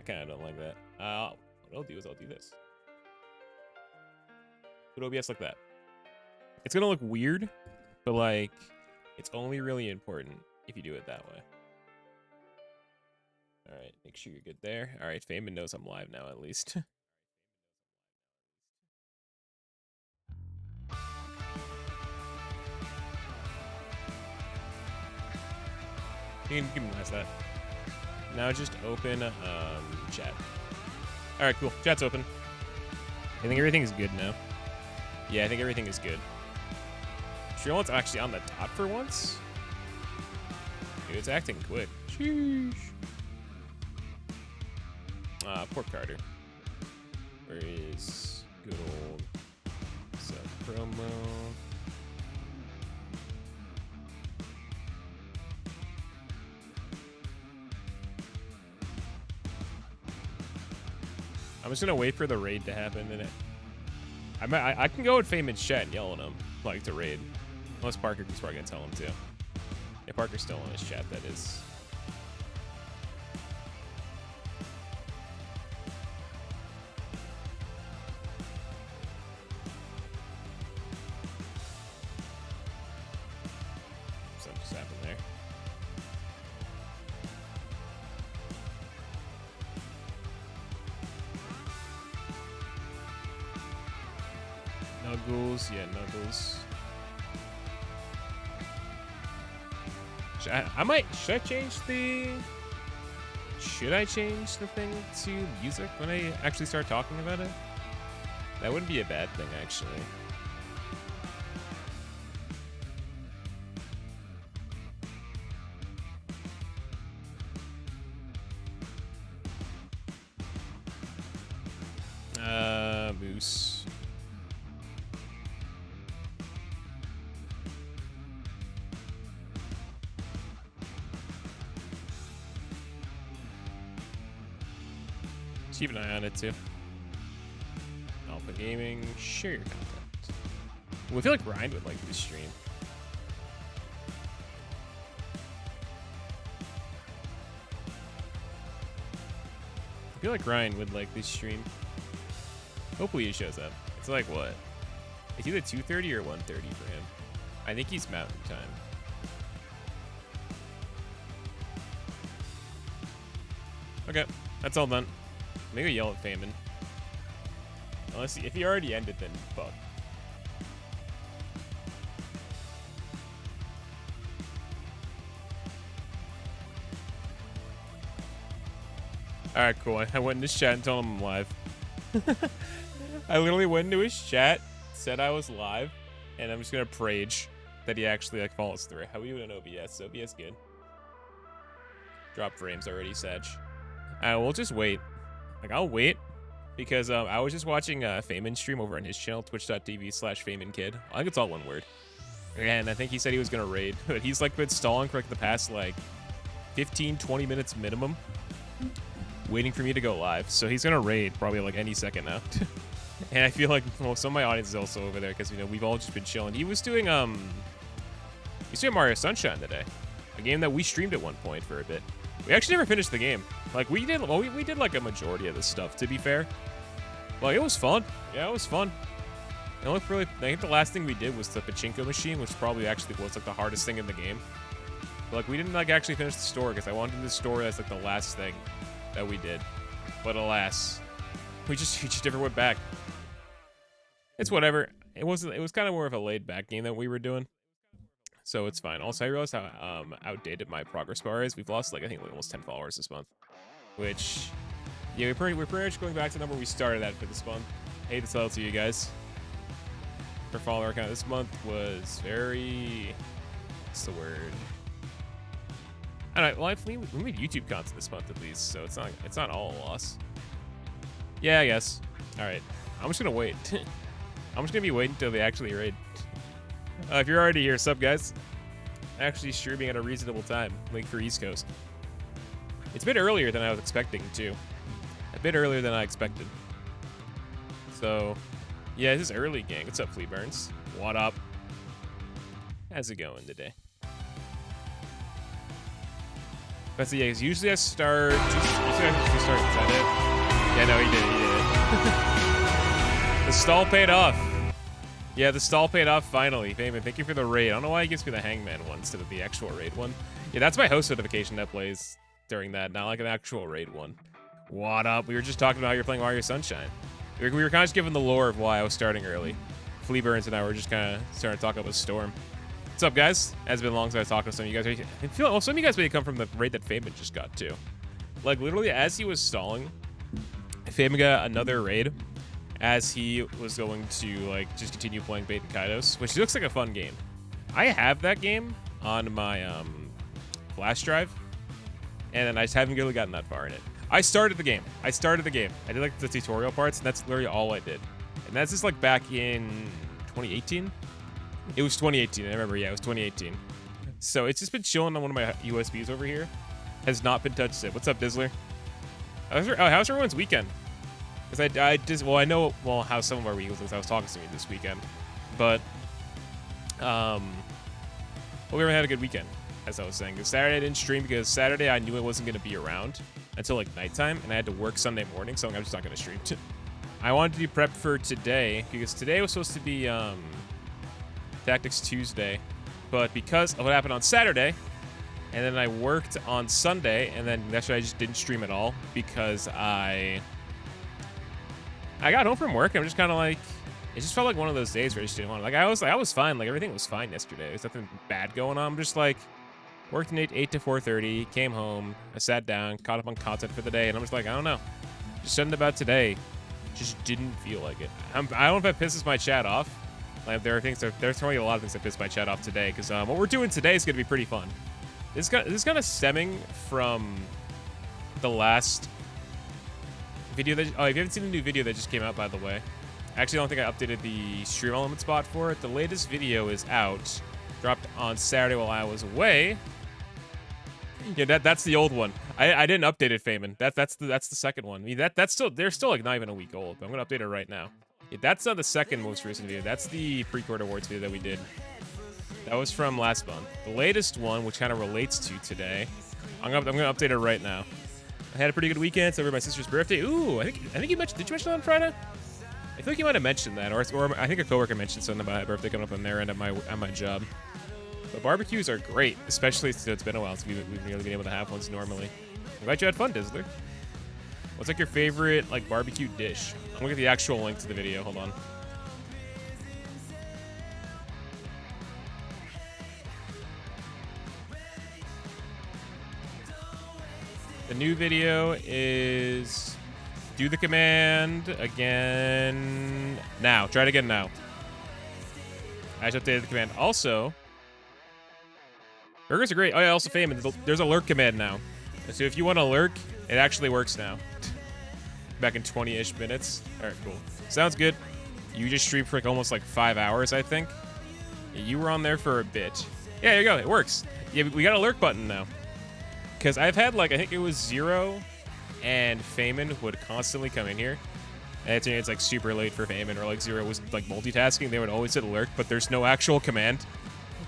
kind of don't like that. What I'll do is I'll do this. Put OBS like that. It's gonna look weird, but like, it's only really important if you do it that way. All right, make sure you're good there. All right, Feynman knows I'm live now at least. You can minimize that. Now just open chat. All right, cool. Chat's open. I think everything is good now. Yeah, I think everything is good. Shrill's actually on the dot for once. Dude, it's acting quick. Sheesh. Poor Carter. Where is good old set promo? I'm just gonna wait for the raid to happen, and I can go with Feynman's chat and yell at him, like, to raid. Unless Parker's probably gonna tell him to. Yeah, Parker's still in his chat, that is. Something just happened there. Nuggles, yeah, Nuggles. Should I change the... Should I change the thing to music when I actually start talking about it? That wouldn't be a bad thing, actually. Moose. Keep an eye on it too. Alpha Gaming, share your content. Well, I feel like Ryan would like this stream. I feel like Ryan would like this stream. Hopefully he shows up. It's like what? It's either 2:30 or 1:30 for him. I think he's Mountain Time. Okay, that's all done. Maybe yell at Feynman. Unless if he already ended, then fuck. All right, cool. I went in his chat and told him I'm live. I literally went into his chat, said I was live, and I'm just gonna prage that he actually like follows through. How are you in OBS? OBS good. Drop frames already, Sag. We'll just wait. Like, I'll wait because I was just watching Feynman stream over on his channel, twitch.tv/FeynmanKid. I think it's all one word. And I think he said he was going to raid, but he's like been stalling for like the past like 15, 20 minutes minimum, waiting for me to go live. So he's going to raid probably like any second now. And I feel like, well, some of my audience is also over there because, you know, we've all just been chilling. He was doing Mario Sunshine today, a game that we streamed at one point for a bit. We actually never finished the game. Like, we did like a majority of the stuff, to be fair. Like, it was fun. Yeah, it was fun. And look, really, I think the last thing we did was the pachinko machine, which probably actually was like the hardest thing in the game. But, like, we didn't like actually finish the story because I wanted the story as like the last thing that we did. But alas, we just never went back. It's whatever. It was kind of more of a laid back game that we were doing. So it's fine. Also, I realized how outdated my progress bar is. We've lost, like, I think like almost 10 followers this month. Which, yeah, we're pretty much going back to the number we started at for this month. I hate to tell it to you guys. Our follower count this month was very... What's the word? I don't know. Well, we made YouTube content this month at least, so it's not all a loss. Yeah, I guess. All right. I'm just going to wait. I'm just going to be waiting until they actually raid. If you're already here, sup guys? Actually streaming at a reasonable time. Link for East Coast. It's a bit earlier than I was expecting too. A bit earlier than I expected. So, yeah, this is early, gang. What's up, Flea Burns? What up? How's it going today? But yeah, usually I start. Usually I just start. Is that it? Yeah, no, he did it. The stall paid off. Yeah, the stall paid off finally. Payment, thank you for the raid. I don't know why he gives me the Hangman one instead of the actual raid one. Yeah, that's my host notification that plays during that, not like an actual raid one. What up? We were just talking about how you're playing Mario Sunshine. We were kind of just giving the lore of why I was starting early. Flea Burns and I were just kind of starting to talk about Storm. What's up, guys? It's been long since I talked to some of you guys. I feel some of you guys may come from the raid that Fabian just got too. Like literally, as he was stalling, Fabian got another raid as he was going to like just continue playing Bait and Kaidos, which looks like a fun game. I have that game on my flash drive, and then I just haven't really gotten that far in it. I started the game. I did like the tutorial parts, and that's literally all I did. And that's just like back in 2018. It was 2018. I remember. Yeah, it was 2018. So it's just been chilling on one of my USBs over here. Has not been touched yet. What's up, Dizzler? How's everyone's weekend? Because I know how some of our weekends was. I was talking to me this weekend, but well, we had a good weekend, as I was saying. Saturday I didn't stream because Saturday I knew I wasn't going to be around until like nighttime, and I had to work Sunday morning, so I'm just not going to stream. I wanted to do prep for today because today was supposed to be Tactics Tuesday, but because of what happened on Saturday, and then I worked on Sunday, and then yesterday I just didn't stream at all because I got home from work. I'm just kind of like, it just felt like one of those days where I just didn't want to. Like I was fine. Like everything was fine yesterday. There's nothing bad going on. I'm just like worked from 8 to 4:30, came home, I sat down, caught up on content for the day, and I'm just like, I don't know. Just something about today just didn't feel like it. I don't know if that pisses my chat off. Like there's probably a lot of things that piss my chat off today because what we're doing today is going to be pretty fun. This is kind of stemming from the last video that, if you haven't seen the new video that just came out, by the way, actually I don't think I updated the stream element spot for it. The latest video is out, dropped on Saturday while I was away. Yeah, that's the old one. I didn't update it, Feynman. That's the second one. I mean, they're still like not even a week old, but I'm gonna update it right now. Yeah, that's the second most recent video. That's the pre-court awards video that we did. That was from last month. The latest one, which kind of relates to today, I'm gonna update it right now. I had a pretty good weekend. Celebrated my sister's birthday. Ooh, I think you mentioned. Did you mention that on Friday? I feel like you might have mentioned that, or I think a coworker mentioned something about a birthday coming up on their end at my job. But barbecues are great, especially since it's been a while since we've really been able to have ones normally. I'm glad you had fun, Dizzler. What's like your favorite like barbecue dish? I'm gonna get the actual link to the video. Hold on. The new video is do the command again now. Try it again now. I just updated the command. Also, burgers are great. Oh yeah, also famous. There's a lurk command now. So if you want to lurk, it actually works now. Back in 20-ish minutes. All right, cool. Sounds good. You just streamed for like almost like 5 hours, I think. Yeah, you were on there for a bit. Yeah, there you go. It works. Yeah, we got a lurk button now. Because I've had like, I think it was Zero and Feynman would constantly come in here. And it's like super late for Feynman, or like Zero was like multitasking. They would always hit lurk, but there's no actual command.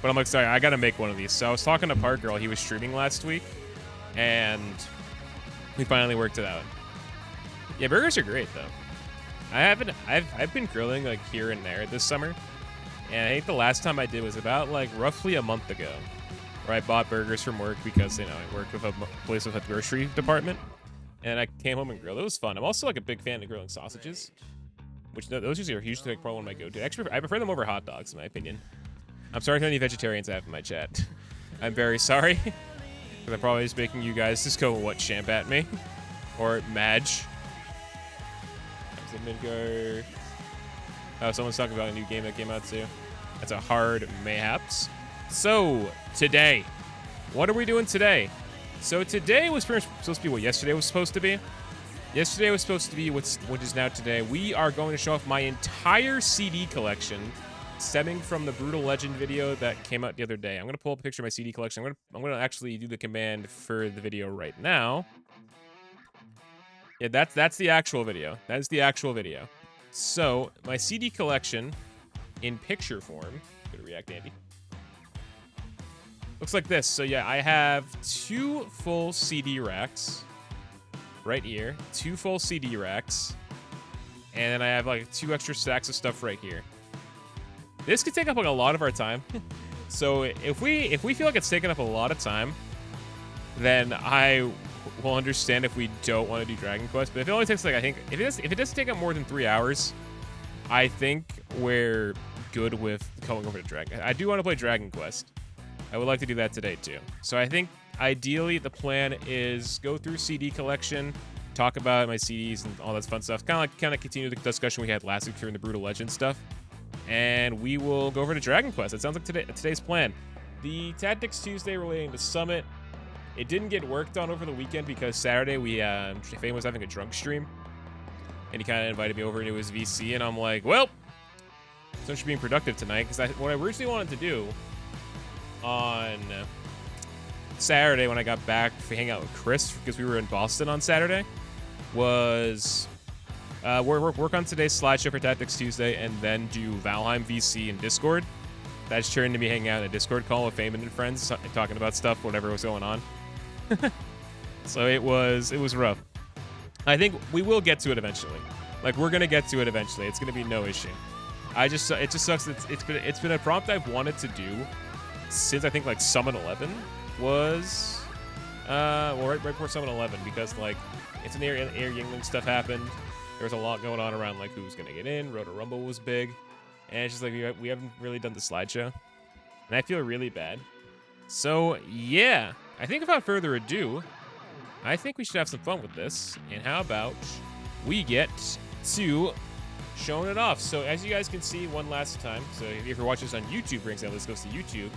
But I'm like, sorry, I gotta make one of these. So I was talking to Parker while he was streaming last week, and we finally worked it out. Yeah, burgers are great though. I've been grilling like here and there this summer, and I think the last time I did was about like roughly a month ago, where I bought burgers from work because I work with a place with a grocery department, and I came home and grilled. It was fun. I'm also like a big fan of grilling sausages, which those usually are usually like probably one of my go-to. Actually, I prefer them over hot dogs in my opinion. I'm sorry to any vegetarians I have in my chat. I'm very sorry, because I'm probably just making you guys just go what champ at me, or Madge. Midgar. Oh, someone's talking about a new game that came out too. That's a hard mayhaps. So today, what are we doing today? So today was supposed to be what yesterday was supposed to be. Yesterday was supposed to be what is now today. We are going to show off my entire CD collection, stemming from the Brutal Legend video that came out the other day. I'm gonna pull up a picture of my CD collection. I'm gonna actually do the command for the video right now. Yeah, that's the actual video. That is the actual video. So my CD collection in picture form. Go to React, Andy. looks like this. So yeah, I have 2 full CD racks right here, 2 full CD racks, and then I have like 2 extra stacks of stuff right here. This could take up like a lot of our time. So if we feel like it's taking up a lot of time, then I will understand if we don't want to do Dragon Quest. But if it only takes like, I think if it doesn't take up more than 3 hours, I think we're good with going over to Dragon. I do want to play Dragon Quest. I would like to do that today too. So I think ideally the plan is go through CD collection, talk about my CDs and all that fun stuff. Kind of continue the discussion we had last week during the Brutal Legend stuff. And we will go over to Dragon Quest. That sounds like today's plan. The Tactics Tuesday relating to Summit, it didn't get worked on over the weekend because Saturday Fame was having a drunk stream. And he kind of invited me over into his VC, and I'm like, well, so I should be productive tonight, because what I originally wanted to do on Saturday when I got back to hang out with Chris, because we were in Boston on Saturday, was work on today's slideshow for Tactics Tuesday, and then do Valheim VC and Discord. That's turned to me hanging out in a Discord call with Fame and friends, talking about stuff, whatever was going on. So it was rough. I think we will get to it eventually. Like, we're gonna get to it eventually. It's gonna be no issue. It just sucks that it's been a prompt I've wanted to do since I think like Summit 11 was right before Summit 11, because like it's an Air Yingling stuff happened. There was a lot going on around like who's gonna get in. Roto Rumble was big, and it's just like we haven't really done the slideshow, and I feel really bad. So yeah, I think without further ado, I think we should have some fun with this. And how about we get to showing it off? So as you guys can see one last time, so if you're watching this on YouTube, for example, this goes to YouTube.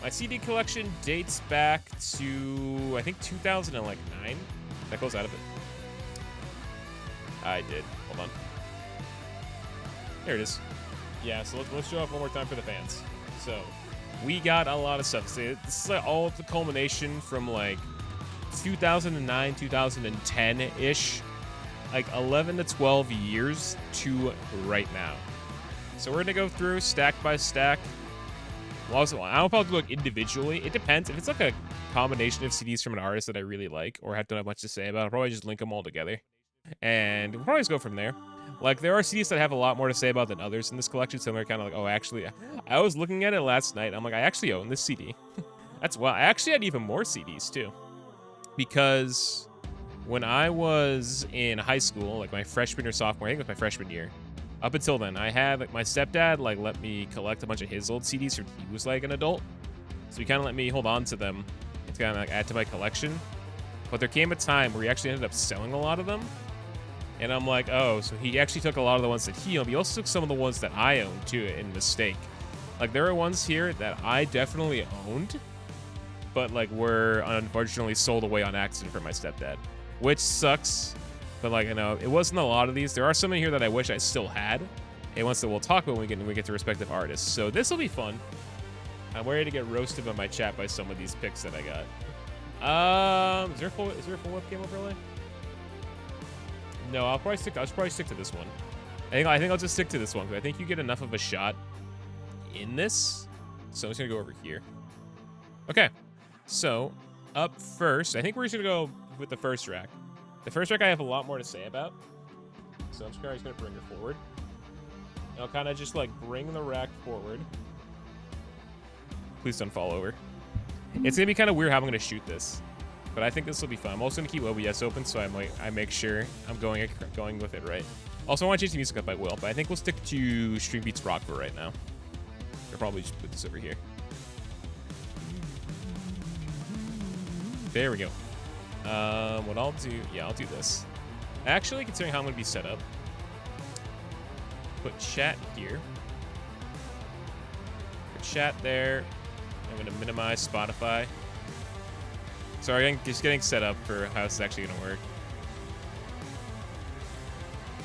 My CD collection dates back to, I think, 2009. That goes out of it. I did. Hold on. There it is. Yeah, so let's show off one more time for the fans. So we got a lot of stuff. So this is like all of the culmination from like 2009, 2010-ish, like 11 to 12 years to right now. So we're gonna go through stack by stack. Well, also, I don't know if I'll do like individually. It depends. If it's like a combination of CDs from an artist that I really like or don't have much to say about, I'll probably just link them all together. And we'll probably just go from there. Like, there are CDs that have a lot more to say about than others in this collection, so they're kind of like, oh, actually, I was looking at it last night. I'm like, I actually own this CD. That's why I actually had even more CDs too. Because when I was in high school, like my freshman or sophomore, I think it was my freshman year, up until then, I had, like, my stepdad, like, let me collect a bunch of his old CDs when he was, like, an adult. So he kind of let me hold on to them to kind of, like, add to my collection. But there came a time where he actually ended up selling a lot of them. And I'm like, oh, so he actually took a lot of the ones that he owned. He also took some of the ones that I owned, too, in mistake. Like, there are ones here that I definitely owned, but like were unfortunately sold away on accident for my stepdad, which sucks. But like, I know it wasn't a lot of these. There are some in here that I wish I still had, and ones that we'll talk about when we get to respective artists. So this will be fun. I'm ready to get roasted by my chat by some of these picks that I got. Is there a full webcam overlay? No, I'll probably stick to this one. I think I'll just stick to this one because I think you get enough of a shot in this. So I'm just gonna go over here. Okay. So, up first, I think we're just going to go with the first rack. The first rack I have a lot more to say about. So I'm just going to bring her forward. And I'll kind of just, like, bring the rack forward. Please don't fall over. It's going to be kind of weird how I'm going to shoot this. But I think this will be fun. I'm also going to keep OBS open, so I make sure I'm going with it right. Also, I want to change the music up, I will. But I think we'll stick to Stream Beats Rock for right now. I'll probably just put this over here. There we go. What I'll do, yeah, I'll do this. Actually, considering how I'm going to be set up, put chat here. Put chat there. I'm going to minimize Spotify. Sorry, I'm just getting set up for how this is actually going to work.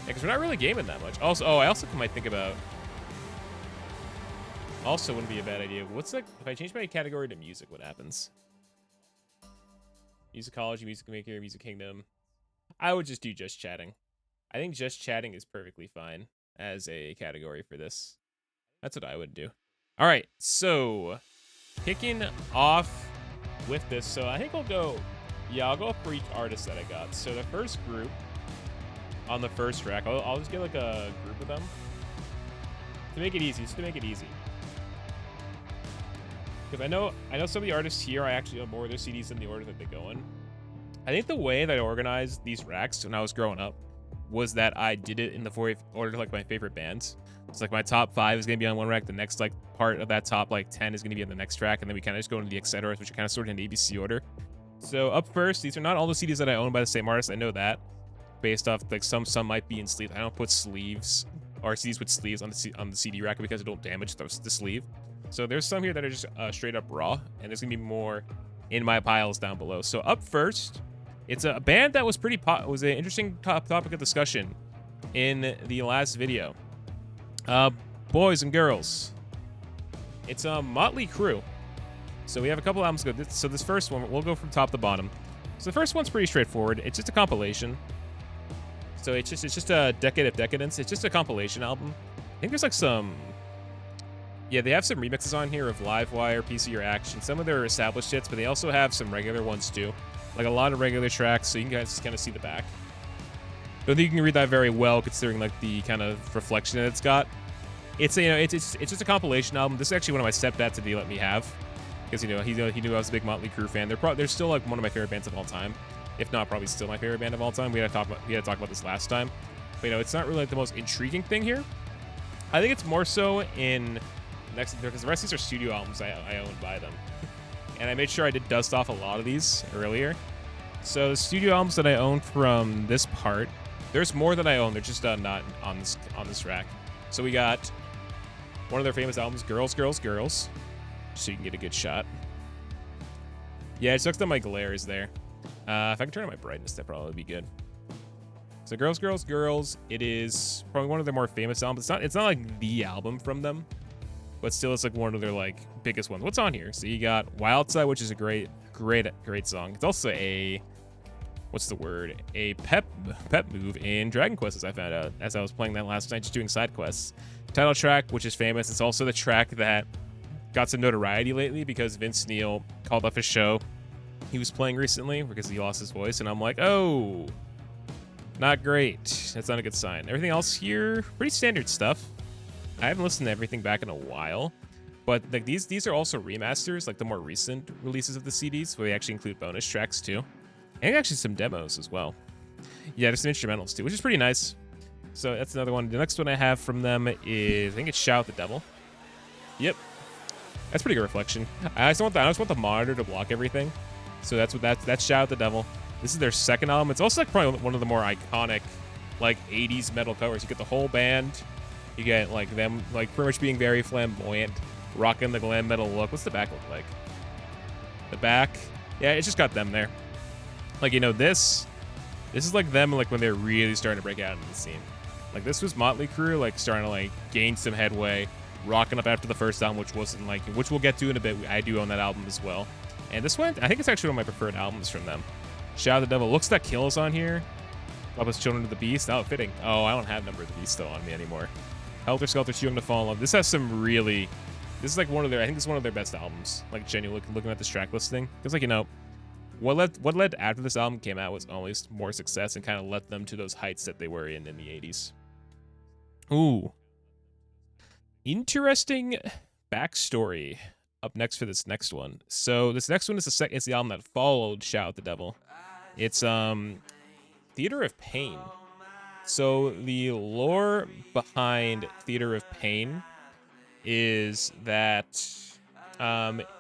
Yeah, because we're not really gaming that much. Also, I also might think about... Also wouldn't be a bad idea. What's like, if I change my category to music, what happens? Musicology, Music Maker, Music Kingdom. I would just do just chatting. I think just chatting is perfectly fine as a category for this. That's what I would do. All right, so kicking off with this. So I think I'll go for each artist that I got. So the first group on the first track, I'll just get like a group of them to make it easy, just to make it easy. Because I know some of the artists here, I actually own more of their CDs in the order that they go in. I think the way that I organized these racks when I was growing up was that I did it in the order like my favorite bands. It's like my top 5 is gonna be on one rack, the next like part of that top like 10 is gonna be on the next track, and then we kind of just go into the etceteras, which are kind of sorted in ABC order. So up first, these are not all the CDs that I own by the same artist. I know that based off like some might be in sleeves. I don't put sleeves or CDs with sleeves on the CD rack because it don't damage the sleeve. So there's some here that are just straight up raw, and there's gonna be more in my piles down below. So up first, it's a band that was was an interesting topic of discussion in the last video. Boys and girls, it's a Motley Crue. So we have a couple albums to go. So this first one, we'll go from top to bottom. So the first one's pretty straightforward. It's just a compilation. So it's just a Decade of Decadence. It's just a compilation album. I think there's like some, yeah, they have some remixes on here of Livewire, PC or Action. Some of their established hits, but they also have some regular ones too. Like a lot of regular tracks, so you can guys just kind of see the back. Don't think you can read that very well, considering like the kind of reflection that it's got. It's it's just a compilation album. This is actually one of my stepdads that he let me have, because he knew I was a big Motley Crue fan. They're still like one of my favorite bands of all time, if not probably still my favorite band of all time. We had to talk about this last time, but it's not really like the most intriguing thing here. I think it's more so in next, because the rest of these are studio albums I own by them. And I made sure I did dust off a lot of these earlier. So the studio albums that I own from this part, there's more that I own. They're just not on this rack. So we got one of their famous albums, Girls, Girls, Girls. So you can get a good shot. Yeah, it sucks that my glare is there. If I can turn on my brightness, that probably would be good. So Girls, Girls, Girls, it is probably one of their more famous albums. It's not like the album from them, but still it's like one of their like biggest ones. What's on here? So you got Wild Side, which is a great song. It's also a, what's the word? A pep move in Dragon Quest, as I found out as I was playing that last night, just doing side quests. Title track, which is famous. It's also the track that got some notoriety lately because Vince Neil called off his show he was playing recently because he lost his voice, and I'm like, oh, not great. That's not a good sign. Everything else here, pretty standard stuff. I haven't listened to everything back in a while, but like these are also remasters, like the more recent releases of the CDs, where they actually include bonus tracks too, and actually some demos as well. Yeah, there's some instrumentals too, which is pretty nice. So that's another one. The next one I have from them is, I think it's Shout the Devil. Yep, that's pretty good reflection. I just want the monitor to block everything. So that's Shout the Devil. This is their second album. It's also like probably one of the more iconic like 80s metal covers. You get the whole band. You get like them like pretty much being very flamboyant, rocking the glam metal look. What's the back look like? The back, yeah, it's just got them there. Like, this is like them like when they're really starting to break out into the scene. Like this was Motley Crue like starting to like gain some headway, rocking up after the first album, which we'll get to in a bit. I do own that album as well. And this one, I think it's actually one of my preferred albums from them. Shout the Devil. Looks that Kills on here. Love Us Children of the Beast. Oh, fitting. Oh, I don't have Number of the Beast still on me anymore. Helter Skelter, Too Young to Fall in Love. This has some really, this is like one of their, I think it's one of their best albums. Like genuinely looking at this track listing. Because like, what led after this album came out was always more success and kind of led them to those heights that they were in the 80s. Ooh. Interesting backstory up next for this next one. So this next one is the album that followed Shout the Devil. It's Theater of Pain. So the lore behind Theater of Pain is that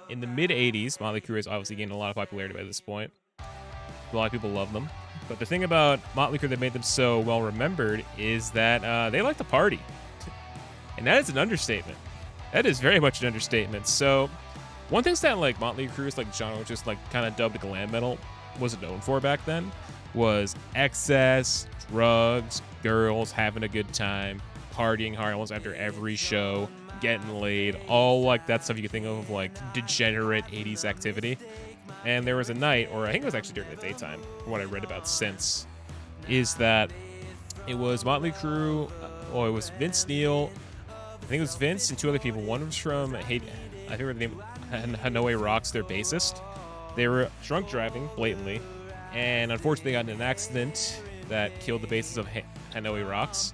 in the mid 80s, Motley Crue has obviously gained a lot of popularity by this point. A lot of people love them. But the thing about Motley Crue that made them so well remembered is that they like to party. And that is an understatement. That is very much an understatement. So one thing that like Motley Crue's like genre, just like kind of dubbed glam metal, wasn't known for back then, was excess, drugs, girls having a good time, partying hard almost after every show, getting laid, all like that stuff you could think of like degenerate 80s activity. And there was a night, or I think it was actually during the daytime, from what I read about since, is that it was Motley Crue, or it was Vince Neil, I think it was Vince and two other people. One was from, I think the name, Hanoi Rocks, their bassist. They were drunk driving, blatantly, and unfortunately got in an accident that killed the basis of Hanoi Rocks.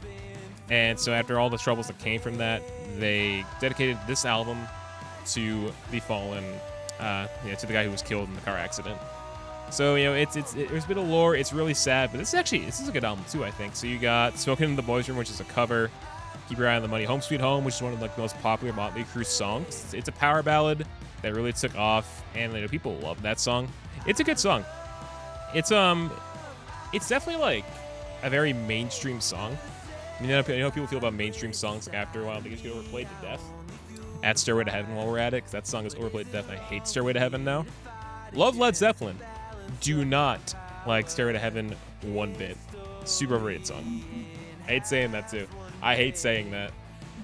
And so after all the troubles that came from that, they dedicated this album to the fallen, to the guy who was killed in the car accident. So, there's a bit of lore. It's really sad, but this is a good album too, I think. So you got Smoking in the Boys Room, which is a cover. Keep Your Eye on the Money. Home Sweet Home, which is one of the most popular Motley Crue songs. It's a power ballad that really took off, and people love that song. It's a good song. It's definitely like a very mainstream song. I know how people feel about mainstream songs after a while. They just get overplayed to death. At Stairway to Heaven while we're at it, because that song is overplayed to death. I hate Stairway to Heaven now. Love Led Zeppelin. Do not like Stairway to Heaven one bit. Super overrated song. I hate saying that too. I hate saying that.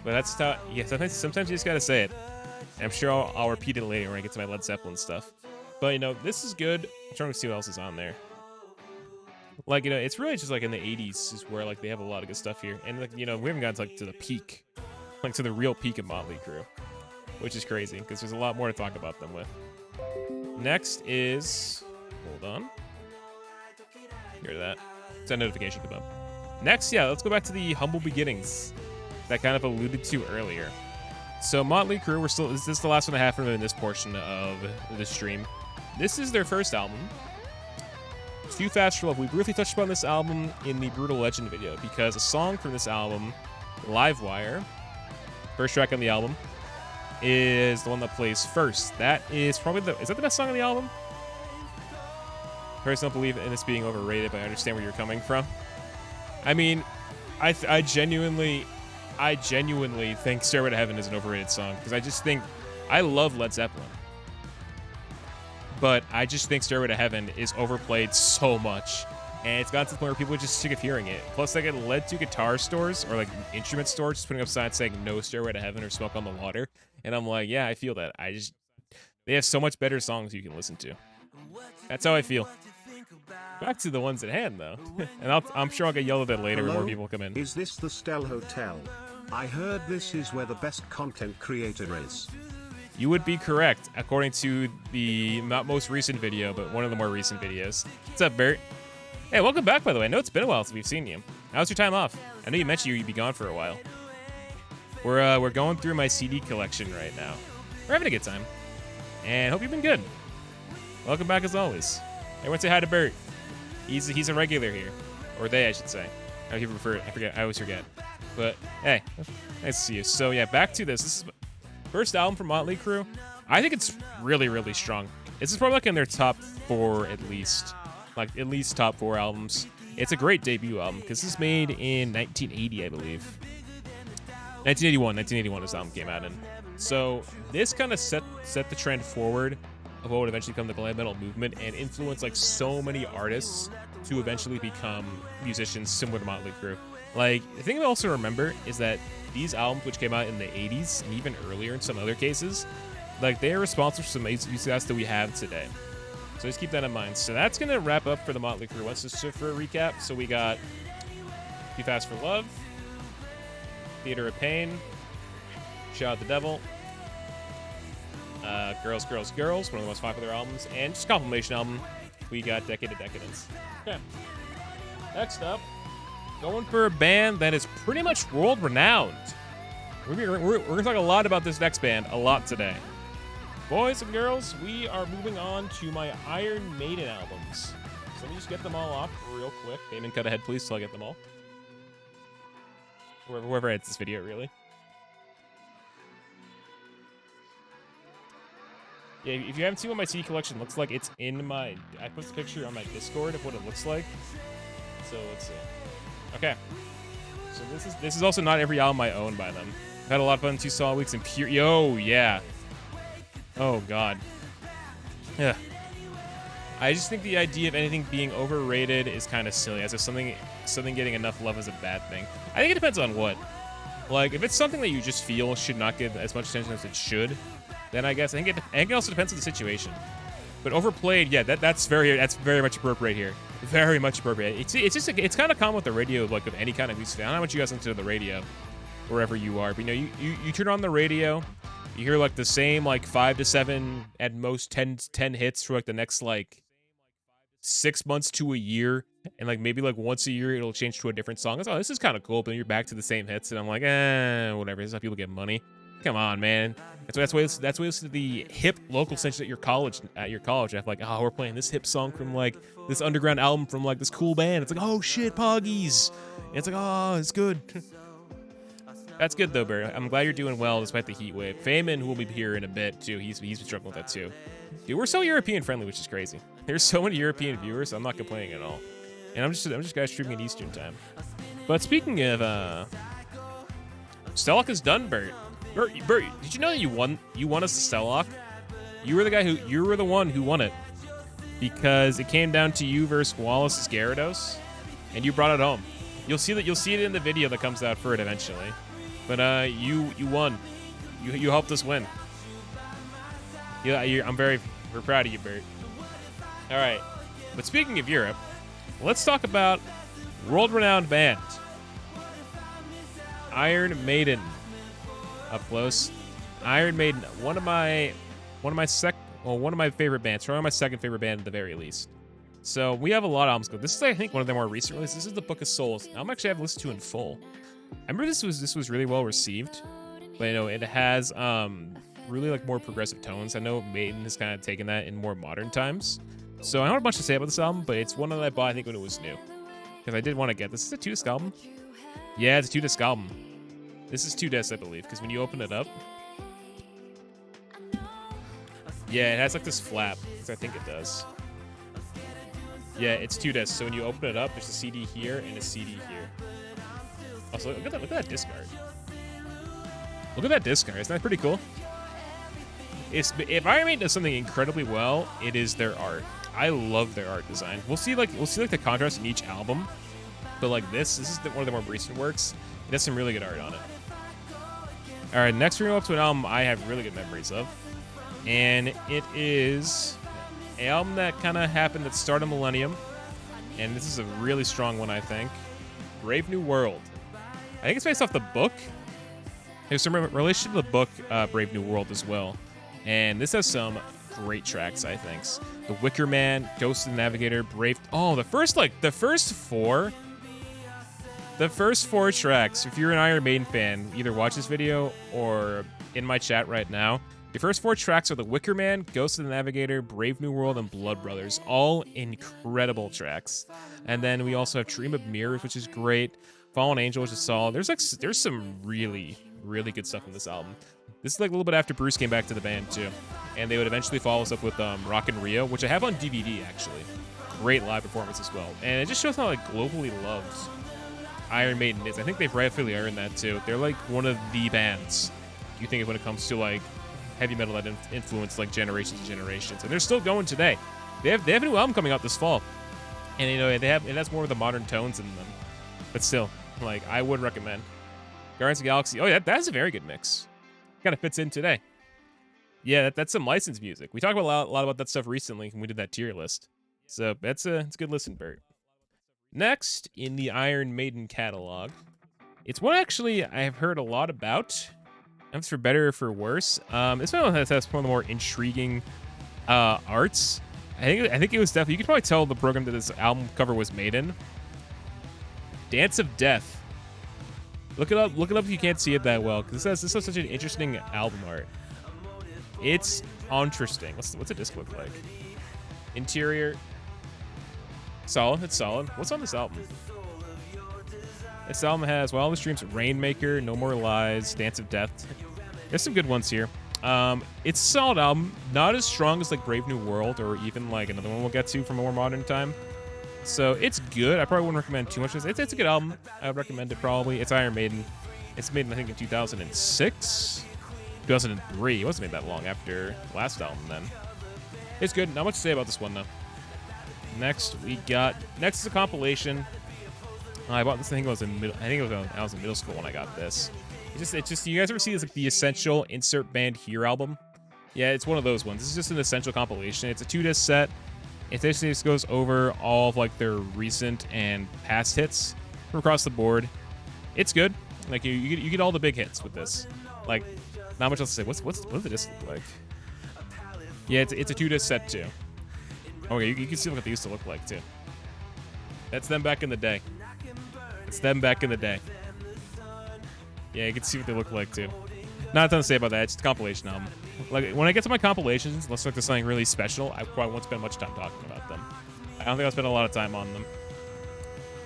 But that's how, yeah, sometimes you just gotta say it. And I'm sure I'll repeat it later when I get to my Led Zeppelin stuff. But, this is good. I'm trying to see what else is on there. Like, it's really just like in the 80s is where like they have a lot of good stuff here. And like, we haven't gotten to, like, to the peak. Like to the real peak of Motley Crue. Which is crazy, because there's a lot more to talk about them with. Next is, hold on. Hear that. Send notification come up. Next, let's go back to the humble beginnings that kind of alluded to earlier. So Motley Crue, this is the last one I have for them in this portion of the stream. This is their first album. Too Fast for Love. We briefly touched upon this album in the Brutal Legend video because a song from this album, Livewire, first track on the album, is the one that plays first. That is probably is that the best song on the album? I personally don't believe in this being overrated, but I understand where you're coming from. I mean, I genuinely think Stairway to Heaven is an overrated song, because I just think, I love Led Zeppelin, but I just think Stairway to Heaven is overplayed so much, and it's gotten to the point where people are just sick of hearing it. Plus, I get led to guitar stores, or like instrument stores, just putting up signs saying no Stairway to Heaven or Smoke on the Water, and I'm like, yeah, I feel that. They have so much better songs you can listen to. That's how I feel. Back to the ones at hand, though. And I'm sure I'll get yelled at later when more people come in. Is this the Stel Hotel? I heard this is where the best content creator is. You would be correct, according to the not most recent video, but one of the more recent videos. What's up, Bert? Hey, welcome back, by the way. I know it's been a while since we've seen you. How's your time off? I know you mentioned you'd be gone for a while. We're going through my CD collection right now. We're having a good time. And hope you've been good. Welcome back as always. Everyone say hi to Bert. He's a regular here. Or they, I should say. I keep referring, I forget. I always forget. But, hey, nice to see you. So, yeah, back to this. This is first album from Motley Crue. I think it's really, really strong. This is probably like in their top 4 at least. Like, at least top 4 albums. It's a great debut album, because this is made in 1980, I believe. 1981 this album came out in. So, this kind of set the trend forward of what would eventually become the glam metal movement and influence like so many artists to eventually become musicians similar to Motley Crue. Like, the thing to also remember is that these albums, which came out in the 80s and even earlier in some other cases, like, they are responsible for some success that we have today. So just keep that in mind. So that's gonna wrap up for the Motley Crue. Let's just shift for a recap. So we got Too Fast for Love, Theater of Pain, Shout at the Devil, Girls, Girls, Girls, one of the most popular albums, and just a compilation album, we got Decade of Decadence. Okay. Next up, going for a band that is pretty much world-renowned. We're going to talk a lot about this next band, a lot today. Boys and girls, we are moving on to my Iron Maiden albums. So let me just get them all off real quick. Damon, cut ahead, please, so I get them all. Whoever edits this video, really. Yeah, if you haven't seen what my CD collection looks like, it's in my... I put the picture on my Discord of what it looks like. So let's see. Okay. So this is also not every album I own by them. I've had a lot of fun 2 solid weeks in pure... Yo, yeah. Oh, God. Yeah. I just think the idea of anything being overrated is kind of silly, as if something getting enough love is a bad thing. I think it depends on what. Like, if it's something that you just feel should not get as much attention as it should, then I guess I think it also depends on the situation. But overplayed, yeah, that's very much appropriate here. Very much appropriate. It's kind of common with the radio, like of any kind of music. I don't know how much you guys listen to the radio, wherever you are, but you turn on the radio, You hear like the same like 5 to 7 at most 10 hits for like the next like 6 months to a year, and like maybe like once a year it'll change to a different song. It's, oh, this is kind of cool, but then you're back to the same hits, and I'm like, whatever. This is how people get money. Come on, man. That's why it's the hip local station at your college. I'm like, oh, we're playing this hip song from like this underground album from like this cool band. It's like, oh shit, Poggies. And it's like, oh, it's good. That's good though, Bert. I'm glad you're doing well despite the heat wave. Feynman, who will be here in a bit too, he's been struggling with that too. Dude, we're so European friendly, which is crazy. There's so many European viewers, I'm not complaining at all. And I'm just guys streaming at Eastern time. But speaking of Stellock is done, Bert. Bert, did you know that you won us the Stellock? You were the one who won it. Because it came down to you versus Wallace's Gyarados, and you brought it home. You'll see it in the video that comes out for it eventually. But you won. You helped us win. Yeah, we're proud of you, Bert. All right. But speaking of Europe, let's talk about world-renowned band Iron Maiden. Up close, Iron Maiden, one of my favorite bands, probably my second favorite band at the very least. So we have a lot of albums. This is, I think, one of their more recent releases. This is the Book of Souls. I'm actually have listened to in full. I remember this was really well received, but you know it has really like more progressive tones. I know Maiden has kind of taken that in more modern times. So I don't have much to say about this album, but it's one that I bought I think when it was new, because I did want to get this. Is it a 2-disc album? Yeah, it's a 2-disc album. This is 2 discs, I believe, because when you open it up, yeah, it has like this flap, because I think it does. Yeah, it's 2 discs, so when you open it up, there's a CD here and a CD here. Also, look at that disc art. Look at that disc art. Isn't that pretty cool? If Iron Maiden does something incredibly well, it is their art. I love their art design. We'll see like the contrast in each album, but like this is one of the more recent works. It has some really good art on it. All right, next we're going to go up to an album I have really good memories of. And it is an album that kind of happened at the start of Millennium. And this is a really strong one, I think. Brave New World. I think it's based off the book. There's some relation to the book, Brave New World, as well. And this has some great tracks, I think. The Wicker Man, Ghost of the Navigator, Brave... Oh, the first four... The first 4 tracks, if you're an Iron Maiden fan, either watch this video or in my chat right now. Your first 4 tracks are The Wicker Man, Ghost of the Navigator, Brave New World, and Blood Brothers. All incredible tracks. And then we also have Dream of Mirrors, which is great. Fallen Angel, which is solid. There's some really, really good stuff in this album. This is like a little bit after Bruce came back to the band too. And they would eventually follow us up with Rock in Rio, which I have on DVD actually. Great live performance as well. And it just shows how like globally loved Iron Maiden is. I think they've rightfully earned that too. They're like one of the bands you think of when it comes to like heavy metal that influenced like generations and generations, and they're still going today. They have a new album coming out this fall, and you know it has more of the modern tones in them, but still, like I would recommend Guardians of the Galaxy. Oh yeah, that's a very good mix. Kind of fits in today. Yeah, that's some licensed music. We talked about a lot about that stuff recently when we did that tier list, so it's a good listen, Bert. Next, in the Iron Maiden catalog, it's one actually I have heard a lot about. It's for better or for worse. This one has one of the more intriguing arts. I think it was definitely, you could probably tell the program that this album cover was made in. Dance of Death. Look it up if you can't see it that well, because this has such an interesting album art. It's interesting. What's the disc look like? Interior. Solid. It's solid. What's on this album? This album has Wildest Dreams, Rainmaker, No More Lies, Dance of Death. There's some good ones here. It's a solid album. Not as strong as like Brave New World or even like another one we'll get to from a more modern time. So it's good. I probably wouldn't recommend too much of this. It's a good album. I would recommend it probably. It's Iron Maiden. It's made, I think, in 2006? 2003. It wasn't made that long after the last album then. It's good. Not much to say about this one though. Next is a compilation. I bought this. I think I was in middle school when I got this. It's just. You guys ever see this like the Essential Insert Band Here album? Yeah, it's one of those ones. This is just an Essential compilation. It's a 2-disc set. It basically just goes over all of like their recent and past hits from across the board. It's good. Like you get all the big hits with this. Like Not much else to say. What does the disc look like? Yeah, it's a 2-disc set too. Okay, you can see what they used to look like too. That's them back in the day. It's them back in the day. Yeah, you can see what they look like too. Not a ton to say about that. It's just a compilation album. Like when I get to my compilations, unless like there's something really special, I probably won't spend much time talking about them. I don't think I'll spend a lot of time on them.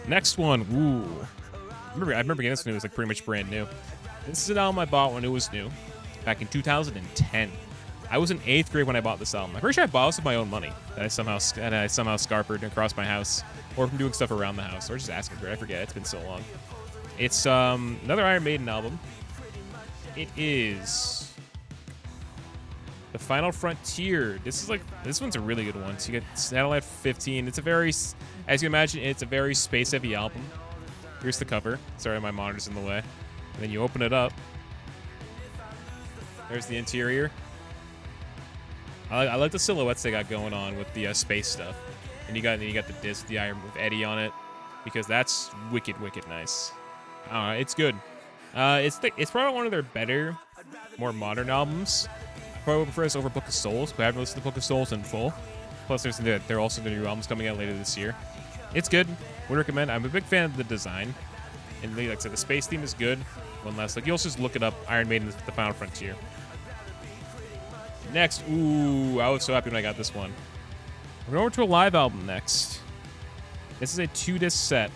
Next one, ooh. I remember getting this when it was like pretty much brand new. This is an album I bought when it was new, back in 2010. I was in 8th grade when I bought this album. I'm pretty sure I bought this with my own money that I somehow scarpered across my house, or from doing stuff around the house, or just asking for it. I forget. It's been so long. It's another Iron Maiden album. It is The Final Frontier. This one's a really good one. So you get Satellite 15. It's a very, as you can imagine, it's a very space-heavy album. Here's the cover. Sorry, my monitor's in the way. And then you open it up. There's the interior. I like the silhouettes they got going on with the space stuff. And you got the disc, the Iron with Eddie on it, because that's wicked nice. It's good. It's probably one of their better, more modern albums. I probably prefer this over Book of Souls, but I haven't listened to Book of Souls in full. Plus, they're also the new albums coming out later this year. It's good. Would recommend. I'm a big fan of the design, and like I said, the space theme is good. One last, like, you'll just look it up. Iron Maiden, The Final Frontier. Next, ooh, I was so happy when I got this one. We're going over to a live album next. This is a 2-disc set.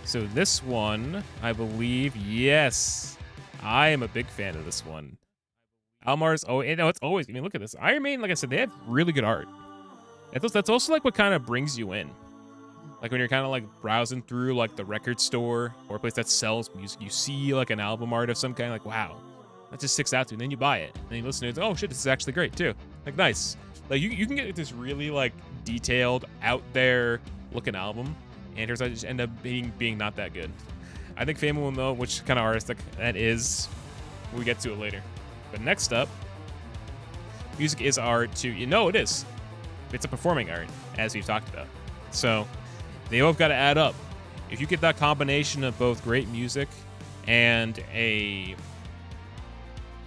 So this one, I believe, yes, I am a big fan of this one. Almar's, it's always, I mean, look at this. Iron Maiden, like I said, they have really good art. That's also like what kind of brings you in. Like when you're kind of like browsing through like the record store or a place that sells music, you see like an album art of some kind, like, wow, that just sticks out to you. And then you buy it. And then you listen to it. Oh shit, this is actually great too. Like, nice. Like you can get this really like detailed, out there looking album, and it just end up being not that good. I think Fame will know which kind of artist that is. We'll get to it later. But next up, music is art too. You know it is. It's a performing art, as we've talked about. So they both got to add up. If you get that combination of both great music and a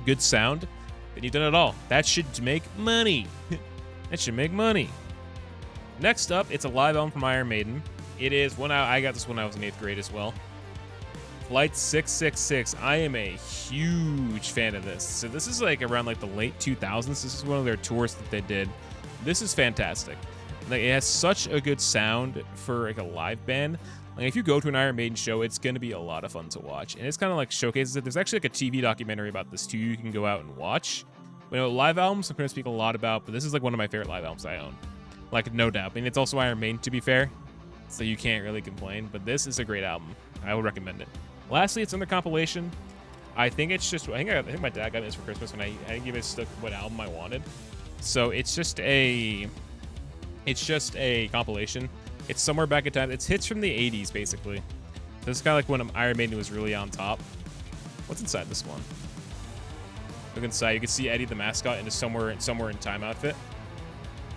good sound, then you've done it all. That should make money. That should make money. Next up, it's a live album from Iron Maiden. It is one I got this when I was in 8th grade as well. Flight 666. I am a huge fan of this. So this is like around like the late 2000s. This is one of their tours that they did. This is fantastic. Like, it has such a good sound for like a live band. Like if you go to an Iron Maiden show, it's going to be a lot of fun to watch. And it's kind of like showcases it. There's actually like a TV documentary about this too you can go out and watch. But, you know, live albums I'm going to speak a lot about, but this is like one of my favorite live albums I own. Like, no doubt. I mean, it's also Iron Maiden, to be fair, so you can't really complain. But this is a great album. I would recommend it. Lastly, it's in the compilation. I think my dad got me this for Christmas when I didn't give it what album I wanted. So it's just a compilation. It's somewhere back in time. It's hits from the 80s, basically. So it's kind of like when Iron Maiden was really on top. What's inside this one? Look inside. You can see Eddie the mascot in a somewhere in time outfit.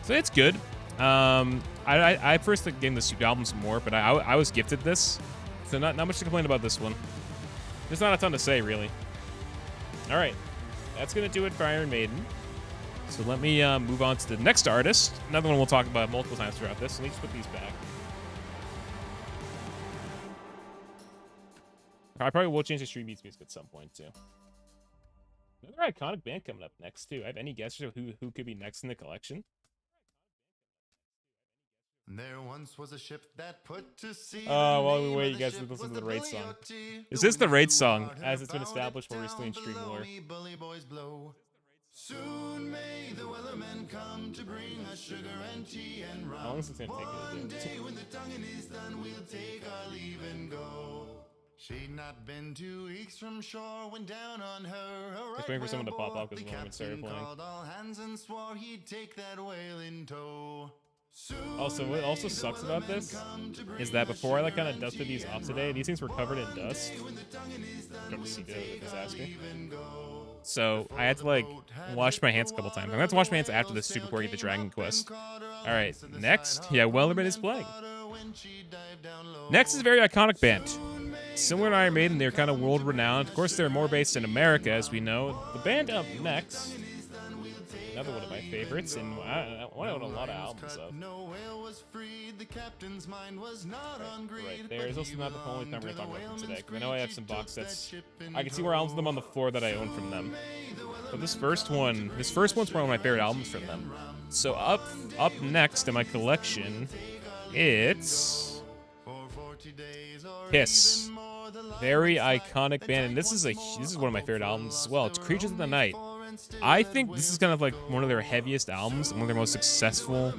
So it's good. I first like getting the two albums more, but I was gifted this, so not much to complain about this one. There's not a ton to say, really. All right, that's gonna do it for Iron Maiden. So let me move on to the next artist. Another one we'll talk about multiple times throughout this. Let me just put these back. I probably will change the Street Beats music at some point too. Another iconic band coming up next too. I have any guesses of who could be next in the collection? There once was a ship that put to sea. While we wait, you guys listen to the raid song. Is this the raid song, as it's been established more recently in Stream Lore? Soon may the weathermen come to bring us sugar and tea and rum. How long is it gonna take One you to do? day when the tonguing is done, we'll take our leave and go. She'd not been 2 weeks from shore when down on her. Just waiting for someone to pop up because the moment started playing. Called all hands and swore he'd take that whale in tow. Also, what also sucks about this is that before I like kind of dusted these off today, these things were covered in dust. Don't see the disaster. So I had to like wash my hands a couple times. I'm gonna have to wash my hands after this before I get the Dragon Quest. All right, next, yeah, Wellerman is playing. Next is a very iconic band. Similar to Iron Maiden, they're kind of world-renowned. Of course, they're more based in America, as we know. The band up next, another one of my favorites, and I own a lot of albums of. Right there. It's also not the only time we're going to talk about them today, because I know I have some box sets. I can see more albums of them on the floor that I own from them. But this first one's one of my favorite albums from them. So up next in my collection, it's Kiss. Very iconic band, and this is one of my favorite albums as well. It's Creatures of the Night. I think this is kind of like one of their heaviest albums, one of their most successful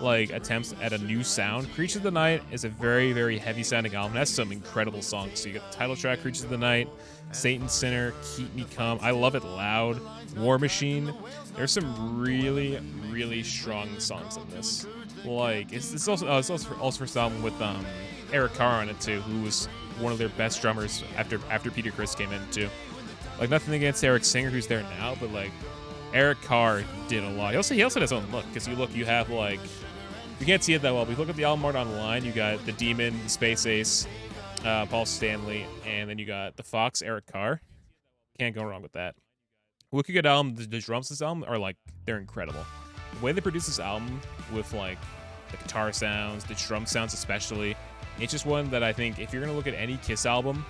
like attempts at a new sound. Creatures of the Night is a very, very heavy sounding album. It has some incredible songs. So you got the title track, Creatures of the Night, Satan's Sinner, Keep Me Calm, I Love It Loud, War Machine. There's some really, really strong songs in this. Like it's also first album with Eric Carr on it too, who was one of their best drummers after Peter Criss came in too. Like nothing against Eric Singer, who's there now, but like Eric Carr did a lot. He also has his own look, because you have like, you can't see it that well, but if you look at the album art online, you got the Demon, the Space Ace, Paul Stanley, and then you got the Fox, Eric Carr. Can't go wrong with that. Wicked good album. The drums this album are like, they're incredible. The way they produce this album with like the guitar sounds, the drum sounds especially, it's just one that I think if you're gonna look at any Kiss album,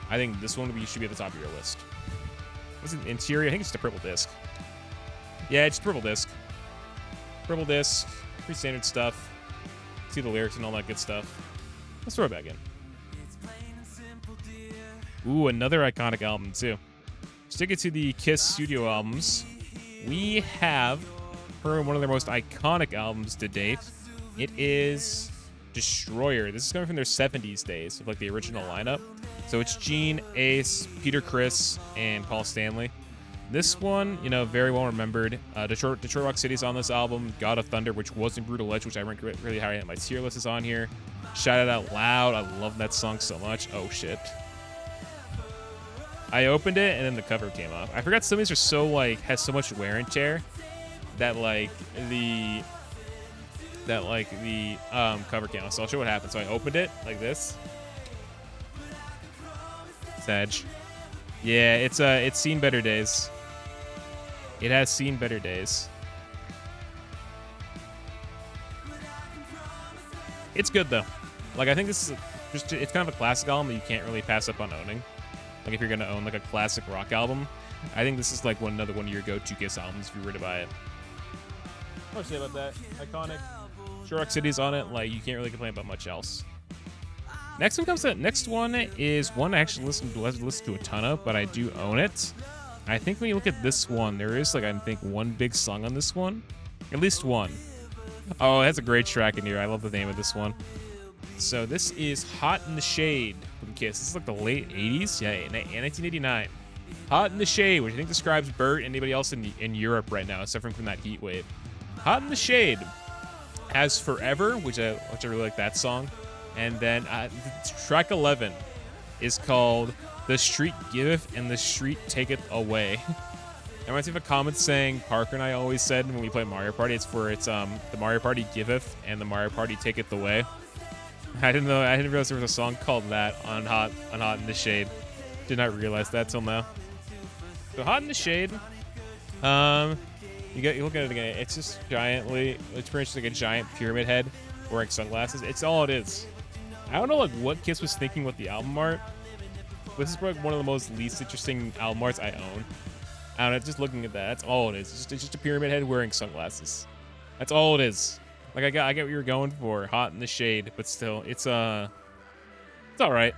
I think this one should be at the top of your list. What's the interior? I think it's just a purple disc. Yeah, it's just purple disc. Purple disc, pretty standard stuff. See the lyrics and all that good stuff. Let's throw it back in. Ooh, another iconic album too. Sticking to the Kiss studio albums, we have one of their most iconic albums to date. It is Destroyer. This is coming from their 70s days of like the original lineup. So it's Gene, Ace, Peter Criss, and Paul Stanley. This one, very well remembered. Detroit Rock City's on this album. God of Thunder, which wasn't Brutal Edge, which I ranked really high on my tier list, is on here. Shout It Out Loud. I love that song so much. Oh shit. I opened it and then the cover came off. I forgot some of these are so like has so much wear and tear that the cover came off. So I'll show what happened. So I opened it like this. Sag. Yeah, it's seen better days. It has seen better days. It's good though. Like I think this is it's kind of a classic album that you can't really pass up on owning. Like if you're gonna own like a classic rock album, I think this is like another one of your go-to Kiss albums if you were to buy it. What do you say about that? Iconic. Detroit Rock City's on it. Like you can't really complain about much else. Next one is one I actually listen to a ton of, but I do own it. I think when you look at this one, there is like I think one big song on this one, at least one. Oh, it has a great track in here. I love the name of this one. So this is Hot in the Shade from Kiss. This is like the late 80s, yeah, 1989. Hot in the Shade, which I think describes Bert and anybody else in Europe right now, suffering from that heat wave. Hot in the Shade has Forever, which I really like that song. And then track 11 is called The Street Giveth and the Street Taketh Away. It reminds me of a comment saying Parker and I always said when we play Mario Party, it's the Mario Party Giveth and the Mario Party Taketh Away. I didn't realize there was a song called that on Hot in the Shade. Did not realize that till now. So Hot in the Shade, you look at it again. It's just it's pretty much like a giant pyramid head wearing sunglasses. It's all it is. I don't know like what Kiss was thinking with the album art. This is probably one of the most least interesting album arts I own. I don't know, just looking at that, that's all it is. It's just a pyramid head wearing sunglasses. That's all it is. Like I get what you're going for, Hot in the Shade, but still, it's all right.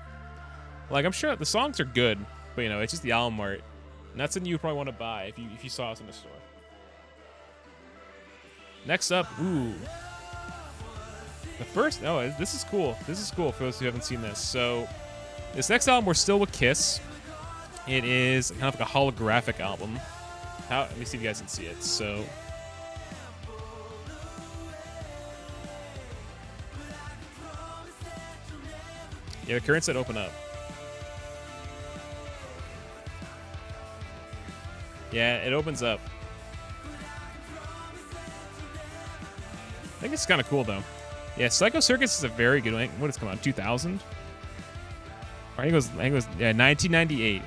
Like I'm sure the songs are good, but it's just the album art, and that's something you would probably want to buy if you saw us in the store. Next up, this is cool. This is cool for those who haven't seen this. So this next album, we're still with Kiss. It is kind of like a holographic album. Let me see if you guys can see it. So. Yeah, the current set open up. Yeah, it opens up. I think it's kind of cool though. Yeah, Psycho Circus is a very good one. What has come out? 2000? I think it was yeah, 1998.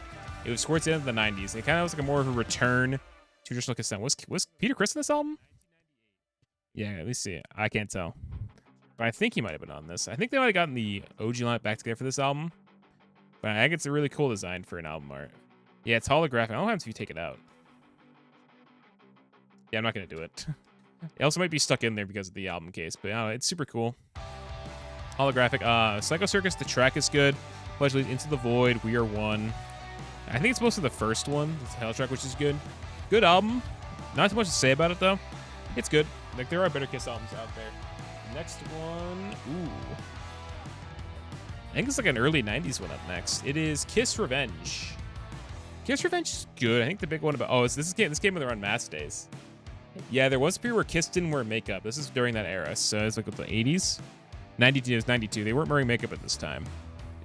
It was towards the end of the 90s. It kind of was like a more of a return to traditional Kiss sound. Was Peter Criss in this album? Yeah, let me see. I can't tell. But I think he might have been on this. I think they might have gotten the OG lineup back together for this album. But I think it's a really cool design for an album art. Yeah, it's holographic. I don't know what happens if you take it out. Yeah, I'm not going to do it. It also might be stuck in there because of the album case. But it's super cool. Holographic. Psycho Circus, the track is good. Pledge Leads Into the Void, We Are One. I think it's mostly the first one, the title track, which is good. Good album. Not too much to say about it, though. It's good. Like, there are better Kiss albums out there. Next one. Ooh. I think it's like an early 90s one up next. It is Kiss Revenge. Kiss Revenge is good. I think the big one about... Oh, this came when they were on Mask Days. Yeah, there was a period where Kiss didn't wear makeup. This is during that era. So it's like the 80s. 92, it was 92. They weren't wearing makeup at this time.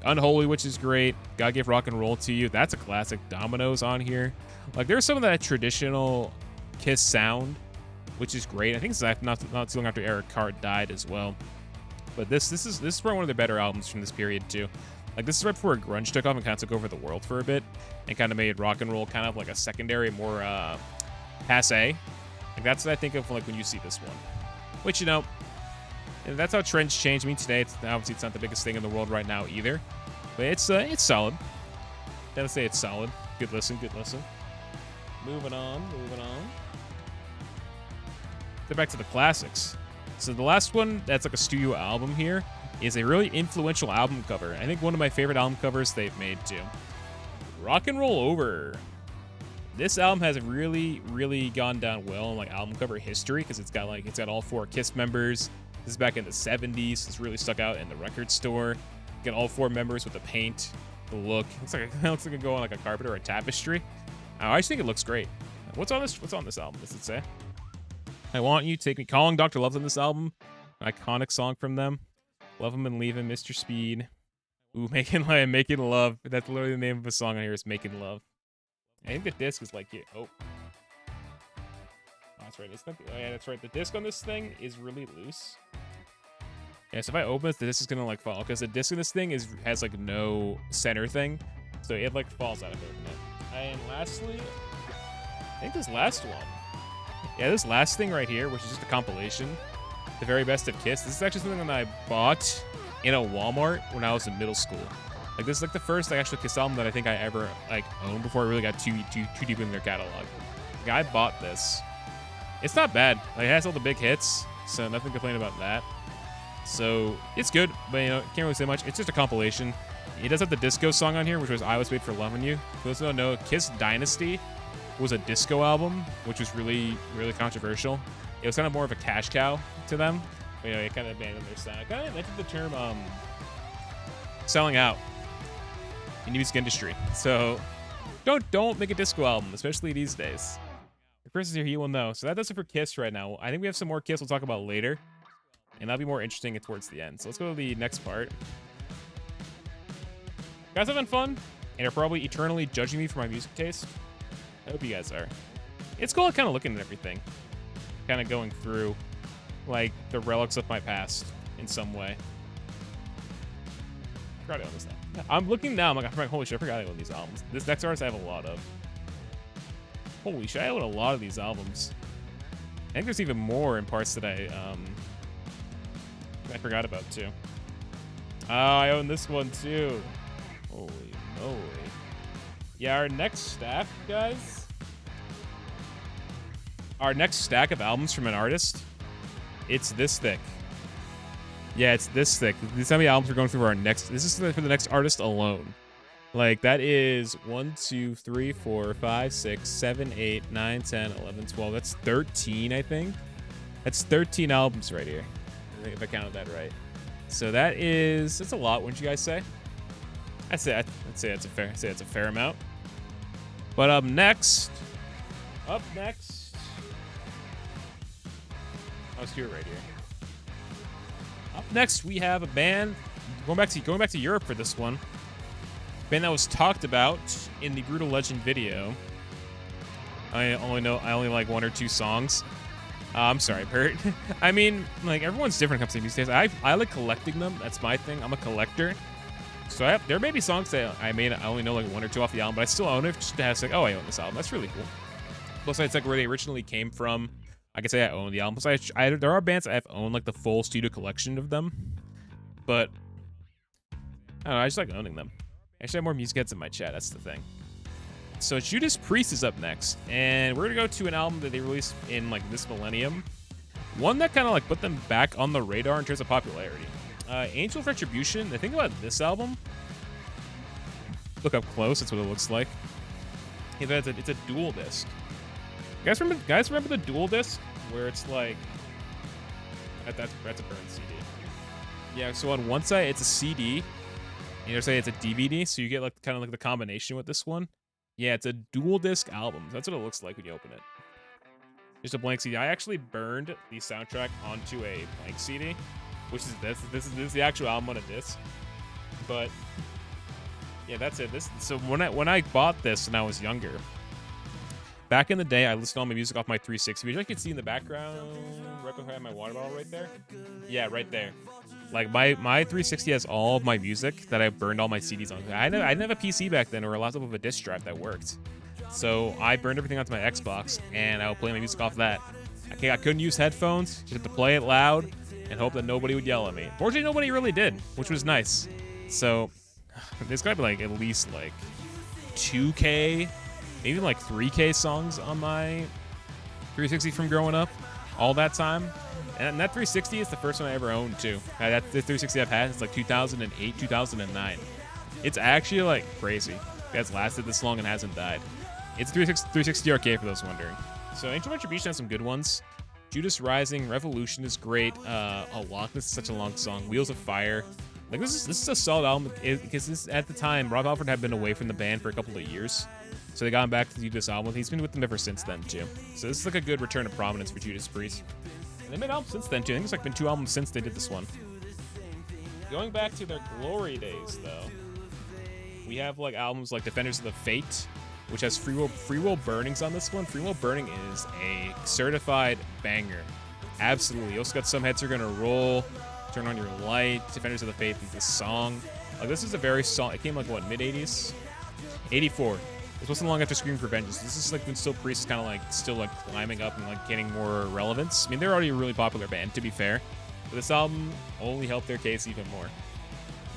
Unholy, which is great. God Gave Rock and Roll to You. That's a classic. Dominoes on here. Like, there's some of that traditional Kiss sound, which is great. I think it's not too long after Eric Carr died as well. But this is probably one of their better albums from this period too. Like, this is right before grunge took off and kind of took over the world for a bit and kind of made rock and roll kind of like a secondary, more passe. Like, that's what I think of like when you see this one. Which, you know, and that's how trends change. I mean, today, obviously it's not the biggest thing in the world right now either. But it's solid. Gotta say it's solid. Good listen, good listen. Moving on. Get back to the classics. So the last one that's like a studio album here is a really influential album cover. I think one of my favorite album covers they've made too. Rock and Roll Over. This album has really, really gone down well in like album cover history because it's got all 4 Kiss members. This is back in the 70s. It's really stuck out in the record store. You got all 4 members with the paint, the look. It looks like it go on like a carpet or a tapestry. I just think it looks great. What's on this album? Does it say? I Want You, Take Me. Calling Dr. Love's on this album. An iconic song from them. Love 'Em and Leave 'Em, Mr. Speed. Ooh, Making Love. That's literally the name of a song on here is Making Love. I think the disc is like it. Oh, that's right. Oh yeah, that's right. The disc on this thing is really loose. Yeah, so if I open it, the disc is gonna like fall because the disc in this thing has like no center thing, so it like falls out of it. And lastly, I think this last one. Yeah, this last thing right here, which is just a compilation, The Very Best of Kiss. This is actually something that I bought in a Walmart when I was in middle school. Like, this is like the first like, actual Kiss album that I think I ever like owned before I really got too deep in their catalog. Like, I bought this. It's not bad. Like, it has all the big hits, so nothing to complain about that. So it's good, but you know, can't really say much. It's just a compilation. It does have the disco song on here, which was I Was Wait for Loving You. For those who don't know, Kiss Dynasty was a disco album, which was really, really controversial. It was kind of more of a cash cow to them. But, you know, it kind of abandoned their sound. I kind of invented the term selling out in the music industry. So don't make a disco album, especially these days. If Chris is here, he will know. So that does it for Kiss right now. I think we have some more Kiss we'll talk about later. And that'll be more interesting towards the end. So let's go to the next part. Guys having fun? And are probably eternally judging me for my music taste? I hope you guys are. It's cool kind of looking at everything. Kind of going through, like, the relics of my past in some way. I forgot I own this now. I'm looking now, I'm like, holy shit, I forgot I own these albums. This next artist I have a lot of. Holy shit, I own a lot of these albums. I think there's even more in parts that I forgot about too. Oh, I own this one too. Holy moly. Yeah, our next stack, guys. Our next stack of albums from an artist, it's this thick. Yeah, it's this thick. This is how many albums we're going through our next. This is for the next artist alone. Like, that is 1, 2, 3, 4, 5, 6, 7, 8, 9, 10, 11, 12. That's 13, I think. That's 13 albums right here, if I counted that right. So that's a lot, wouldn't you guys say? I'd say that's a fair amount. But up next. Oh, let's do it right here. Up next, we have a band going back to Europe for this one. Band that was talked about in the Brutal Legend video. I only like 1 or 2 songs. I'm sorry, Bert. I mean, like, everyone's different when it comes to these days. I like collecting them. That's my thing. I'm a collector. So there may be songs that I only know like 1 or 2 off the album, but I still own it just to have like, oh, I own this album. That's really cool. Plus, it's like where they originally came from. I can say I own the album. Plus, there are bands I've owned like the full studio collection of them, but I don't know. I just like owning them. I actually have more music heads in my chat. That's the thing. So Judas Priest is up next, and we're gonna go to an album that they released in like this millennium. One that kind of like put them back on the radar in terms of popularity. Angel of Retribution. The thing about this album, look up close. That's what it looks like. It's a dual disc. Guys remember the dual disc where it's like that's a burn CD. Yeah. So on one side it's a CD, and the other side it's a DVD. So you get like kind of like the combination with this one. Yeah, it's a dual disc album. That's what it looks like when you open it. Just a blank CD. I actually burned the soundtrack onto a blank CD, which is this. This is the actual album on a disc. But yeah, that's it. So when I bought this when I was younger, back in the day, I listened to all my music off my 360, which I can see in the background, right behind my water bottle right there. Yeah, right there. Like my 360 has all of my music that I burned all my CDs on. I didn't have a PC back then or a laptop with a disc drive that worked. So I burned everything onto my Xbox, and I would play my music off that. I couldn't use headphones, just had to play it loud and hope that nobody would yell at me. Fortunately, nobody really did, which was nice. So there's gotta be like at least like 2K, maybe like 3K songs on my 360 from growing up all that time. And that 360 is the first one I ever owned too. That's the 360 I've had since like 2008, 2009. It's actually like crazy. It's lasted this long and hasn't died. It's 360 arcade for those wondering. So Angel Retribution has some good ones. Judas Rising, Revolution is great. This is such a long song. Wheels of Fire. Like this is a solid album because at the time Rob Halford had been away from the band for a couple of years. So they got him back to do this album. He's been with them ever since then too. So this is like a good return to prominence for Judas Priest. And they made albums since then too. I think it's like been 2 albums since they did this one. Going back to their glory days though, we have like albums like Defenders of the Fate, which has Free Will Burnings on this one. Free Will Burning is a certified banger. Absolutely. You also got Some Heads Are Gonna Roll, Turn On Your Light, Defenders of the Faith is the song. Like this is a very song. It came like what, mid-80s? 84. This wasn't long after Screaming for Vengeance. This is like when still Priest is kind of like still like climbing up and like getting more relevance. I mean, they're already a really popular band, to be fair. But this album only helped their case even more.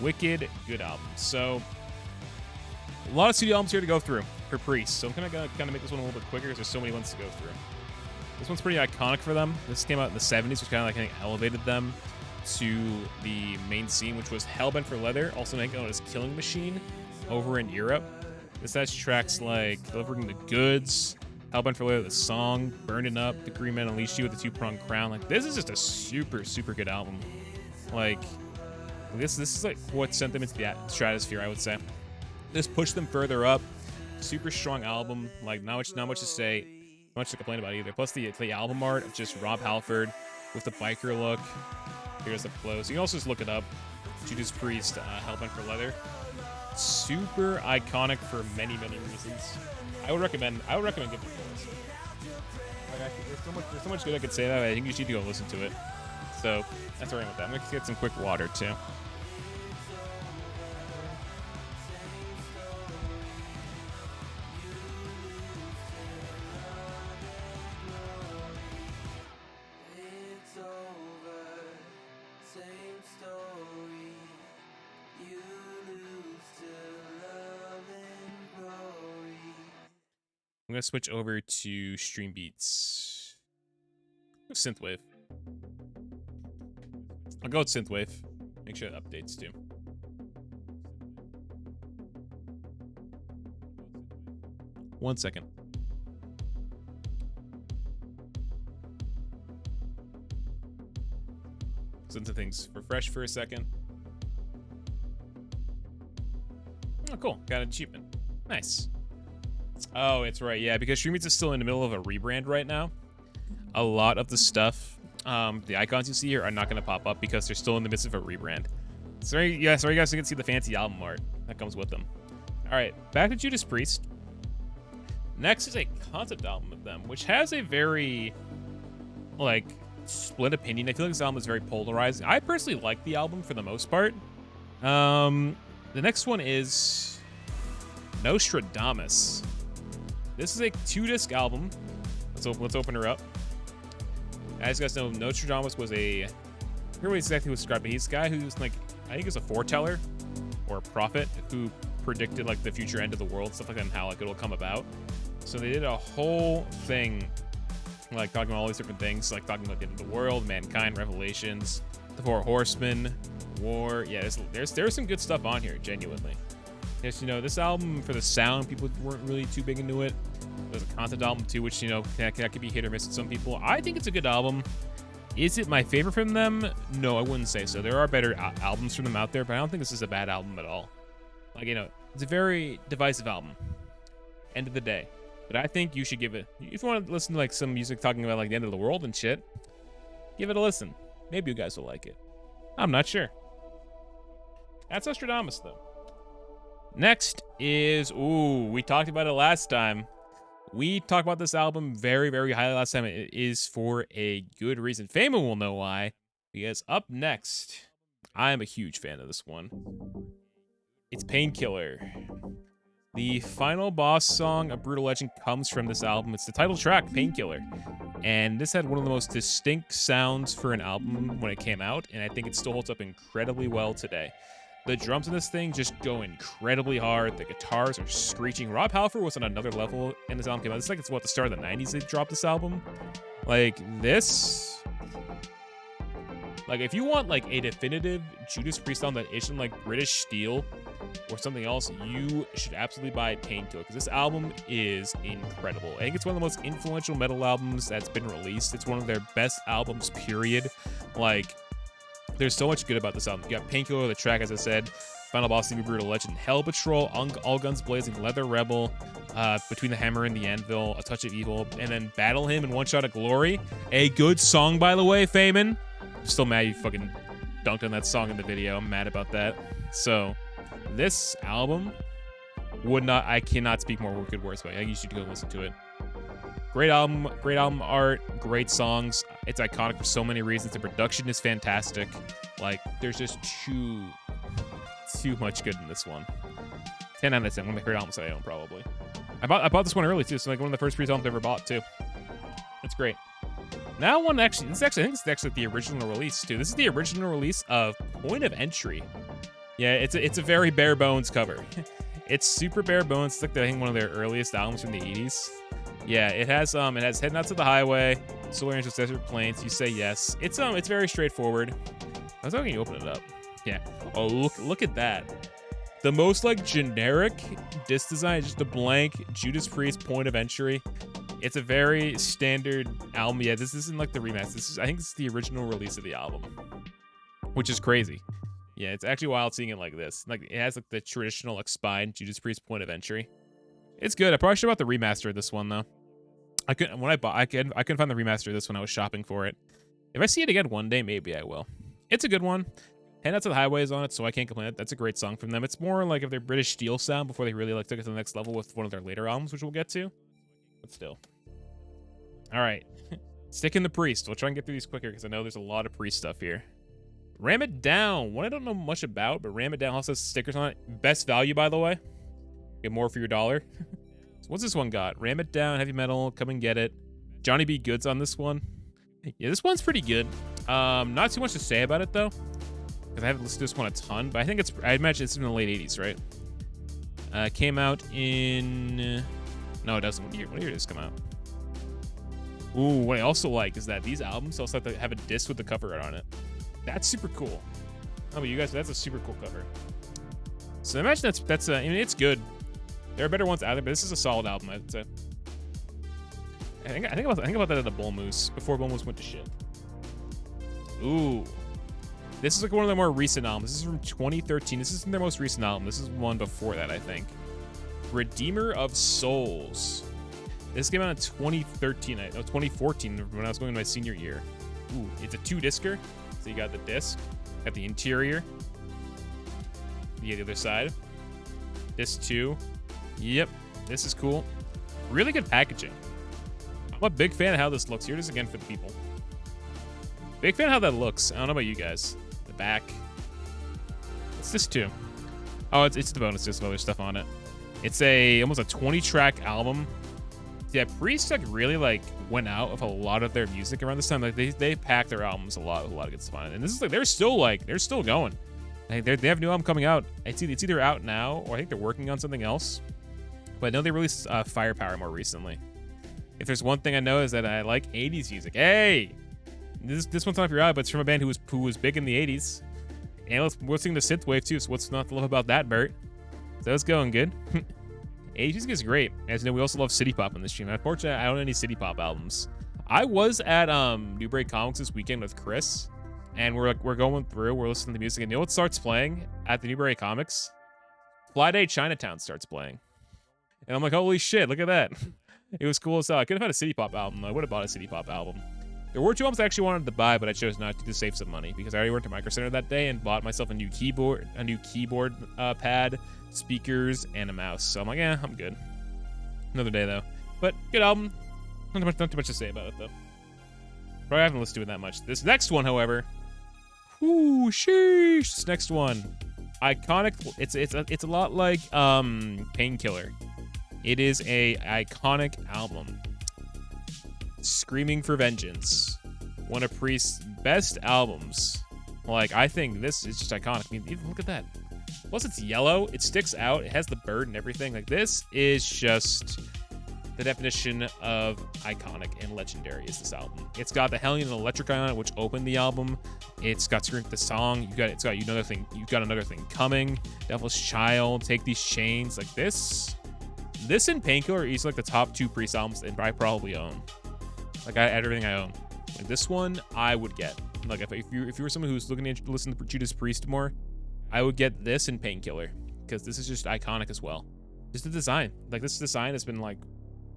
Wicked, good album. So a lot of studio albums here to go through for Priest. So I'm gonna make this one a little bit quicker because there's so many ones to go through. This one's pretty iconic for them. This came out in the 70s, which kind of like I think elevated them to the main scene, which was Hellbent for Leather, also known as Killing Machine, over in Europe. This has tracks like Delivering the Goods, Hellbent for Leather, the song, Burning Up, The Green Man Unleashed You with the Two-Pronged Crown. Like this is just a super, super good album. Like this is like what sent them into the stratosphere, I would say. This pushed them further up. Super strong album. Like not much to say, not much to complain about either. Plus the album art of just Rob Halford with the biker look. Here's the close. You can also just look it up. Judas Priest, Hellbent for Leather. Super iconic for many, many reasons. I would recommend giving it a listen. Like there's so much good I could say that I think you should go listen to it. So that's where I am with that. I'm gonna get some quick water too. I'm gonna switch over to Stream Beats. Synthwave. I'll go with Synthwave. Make sure it updates too. One second. Listen to things refresh for a second. Oh, cool. Got an achievement. Nice. Oh, it's right. Yeah, because Stream Beats is still in the middle of a rebrand right now. A lot of the stuff, the icons you see here are not going to pop up because they're still in the midst of a rebrand. Sorry guys, you can see the fancy album art that comes with them. All right, back to Judas Priest. Next is a concept album of them, which has a very, like, split opinion. I feel like this album is very polarizing. I personally like the album for the most part. The next one is Nostradamus. This is a 2-disc album. Let's open her up. As you guys know, Nostradamus was I forget what exactly was described, but he's a guy who's like, I think he's a foreteller or a prophet who predicted like the future end of the world, stuff like that, and how like it'll come about. So they did a whole thing, like talking about all these different things, like talking about the end of the world, mankind, revelations, the 4 horsemen, war. Yeah, there's some good stuff on here, genuinely. There's, you know, this album for the sound, people weren't really too big into it. There's a concept album too, which, you know, that could be hit or miss with some people. I think it's a good album. Is it my favorite from them? No, I wouldn't say so. There are better albums from them out there, but I don't think this is a bad album at all. Like, you know, it's a very divisive album. End of the day. But I think you should give it, if you want to listen to like some music talking about like the end of the world and shit, give it a listen. Maybe you guys will like it. I'm not sure. That's Nostradamus though. Next is, we talked about it last time. We talked about this album very, very highly last time. It is for a good reason. Fama will know why. Because up next, I am a huge fan of this one. It's Painkiller. The final boss song of Brutal Legend comes from this album. It's the title track, Painkiller. And this had one of the most distinct sounds for an album when it came out, and I think it still holds up incredibly well today. The drums in this thing just go incredibly hard. The guitars are screeching. Rob Halford was on another level in this album came out. It's like it's the start of the 90s they dropped this album. Like this. Like if you want like a definitive Judas Priest album that isn't like British Steel or something else, you should absolutely buy Painkiller because this album is incredible. I think it's one of the most influential metal albums that's been released. It's one of their best albums, period. Like, there's so much good about this album. You got Painkiller, the track, as I said, Final Boss Theme, Brutal Legend, Hell Patrol, All Guns Blazing, Leather Rebel, Between the Hammer and the Anvil, A Touch of Evil, and then Battle Hymn and One Shot of Glory. A good song, by the way, Feynman. I'm still mad you fucking dunked on that song in the video. I'm mad about that. So, this album I cannot speak more good words about it. I think you should go listen to it. Great album art, great songs. It's iconic for so many reasons. The production is fantastic. Like, there's just too much good in this one. 10 out of 10. One of my favorite albums that I own, probably. I bought this one early, too. So, like, one of the first Priest albums I ever bought, too. It's great. Now, I think it's actually the original release, too. This is the original release of Point of Entry. Yeah, it's a very bare bones cover. It's super bare bones. It's like I think one of their earliest albums from the 80s. Yeah, it has Heading Out to the Highway, Solar Angels, Desert Plains, You Say Yes. It's very straightforward. I was hoping you open it up. Yeah. Oh, look at that. The most like generic disc design, just a blank Judas Priest Point of Entry. It's a very standard album. Yeah, this isn't like the remaster. I think this is the original release of the album, which is crazy. Yeah, it's actually wild seeing it like this. Like it has like the traditional like spine Judas Priest Point of Entry. It's good. I probably should have bought the remaster of this one though. I couldn't find the remaster of this when I was shopping for it. If I see it again one day, maybe I will. It's a good one. Heading Out to the Highway is on it, so I can't complain. That's a great song from them. It's more like of their British Steel sound before they really like took it to the next level with one of their later albums, which we'll get to. But still. All right. Stick in the Priest. We'll try and get through these quicker because I know there's a lot of Priest stuff here. Ram It Down. One I don't know much about, but Ram It Down also has stickers on it. Best value, by the way. Get more for your dollar. So what's this one got? Ram It Down, Heavy Metal, Come and Get It. Johnny B. Good's on this one. Yeah, this one's pretty good. Not too much to say about it, though. Because I haven't listened to this one a ton, but I imagine it's in the late 80s, right? Came out in... No, it doesn't. What year did this come out? Ooh, what I also like is that these albums also have a disc with the cover art on it. That's super cool. Oh, but you guys, that's a super cool cover. So I imagine that's I mean, it's good. There are better ones out there, but this is a solid album, I'd say. I think about that at the Bull Moose before Bull Moose went to shit. Ooh. This is like one of their more recent albums. This is from 2013. This isn't their most recent album. This is one before that, I think. Redeemer of Souls. This came out in 2013. No, 2014 when I was going to my senior year. Ooh, it's a 2-discer. So you got the disc, got the interior. You get the other side. Disc 2. Yep, this is cool. Really good packaging. I'm a big fan of how this looks. Here it is again for the people. Big fan of how that looks. I don't know about you guys. The back. It's this too. Oh, it's the bonus disc with other stuff on it. It's almost a 20-track album. Yeah, Priest like really like went out of a lot of their music around this time. Like they packed their albums a lot with a lot of good stuff on it. And this is like they're still going. Like they have a new album coming out. It's either out now or I think they're working on something else. But I know they released Firepower more recently. If there's one thing I know is that I like 80s music. Hey, this one's not for your eye, but it's from a band who was big in the 80s. And we're listening to synthwave too. So what's not to love about that, Bert? So it's going good. 80s music is great. As you know, we also love city pop on this stream. Unfortunately, I don't own any city pop albums. I was at Newbury Comics this weekend with Chris, and we're going through. We're listening to music, and you know what starts playing at the Newbury Comics? Fly Day Chinatown starts playing, and I'm like, holy shit! Look at that. It was cool as hell. I could have had a city pop album. I would have bought a city pop album. There were 2 albums I actually wanted to buy, but I chose not to save some money because I already worked at Micro Center that day and bought myself a new keyboard pad, speakers, and a mouse. So I'm like, yeah, I'm good. Another day though. But good album. Not too much to say about it though. Probably haven't listened to it that much. This next one, however, whoo, sheesh. This next one, iconic. It's a lot like Painkiller. It is a iconic album. Screaming for Vengeance, one of Priest's best albums. Like, I think this is just iconic. I mean, even look at that. Plus, it's yellow. It sticks out. It has the bird and everything. Like, this is just the definition of iconic and legendary is this album. It's got the Hellion and Electric Eye on it, which opened the album. It's got Scream the song. It's got another thing. You've got another thing coming. Devil's Child. Take These Chains. Like this and Painkiller are easily like the top 2 Priest albums that I probably own. Like everything I own. Like this one, I would get. Like if you were someone who's looking to listen to Judas Priest more, I would get this and Painkiller because this is just iconic as well. Just the design. Like this design has been like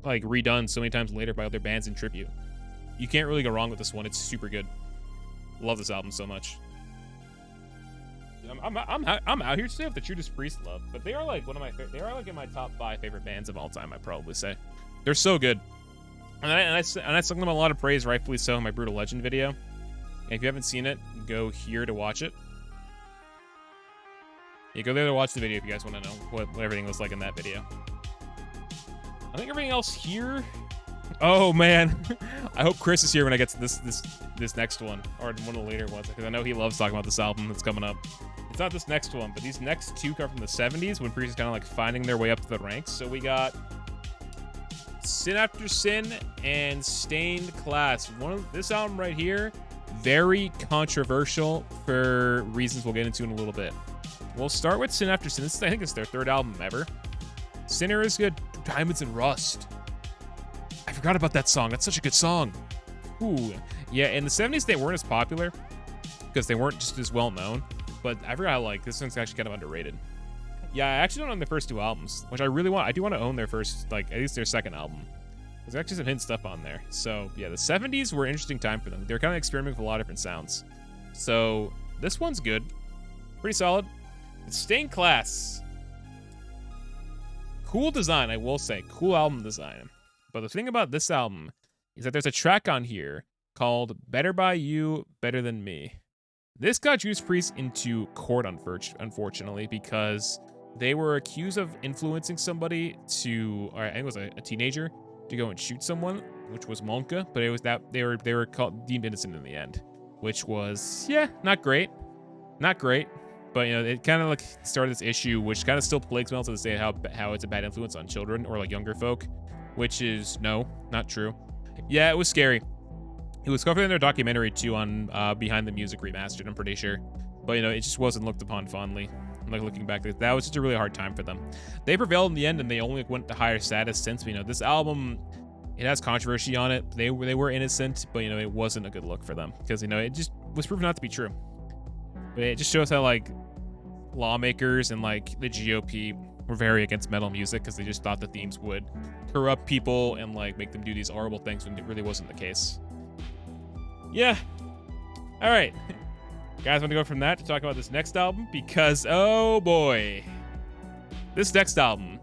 redone so many times later by other bands in tribute. You can't really go wrong with this one. It's super good. Love this album so much. I'm out here to say with the Judas Priest love, but they are like they are like in my top 5 favorite bands of all time. I'd probably say they're so good. And I sung them a lot of praise, rightfully so, in my Brutal Legend video. And if you haven't seen it, go here to watch it. Yeah, go there to watch the video if you guys want to know what everything was like in that video. I think everything else here. Oh man, I hope Chris is here when I get to this next one or one of the later ones because I know he loves talking about this album that's coming up. It's not this next one, but these next 2 come from the 70s when Priest is kind of like finding their way up to the ranks. So we got Sin After Sin and Stained Class. This album right here, very controversial for reasons we'll get into in a little bit. We'll start with Sin After Sin. I think it's their 3rd album ever. Sinner is good. Diamonds and Rust. I forgot about that song. That's such a good song. Ooh. Yeah, in the 70s, they weren't as popular because they weren't just as well known. But I forgot, like, this one's actually kind of underrated. Yeah, I actually don't own their first 2 albums, which I really want. I do want to own their first, like, at least their 2nd album. There's actually some hidden stuff on there. So, yeah, the 70s were an interesting time for them. They're kind of experimenting with a lot of different sounds. So, this one's good. Pretty solid. It's Stained Class. Cool design, I will say. Cool album design. But the thing about this album is that there's a track on here called Better By You, Better Than Me. This got Judas Priest into court, unfortunately, because they were accused of influencing somebody to, or I think it was a teenager, to go and shoot someone, which was Monka, but it was that they were deemed innocent in the end, which was, yeah, not great. Not great. But, you know, it kind of like started this issue, which kind of still plagues me to this day, how it's a bad influence on children or like younger folk, which is no, not true. Yeah, it was scary. It was covered in their documentary too on Behind the Music Remastered, I'm pretty sure. But, you know, it just wasn't looked upon fondly. Like looking back, that was just a really hard time for them. They prevailed in the end, and they only went to higher status since. You know, this album, it has controversy on it. They were innocent, but, you know, it wasn't a good look for them because, you know, it just was proven not to be true. But it just shows how like lawmakers and like the GOP were very against metal music because they just thought the themes would corrupt people and like make them do these horrible things when it really wasn't the case. Yeah. All right. Guys, want to go from that to talk about this next album because, oh boy, this next album,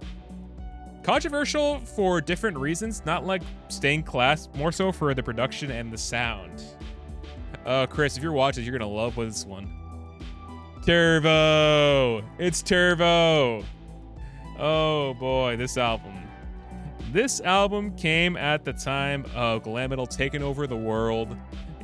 controversial for different reasons, not like Stained Class, more so for the production and the sound. Chris, if you're watching, you're gonna love this one. Turbo. It's Turbo. Oh boy, this album. This album came at the time of glam metal taking over the world.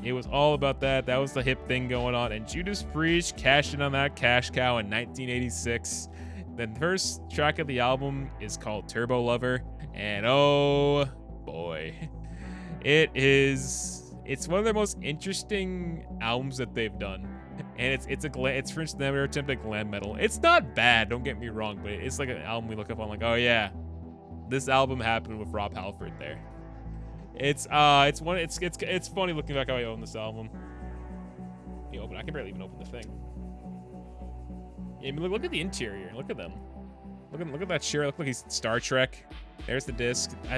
It was all about that. That was the hip thing going on. And Judas Priest cashed in on that cash cow in 1986. The first track of the album is called Turbo Lover. And oh boy, it's one of their most interesting albums that they've done. And it's for instance their attempt at glam metal. It's not bad, don't get me wrong, but it's like an album we look up on like, oh yeah, this album happened with Rob Halford there. It's funny looking back how I own this album. I can barely even open the thing. Yeah, I mean, look at the interior. Look at them. Look at that chair. Look like he's Star Trek. There's the disc. I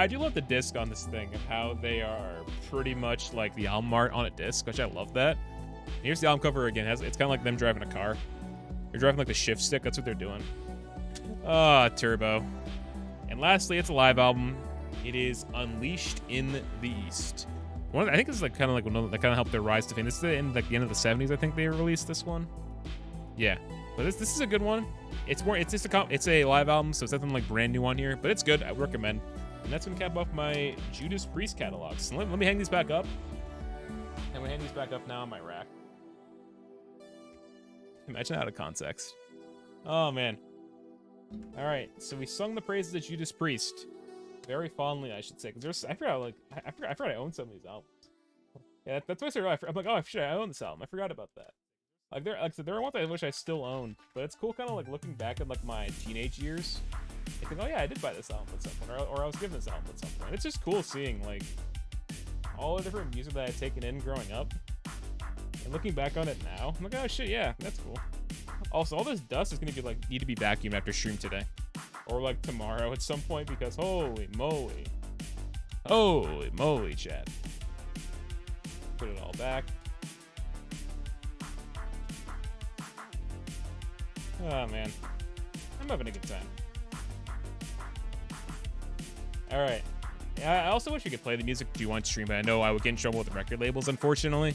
do love the disc on this thing of how they are pretty much like the album art on a disc, which I love that. Here's the album cover again. It's kind of like them driving a car. They're driving like the shift stick. That's what they're doing. Turbo. And lastly, it's a live album. It is Unleashed in the East. I think this is like kind of like one that kind of helped their rise to fame. This is in like the end of the 70s. I think they released this one. Yeah, but this is a good one. It's a live album, so it's nothing like brand new on here, but it's good. I would recommend. And that's gonna cap off my Judas Priest catalog. So let me hang these back up. I'm gonna hang these back up now on my rack. Imagine out of context. Oh man. All right, so we sung the praises of Judas Priest very fondly, I should say, because I forgot I owned some of these albums. Yeah, that's why I started. I'm like, oh, I own this album. I forgot about that. Like there are ones I wish I still owned, but it's cool, kind of like looking back at like my teenage years. I think, oh yeah, I did buy this album at some point, or I was given this album at some point. It's just cool seeing like all the different music that I've taken in growing up, and looking back on it now, I'm like, oh shit, yeah, that's cool. Also, all this dust is gonna be like need to be vacuumed after stream today, or like tomorrow at some point, because holy moly, chat. Put it all back. Oh man, I'm having a good time. All right. I also wish we could play the music do on stream, but I know I would get in trouble with the record labels, unfortunately.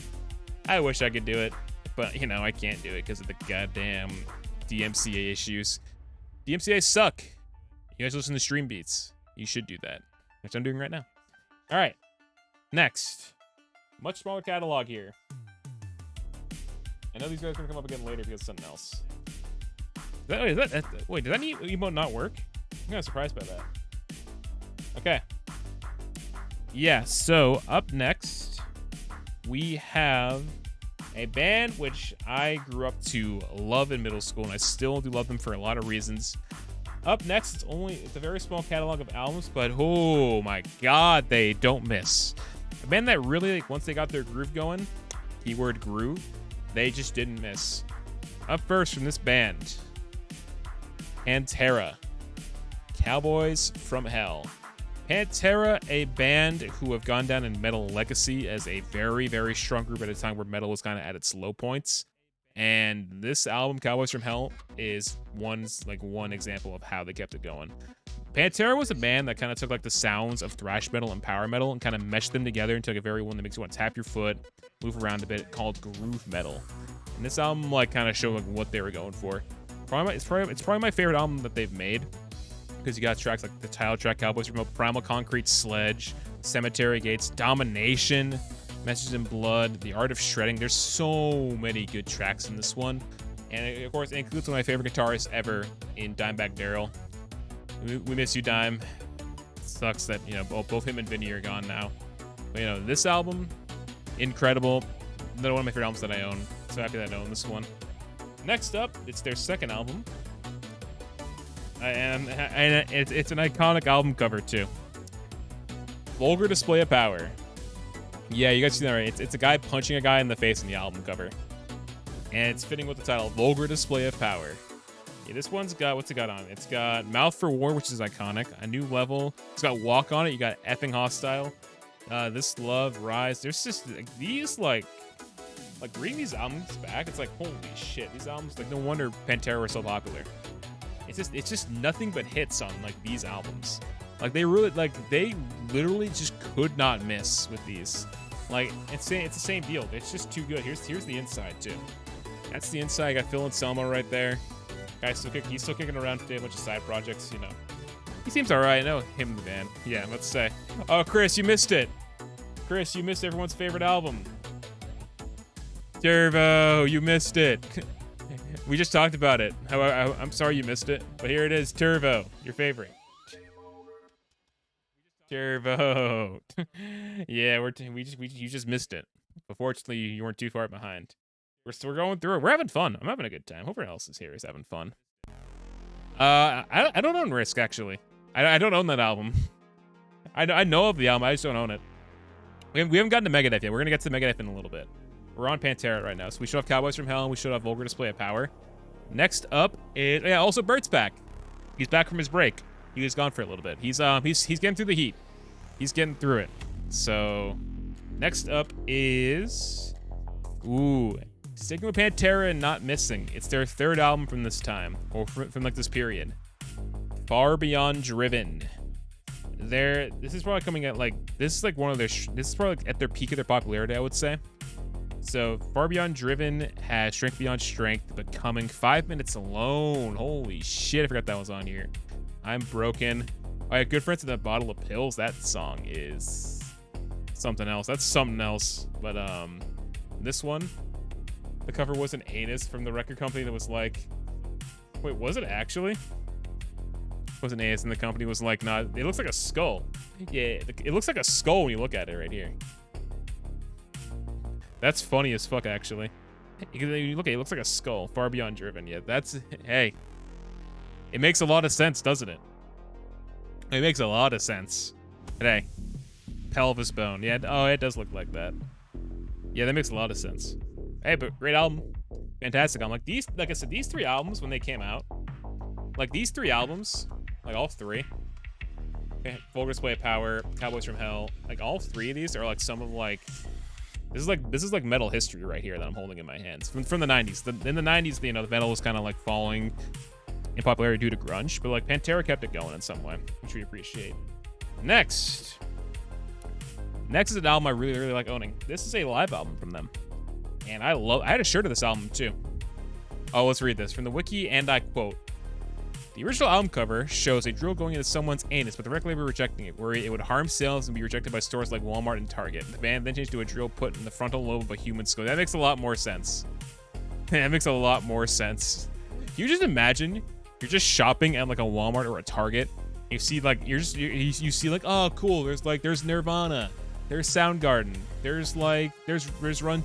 I wish I could do it, but I can't do it because of the goddamn DMCA issues. DMCA suck. You guys listen to stream beats. You should do that, which I'm doing right now. All right. Next, much smaller catalog here. I know these guys are gonna come up again later because of something else. Wait, did that emote not work? I'm kind of surprised by that. Okay. Yeah, so up next, we have a band which I grew up to love in middle school, and I still do love them for a lot of reasons. Up next, it's a very small catalog of albums, but oh my god, they don't miss. A band that really, like, once they got their groove going, keyword groove, they just didn't miss. Up first from this band, Pantera, Cowboys from Hell. Pantera, a band who have gone down in metal legacy as a very, very strong group at a time where metal was kind of at its low points. And this album, Cowboys from Hell, is one example of how they kept it going. Pantera was a band that kind of took like the sounds of thrash metal and power metal and kind of meshed them together into like a very one that makes you want to tap your foot, move around a bit, called groove metal. And this album like kind of showed like what they were going for. It's probably my favorite album that they've made, because you got tracks like the title track, Cowboys from Hell, Primal Concrete Sledge, Cemetery Gates, Domination, Messages in Blood, The Art of Shredding. There's so many good tracks in this one. And of course, it includes one of my favorite guitarists ever in Dimebag Darrell. We miss you, Dime. It sucks that, both him and Vinny are gone now. But, this album, incredible. Another one of my favorite albums that I own. So happy that I own this one. Next up, it's their second album. And it's an iconic album cover, too. Vulgar Display of Power. Yeah, you guys see that right? It's a guy punching a guy in the face in the album cover. And it's fitting with the title, Vulgar Display of Power. Yeah, this one's got, what's it got on it? It's got Mouth for War, which is iconic. A New Level. It's got Walk on it. You got Effing Hostile. This Love, Rise. There's just these, like reading these albums back, it's like, holy shit. These albums, like, no wonder Pantera were so popular. It's just nothing but hits on, like, these albums. Like, they literally just could not miss with these. Like, it's the same deal. It's just too good. Here's the inside, too. That's the inside. I got Phil and Selma right there. Guy's he's still kicking around today, a bunch of side projects, you know. He seems alright. I know him, the band. Yeah, let's say. Oh, Chris, you missed it. Chris, you missed everyone's favorite album. Turbo, you missed it. We just talked about it. I'm sorry you missed it, but here it is, Turbo, your favorite. Turbo. Yeah, you just missed it. But fortunately, you weren't too far behind. We're going through it. We're having fun. I'm having a good time. Hope everyone else is here is having fun. I don't own Risk actually. I don't own that album. I know of the album. I just don't own it. We haven't gotten to Megadeth yet. We're gonna get to Megadeth in a little bit. We're on Pantera right now, so we should have Cowboys from Hell and we should have Vulgar Display of Power. Next up is also Bert's back. He's back from his break. He was gone for a little bit. He's getting through the heat. He's getting through it. So next up is sticking with Pantera and not missing. It's their third album from this time, or from like this period. Far Beyond Driven. This is probably coming at this is one of their this is probably at their peak of their popularity, I would say. So Far Beyond Driven has Strength Beyond Strength, Becoming, 5 Minutes Alone. Holy shit, I forgot that was on here. I'm Broken. Oh yeah, Good Friends with a Bottle of Pills. That song is something else. That's something else. But this one, the cover was an anus from the record company that was like, wait, was it actually? It was an anus, and the company was like, not. It looks like a skull. Yeah, it looks like a skull when you look at it right here. That's funny as fuck, actually. You look at it, it looks like a skull. Far Beyond Driven. Yeah, that's, hey. It makes a lot of sense, doesn't it? It makes a lot of sense. But hey, pelvis bone. Yeah, oh, it does look like that. Yeah, that makes a lot of sense. Hey, but great album. Fantastic album. Like I said, these three albums, when they came out, these three albums, all three, Vulgar Display of Power, Cowboys from Hell, all three of these are some of this is metal history right here that I'm holding in my hands from the 90s. In the 90s, the metal was kind of falling in popularity due to grunge, but Pantera kept it going in some way, which we appreciate. Next is an album I really, really like owning. This is a live album from them, and I had a shirt of this album too. Oh, let's read this from the wiki, and I quote: "The original album cover shows a drill going into someone's anus, but the record label rejecting it, where it would harm sales and be rejected by stores like Walmart and Target. The band then changed to a drill put in the frontal lobe of a human skull." That makes a lot more sense. That makes a lot more sense. Can you just imagine you're just shopping at a Walmart or a Target? You see you see oh cool, there's Nirvana, there's Soundgarden, there's Run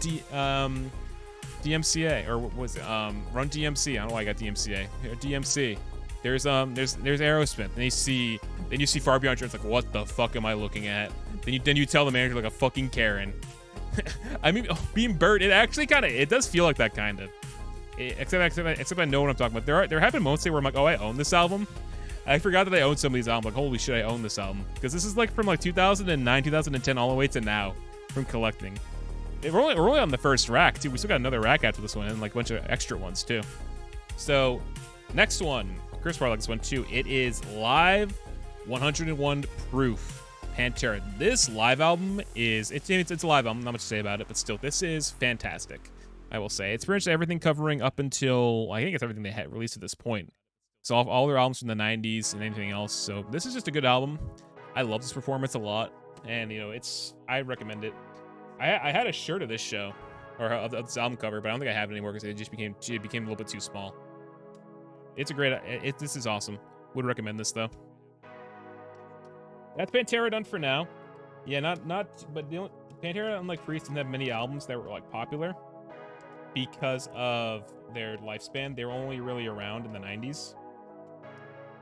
DMCA, or what was it? Run DMC. I don't know why I got DMCA. DMC. There's Aerosmith. Then you see Far Beyond Driven. It's what the fuck am I looking at? Then you tell the manager a fucking Karen. I mean, being Bert, it actually it does feel like that kind of. Except I know what I'm talking about. There have been moments where I'm oh, I own this album. I forgot that I own some of these albums. Holy shit, I own this album, because this is from 2009, 2010 all the way to now from collecting. We're only on the first rack too. We still got another rack after this one, and a bunch of extra ones too. So next one, Chris probably likes this one too. It is Live 101 Proof, Pantera. This live album it's a live album. Not much to say about it, but still, this is fantastic. I will say it's pretty much everything covering up until I think it's everything they had released at this point. So all their albums from the 90s and anything else. So this is just a good album. I love this performance a lot, and I recommend it. I had a shirt of this show, or of this album cover, but I don't think I have it anymore because it became a little bit too small. It's a great. This is awesome. Would recommend this though. That's Pantera done for now. Yeah, but Pantera, unlike Priest, didn't have many albums that were popular because of their lifespan. They were only really around in the 90s.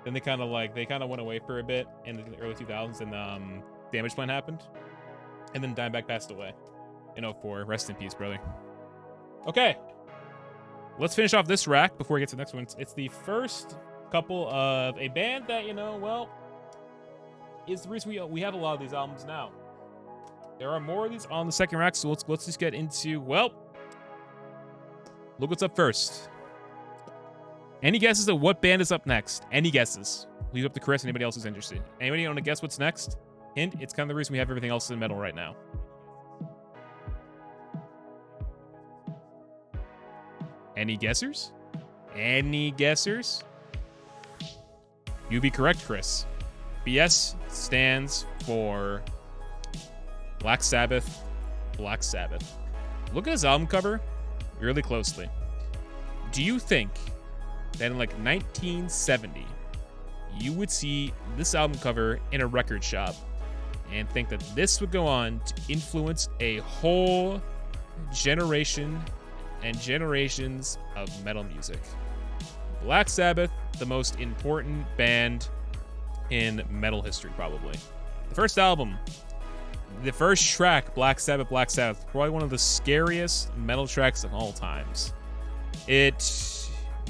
Then they kind of went away for a bit in the early 2000s, and Damage Plan happened, and then Dimebag passed away in 2004. Rest in peace, brother. Okay, let's finish off this rack before we get to the next one. It's the first couple of a band that is the reason we have a lot of these albums now. There are more of these on the second rack, so let's just get into look what's up first. Any guesses at what band is up next? Any guesses? Leave up to Chris. Anybody else who's interested? Anybody want to guess what's next? Hint, it's kind of the reason we have everything else in metal right now. Any guessers? Any guessers? You'd be correct, Chris. BS stands for Black Sabbath. Black Sabbath. Look at his album cover really closely. Do you think that in like 1970, you would see this album cover in a record shop and think that this would go on to influence a whole generation and generations of metal music? Black Sabbath, the most important band in metal history, probably. The first album, the first track, Black Sabbath, probably one of the scariest metal tracks of all times. I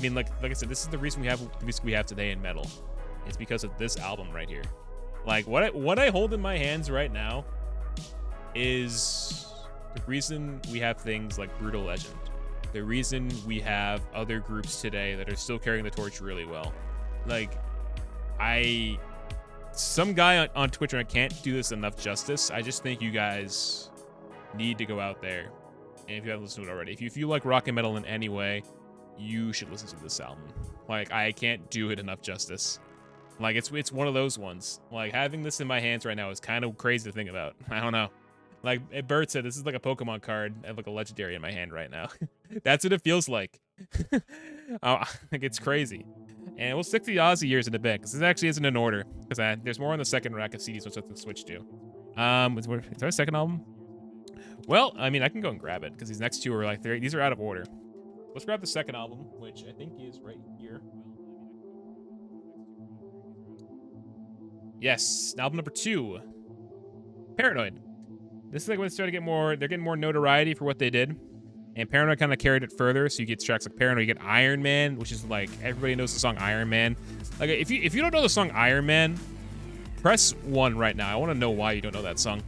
mean, like I said, this is the reason we have the music we have today in metal. It's because of this album right here. Like, what I hold in my hands right now is the reason we have things like Brutal Legend. The reason we have other groups today that are still carrying the torch really well. Like, some guy on Twitter, I can't do this enough justice. I just think you guys need to go out there. And if you haven't listened to it already, if you like rock and metal in any way, you should listen to this album. Like, I can't do it enough justice. Like, it's one of those ones. Like, having this in my hands right now is kind of crazy to think about. I don't know. Like Bert said, this is like a Pokemon card. I have like a legendary in my hand right now. That's what it feels like. Like, it's crazy. And we'll stick to the Aussie years in a bit, because this actually isn't in order. Because there's more on the second rack of CDs, which I have to switch to. Is there a second album? Well, I mean, I can go and grab it, because these next two are like, these are out of order. Let's grab the second album, which I think is right here. Yes, album number 2, Paranoid. This is like when it started to get more, they're getting more notoriety for what they did. And Paranoid kind of carried it further, so you get tracks like Paranoid, you get Iron Man, which is like, everybody knows the song Iron Man. Like, if you don't know the song Iron Man, press 1 right now. I want to know why you don't know that song.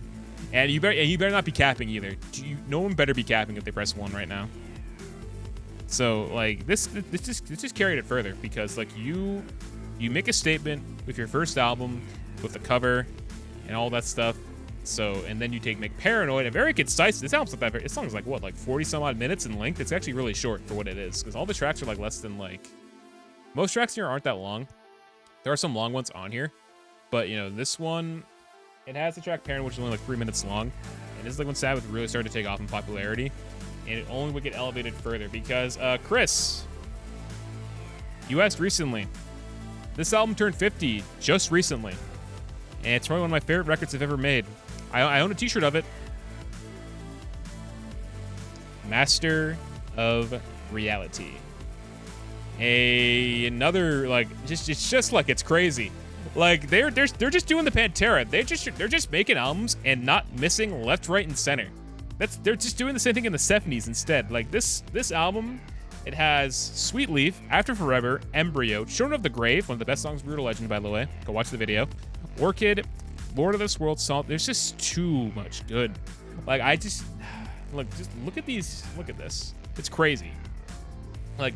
And you better not be capping either. No one better be capping if they press 1 right now. So, like, this just carried it further, because like you make a statement with your first album, with the cover and all that stuff. So, and then you make Paranoid, a very concise. This album's not that very. This song's like what, like 40 some odd minutes in length. It's actually really short for what it is, because all the tracks are like less than like. Most tracks here aren't that long. There are some long ones on here, but you know, this one, it has the track Paranoid, which is only like 3 minutes long, and this is like when Sabbath really started to take off in popularity, and it only would get elevated further because Chris, you asked recently. This album turned 50 just recently, and it's probably one of my favorite records I've ever made. I own a t-shirt of it. Master of Reality. Another, like, it's just like, it's crazy. Like, they're just doing the Pantera. They're just making albums and not missing left, right, and center. They're just doing the same thing in the 70s instead. Like, this album, it has Sweet Leaf, After Forever, Embryo, Children of the Grave, one of the best songs, Brutal Legend, by the way. Go watch the video. Orchid, Lord of this World Salt. There's just too much good. Like, just look at these. Look at this. It's crazy. Like,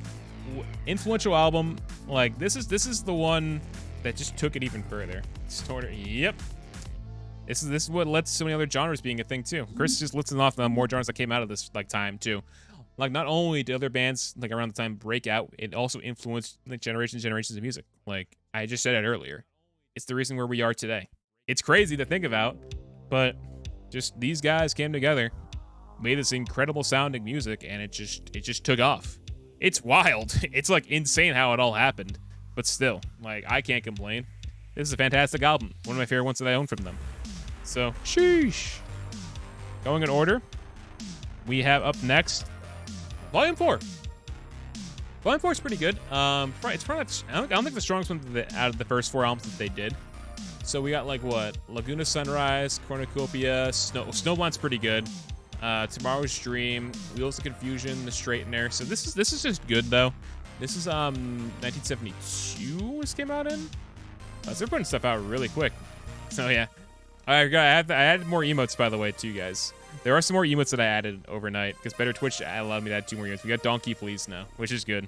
influential album. Like, this is the one that just took it even further. Yep. This is what led to so many other genres being a thing too. Chris is just listing off the more genres that came out of this like time too. Like, not only did other bands like around the time break out, it also influenced like generations of music. Like I just said it earlier. It's the reason where we are today. It's crazy to think about, but just these guys came together, made this incredible sounding music, and it just took off. It's wild. It's like insane how it all happened, but still, like, I can't complain. This is a fantastic album. One of my favorite ones that I own from them. So, sheesh. Going in order, we have up next Volume 4. Volume 4 is pretty good. It's probably I don't think the strongest one out of the first 4 albums that they did. So we got like what? Laguna Sunrise, Cornucopia, Snowblind's pretty good. Tomorrow's Dream, Wheels of Confusion, The Straightener. So this is just good though. This is 1972 this came out in. So they're putting stuff out really quick. So yeah. I added more emotes, by the way, too, guys. There are some more emotes that I added overnight, because Better Twitch allowed me to add 2 more emotes. We got Donkey Please now, which is good.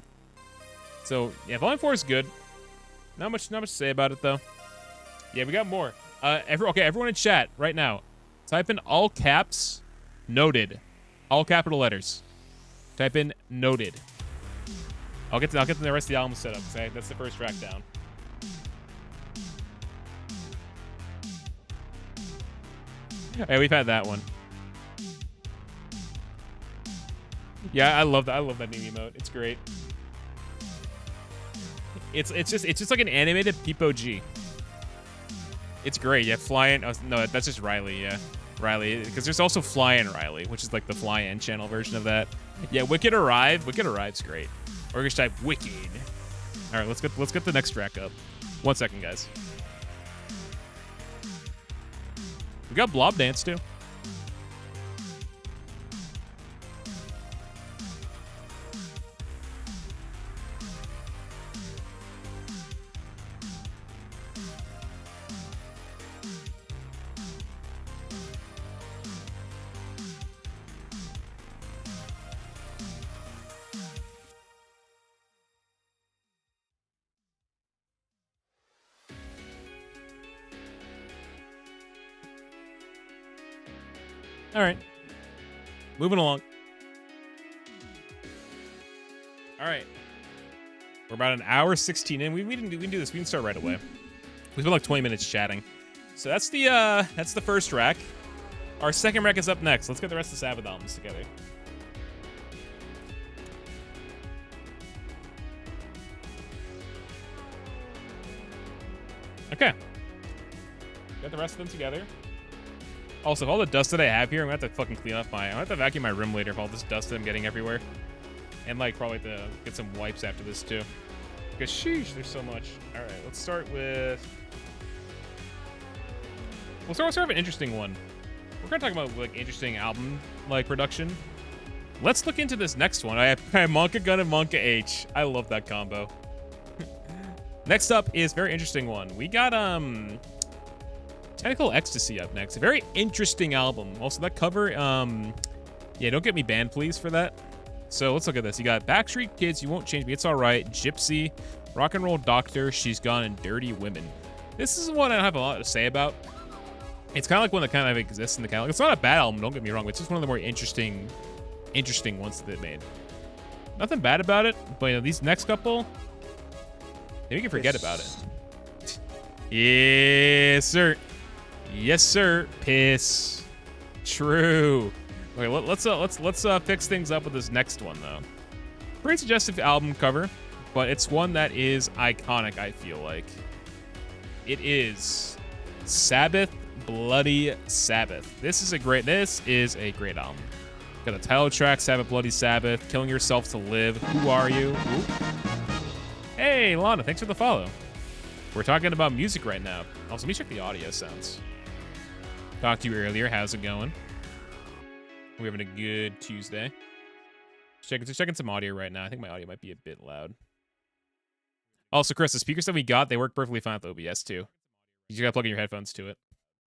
So, yeah, Volume 4 is good. Not much to say about it, though. Yeah, we got more. Everyone in chat, right now, type in all caps, noted. All capital letters. Type in noted. I'll get to the rest of the album set up. Okay? That's the first track down. Hey, we've had that one. Yeah, I love that. I love that new emote. It's great. It's just like an animated Peepo G. It's great. Yeah, Flying. Oh, no, that's just Riley. Yeah, Riley. Because there's also Flying Riley, which is like the Fly-In channel version of that. Yeah, Wicked Arrive. Wicked Arrive's great. Or just type Wicked. All right, let's get the next track up. 1 second, guys. We got Blob Dance too. All right. Moving along. All right. We're about an hour 16 in. We didn't do this. We can start right away. We spent like 20 minutes chatting. So that's the first track. Our second track is up next. Let's get the rest of the Sabbath albums together. Okay. Got the rest of them together. Also, all the dust that I have here, I'm gonna have to fucking clean up I'm gonna have to vacuum my room later for all this dust that I'm getting everywhere. And like probably to get some wipes after this too. Because sheesh, there's so much. Alright, let's start with we'll start with an interesting one. We're gonna talk about like interesting album like production. Let's look into this next one. I have Monka Gun and Monka H. I love that combo. Next up is very interesting one. We got Technical Ecstasy up next. A very interesting album. Also, that cover, yeah, don't get me banned, please, for that. So let's look at this. You got Backstreet Kids, You Won't Change Me, It's Alright, Gypsy, Rock and Roll Doctor, She's Gone, and Dirty Women. This is one I don't have a lot to say about. It's kind of like one that kind of exists in the catalog. It's not a bad album, don't get me wrong. It's just one of the more interesting ones that they made. Nothing bad about it, but you know, these next couple, maybe you can forget about it. Yes, sir. Yes, sir. Piss. True. Okay, let's fix things up with this next one though. Pretty suggestive album cover, but it's one that is iconic. I feel like it is Sabbath, Bloody Sabbath. This is a great album. Got a title track, Sabbath, Bloody Sabbath, Killing Yourself to Live. Who Are You? Ooh. Hey, Lana, thanks for the follow. We're talking about music right now. Also, let me check the audio sounds. Talked to you earlier. How's it going? We're having a good Tuesday. Checking some audio right now. I think my audio might be a bit loud. Also, Chris, the speakers that we got, they work perfectly fine with OBS too. You just gotta plug in your headphones to it.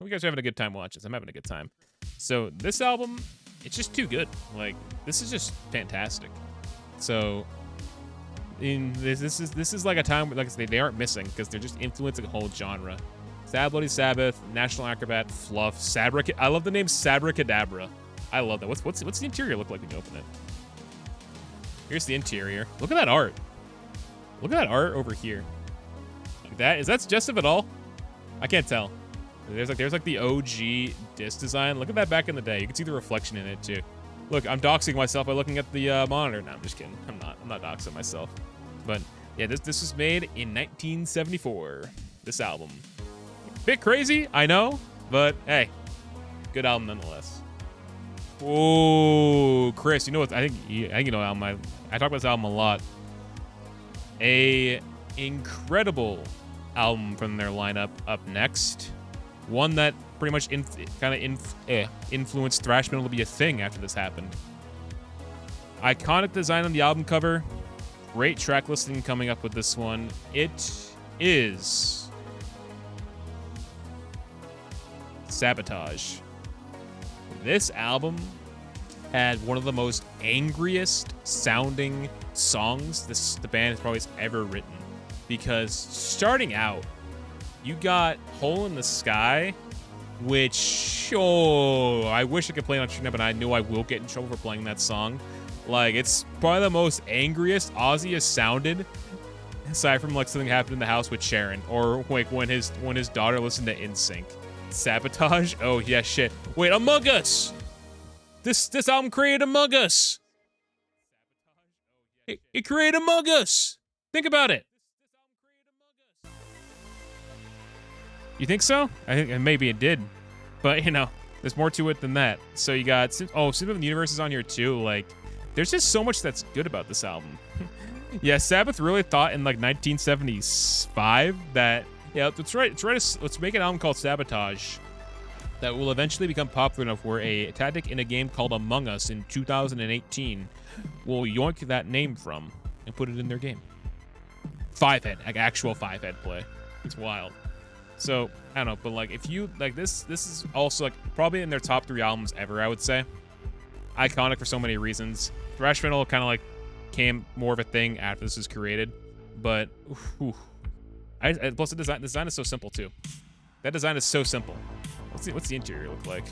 Hope you guys are having a good time watching this. I'm having a good time. So this album, it's just too good. Like, this is just fantastic. So this is like a time where, like I said, they aren't missing because they're just influencing a whole genre. Sad Bloody Sabbath, National Acrobat, Fluff, I love the name Sabracadabra. I love that. What's the interior look like when you open it? Here's the interior. Look at that art. Look at that art over here. Like that. Is that suggestive at all? I can't tell. There's like the OG disc design. Look at that back in the day. You can see the reflection in it too. Look, I'm doxing myself by looking at the monitor. No, I'm just kidding. I'm not doxing myself. But yeah, this was made in 1974. This album. Bit crazy, I know, but hey, good album nonetheless. Oh, Chris, you know what? I think you know album. I talk about this album a lot. A incredible album from their lineup up next. One that pretty much influenced thrash metal to be a thing after this happened. Iconic design on the album cover. Great track listing coming up with this one. It is Sabotage. This album had one of the most angriest sounding songs the band has probably ever written. Because starting out, you got Hole in the Sky, which, I wish I could play it on stream, but I know I will get in trouble for playing that song. Like, it's probably the most angriest Ozzy has sounded, aside from like something happened in the house with Sharon, or like when his daughter listened to NSYNC. Sabotage? Oh yeah, shit. Wait, Among Us! This album created Among Us! It created Among Us! Think about it! You think so? I think maybe it did. But, you know, there's more to it than that. So you got... Oh, Symphony of the Universe is on here too. Like, there's just so much that's good about this album. Yeah, Sabbath really thought in, like, 1975 that... Yeah, let's make an album called Sabotage that will eventually become popular enough where a tactic in a game called Among Us in 2018 will yoink that name from and put it in their game. Five-head, like actual five-head play. It's wild. So, I don't know, but like if you like this is also like probably in their top 3 albums ever, I would say. Iconic for so many reasons. Thrash metal kind of like came more of a thing after this was created, but plus the design is so simple too. That design is so simple. What's the interior look like?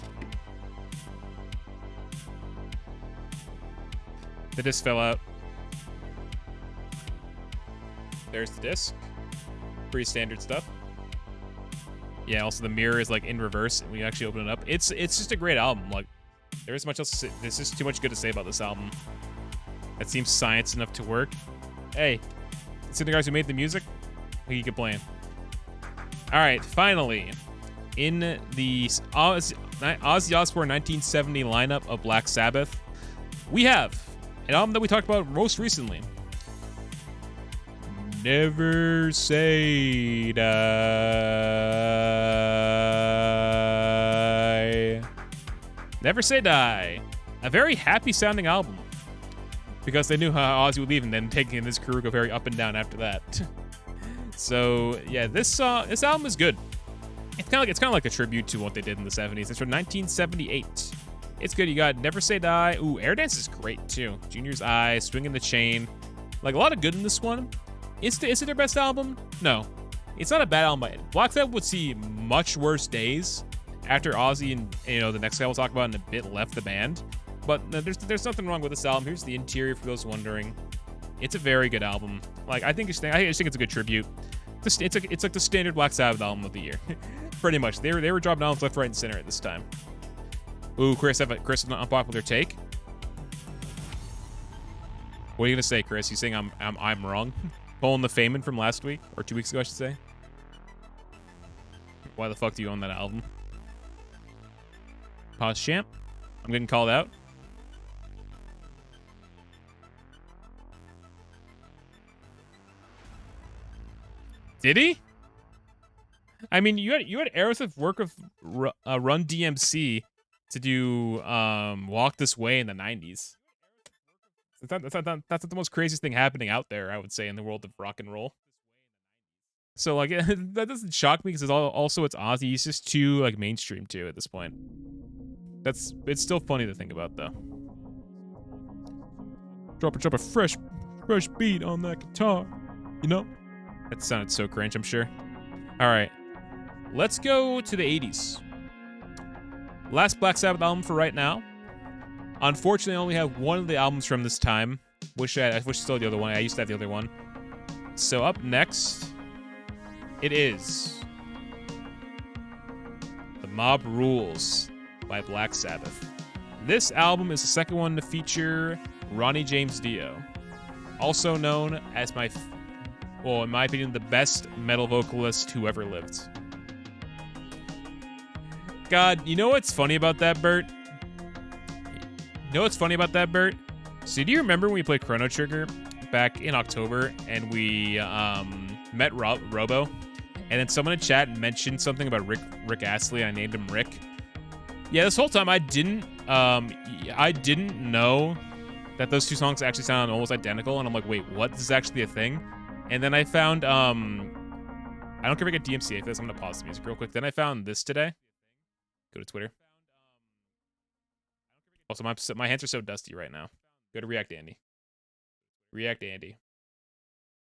The disc fell out. There's the disc. Pretty standard stuff. Yeah, also the mirror is like in reverse when you actually open it up. It's just a great album. Like, there isn't much else to say. There's just too much good to say about this album. That seems science enough to work. Hey, see the guys who made the music? Who you complain? All right, finally, in the Ozzy Osbourne 1970 lineup of Black Sabbath, we have an album that we talked about most recently. Never Say Die. Never Say Die. A very happy sounding album. Because they knew how Ozzy would leave and then taking his career go very up and down after that. So yeah, this album is good. It's kind of like a tribute to what they did in the 70s. It's from 1978. It's good. You got Never Say Die. Ooh, Air Dance is great too. Junior's Eye, Swinging the Chain. Like a lot of good in this one. Is it their best album? No. It's not a bad album. Black Sabbath would see much worse days after Ozzy and the next guy we'll talk about in a bit left the band. But there's nothing wrong with this album. Here's the interior for those wondering. It's a very good album. Like I just think it's a good tribute. It's like the standard Black Sabbath album of the year, pretty much. They were dropping albums left, right, and center at this time. Ooh, Chris, an unpopular take. What are you gonna say, Chris? You saying I'm wrong? Pulling the Feynman from last week or 2 weeks ago, I should say. Why the fuck do you own that album? Pause champ. I'm getting called out. Did he? I mean, you had Aerosmith work with Run DMC to do Walk This Way in the 90s. That's not the most craziest thing happening out there, I would say, in the world of rock and roll. So like that doesn't shock me because it's Ozzy. He's just too like mainstream too at this point. It's still funny to think about though. Drop a fresh beat on that guitar, you know? That sounded so cringe, I'm sure. All right, let's go to the 80s. Last Black Sabbath album for right now. Unfortunately, I only have one of the albums from this time. I wish still the other one. I used to have the other one. So up next, it is The Mob Rules by Black Sabbath. This album is the second one to feature Ronnie James Dio, also known as in my opinion, the best metal vocalist who ever lived. God, you know what's funny about that, Bert? So do you remember when we played Chrono Trigger back in October and we met Robo? And then someone in chat mentioned something about Rick Astley. I named him Rick. Yeah, this whole time I didn't know that those two songs actually sound almost identical. And I'm like, wait, what? This is actually a thing? And then I found, I don't care if I get DMCA for this. I'm going to pause the music real quick. Then I found this today. Go to Twitter. Also, my hands are so dusty right now. Go to React Andy. React Andy.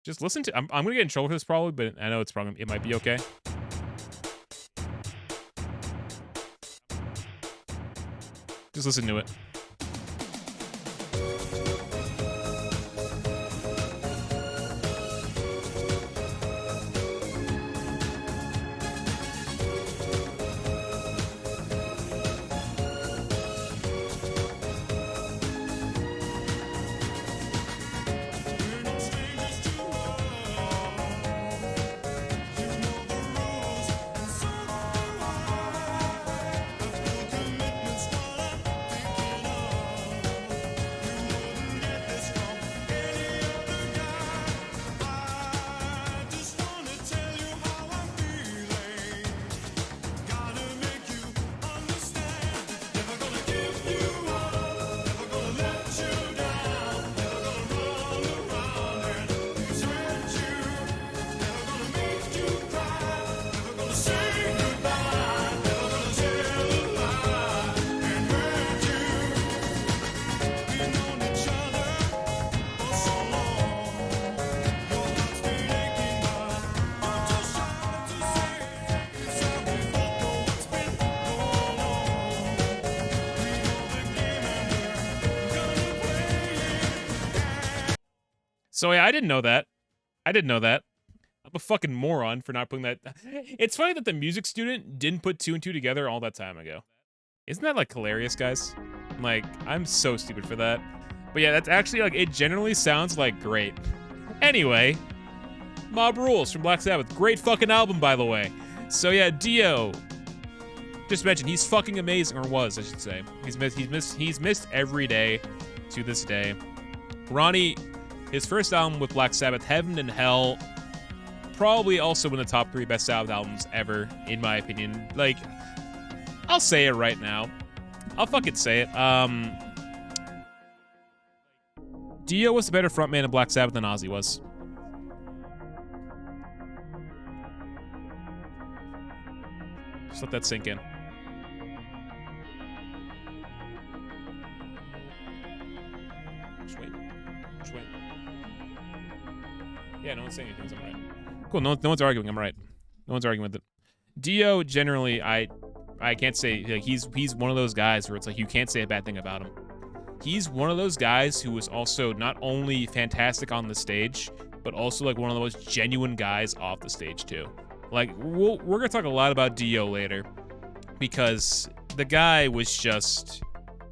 Just listen to... I'm going to get in trouble for this probably, but I know it might be okay. Just listen to it. So yeah, I didn't know that. I didn't know that. I'm a fucking moron for not putting that. It's funny that the music student didn't put 2 and 2 together all that time ago. Isn't that like hilarious, guys? Like, I'm so stupid for that. But yeah, that's actually like, it generally sounds like great. Anyway, Mob Rules from Black Sabbath. Great fucking album, by the way. So yeah, Dio. Just mentioned, he's fucking amazing, or was, I should say. He's missed every day to this day. Ronnie, his first album with Black Sabbath, Heaven and Hell, probably also in the top 3 best Sabbath albums ever, in my opinion. Like, I'll say it right now. I'll fucking say it. Dio was the better frontman of Black Sabbath than Ozzy was. Just let that sink in. Just wait. Just wait. Yeah, no one's saying anything, so I'm right. Cool, no one's arguing, I'm right. No one's arguing with it. Dio, generally, I can't say, like, he's one of those guys where it's like, you can't say a bad thing about him. He's one of those guys who is also not only fantastic on the stage, but also like one of the most genuine guys off the stage too. Like, we're gonna talk a lot about Dio later, because the guy was just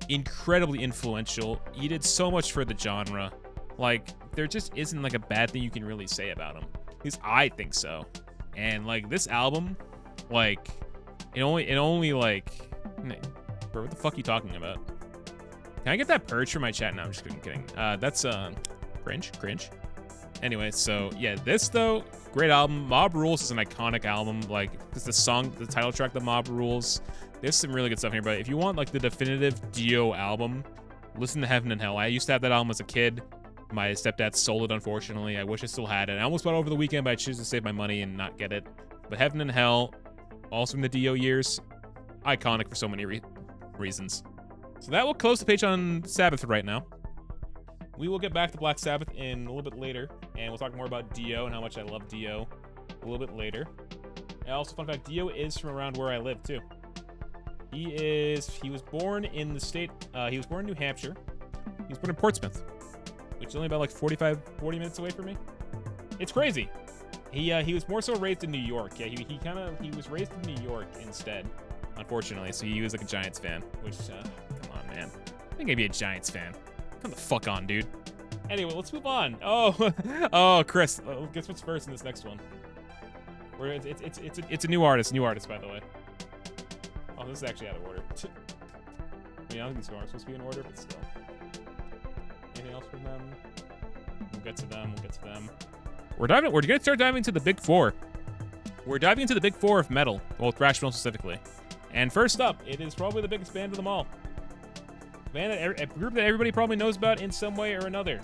incredibly influential. He did so much for the genre. Like, there just isn't like a bad thing you can really say about him. At least I think so. And like this album, like, it only like, bro, what the fuck are you talking about? Can I get that purge from my chat? No, I'm just kidding. That's cringe. Anyway, so yeah, this though, great album. Mob Rules is an iconic album. Like, it's the song, the title track, the Mob Rules. There's some really good stuff here. But if you want like the definitive Dio album, listen to Heaven and Hell. I used to have that album as a kid. My stepdad sold it, unfortunately. I wish I still had it. I almost bought it over the weekend, but I choose to save my money and not get it. But Heaven and Hell, also from the Dio years, iconic for so many reasons. So that will close the page on Sabbath for right now. We will get back to Black Sabbath in a little bit later, and we'll talk more about Dio and how much I love Dio a little bit later. And also, fun fact, Dio is from around where I live, too. He was born in the state, he was born in New Hampshire. He was born in Portsmouth, which is only about like 40 minutes away from me. It's crazy. He was more so raised in New York. Yeah, he was raised in New York instead, unfortunately. So he was like a Giants fan, which, come on, man. I think I'd be a Giants fan. Come the fuck on, dude. Anyway, let's move on. Oh, Chris, guess what's first in this next one? It's a new artist, by the way. Oh, this is actually out of order. I mean, I don't think these are supposed to be in order, but still. Anything else from them? We'll get to them. We're gonna start diving into the big four. We're diving into the big four of metal, well, thrash metal specifically. And first up, it is probably the biggest band of them all. A group that everybody probably knows about in some way or another.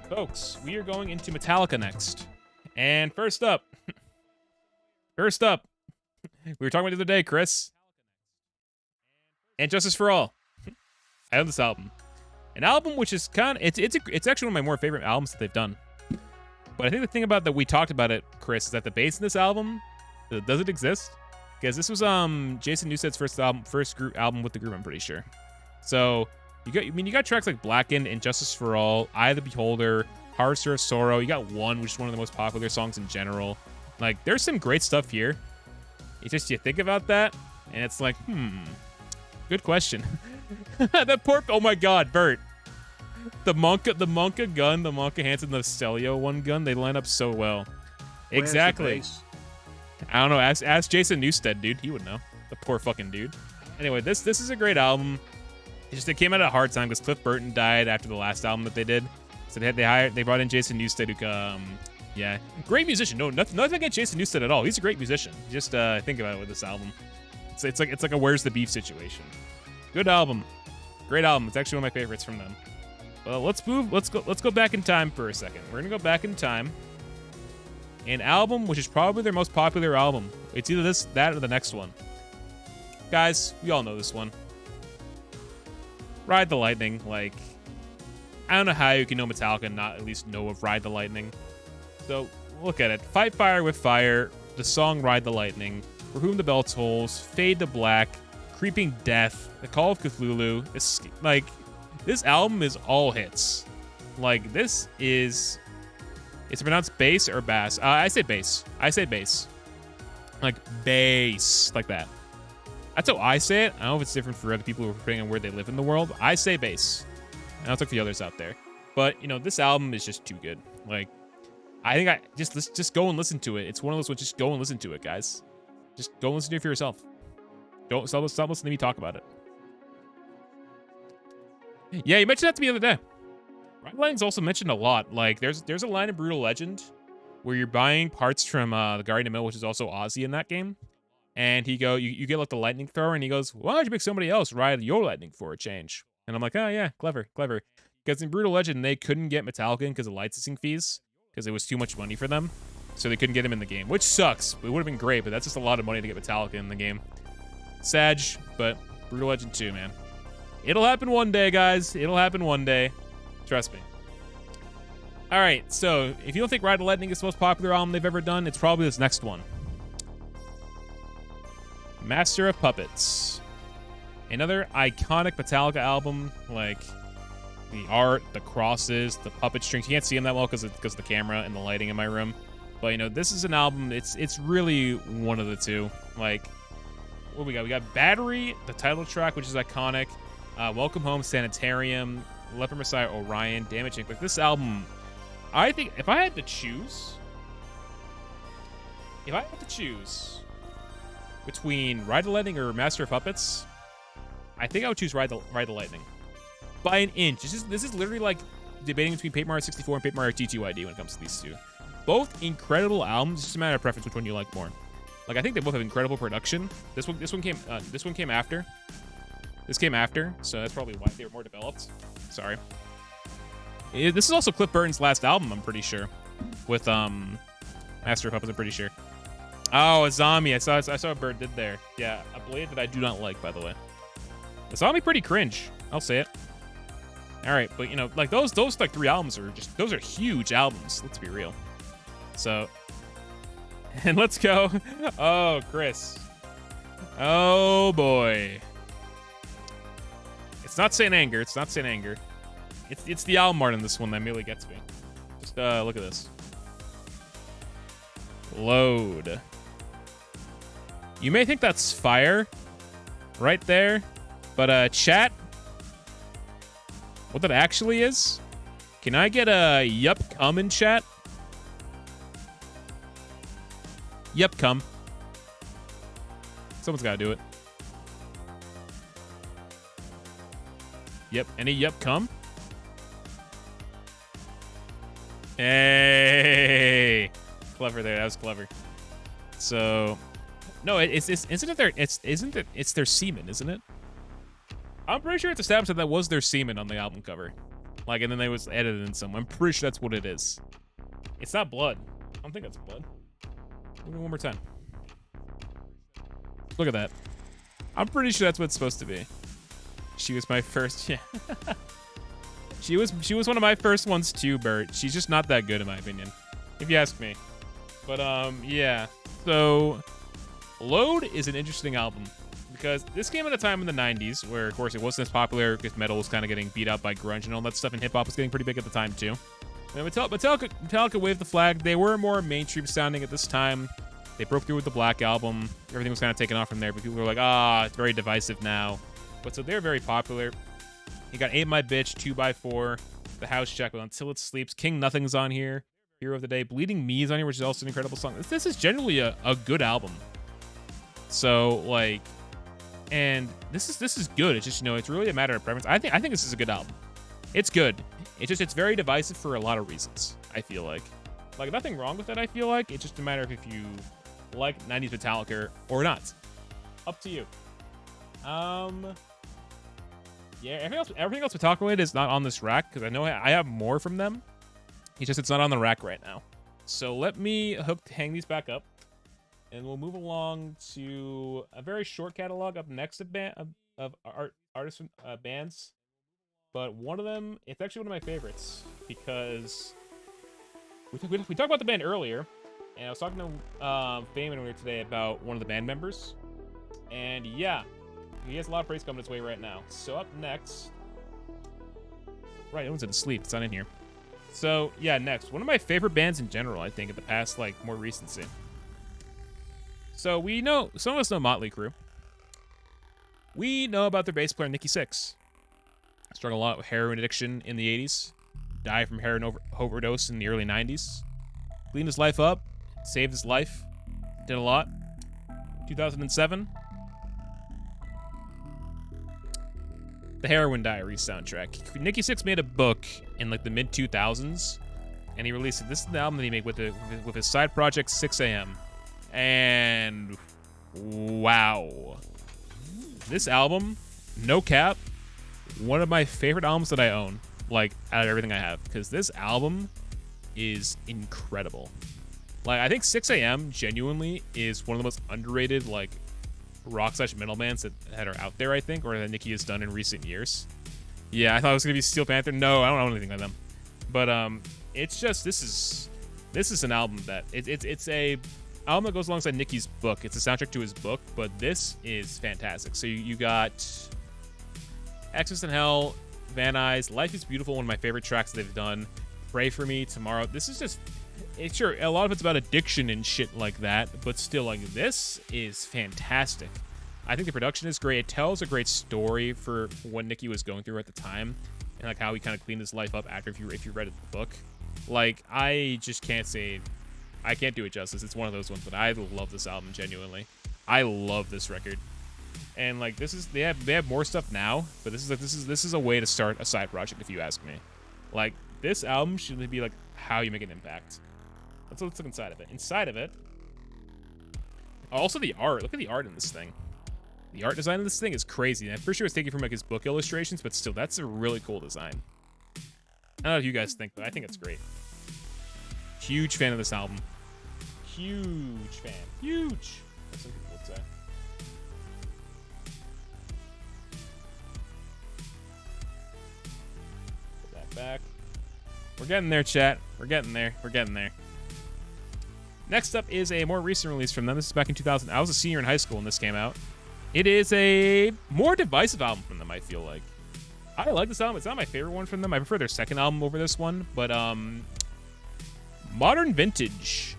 Folks, we are going into Metallica next. And first up, we were talking about the other day, Chris. And Justice for All. I love this album. An album which is it's actually one of my more favorite albums that they've done. But I think the thing about that we talked about it, Chris, is that the bass in this album, does it exist? Because this was Jason Newsted's first group album with the group, I'm pretty sure. So you got tracks like Blackened and Justice for All, Eye of the Beholder, Harvester of Sorrow. You got One, which is one of the most popular songs in general. Like, there's some great stuff here. It's just you think about that, and it's like, good question. Oh my God, Bert. The Monka gun, the Monka Hansen, the Stelios one gun, they line up so well. Exactly. I don't know. Ask Jason Newsted, dude. He would know. The poor fucking dude. Anyway, this is a great album. It came at a hard time because Cliff Burton died after the last album that they did. So they brought in Jason Newsted, who great musician. No, nothing against Jason Newsted at all. He's a great musician. Just think about it with this album. It's like a Where's the Beef situation. Good album. Great album. It's actually one of my favorites from them. Well, let's go back in time for a second. We're gonna go back in time. An album which is probably their most popular album. It's either that, or the next one. Guys, we all know this one. Ride the Lightning. Like, I don't know how you can know Metallica and not at least know of Ride the Lightning. So, look at it. Fight Fire with Fire, the song Ride the Lightning, For Whom the Bell Tolls, Fade to Black, Creeping Death, The Call of Cthulhu. This album is all hits. Like, this is Is it pronounced bass or bass? I say bass. I say bass. Like bass, like that. That's how I say it. I don't know if it's different for other people depending on where they live in the world. I say bass. I don't think the others out there. But, you know, this album is just too good. Like, I think just go and listen to it. It's one of those ones, just go and listen to it, guys. Just go and listen to it for yourself. Don't stop listening to me talk about it. Yeah, you mentioned that to me the other day. Ride Lightning's also mentioned a lot. Like, there's a line in Brutal Legend where you're buying parts from the Guardian of Mill, which is also Ozzy in that game. And you get like the lightning thrower, and he goes, why don't you make somebody else ride your lightning for a change? And I'm like, oh yeah, clever. Because in Brutal Legend, they couldn't get Metallica because of licensing fees, because it was too much money for them. So they couldn't get him in the game, which sucks. It would have been great, but that's just a lot of money to get Metallica in the game. Sag, but Brutal Legend 2, man. It'll happen one day, guys. It'll happen one day. Trust me. All right, so if you don't think Ride the Lightning is the most popular album they've ever done, it's probably this next one. Master of Puppets. Another iconic Metallica album, like the art, the crosses, the puppet strings. You can't see them that well because of the camera and the lighting in my room. But, you know, this is an album, it's really one of the two. Like, what we got? We got Battery, the title track, which is iconic. Welcome Home, Sanitarium, Leper Messiah, Orion, Damage Inc. Like, this album, I think if I had to choose between Ride the Lightning or Master of Puppets, I think I would choose Ride the Lightning. By an inch. This is literally like debating between Paper Mario 64 and Paper Mario T2ID when it comes to these two. Both incredible albums. It's just a matter of preference which one you like more. Like, I think they both have incredible production. This one came after. This came after, so that's probably why they were more developed. Sorry. This is also Cliff Burton's last album, I'm pretty sure. With Master of Puppets, I'm pretty sure. Oh, a zombie. I saw what Bird did there. Yeah, a blade that I do not like, by the way. The zombie pretty cringe. I'll say it. All right, but, you know, like those like 3 albums are just, those are huge albums. Let's be real. So, and let's go. Oh, Chris. Oh boy. It's not Saint Anger. It's not Saint Anger. It's the album art in this one that really gets me. Just look at this. Load. You may think that's fire right there, but chat, what that actually is? Can I get a yup come in chat? Yup come. Someone's got to do it. Yep. Any yup come? Hey, clever there. That was clever. So, no, it's their semen, isn't it? I'm pretty sure it's established that was their semen on the album cover. Like, and then they was edited in some. I'm pretty sure that's what it is. It's not blood. I don't think that's blood. Look at it one more time. Look at that. I'm pretty sure that's what it's supposed to be. She was my first, yeah. She was one of my first ones too, Bert. She's just not that good in my opinion, if you ask me. But yeah. So, Load is an interesting album because this came at a time in the 90s where, of course, it wasn't as popular because metal was kind of getting beat up by grunge and all that stuff, and hip hop was getting pretty big at the time too. And Metallica waved the flag. They were more mainstream sounding at this time. They broke through with the Black Album. Everything was kind of taken off from there, but people were like, it's very divisive now. But so they're very popular. You got Ain't My Bitch, 2x4, The House Check with Until It Sleeps, King Nothing's on here, Hero of the Day, Bleeding Me is on here, which is also an incredible song. This is generally a good album. So, like, and this is good. It's just, you know, it's really a matter of preference. I think this is a good album. It's good. It's very divisive for a lot of reasons, I feel like. Like, nothing wrong with it, I feel like. It's just a matter of if you like 90s Metallica or not. Up to you. Yeah, everything else Metallica related is not on this rack because I know I have more from them. It's not on the rack right now. So let me hang these back up, and we'll move along to a very short catalog up next of artists bands. But one of them, it's actually one of my favorites because we talked about the band earlier, and I was talking to Fayman earlier today about one of the band members, and yeah. He has a lot of praise coming his way right now. So up next... Right, it was in sleep. It's not in here. So, yeah, next. One of my favorite bands in general, I think, in the past, like, more recency. So, we know, some of us know Motley Crue. We know about their bass player, Nikki Sixx. Struggled a lot with heroin addiction in the 80s. Died from heroin overdose in the early 90s. Cleaned his life up. Saved his life. Did a lot. 2007. The Heroin Diaries soundtrack. Nikki Sixx made a book in like the mid 2000s, and he released it. This is the album that he made with his side project 6 a.m. And wow, this album, no cap, one of my favorite albums that I own, like out of everything I have, because this album is incredible. Like, I think 6 a.m. genuinely is one of the most underrated like rock/metal bands that are out there, I think, or that Nikki has done in recent years. Yeah, I thought it was gonna be Steel Panther. No, I don't know anything by them. But it's just this is an album that it's a album that goes alongside Nikki's book. It's a soundtrack to his book, but this is fantastic. So you got Exodus in Hell, Van Nuys, Life is Beautiful, one of my favorite tracks they've done. Pray for Me, Tomorrow. This is just, it's sure a lot of it's about addiction and shit like that, but still, like, this is fantastic. I think the production is great. It tells a great story for what Nikki was going through at the time, and like how he kind of cleaned his life up after if you read the book. Like, I just can't say, I can't do it justice. It's one of those ones, but I love this album genuinely. I love this record, and like this is they have more stuff now, but this is a way to start a side project if you ask me. Like, this album should be like how you make an impact. Let's look inside of it. Inside of it, also the art. Look at the art in this thing. The art design of this thing is crazy. And I'm pretty sure it's taken from like his book illustrations, but still, that's a really cool design. I don't know what you guys think, but I think it's great. Huge fan of this album. Huge fan. Huge, as some people would say. Put that back. We're getting there, chat. We're getting there. We're getting there. Next up is a more recent release from them. This is back in 2000. I was a senior in high school when this came out. It is a more divisive album from them, I feel like. I like this album. It's not my favorite one from them. I prefer their second album over this one. But Modern Vintage.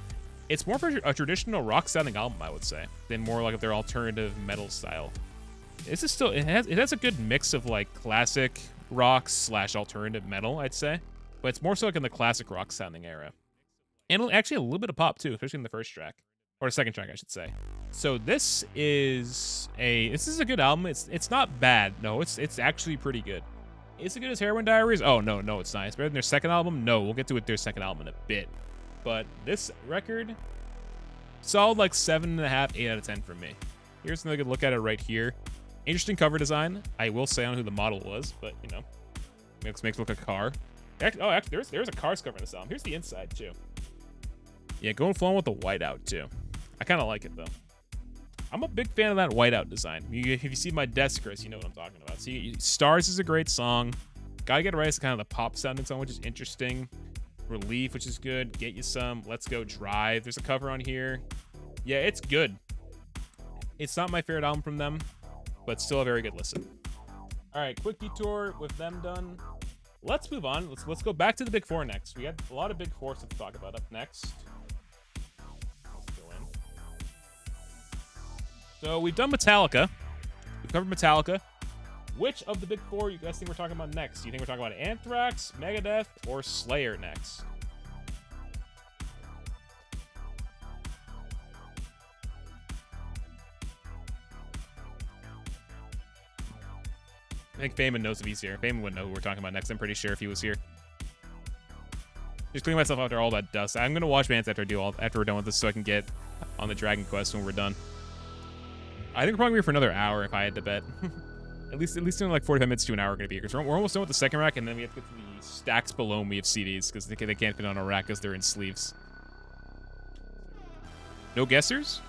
It's more for a traditional rock-sounding album, I would say, than more like their alternative metal style. This is still, it has a good mix of like classic rock / alternative metal, I'd say. But it's more so like in the classic rock-sounding era. And actually a little bit of pop too, especially in the first track. Or the second track, I should say. So this is a good album. It's not bad. No, it's actually pretty good. Is it good as Heroin Diaries? Oh, no, it's not. It's better than their second album? No, we'll get to their second album in a bit. But this record, solid like 7.5, 8 out of 10 from me. Here's another good look at it right here. Interesting cover design. I will say on who the model was, but you know, makes it look like a car. Actually, there's a car's cover in this album. Here's the inside too. Yeah, going flowing with the whiteout too. I kind of like it though. I'm a big fan of that whiteout design. If you see my desk, Chris, you know what I'm talking about. See, Stars is a great song. Gotta Get It Right is kind of the pop sounding song, which is interesting. Relief, which is good. Get You Some. Let's Go Drive. There's a cover on here. Yeah, it's good. It's not my favorite album from them, but still a very good listen. All right, quick detour with them done. Let's move on. Let's go back to the Big Four next. We got a lot of Big Four stuff to talk about up next. Let's go in. So we've done Metallica. We've covered Metallica. Which of the Big Four you guys think we're talking about next? Do you think we're talking about Anthrax, Megadeth, or Slayer next? I think Feynman knows if he's here. Feynman wouldn't know who we're talking about next. I'm pretty sure if he was here. Just cleaning myself after all that dust. I'm gonna watch bands after we're done with this, so I can get on the Dragon Quest when we're done. I think we're probably here for another hour if I had to bet. At least in like 45 minutes to an hour, we're gonna be here because we're almost done with the second rack, and then we have to get to the stacks below me of CDs because they can't fit on a rack because they're in sleeves. No guessers?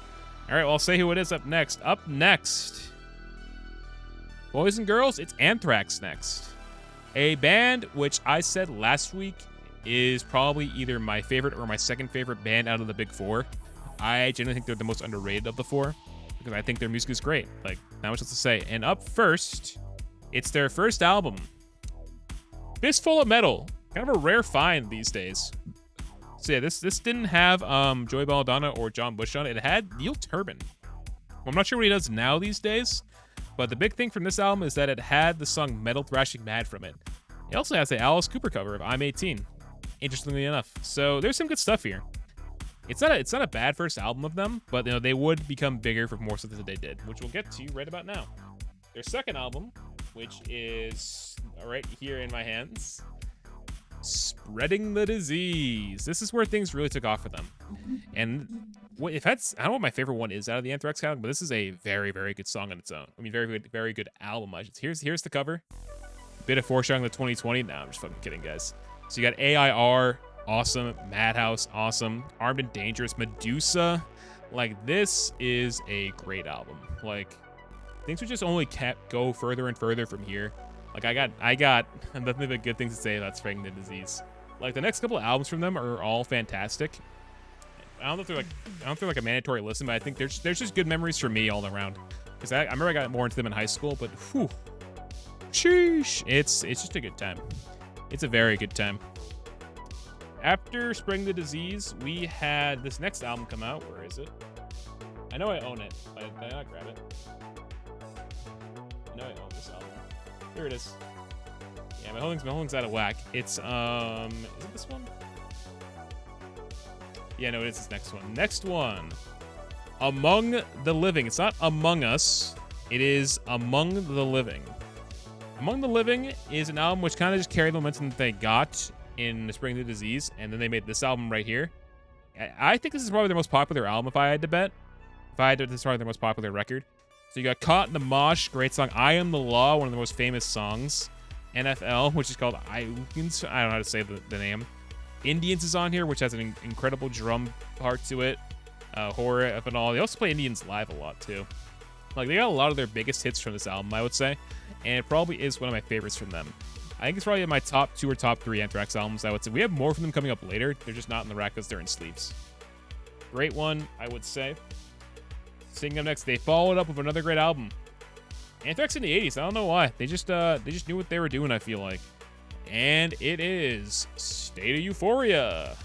All right, well, I'll say who it is up next. Up next, boys and girls, it's Anthrax next. A band which I said last week is probably either my favorite or my second favorite band out of the Big Four. I genuinely think they're the most underrated of the four because I think their music is great. Like, not much else to say. And up first, it's their first album, Fistful of Metal. Kind of a rare find these days. So yeah, this didn't have Joey Belladonna or John Bush on it. It had Neil Turbin. Well, I'm not sure what he does now these days, but the big thing from this album is that it had the song Metal Thrashing Mad from it. It also has the Alice Cooper cover of I'm 18, interestingly enough. So there's some good stuff here. It's not a bad first album of them, but you know they would become bigger for more stuff that they did, which we'll get to right about now. Their second album, which is right here in my hands, Spreading the Disease. This is where things really took off for them. And if that's, I don't know what my favorite one is out of the Anthrax catalog, but this is a very, very good song on its own. I mean, very good album. Here's the cover. Bit of foreshadowing the 2020. No, I'm just fucking kidding, guys. So you got AIR, awesome. Madhouse, awesome. Armed and Dangerous, Medusa. Like, this is a great album. Like, things would just only go further and further from here. Like, I got nothing but good things to say about Spreading the Disease. Like, the next couple of albums from them are all fantastic. I don't know if they're like a mandatory listen, but I think there's just good memories for me all around. Because I remember I got more into them in high school, but whew, sheesh, it's just a good time. It's a very good time. After Spreading the Disease, we had this next album come out. Where is it? I know I own it, but did I not grab it? I know I own this album. Here it is. Yeah, my holding's out of whack. It's is it this one? Yeah, no, it is this next one. Next one. Among the Living. It's not Among Us. It is Among the Living. Among the Living is an album which kind of just carried the momentum that they got in Spreading the Disease, and then they made this album right here. I think this is probably their most popular album, if I had to bet. This is probably their most popular record. So you got Caught in the Mosh, great song. I Am the Law, one of the most famous songs. NFL, which is called I don't know how to say the name. Indians is on here, which has an incredible drum part to it. Horror F and all. They also play Indians live a lot too. Like, they got a lot of their biggest hits from this album, I would say, and it probably is one of my favorites from them. I think it's probably in my top 2 or top 3 Anthrax albums, I would say. We have more from them coming up later. They're just not in the rack because they're in sleeves. Great one, I would say. Singing up next, they followed up with another great album. Anthrax in the 80s. I don't know why. They just knew what they were doing, I feel like. And it is State of Euphoria.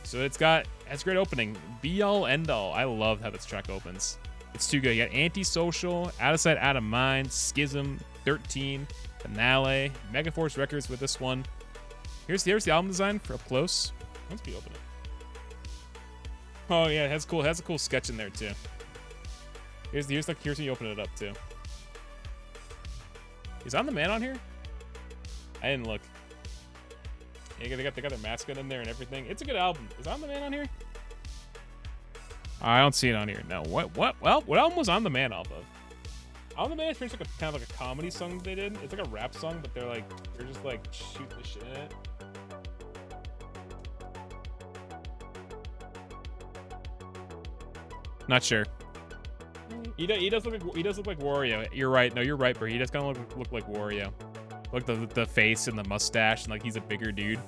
So that's a great opening. Be All End All. I love how this track opens. It's too good. You got Antisocial, Out of Sight, Out of Mind, Schism, 13, Finale, Megaforce Records with this one. Here's the album design for up close. Let's be open it. Oh yeah, it has a cool sketch in there too. Here's when you open it up too. Is On the Man on here? I didn't look. Yeah, they got their mascot in there and everything. It's a good album. Is On the Man on here? I don't see it on here. No. What? Well, what album was On the Man off of? On the Man is pretty much like kind of like a comedy song that they did. It's like a rap song, but they're just like shooting the shit in it. Not sure. He does look like Wario. You're right. No, you're right, bro. He does kind of look like Wario. Look, the face and the mustache, and like he's a bigger dude.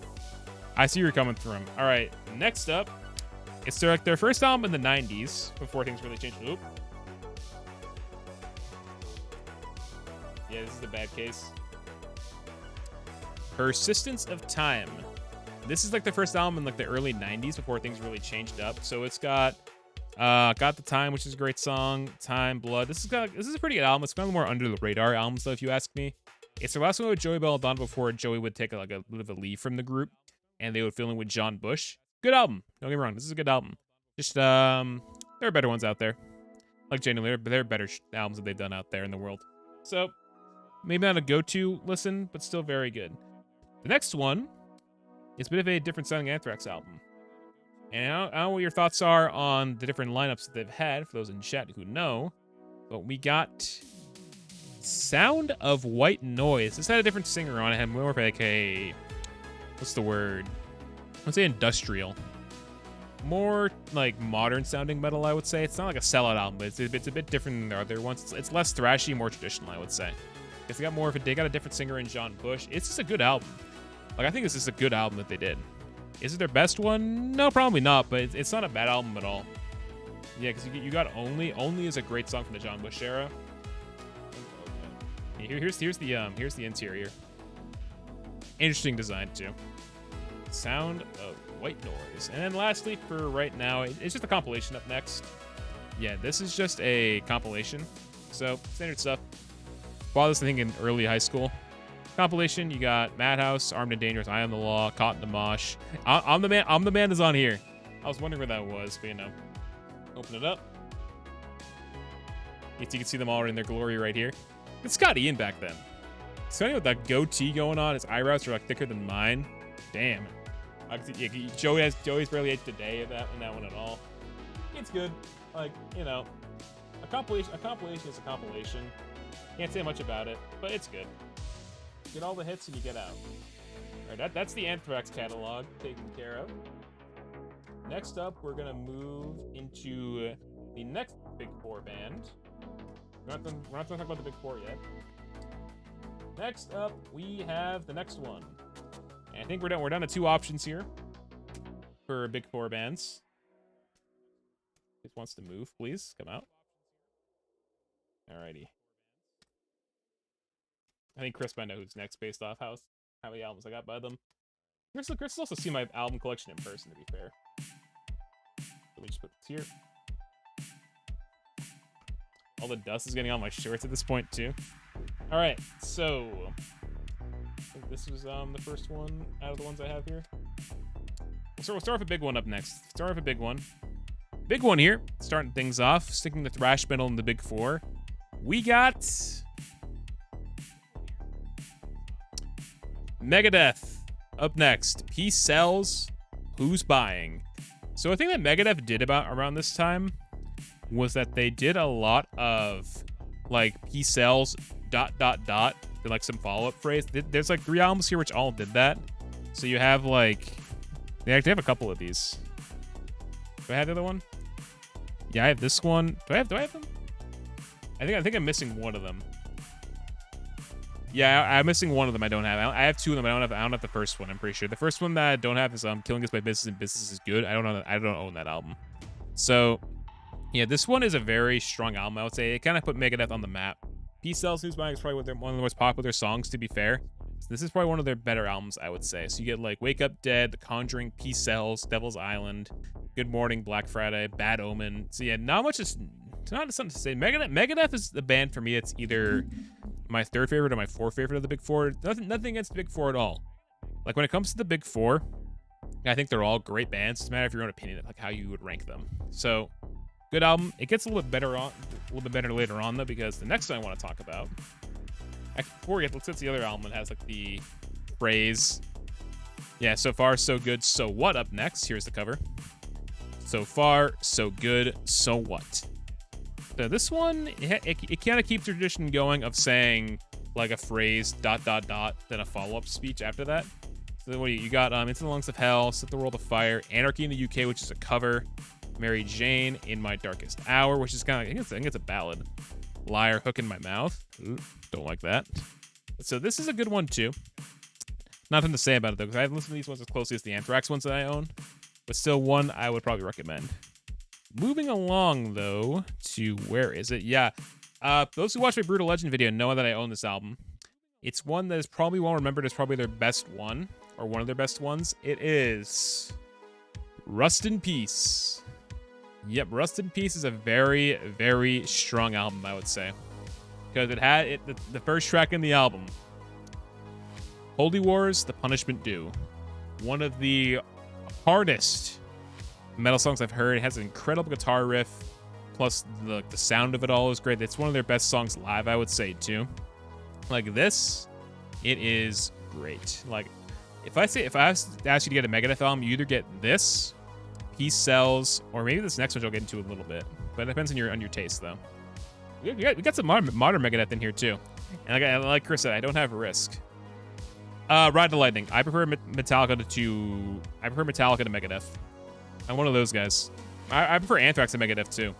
I see where you're coming from. All right, next up, it's their first album in the 90s before things really changed. Oop. Yeah, this is the bad case. Persistence of Time. This is like the first album in like the early 90s before things really changed up. So it's got the Time, which is a great song. Time, Blood. This is a pretty good album. It's kind of more under the radar album, though, if you ask me. It's the last one with Joey Belladonna before Joey would take like a bit of a leave from the group, and they would fill in with John Bush. Good album. Don't get me wrong. This is a good album. Just there are better ones out there. Like genuinely, there are better albums that they've done out there in the world. So maybe not a go-to listen, but still very good. The next one is a bit of a different sounding Anthrax album. And I don't know what your thoughts are on the different lineups that they've had, for those in chat who know. But we got Sound of White Noise. This had a different singer on it. It had more of like a, what's the word? Let's say industrial. More like modern sounding metal, I would say. It's not like a sellout album, but it's a bit different than the other ones. It's less thrashy, more traditional, I would say. Because they got a different singer in John Bush. It's just a good album. Like, I think this is a good album that they did. Is it their best one? No, probably not, but it's not a bad album at all. Yeah, because you got Only. Only is a great song from the John Bush era. Here's the interior. Interesting design too. Sound of white noise. And then lastly, for right now, it's just a compilation up next. Yeah, this is just a compilation. So standard stuff. Bought this thing in early high school. Compilation, you got Madhouse, Armed and Dangerous, I Am the Law, Caught in the Mosh. I'm the man that's on here. I was wondering where that was, but you know. Open it up. You can see them all in their glory right here. It's Scott Ian back then. Scotty with that goatee going on, his eyebrows are like thicker than mine. Damn. I can see, yeah, Joey's barely aged a day in that one at all. It's good. Like, you know, a compilation is a compilation. Can't say much about it, but it's good. Get all the hits and you get out. All right, that's the Anthrax catalog taken care of. Next up, we're gonna move into the next Big Four band. We're not gonna talk about the Big Four yet. Next up, we have the next one. And I think we're down to 2 options here for Big Four bands. Just wants to move, please come out. Alrighty. I think Chris might know who's next based off how many albums I got by them. Chris has also seen my album collection in person, to be fair. Let me just put this here. All the dust is getting on my shorts at this point, too. Alright, so I think this was the first one out of the ones I have here. We'll start with a big one up next. Start with a big one. Big one here, starting things off, sticking the thrash metal in the Big Four. We got Megadeth up next. Peace sells, who's buying? So a thing that Megadeth did around this time was that they did a lot of like peace sells ... then like some follow-up phrase. There's like 3 albums here which all did that. So you have like they actually have a couple of these. Do I have the other one? Yeah, I have this one. Do I have them? I think I'm missing one of them. Yeah, I'm missing one of them. I don't have. I have 2 of them. I don't have the first one. I'm pretty sure the first one that I don't have is Killing Us by Business and Business is Good. I don't own that album. So yeah, this one is a very strong album. I would say it kind of put Megadeth on the map. Peace Sells, Who's Buying is probably one of the most popular songs. To be fair, so this is probably one of their better albums, I would say. So you get like Wake Up Dead, The Conjuring, Peace Sells, Devil's Island, Good Morning, Black Friday, Bad Omen. So yeah, not something to say. Megadeth is the band for me. It's either my 3rd favorite or my 4th favorite of the Big Four. Nothing against the Big Four at all. Like when it comes to the Big Four, I think they're all great bands. It's a matter of your own opinion, like how you would rank them. So good album. It gets a little bit better later on though, because the next one I want to talk about. Actually, before we get, let's get to the other album that has like the phrase. Yeah, so far so good. So what? Up next, here's the cover. So far so good. So what? So this one, it kind of keeps tradition going of saying like a phrase ... then a follow-up speech after that. So what do you got? Into the Lungs of Hell, Set the World Afire, Anarchy in the UK, which is a cover, Mary Jane, In My Darkest Hour, which is kind of, I think it's a ballad. Liar, Hook in My Mouth. Ooh, don't like that. So this is a good one too. Nothing to say about it though, because I haven't listened to these ones as closely as the Anthrax ones that I own, but still one I would probably recommend. Moving along though to where is it? Yeah, those who watched my Brutal Legend video know that I own this album. It's one that is probably well remembered as probably their best one, or one of their best ones. It is Rust in Peace. Yep, Rust in Peace is a very, very strong album, I would say. Because it had the first track in the album. Holy Wars, The Punishment Due. One of the hardest metal songs I've heard. It has an incredible guitar riff. Plus, the sound of it all is great. It's one of their best songs live, I would say, too. Like this, it is great. Like, if I ask you to get a Megadeth album, you either get this, Peace Sells, or maybe this next one I'll get into a little bit. But it depends on your taste, though. We got some modern Megadeth in here too, and like Chris said, I don't have Risk. Ride the Lightning. I prefer Metallica to Megadeth. I'm one of those guys. I prefer Anthrax to Megadeth too.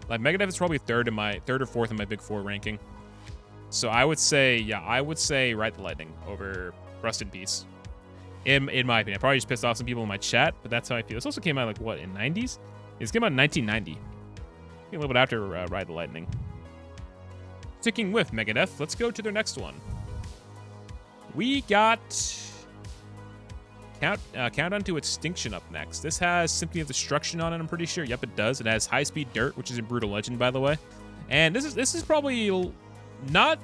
Like Megadeth is probably third or 4th in my Big Four ranking. So I would say Ride the Lightning over Rust in Peace. In my opinion, I probably just pissed off some people in my chat, but that's how I feel. This also came out like what, in 90s? It came out in 1990. A little bit after Ride the Lightning. Sticking with Megadeth, let's go to their next one. We got Countdown to Extinction up next. This has Symphony of Destruction on it, I'm pretty sure. Yep, it does. It has High Speed Dirt, which is in Brutal Legend, by the way. And this is probably not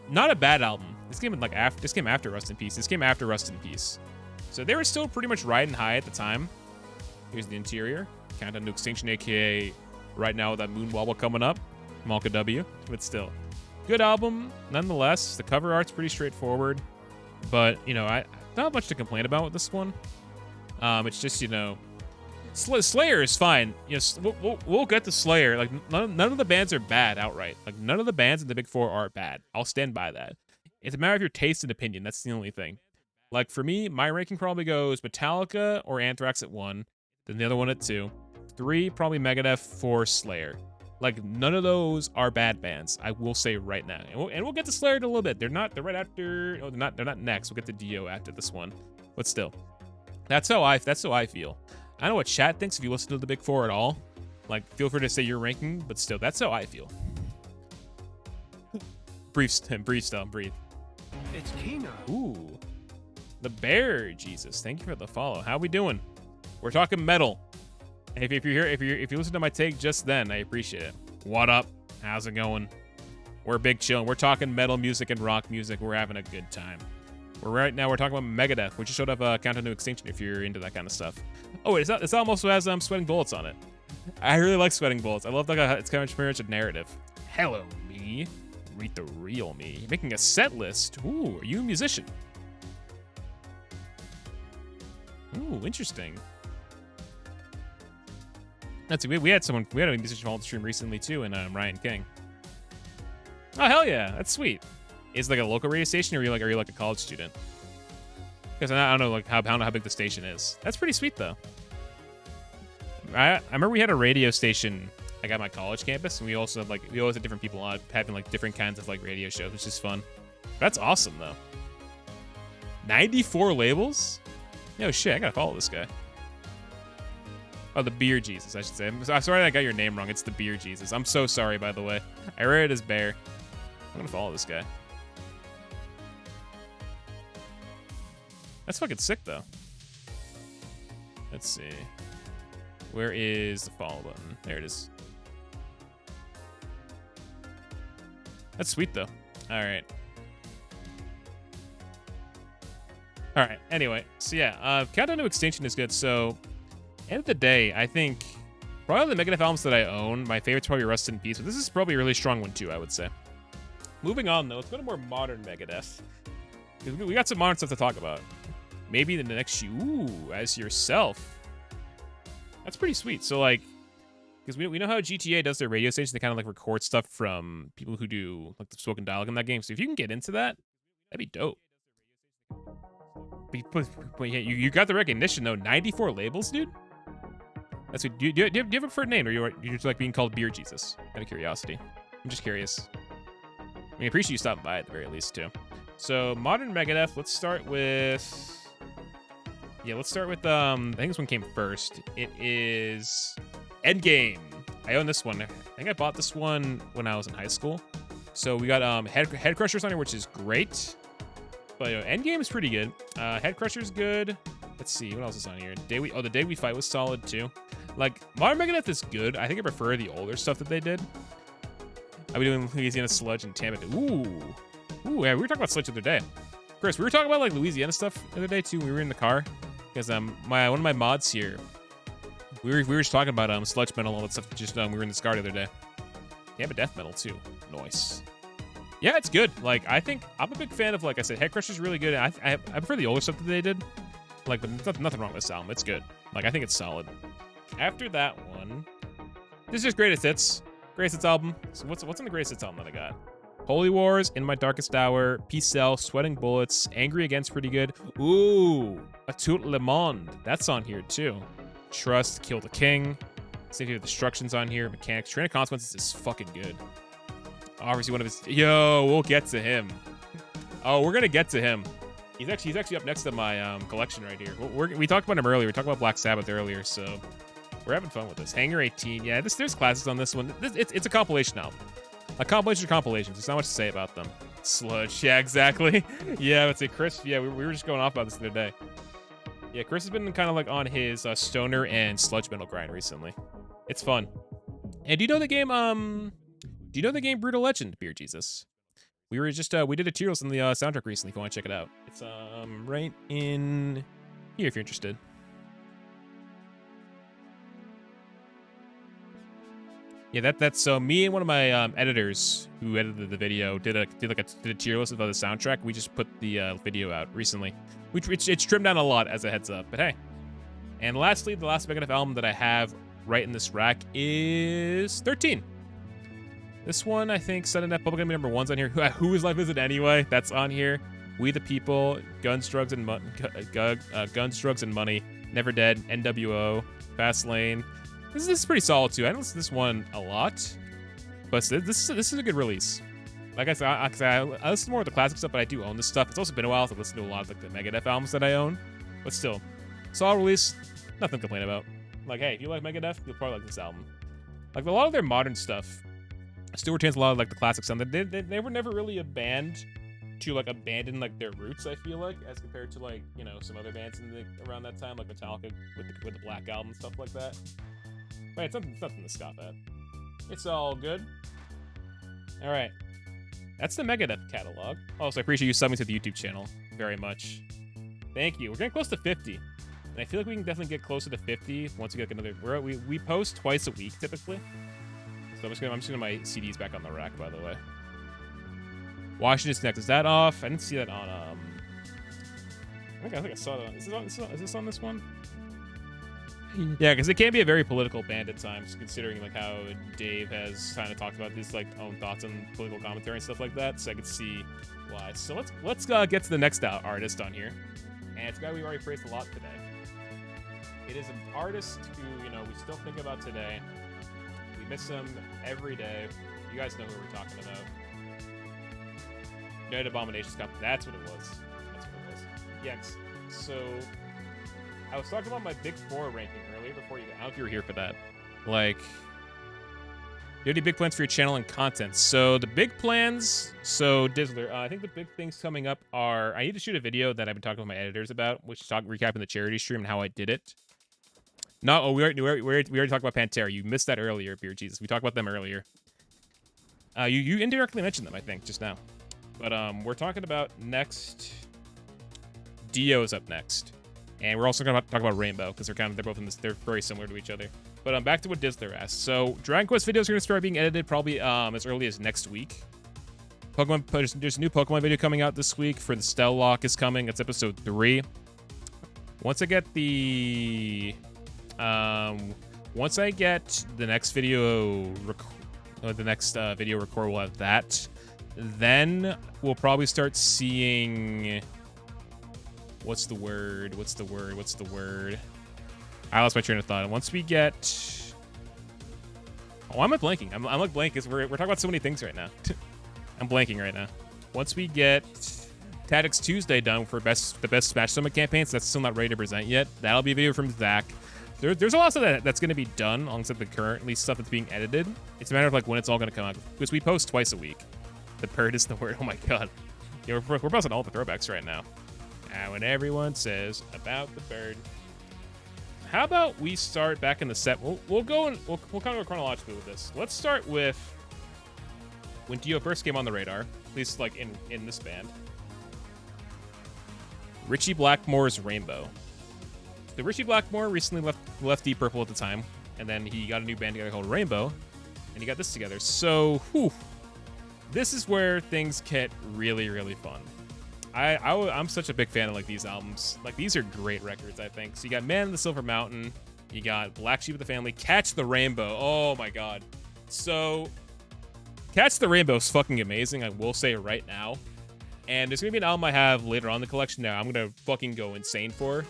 a bad album. This came after Rust in Peace. This came after Rust in Peace. So they were still pretty much riding high at the time. Here's the interior. Countdown to Extinction, aka right now with that moon wobble coming up. Malka W, but still. Good album, nonetheless. The cover art's pretty straightforward. But, you know, I not much to complain about with this one. It's just, you know, Slayer is fine. You know, we'll get to Slayer. Like, none of the bands are bad outright. Like, none of the bands in the Big Four are bad. I'll stand by that. It's a matter of your taste and opinion. That's the only thing. Like, for me, my ranking probably goes Metallica or Anthrax at 1, then the other one at 2. 3, probably Megadeth, 4, Slayer. Like, none of those are bad bands, I will say right now. And we'll get to Slayer in a little bit. They're right after. Oh, they're not next. We'll get to Dio after this one. But still, that's how I feel. I don't know what chat thinks if you listen to the Big Four at all. Like, feel free to say your ranking, but still, that's how I feel. Breathe. It's Kino. Ooh, the Bear Jesus. Thank you for the follow. How we doing? We're talking metal. If you're here, if you listen to my take just then, I appreciate it. What up? How's it going? We're big chillin'. We're talking metal music and rock music. We're having a good time. Right now we're talking about Megadeth, which just showed up Countdown to Extinction if you're into that kind of stuff. Oh, wait, it's almost has Sweating Bullets on it. I really like Sweating Bullets. I love that it's kind of pretty much a narrative. Hello, me. Read the real me. Making a set list. Ooh, are you a musician? Ooh, interesting. That's we had a musician on the stream recently too, and Ryan King. Oh hell yeah, that's sweet. Is it like a local radio station, or are you like a college student? Because I don't know like how big the station is. That's pretty sweet though. I remember we had a radio station like at my college campus, and we always had different people on having like different kinds of like radio shows, which is fun. That's awesome though. 94 labels? Yo shit, I gotta follow this guy. Oh, the Beer Jesus, I should say. I'm sorry I got your name wrong. It's the Beer Jesus. I'm so sorry, by the way. I read it as Bear. I'm gonna follow this guy. That's fucking sick, though. Let's see. Where is the follow button? There it is. That's sweet, though. All right. All right. Anyway, so yeah, Countdown to Extinction is good. So, end of the day, I think probably the Megadeth albums that I own, my favorite's probably Rust in Peace, but this is probably a really strong one too, I would say. Moving on, though, let's go to more modern Megadeth. We got some modern stuff to talk about. Maybe the next Ooh, As Yourself. That's pretty sweet. So, like, because we know how GTA does their radio stations, they kind of, like, record stuff from people who do, like, the spoken dialogue in that game. So if you can get into that, that'd be dope. But yeah, you got the recognition, though. 94 labels, dude? That's what, do you have a preferred name, or you're just like being called Beer Jesus? Out of curiosity. I'm just curious. I mean, I appreciate you stopping by at the very least, too. So, modern Megadeth, let's start with... Yeah, let's start with, I think this one came first. It is Endgame. I own this one. I think I bought this one when I was in high school. So, we got Head Crushers on here, which is great. But, Endgame is pretty good. Head Crusher's good. Let's see, what else is on here? The Day We Fight was solid, too. Like, Modern Megadeth is good. I think I prefer the older stuff that they did. I'll be doing Louisiana Sludge and Tampa. Ooh, yeah, we were talking about Sludge the other day. Chris, we were talking about, like, Louisiana stuff the other day, too, when we were in the car. Because one of my mods here, we were just talking about sludge metal and all that stuff. Just we were in this car the other day. Tampa death metal, too. Nice. Yeah, it's good. Like, I think I'm a big fan of, like I said, Head Crusher's really good. I prefer the older stuff that they did. Like, but nothing wrong with this album. It's good. Like, I think it's solid. After that one, this is just Greatest Hits. Greatest Hits album. So what's in the Greatest Hits album that I got? Holy Wars, In My Darkest Hour, Peace Cell, Sweating Bullets, Angry Against pretty good. Ooh, A Tout Le Monde. That's on here too. Trust, Kill the King. Safety of Destruction's on here. Mechanics, Train of Consequences is fucking good. Obviously one of his... Yo, we'll get to him. Oh, we're gonna get to him. He's actually up next to my collection right here. We talked about him earlier. We talked about Black Sabbath earlier, so we're having fun with this. Hangar 18. Yeah, there's classes on this one. It's a compilation album. A compilation of compilations. There's not much to say about them. Sludge. Yeah, exactly. Yeah, let's say Chris. Yeah, we were just going off about this the other day. Yeah, Chris has been kind of like on his stoner and sludge metal grind recently. It's fun. And do you know the game? Do you know the game Brutal Legend, Beer Jesus? We were just we did a tier list on the soundtrack recently. If you want to check it out, it's right in here if you're interested. Yeah, that's so me and one of my editors who edited the video did a tier list of the soundtrack. We just put the video out recently. It's trimmed down a lot as a heads up, but hey. And lastly, the last Megadeth album that I have right in this rack is 13. This one, I think, Sudden Death Public Enemy #1's on here. Who is Life Is It Anyway? That's on here. We the People, Guns, Drugs, and Money, Never Dead, NWO, Fast Lane. This is pretty solid too. I don't listen to this one a lot, but this is a good release. Like I said, I listen more of the classic stuff, but I do own this stuff. It's also been a while to listen to a lot of like the Megadeth albums that I own, but still, solid release. Nothing to complain about. Like, hey, if you like Megadeth, you'll probably like this album. Like a lot of their modern stuff still retains a lot of like the classic stuff. They were never really a band to like abandon like their roots. I feel like as compared to like some other bands around that time, like Metallica with the Black Album and stuff like that. But it's nothing to scoff at. It's all good. All right, that's the Megadeth catalog. Also, I appreciate you subbing to the YouTube channel very much. Thank you. We're getting close to 50, and I feel like we can definitely get closer to 50 once we get like another. We post twice a week typically. So I'm just gonna my CDs back on the rack, by the way. Washington's next. Is that off? I didn't see that on. I think I saw that. Is this on this one? Yeah, because it can be a very political band at times, considering like how Dave has kind of talked about his like own thoughts on political commentary and stuff like that. So I could see why. So let's get to the next artist on here, and it's a guy we've already praised a lot today. It is an artist who we still think about today. We miss him every day. You guys know who we're talking about. United Abominations Cup. That's what it was. Yes. So I was talking about my Big Four ranking earlier before you. I don't know if you were here for that. Like, do you have any big plans for your channel and content? So the big plans. So Dizzler, I think the big things coming up are I need to shoot a video that I've been talking with my editors about, which is recapping the charity stream and how I did it. No, we already talked about Pantera. You missed that earlier, Beer Jesus. We talked about them earlier. You indirectly mentioned them, I think, just now. But we're talking about next. Dio's up next. And we're also going to talk about Rainbow, because they're both in this. They're very similar to each other. But back to what Dizzler asked. So Dragon Quest videos are going to start being edited probably as early as next week. There's a new Pokemon video coming out this week for the Stel Lock is coming. It's episode 3. Once I get the next video video record, we'll have that. Then we'll probably start seeing. What's the word? I lost my train of thought. And once we get... Oh, why am I blanking? I'm like blank because we're talking about so many things right now. I'm blanking right now. Once we get Tactics Tuesday done for the best Smash Summit campaigns, that's still not ready to present yet. That'll be a video from Zach. There's a lot of stuff that's going to be done alongside the currently stuff that's being edited. It's a matter of like when it's all going to come out. Because we post twice a week. The bird is the word. Oh my god. Yeah, we're posting all the throwbacks right now. When everyone says about the bird. How about we start back in the set? We'll kind of go chronologically with this. Let's start with when Dio first came on the radar, at least like in this band. Richie Blackmore's Rainbow. So Richie Blackmore recently left Deep Purple at the time, and then he got a new band together called Rainbow, and he got this together. So, this is where things get really, really fun. I'm such a big fan of like these albums. Like these are great records, I think. So you got Man in the Silver Mountain, you got Black Sheep of the Family, Catch the Rainbow. Oh my god. So Catch the Rainbow is fucking amazing, I will say right now. And there's gonna be an album I have later on in the collection that I'm gonna fucking go insane for.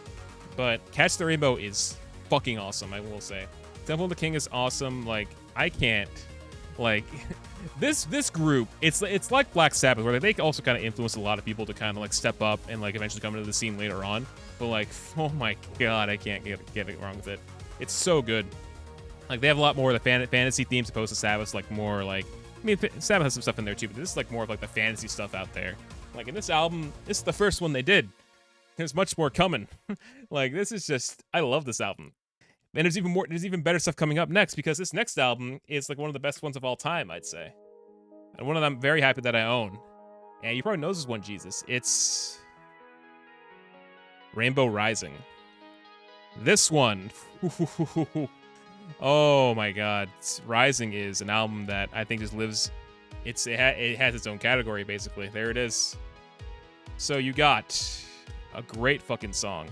But Catch the Rainbow is fucking awesome, I will say. Temple of the King is awesome. Like I can't like this group, it's like Black Sabbath, where they also kind of influence a lot of people to kind of like step up and like eventually come into the scene later on. But like, oh my god, I can't get it wrong with it. It's so good. Like they have a lot more of the fantasy themes opposed to Sabbath's like more like. I mean, Sabbath has some stuff in there too, but this is like more of like the fantasy stuff out there. Like in this album, this is the first one they did. There's much more coming. Like, this is just, I love this album. And there's even better stuff coming up next, because this next album is like one of the best ones of all time, I'd say. And one of them I'm very happy that I own. And you probably know this one, Jesus. It's Rainbow Rising. This one. Oh my god. Rising is an album that I think just lives, it has its own category, basically. There it is. So you got a great fucking song.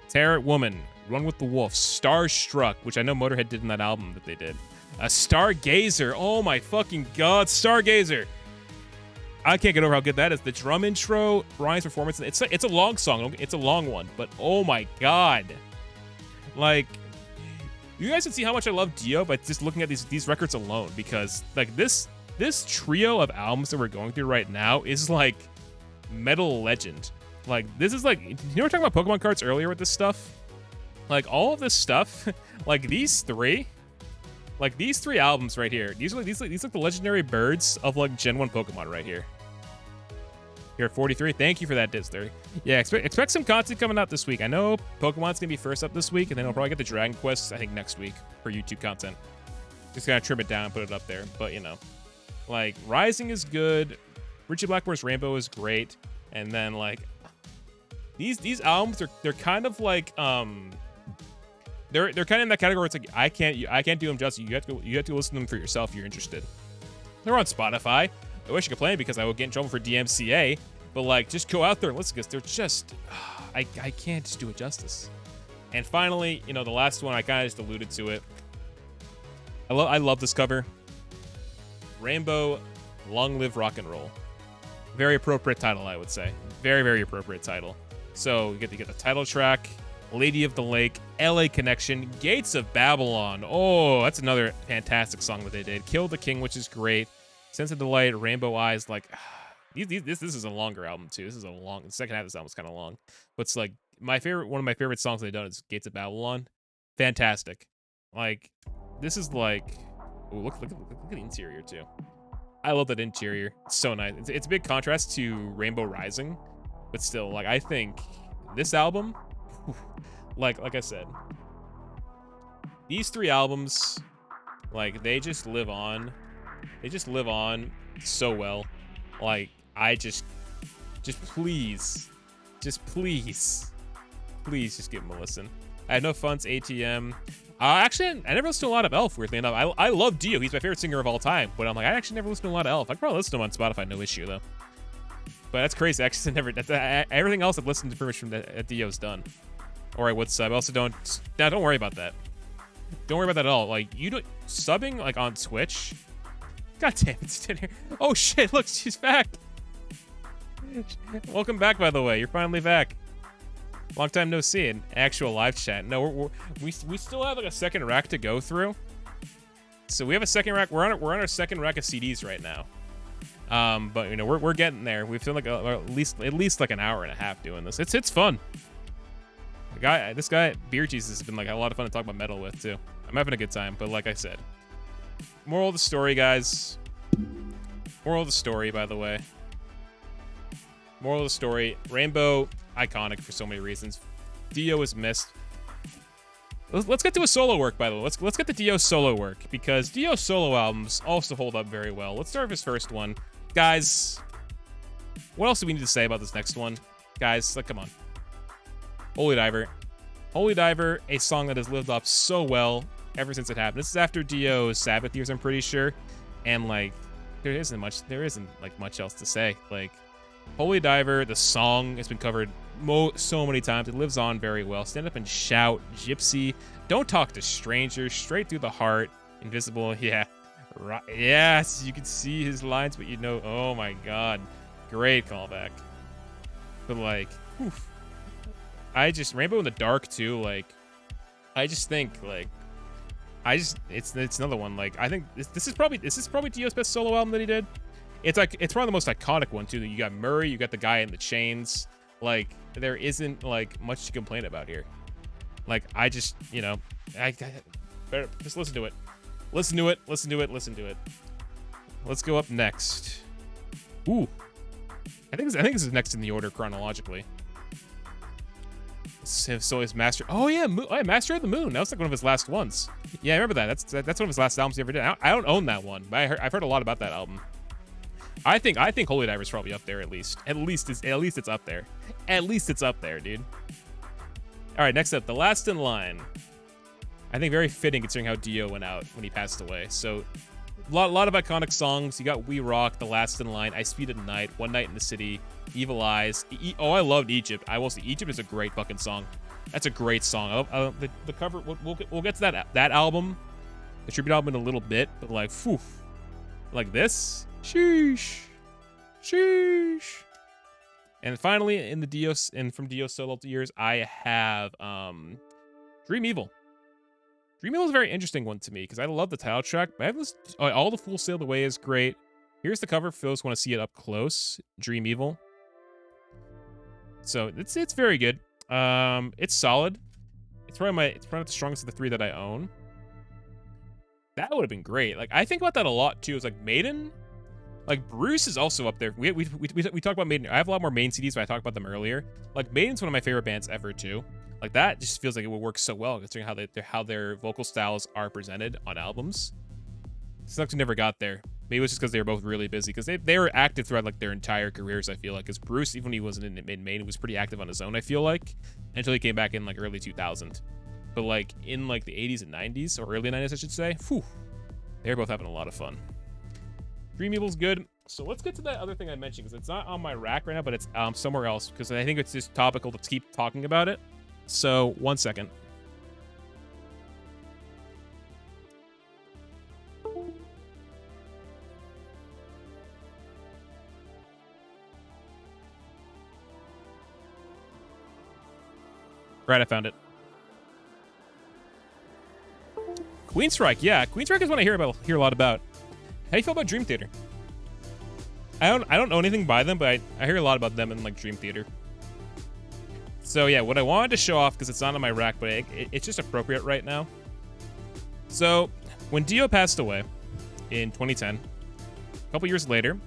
Tear It Woman, Run with the Wolf, Starstruck, which I know Motorhead did in that album that they did. A Stargazer. Oh my fucking god, Stargazer. I can't get over how good that is. The drum intro, Brian's performance, it's a long song. It's a long one, but oh my god. Like, you guys can see how much I love Dio by just looking at these records alone, because like this trio of albums that we're going through right now is like metal legend. Like, this is like, you know, we were talking about Pokemon cards earlier with this stuff. Like, all of this stuff, like these three albums right here, these like the legendary birds of like Gen 1 Pokemon right here. You're at 43. Thank you for that, Disler. Yeah, expect some content coming out this week. I know Pokemon's gonna be first up this week, and then I'll probably get the Dragon Quest, I think, next week for YouTube content. Just gotta trim it down and put it up there. But you know, like, Rising is good. Richie Blackmore's Rainbow is great, and then like these albums, they're kind of like they're kind of in that category. It's like I can't do them justice. You have to listen to them for yourself if you're interested. They're on Spotify. I wish I could play them because I would get in trouble for DMCA, but like, just go out there and listen, because they're just, I can't just do it justice. And finally, you know, the last one, I kind of just alluded to it. I love this cover. Rainbow, Long Live Rock and Roll. Very appropriate title, I would say. Very, very appropriate title. So you get the title track, Lady of the Lake, LA Connection, Gates of Babylon. Oh, that's another fantastic song that they did. Kill the King, which is great. Sense of Delight, Rainbow Eyes, like, this is a longer album too. This is the second half of this album is kind of long, but it's like one of my favorite songs they've done is Gates of Babylon. Fantastic. Like, this is like, ooh, look at the interior too. I love that interior. It's so nice. It's a big contrast to Rainbow Rising, but still, like, I think this album, like I said, these three albums, like, they just live on. They just live on so well. Like, I just please just give them a listen. I had no funds, ATM. Actually, I never listened to a lot of Elf, weirdly enough. I love Dio. He's my favorite singer of all time. But I'm like, I actually never listened to a lot of Elf. I could probably listen to him on Spotify, no issue, though. But that's crazy. Actually, everything else I've listened to pretty much from Dio's done. Or I would sub. I also don't... Now, don't worry about that. Don't worry about that at all. Like, you don't... Subbing, like, on Twitch... God damn, it's still here. Oh shit, look, she's back. Welcome back, by the way. You're finally back. Long time no see in actual live chat. No, we still have like a second rack to go through. So we have a second rack. We're on our second rack of CDs right now. But you know, we're getting there. We've done like at least like an hour and a half doing this. It's fun. This guy Beer Jesus has been like a lot of fun to talk about metal with too. I'm having a good time. But like I said, moral of the story, guys. Moral of the story, by the way. Moral of the story: Rainbow, iconic for so many reasons. Dio is missed. Let's get to a solo work, by the way. Let's get the Dio solo work, because Dio solo albums also hold up very well. Let's start with his first one, guys. What else do we need to say about this next one, guys? Like, come on. Holy Diver, Holy Diver, a song that has lived up so well ever since it happened. This is after Dio's Sabbath years, I'm pretty sure, and like, there isn't like much else to say. Like, Holy Diver, the song has been covered so many times. It lives on very well. Stand Up and Shout, Gypsy, Don't Talk to Strangers, Straight Through the Heart, Invisible, yeah. Right. Yes, you can see his lines, but you know, oh my god. Great callback. But like, oof. Rainbow in the Dark too, like, I just think, like, it's another one. Like, I think this is probably Dio's best solo album that he did. It's probably the most iconic one too. You got Murray, you got the guy in the chains. Like, there isn't like much to complain about here. Like, I just, you know, I better just listen to it. Listen to it. Let's go up next. Ooh, I think this is next in the order chronologically. So his Master. Oh yeah, oh, yeah, Master of the Moon. That was like one of his last ones. Yeah, I remember that. That's one of his last albums he ever did. I don't own that one, but I've heard a lot about that album. I think Holy Diver's probably up there at least. At least it's up there. At least it's up there, dude. All right, next up, The Last in Line. I think very fitting considering how Dio went out when he passed away. So, a lot of iconic songs. You got We Rock, The Last in Line, I Speed at Night, One Night in the City, Evil Eyes. Oh, I loved Egypt. I will say Egypt is a great fucking song. That's a great song. The cover. We'll get to that album, the tribute album, in a little bit. But like, phew, like this. Sheesh, sheesh. And finally, in the Dios and from Dio solo years, I have Dream Evil. Dream Evil is a very interesting one to me because I love the title track. But I have this, All the Fools Sailed Away is great. Here's the cover for those who want to see it up close. Dream Evil. So it's very good. It's solid. It's probably the strongest of the three that I own. That would have been great. Like I think about that a lot too. It's like Maiden. Like Bruce is also up there. We talk about Maiden. I have a lot more Maiden CDs, but I talked about them earlier. Like Maiden's one of my favorite bands ever too. Like that just feels like it would work so well considering how their vocal styles are presented on albums. Sucks we never got there. Maybe it was just because they were both really busy because they were active throughout like their entire careers. I feel like because Bruce, even when he wasn't in Maiden, was pretty active on his own. I feel like until he came back in like early 2000. But like in like the 80s and 90s or early 90s, I should say. Whew, they were both having a lot of fun. Dream Evil's good. So let's get to that other thing I mentioned because it's not on my rack right now, but it's somewhere else because I think it's just topical to keep talking about it. So 1 second. Right, I found it. Queenstrike, yeah. Queenstrike is one I hear a lot about. How do you feel about Dream Theater? I don't know anything by them, but I hear a lot about them in like Dream Theater. So yeah, what I wanted to show off because it's not on my rack, but it's just appropriate right now. So when Dio passed away in 2010, a couple years later,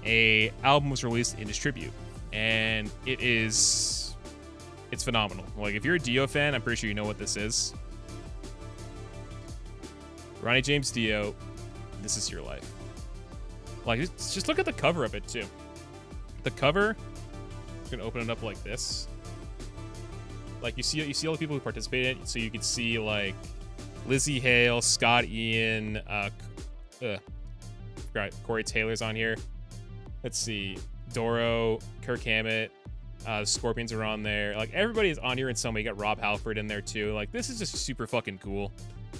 a album was released in his tribute, and it's phenomenal. Like if you're a Dio fan, I'm pretty sure you know what this is. Ronnie James Dio, This Is Your Life. Like just look at the cover of it too. The cover, I'm gonna open it up like this. Like you see all the people who participated in it, so you can see like Lizzie Hale, Scott Ian, Corey Taylor's on here. Let's see, Doro, Kirk Hammett, the Scorpions are on there. Like everybody is on here in some way. You got Rob Halford in there too. Like this is just super fucking cool.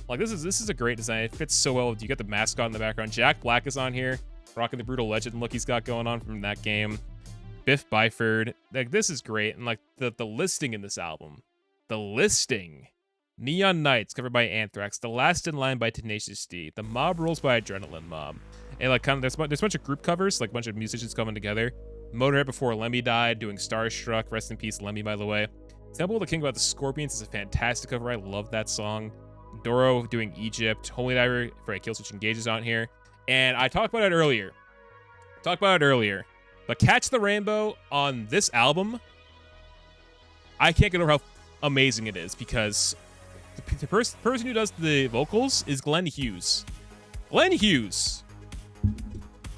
Like this is a great design. It fits so well. You got the mascot in the background. Jack Black is on here, rocking the brutal legend look he's got going on from that game. Biff Byford. Like this is great. And like the listing in this album. The listing. Neon Nights covered by Anthrax. The Last in Line by Tenacious D. The Mob Rules by Adrenaline Mob. And like kind of there's a bunch of group covers, like a bunch of musicians coming together. Motorhead Before Lemmy Died, doing Starstruck. Rest in peace, Lemmy, by the way. Temple of the King about the Scorpions is a fantastic cover. I love that song. Doro doing Egypt. Holy Diver for Killswitch Engages on here. And I talked about it earlier. But Catch the Rainbow on this album, I can't get over how amazing it is because the person who does the vocals is Glenn Hughes. Glenn Hughes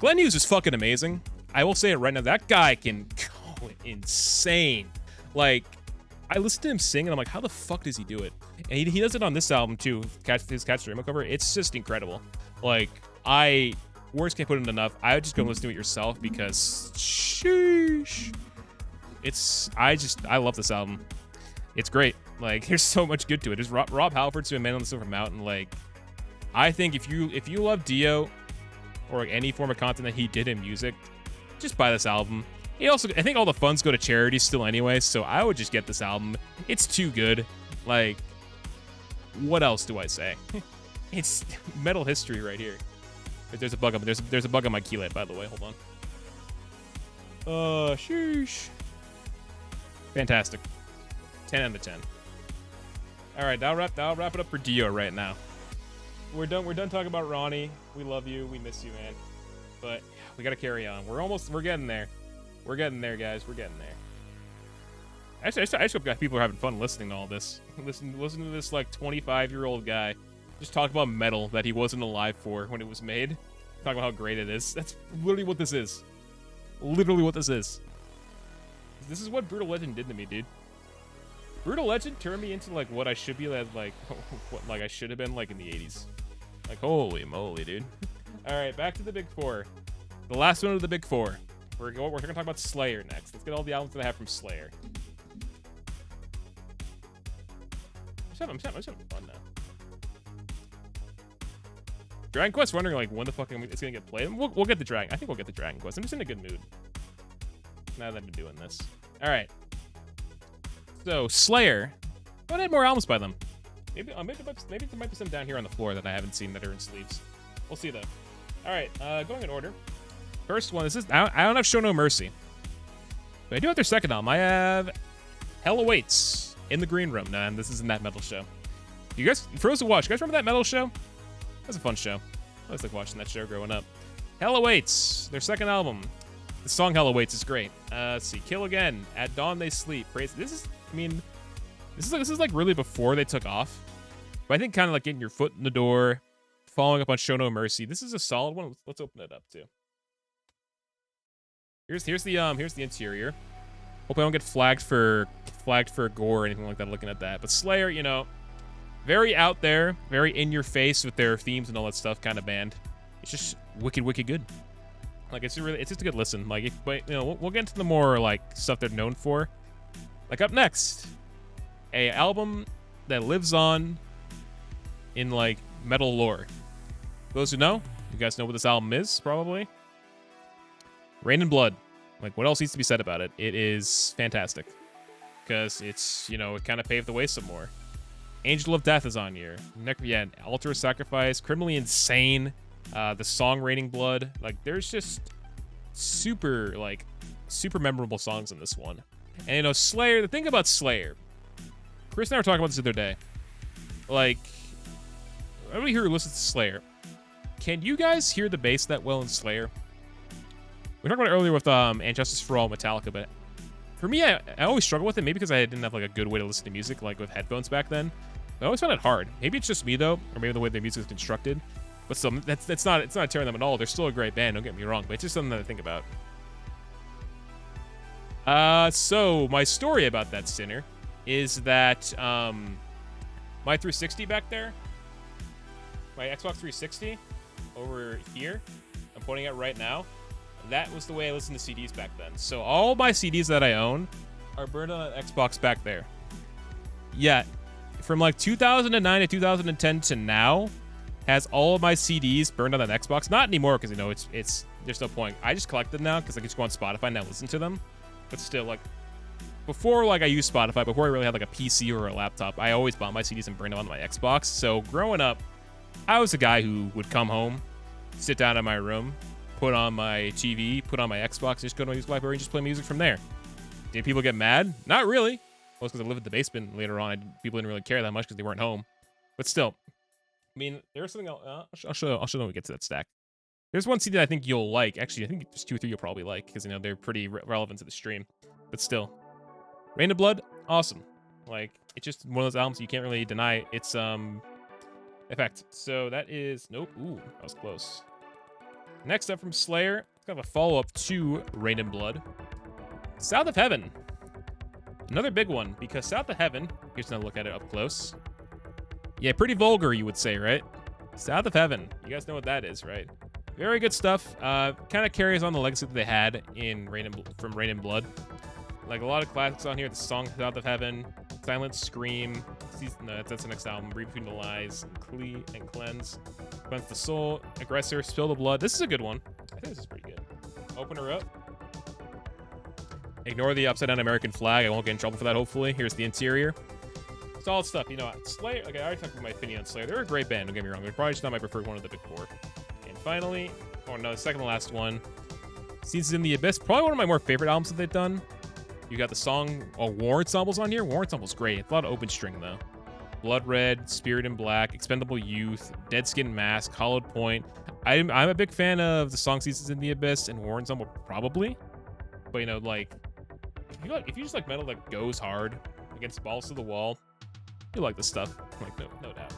is fucking amazing. I will say it right now. That guy can go insane. Like, I listen to him sing and I'm like, how the fuck does he do it? And he does it on this album too, his Catch the Rainbow cover. It's just incredible. Like, words can't put it enough. I would just go listen to it yourself because sheesh. I love this album. It's great. Like, there's so much good to it. There's Rob Halford's doing Man on the Silver Mountain. Like, I think if you love Dio or like any form of content that he did in music, just buy this album. I think all the funds go to charities still anyway, so I would just get this album. It's too good. Like, what else do I say? It's metal history right here. There's a bug on there's a bug on my keylight, by the way. Hold on. Sheesh. Fantastic. 10 out of 10. All right, that'll wrap it up for Dio right now. We're done talking about Ronnie. We love you. We miss you, man. But we gotta carry on. We're getting there. We're getting there, guys. We're getting there. Actually, I just hope people are having fun listening to all this. Listen to this like 25-year-old guy just talk about metal that he wasn't alive for when it was made. Talk about how great it is. That's literally what this is. Literally what this is. This is what Brutal Legend did to me, dude. Brutal Legend turned me into like what I should be like what like I should have been like in the 80s. Like holy moly, dude. All right, back to the big four. The last one of the big four. We're gonna talk about Slayer next. Let's get all the albums that I have from Slayer. I'm just having fun now. Dragon Quest, wondering like when the fuck it's gonna get played. We'll get the Dragon. I think we'll get the Dragon Quest. I'm just in a good mood now that I'm doing this. All right. So Slayer. I had more albums by them. Maybe there might be some down here on the floor that I haven't seen that are in sleeves. We'll see though. All right. Going in order. First one. I don't have Show No Mercy, but I do have their second album. I have Hell Awaits. In the Green Room. Nah, this isn't that metal show. You guys, for those who watch, you guys remember that metal show? That was a fun show. I was like watching that show growing up. Hell Awaits, their second album. The song Hell Awaits is great. Let's see, Kill Again, At Dawn They Sleep. Praise. This is like really before they took off. But I think kind of like getting your foot in the door, following up on Show No Mercy. This is a solid one. Let's open it up too. Here's the interior. Hope I don't get flagged for gore or anything like that looking at that. But Slayer, you know, very out there, very in your face with their themes and all that stuff kind of band. It's just wicked good. Like it's just a good listen. Like but you know, we'll get into the more like stuff they're known for. Like up next, a album that lives on in like metal lore. Those who know, you guys know what this album is probably. Rain and Blood. Like, what else needs to be said about it? It is fantastic. Because it's, you know, it kind of paved the way some more. Angel of Death is on here. Altar of Sacrifice, Criminally Insane, the song Raining Blood. Like, there's just super memorable songs in this one. And, you know, Slayer, the thing about Slayer, Chris and I were talking about this the other day. Like, everybody here who listens to Slayer, can you guys hear the bass that well in Slayer? We talked about it earlier with And Justice for All, Metallica, but for me, I always struggle with it, maybe because I didn't have like a good way to listen to music, like with headphones back then. I always found it hard. Maybe it's just me though, or maybe the way their music is constructed. But still, it's not tearing them at all. They're still a great band, don't get me wrong, but it's just something that I think about. So my story about that sinner is that my 360 back there, my Xbox 360 over here, I'm pointing at right now. That was the way I listened to CDs back then. So all my CDs that I own are burned on an Xbox back there. Yeah, from like 2009 to 2010 to now, has all of my CDs burned on an Xbox. Not anymore because, you know, it's there's no point. I just collect them now because I can just go on Spotify and now listen to them. But still, like, before like I used Spotify, before I really had like a PC or a laptop, I always bought my CDs and burned them on my Xbox. So growing up, I was a guy who would come home, sit down in my room, put on my TV, put on my Xbox, just go to my music library and just play music from there. Did people get mad? Not really. Well, it's because I lived in the basement later on. People didn't really care that much because they weren't home. But still, I mean, there's something else. I'll show when we get to that stack. There's one CD that I think you'll like. Actually, I think there's 2 or 3 you'll probably like because, you know, they're pretty relevant to the stream. But still, Rain of Blood, awesome. Like, it's just one of those albums you can't really deny its effect. So that is nope. Ooh, that was close. Next up from Slayer, it's kind of a follow-up to Rain and Blood. South of Heaven. Another big one, because South of Heaven, here's another look at it up close. Yeah, pretty vulgar, you would say, right? South of Heaven. You guys know what that is, right? Very good stuff. Kind of carries on the legacy that they had in from Rain and Blood. Like a lot of classics on here. The song South of Heaven, Silent Scream. No, that's the next album. Read Between the Lies, and Cleanse. Cleanse the Soul, Aggressor, Spill the Blood. This is a good one. I think this is pretty good. Open her up. Ignore the upside down American flag. I won't get in trouble for that, hopefully. Here's the interior. Solid stuff. You know, Slayer, like I already talked about my opinion on Slayer. They're a great band, don't get me wrong. They're probably just not my preferred one of the big four. And finally, the second to last one, Seasons in the Abyss. Probably one of my more favorite albums that they've done. You got the song War Ensembles on here. War Ensembles great. It's a lot of open string, though. Blood Red, Spirit in Black, Expendable Youth, Dead Skin Mask, Hollowed Point. I'm a big fan of the song Seasons in the Abyss and War Ensemble, probably. But, you know, like, if you just like metal that goes hard against balls to the wall, you like this stuff. Like no doubt.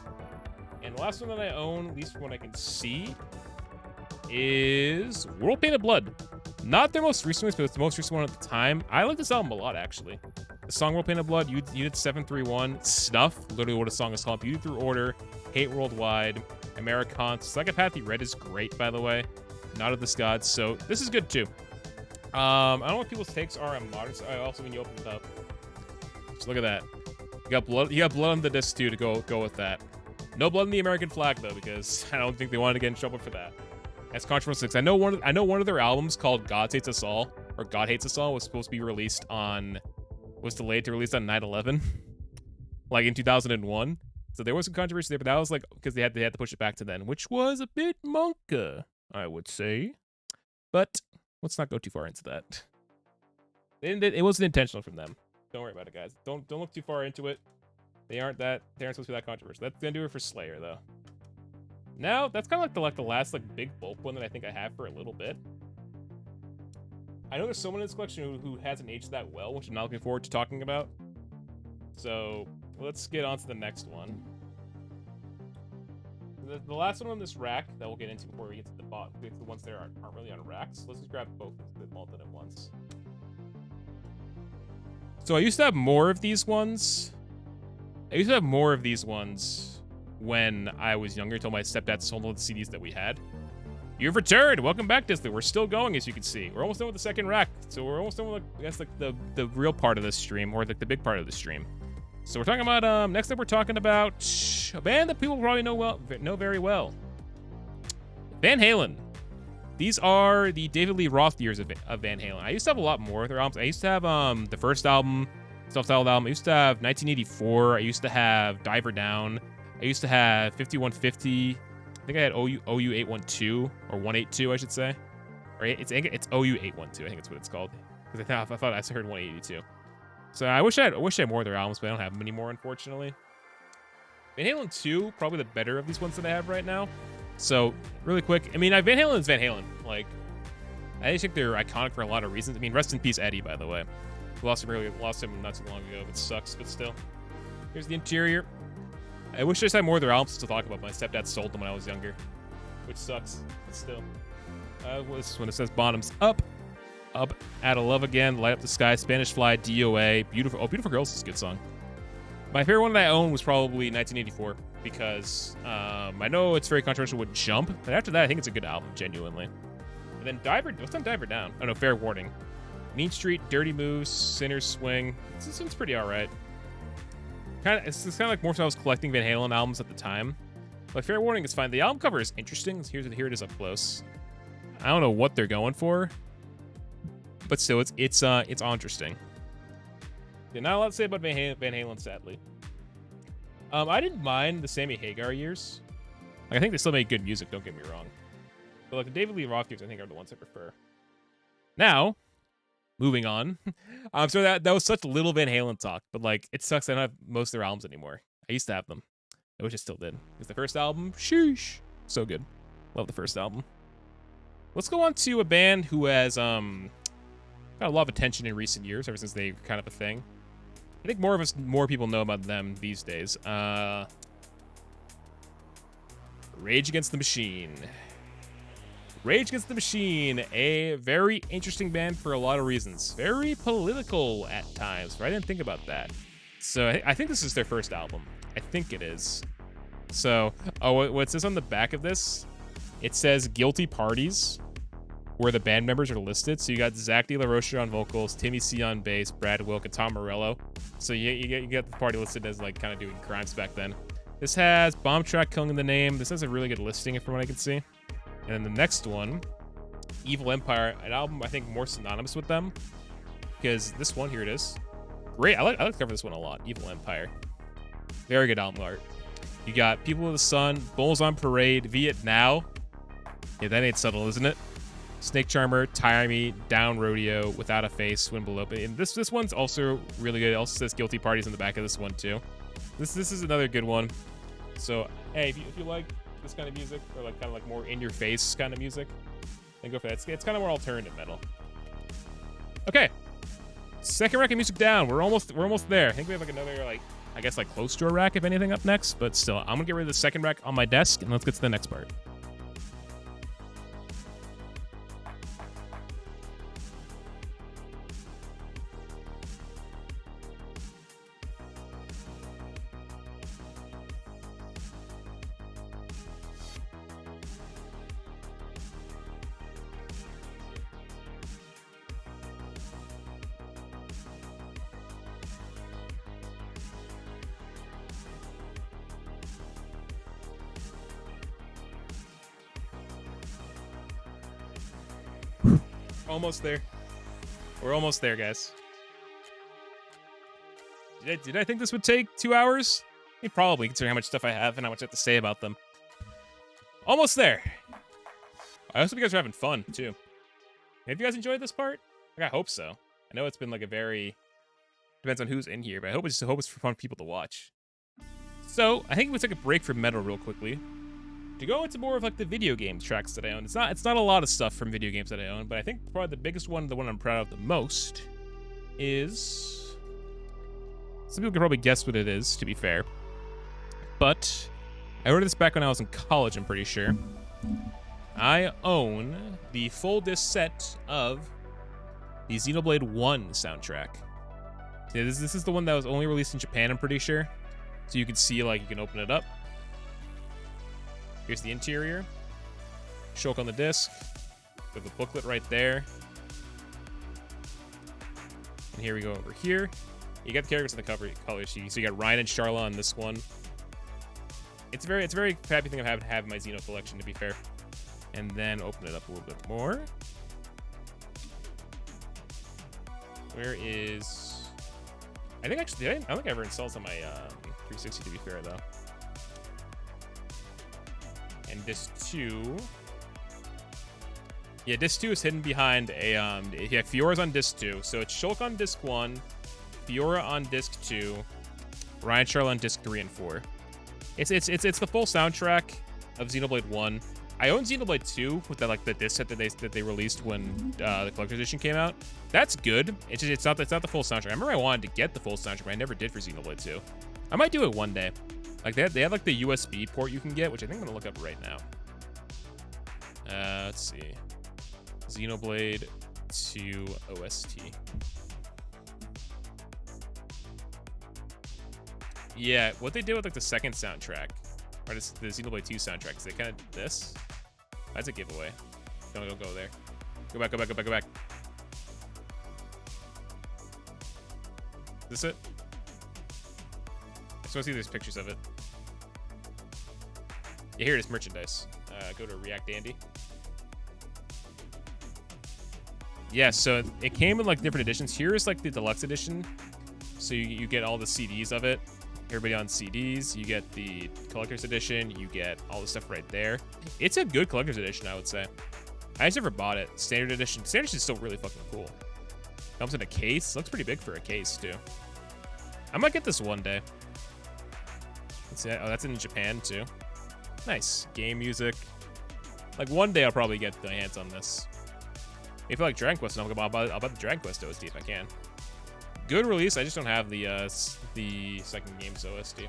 And the last one that I own, at least from what I can see, is World Painted Blood. Not their most recent one, but it's the most recent one at the time. I like this album a lot, actually. The song World Painted Blood, you did 731, Snuff, literally what a song is called, Beauty Through Order, Hate Worldwide, Americans. Psychopathy Red is great, by the way. Not of the Gods, so this is good too. I don't know what people's takes are on modern. I also, when you open it up, just look at that. You got blood on the disc too to go with that. No blood on the American flag though, because I don't think they wanted to get in trouble for that. That's controversial. I know one of their albums called God Hates Us All, or God Hates Us All, was supposed to be released on, was delayed to release on 9/11, like in 2001. So there was some controversy there, but that was like because they had to push it back to then, which was a bit monka, I would say. But let's not go too far into that. It wasn't intentional from them. Don't worry about it, guys. Don't look too far into it. They aren't supposed to be that controversial. That's gonna do it for Slayer, though. Now that's kind of like the last like big bulk one that I think I have for a little bit. I know there's someone in this collection who hasn't aged that well, which I'm not looking forward to talking about. So let's get on to the next one. The last one on this rack that we'll get into before we get to the bottom, the ones that aren't really on racks. Let's just grab both of them all done at once. So I used to have more of these ones. When I was younger, until my stepdad sold all the CDs that we had. You've returned! Welcome back, Disney. We're still going, as you can see. We're almost done with the second rack. So we're almost done with, I guess, like the real part of this stream, or like the big part of the stream. So we're talking about, next up we're talking about a band that people probably know very well. Van Halen. These are the David Lee Roth years of Van Halen. I used to have a lot more of their albums. I used to have the first album, self-titled album. I used to have 1984. I used to have Diver Down. I used to have 5150. I think I had OU 812 or 182, I should say. Or it's OU 812. I think it's what it's called. Because I thought I heard 182. So I wish I had more of their albums, but I don't have them anymore, unfortunately. Van Halen 2, probably the better of these ones that I have right now. So, really quick, I mean, Van Halen is Van Halen. Like, I just think they're iconic for a lot of reasons. I mean, rest in peace, Eddie, by the way. We lost him not too long ago. It sucks, but still. Here's the interior. I wish I just had more of their albums to talk about. My stepdad sold them when I was younger, which sucks, but still. This one, it says bottoms up. Up, Out of Love Again, Light Up the Sky, Spanish Fly, DOA, Beautiful. Oh, Beautiful Girls is a good song. My favorite one that I own was probably 1984 because I know it's very controversial with Jump, but after that, I think it's a good album, genuinely. And then what's on Diver Down? Oh no, Fair Warning. Mean Street, Dirty Moves, Sinner's Swing. This one's pretty alright. It's kind of like more so I was collecting Van Halen albums at the time. But Fair Warning is fine. The album cover is interesting. Here it is up close. I don't know what they're going for. But still, it's interesting. Yeah, not a lot to say about Van Halen, sadly. I didn't mind the Sammy Hagar years. Like, I think they still make good music, don't get me wrong. But like the David Lee Roth years, I think are the ones I prefer. Now, moving on. So that was such little Van Halen talk, but like it sucks I don't have most of their albums anymore. I used to have them. I wish I still did. Because the first album, sheesh, so good. Love the first album. Let's go on to a band who has got a lot of attention in recent years, ever since they were kind of a thing. I think more people know about them these days. Rage Against the Machine. Rage Against the Machine, a very interesting band for a lot of reasons. Very political at times, but I didn't think about that. So I think this is their first album. I think it is. So, what it says on the back of this, it says Guilty Parties, where the band members are listed. So you got Zach De La Rocha on vocals, Timmy C on bass, Brad Wilk, and Tom Morello. So you get the party listed as like kind of doing crimes back then. This has Bomb Track Killing in the name. This has a really good listing from what I can see. And then the next one, Evil Empire, an album I think more synonymous with them. Because this one, here it is. Great, I like to cover this one a lot, Evil Empire. Very good album art. You got People of the Sun, Bulls on Parade, Viet Now. Yeah, that ain't subtle, isn't it? Snake Charmer, Tire Me, Down Rodeo, Without a Face, Wind Below. And this one's also really good. It also says Guilty Parties on the back of this one too. This is another good one. So hey, if you like this kind of music, or like kind of like more in your face kind of music, then go for that. It's kind of more alternative metal. Okay, Second rack of music down. We're almost there. I think we have like another like I guess like close to a rack if anything up next, but still I'm gonna get rid of the second rack on my desk and let's get to the next part. Almost there. We're almost there, guys. Did I think this would take 2 hours? Probably, considering how much stuff I have and how much I have to say about them. Almost there. I also hope you guys are having fun, too. Have you guys enjoyed this part? Like, I hope so. I know it's been like a very... Depends on who's in here, but I hope it's for fun people to watch. So, I think we take a break from metal real quickly. To go into more of like the video game tracks that I own. It's not a lot of stuff from video games that I own, but I think probably the biggest one, the one I'm proud of the most, is... Some people can probably guess what it is, to be fair. But I ordered this back when I was in college, I'm pretty sure. I own the full disc set of the Xenoblade 1 soundtrack. Yeah, this is the one that was only released in Japan, I'm pretty sure. So you can see, like, you can open it up. Here's the interior. Shulk on the disc. With the booklet right there. And here we go over here. You got the characters in the cover colors. So you got Ryan and Charla on this one. It's a very happy thing of having my Xeno collection, to be fair. And then open it up a little bit more. Where is... I think actually, I don't think I ever installed on my 360, to be fair, though. And disc 2. Yeah, disc 2 is hidden behind a yeah, Fiora's on disc 2. So it's Shulk on disc 1, Fiora on disc 2, Ryan Charla on disc 3 and 4. It's the full soundtrack of Xenoblade 1. I own Xenoblade 2 with the like the disc set that they released when the collector's edition came out. That's good. It's not the full soundtrack. I remember I wanted to get the full soundtrack, but I never did for Xenoblade 2. I might do it one day. Like they have like the USB port you can get, which I think I'm gonna look up right now. Let's see. Xenoblade 2 OST. Yeah, what they did with like the second soundtrack, or the Xenoblade 2 soundtrack, is they kind of did this. That's a giveaway. Don't go there. Go back. Is this it? I just want to see there's pictures of it. Yeah, here it is, merchandise. Go to React Andy. Yeah, so it came in like different editions. Here's like the deluxe edition. So you get all the CDs of it. Everybody on CDs. You get the collector's edition. You get all the stuff right there. It's a good collector's edition, I would say. I just never bought it. Standard edition. Standard edition is still really fucking cool. Comes in a case. Looks pretty big for a case, too. I might get this one day. Let's see. Oh, that's in Japan, too. Nice. Game music. Like, one day I'll probably get my hands on this. If I like Dragon Quest, I'll buy the Dragon Quest OST if I can. Good release. I just don't have the second game's OST.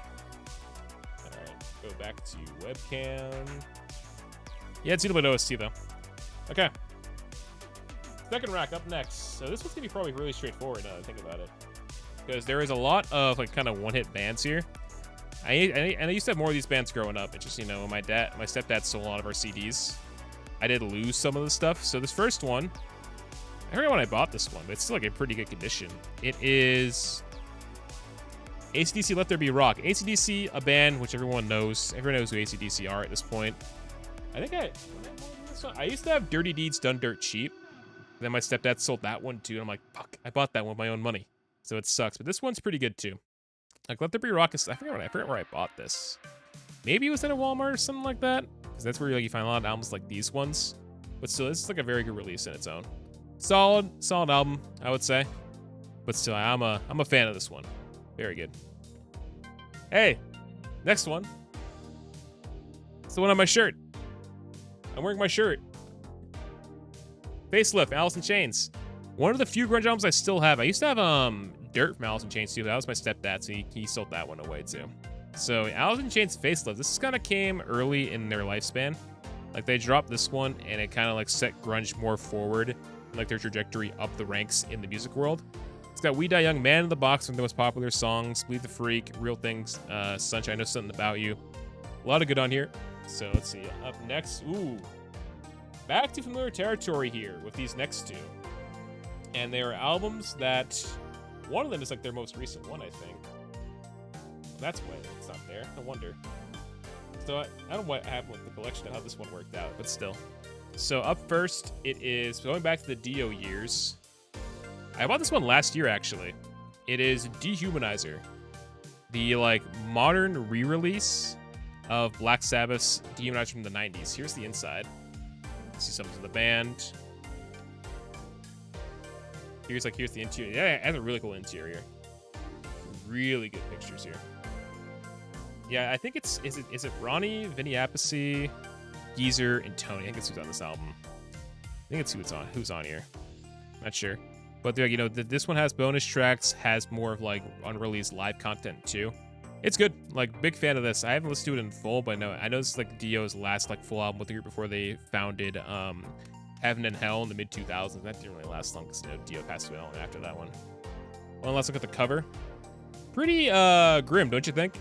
Alright, go back to webcam. Yeah, it's a little bit OST, though. Okay. Second rack up next. So this one's going to be probably really straightforward now that I think about it. Because there is a lot of, like, kind of one-hit bands here. I used to have more of these bands growing up. It's just, you know, when my stepdad stole a lot of our CDs, I did lose some of the stuff. So this first one, I forgot when I bought this one, but it's still like a pretty good condition. It is AC/DC Let There Be Rock. AC/DC, a band which everyone knows. Everyone knows who AC/DC are at this point. I think I used to have Dirty Deeds Done Dirt Cheap. Then my stepdad sold that one too, and I'm like, fuck, I bought that one with my own money. So it sucks, but this one's pretty good too. Like, Let There Be Rock is, I forget where I bought this. Maybe it was at a Walmart or something like that. Because that's where you find a lot of albums like these ones. But still, this is like a very good release in its own. Solid album, I would say. But still, I'm a fan of this one. Very good. Hey, next one. It's the one on my shirt. I'm wearing my shirt. Facelift, Alice in Chains. One of the few grunge albums I still have. I used to have Dirt from Alice in Chains too, but that was my stepdad, so he sold that one away too. So Alice in Chains Facelift, this kind of came early in their lifespan. Like they dropped this one and it kind of like set grunge more forward in like their trajectory up the ranks in the music world. It's got We Die Young, Man in the Box, one of the most popular songs, Bleed the Freak, Real Things, Sunshine, I Know Something About You. A lot of good on here. So let's see, up next, ooh. Back to familiar territory here with these next two. And they are albums that, one of them is like their most recent one, I think. That's why it's not there. No wonder. So I don't know what happened with the collection of how this one worked out, but still. So up first, it is going back to the Dio years. I bought this one last year, actually. It is Dehumanizer, the like modern re-release of Black Sabbath's Dehumanizer from the 90s. Here's the inside. See some of the band. Here's the interior. Yeah, it has a really cool interior. Really good pictures here. Yeah, I think is it Ronnie, Vinny Appice, Geezer, and Tony. I think it's who's on this album. I think it's who's on here. Not sure. But you know, this one has bonus tracks, has more of like unreleased live content too. It's good. Like, big fan of this. I haven't listened to it in full, but I know this is like Dio's last like full album with the group before they founded Heaven and Hell in the mid-2000s. That didn't really last long because Dio passed away long after that one. Well, let's look at the cover. Pretty grim, don't you think?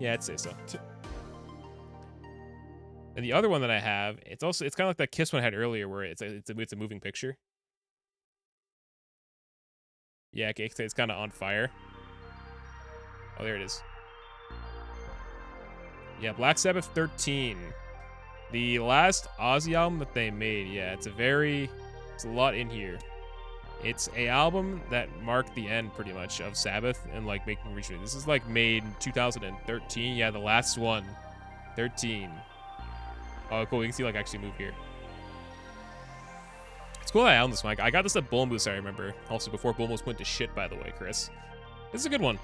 Yeah, I'd say so. And the other one that I have, it's kind of like that Kiss one I had earlier, where it's a moving picture. Yeah, okay, it's kind of on fire. Oh, there it is. Yeah, Black Sabbath 13. The last Ozzy album that they made. Yeah, it's a lot in here. It's a album that marked the end, pretty much, of Sabbath and, like, making reach. This is, like, made in 2013. Yeah, the last one. 13. Oh, cool. You can see, like, actually move here. It's cool that I own this one. I got this at Bull Moose, I remember. Also, before Bull Moose went to shit, by the way, Chris. This is a good one.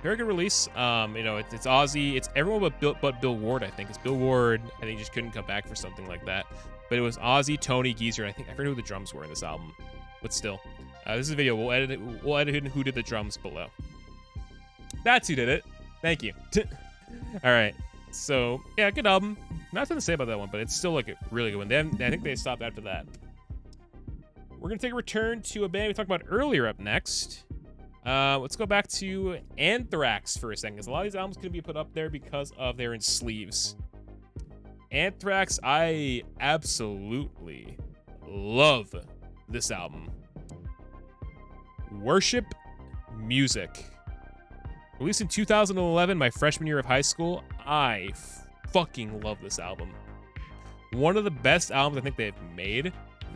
Very good release. You know, it's Ozzy. It's everyone but Bill Ward, I think. It's Bill Ward. I think he just couldn't come back for something like that. But it was Ozzy, Tony, Geezer. I forget who the drums were in this album. But still, this is a video. We'll edit who did the drums below. That's who did it. Thank you. All right. So yeah, good album. Nothing to say about that one, but it's still like a really good one. I think they stopped after that. We're gonna take a return to a band we talked about earlier. Up next, let's go back to Anthrax for a second, because a lot of these albums can be put up there because of their in sleeves. Anthrax, I absolutely love this album. Worship Music. Released in 2011, my freshman year of high school. I fucking love this album. One of the best albums I think they've made.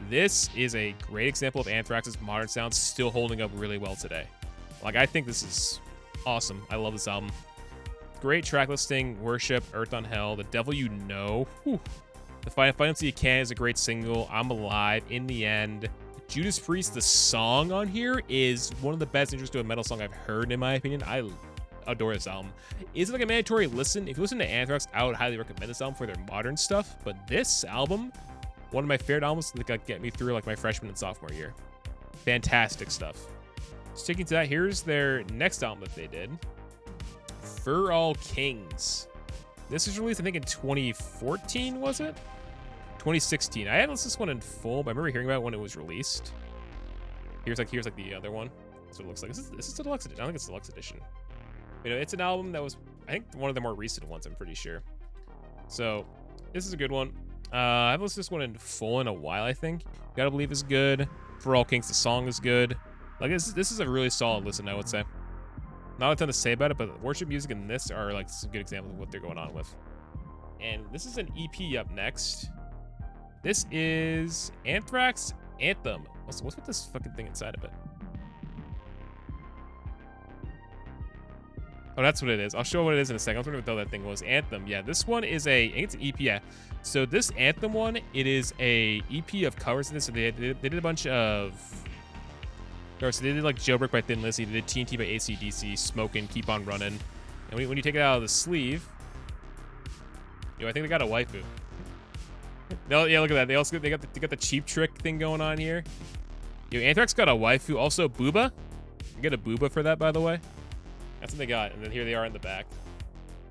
This is a great example of Anthrax's modern sound still holding up really well today. Like, I think this is awesome. I love this album. Great track listing. Worship, Earth on Hell, The Devil You Know. Whew. The Final So You Can is a great single. I'm Alive, In the End. Judas Priest, the song on here, is one of the best intros to a metal song I've heard, in my opinion. I adore this album. Is it like a mandatory listen? If you listen to Anthrax, I would highly recommend this album for their modern stuff. But this album, one of my favorite albums that got get me through like my freshman and sophomore year. Fantastic stuff. Sticking to that, here's their next album that they did. For All Kings. This was released, I think, in 2014, was it? 2016. I haven't listened to this one in full, but I remember hearing about it when it was released. Here's like the other one. That's what it looks like. This is the deluxe edition. I don't think it's the deluxe edition. You know, it's an album that was, I think, one of the more recent ones, I'm pretty sure. So, this is a good one. I haven't listened to this one in full in a while, I think. Gotta Believe is good. For All Kings, the song is good. Like, this is a really solid listen, I would say. Not a ton to say about it, but worship music and this are like some good examples of what they're going on with. And this is an EP up next. This is Anthrax Anthem. What's with this fucking thing inside of it? Oh, that's what it is. I'll show what it is in a second. I was wondering what that thing was. Anthem. Yeah, this one is it's an EP. Yeah. So this Anthem one, it is a EP of covers of this. So they did a bunch of... So they did like Jailbreak by Thin Lizzy. They did TNT by AC/DC, Smokin', Keep on Running. And when you take it out of the sleeve... I think they got a waifu. No, yeah, look at that. They got the Cheap Trick thing going on here. Yo, Anthrax got a waifu. Also, Booba. You get a Booba for that, by the way. That's what they got. And then here they are in the back.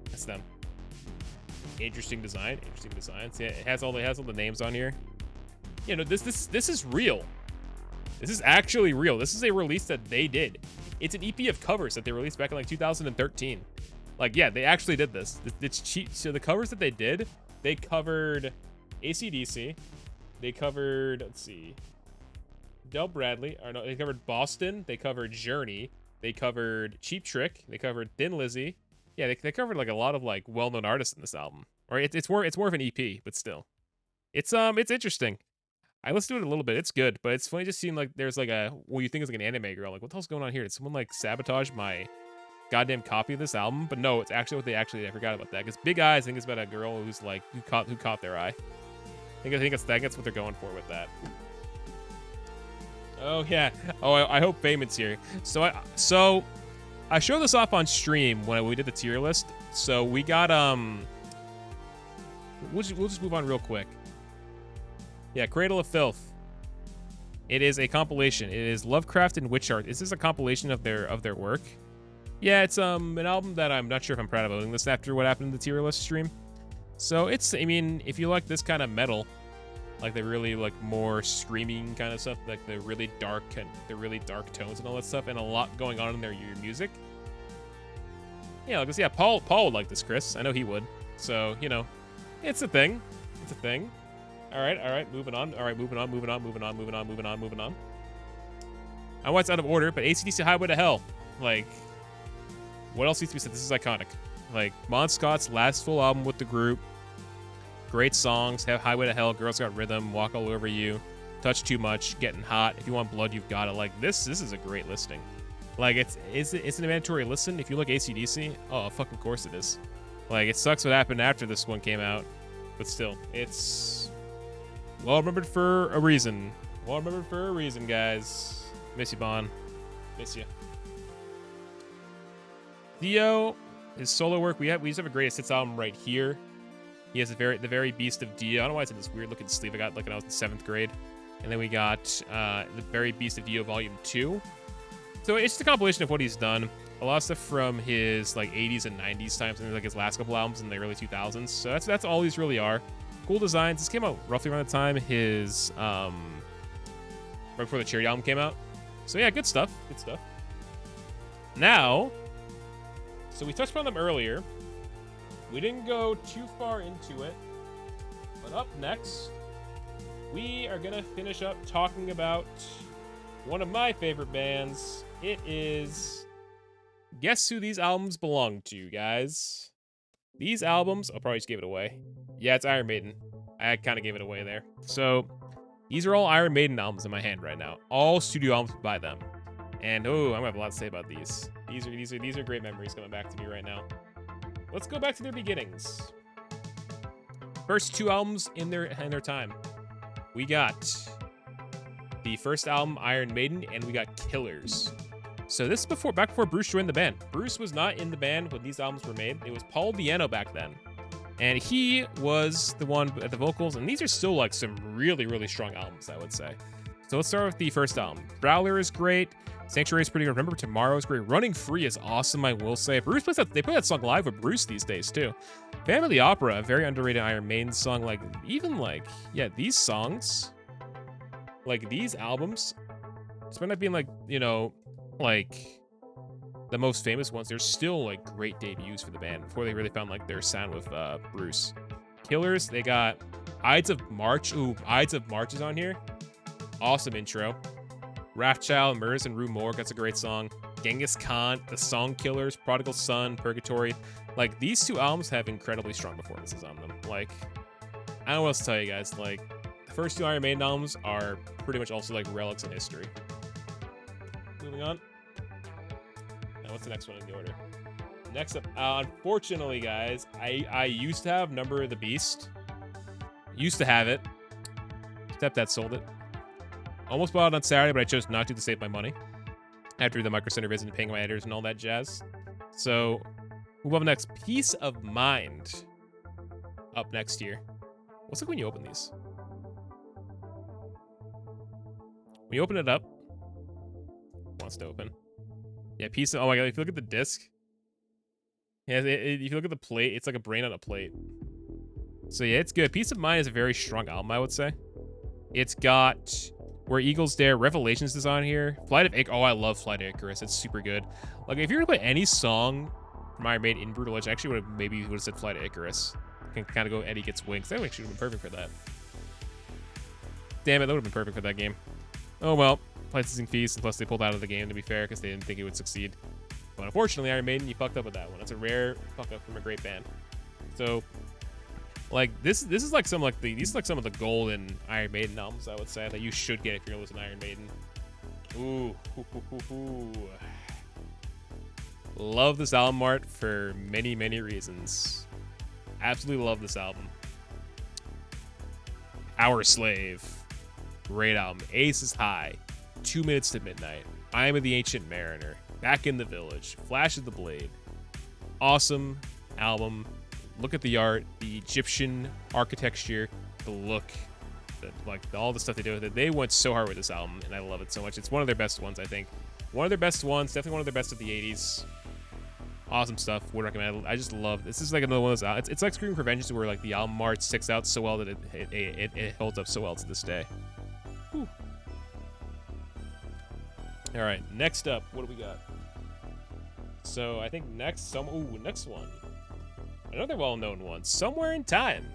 That's them. Interesting design. Interesting designs. Yeah, it has all the names on here. You know, this is real. This is actually real. This is a release that they did. It's an EP of covers that they released back in like 2013. Like, yeah, they actually did this. It's cheap. So the covers that they did, they covered AC/DC. They covered, let's see, Del Bradley. Or no, they covered Boston. They covered Journey. They covered Cheap Trick. They covered Thin Lizzy. Yeah, they covered like a lot of like well-known artists in this album. Or it's more of an EP, but still, it's interesting. I listened to it a little bit. It's good, but it's funny just seeing like there's like a what you think is like an anime girl. Like, what the hell's going on here? Did someone like sabotage my goddamn copy of this album? But no, it's actually what they actually. I forgot about that. Because Big Eyes, I think it's about a girl who's like who caught their eye. I think that's what they're going for with that. Oh yeah. Oh, I hope Famon's here. So I showed this off on stream when we did the tier list. So we got we'll just move on real quick. Yeah, Cradle of Filth. It is a compilation. It is Lovecraft and Witch Art. Is this a compilation of their work? Yeah, it's an album that I'm not sure if I'm proud of owning this after what happened in the tier list stream. So it's, I mean, if you like this kind of metal, like the really like more screaming kind of stuff, like the really dark tones and all that stuff, and a lot going on in your music. Yeah, like yeah, Paul would like this, Chris. I know he would. So, you know, it's a thing. It's a thing. All right, moving on. All right, moving on. I know it's out of order, but AC/DC Highway to Hell. Like, what else needs to be said? This is iconic. Like, Bon Scott's last full album with the group. Great songs. Have Highway to Hell, Girls Got Rhythm, Walk All Over You, Touch Too Much, Getting Hot. If you want blood, you've got it. Like, this is a great listing. Like, it's a mandatory listen. If you look AC/DC, oh, fucking course it is. Like, it sucks what happened after this one came out, but still, it's well remembered for a reason. Well remembered for a reason, guys. Miss you, Bon. Miss you. Dio, his solo work. We just have a greatest hits album right here. He has the very beast of Dio. I don't know why it's in this weird looking sleeve I got like when I was in 7th grade. And then we got the very beast of Dio Volume 2. So it's just a compilation of what he's done. A lot of stuff from his like 80s and 90s times, and like his last couple albums in the early 2000s. So that's all these really are. Cool designs. This came out roughly around the time his right before the Charity album came out. So yeah, good stuff. Good stuff. Now, so we touched upon them earlier. We didn't go too far into it, but up next, we are gonna finish up talking about one of my favorite bands. It is, guess who these albums belong to, guys? These albums, I'll probably just give it away. Yeah, it's Iron Maiden. I kind of gave it away there. So these are all Iron Maiden albums in my hand right now. All studio albums by them. And oh, I'm gonna have a lot to say about these. These are great memories coming back to me right now. Let's go back to their beginnings. First 2 albums in their time. We got the first album, Iron Maiden, and we got Killers. So this is back before Bruce joined the band. Bruce was not in the band when these albums were made. It was Paul Di'Anno back then. And he was the one at the vocals, and these are still like some really, really strong albums, I would say. So let's start with the first album. Prowler is great. Sanctuary is pretty good. Remember Tomorrow is great. Running Free is awesome, I will say. Bruce plays that. They play that song live with Bruce these days too. Phantom of the Opera, a very underrated Iron Maiden song. Like even like yeah, these songs, like these albums, despite not being like you know like the most famous ones, they're still like great debuts for the band before they really found like their sound with Bruce. Killers, they got Ides of March. Ooh, Ides of March is on here. Awesome intro. Wrathchild, Murs and Rue Morgue, that's a great song. Genghis Khan, The Song Killers, Prodigal Son, Purgatory. Like, these 2 albums have incredibly strong performances on them. Like, I don't know what else to tell you guys. Like, the first 2 Iron Maiden albums are pretty much also, like, relics in history. Moving on. Now, what's the next one in the order? Next up, unfortunately, guys, I used to have Number of the Beast. Used to have it. Stepdad sold it. Almost bought it on Saturday, but I chose not to save my money after the Micro Center visit and paying my editors and all that jazz. So, move on next. Peace of Mind. Up next here. What's it like when you open these? When you open it up, it wants to open. Yeah, piece of, oh my god, if you look at the disc, yeah, if you look at the plate, it's like a brain on a plate. So yeah, it's good. Peace of Mind is a very strong album, I would say. It's got Where Eagles Dare, Revelations is on here. Flight of Icarus. Oh, I love Flight of Icarus. It's super good. Like, if you were to play any song from Iron Maiden in Brutal Edge, I actually would have said Flight of Icarus. Can kind of go Eddie Gets Wings. That actually would have been perfect for that. Damn it, that would have been perfect for that game. Oh well, licensing fees, and plus they pulled out of the game, to be fair, because they didn't think it would succeed. But unfortunately, Iron Maiden, you fucked up with that one. That's a rare fuck up from a great band. So, like, this is like some like these are like some of the golden Iron Maiden albums, I would say, that you should get if you're gonna listen to Iron Maiden. Ooh. Love this album art for many, many reasons. Absolutely love this album. Our Slave. Great album. Ace is High. 2 Minutes to Midnight. I Am the Ancient Mariner. Back in the Village. Flash of the Blade. Awesome album. Look at the art, the Egyptian architecture, the look, all the stuff they do with it. They went so hard with this album, and I love it so much. It's one of their best ones, I think. One of their best ones. Definitely one of their best of the 80s. Awesome stuff. Would recommend. I just love this. Is like another one of those. It's like Screaming for Vengeance, where like the album art sticks out so well that it holds up so well to this day. Whew. All right, next up, what do we got? So I think next one. Another well-known one, Somewhere in Time.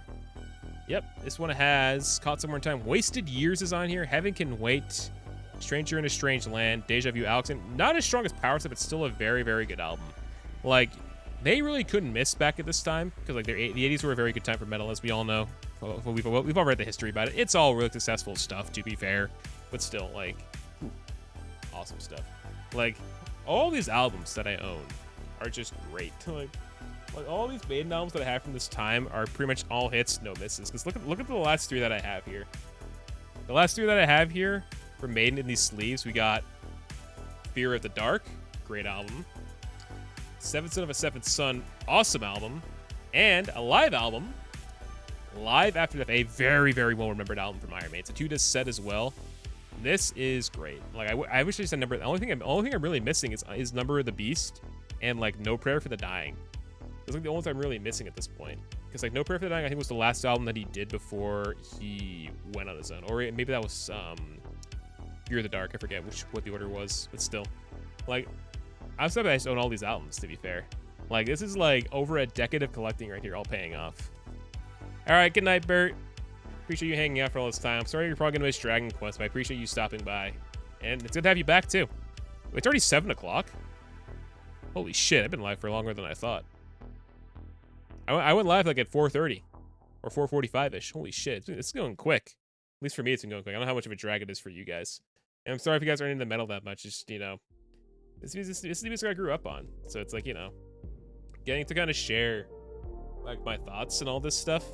Yep, this one has Caught Somewhere in Time. Wasted Years is on here. Heaven Can Wait. Stranger in a Strange Land. Deja Vu, Alex. And not as strong as Power Step, but still a very, very good album. Like, they really couldn't miss back at this time, because like the 80s were a very good time for metal, as we all know. We've all read the history about it. It's all really successful stuff, to be fair, but still, like, awesome stuff. Like, all these albums that I own are just great. Like all these Maiden albums that I have from this time are pretty much all hits, no misses. Because look at the last three that I have here. The last three that I have here for Maiden in these sleeves, we got Fear of the Dark, great album. Seventh Son of a Seventh Son, awesome album. And a live album, Live After Death, a very, very well-remembered album from Iron Maiden. It's a 2-disc set as well. This is great. Like, I wish I said number. The only thing I'm really missing is Number of the Beast and, like, No Prayer for the Dying. It's like the only thing I'm really missing at this point. Because, like, No Prayer for the Dying, I think, was the last album that he did before he went on his own. Or maybe that was Fear of the Dark. I forget what the order was. But still. Like, I'm so glad I just own all these albums, to be fair. Like, this is, like, over a decade of collecting right here, all paying off. All right, good night, Bert. Appreciate you hanging out for all this time. I'm sorry you're probably going to miss Dragon Quest, but I appreciate you stopping by. And it's good to have you back, too. It's already 7 o'clock. Holy shit, I've been live for longer than I thought. I went live like at 4:30 or 4:45-ish. Holy shit, it's going quick. At least for me, it's been going quick. I don't know how much of a drag it is for you guys. And I'm sorry if you guys aren't into metal that much. Just, you know, this is the music I grew up on. So it's like, you know, getting to kind of share like my thoughts and all this stuff.